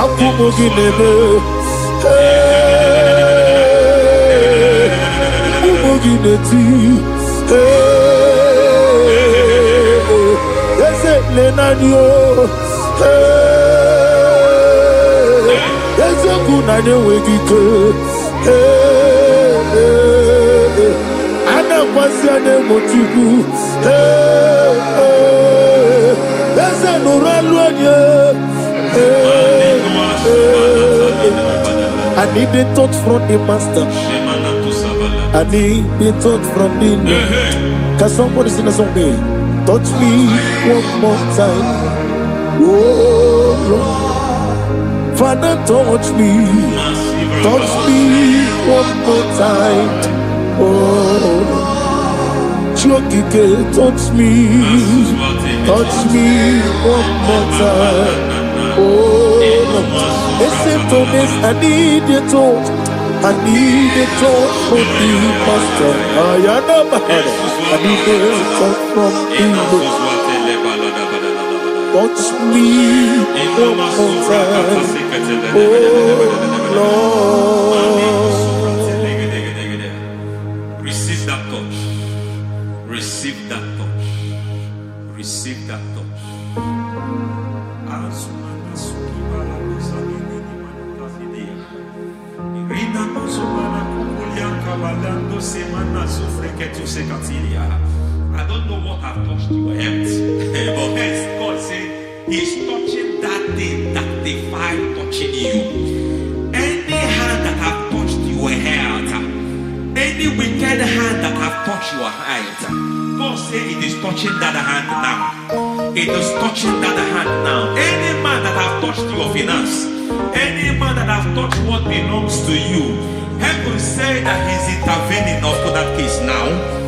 Akumoginebe, Akumogineti, Ese Lenanio, Ese Kunane Wegike, Ana Kwasiane Motibu, Ese Nuraluanye. I need a touch from the master. I need a touch from the Lord. Can somebody sing a song here? Touch me one more time. Oh Lord, Father, touch me. Touch me one more time. Oh, Chokike, touch me. Touch me one more time. Oh, except on this, I need a touch. I need a touch from the master. I need a touch from the Lord. Touch me one more time. Oh, Lord. Receive that touch. Receive that touch. Receive that touch. I don't know what I've touched your health, but hence God said He's touching that thing that defied touching you. Any hand that have touched your health, any wicked hand that have touched your health, God said it is touching that hand now. It is touching that hand now. Any man that have touched your finance, any man that have touched what belongs to you, heaven say that He's intervening after that case now.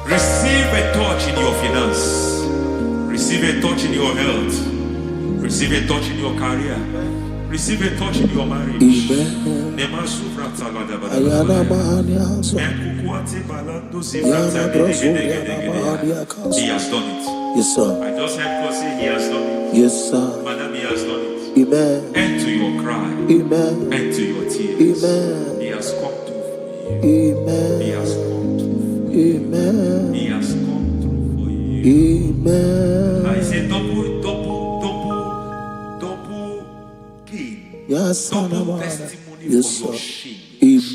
Receive a touch in your finance. Receive a touch in your health. Receive a touch in your career. Receive a touch in your marriage. He has done it. Yes, sir. I just heard God say He has done it. Yes, sir. Madam, He has done it. Amen. End to your cry. Amen. End to your tears. Amen. He has come through for you. Amen. He has come through for you. Amen. He has come through for you. Amen. I say double gain. Yes, Double testimony yes, for your sir. shame.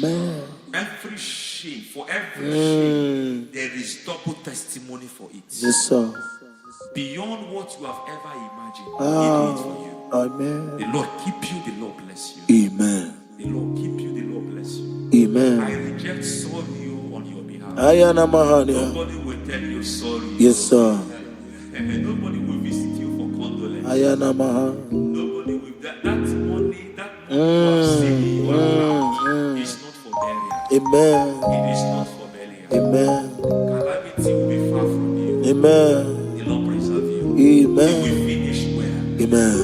Amen. Every shame, for every shame, there is double testimony for it. Yes, sir. Beyond what you have ever imagined, He did it for you. Amen. The Lord keep you, the Lord bless you. Amen. The Lord keep you, the Lord bless you. Amen. I reject sorry on your behalf. Ayana Mahania. Nobody will tell you sorry. Yes, sir. And nobody will visit you for condolence. Ayana Mahania. Nobody will. That money you have saved in your account is not for burial. Amen. It is not for burial. Amen. Calamity will be far from you. Amen. The Lord preserve you. Amen. You will finish well. Amen.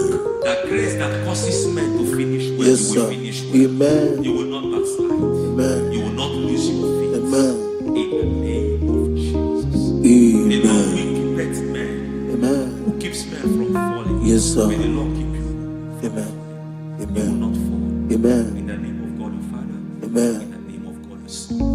The grace that causes men to finish well, Yes, you will sir. finish well. Amen. You will not backslide. Amen. You will not lose your faith. Amen. In the name of Jesus. The Lord Amen. will keep men. Amen. Who keeps men from falling? Yes, sir. May the Lord keep you. Amen. You will Amen. not fall. Amen. In the name of God the Father. Amen. In the name of God the Son.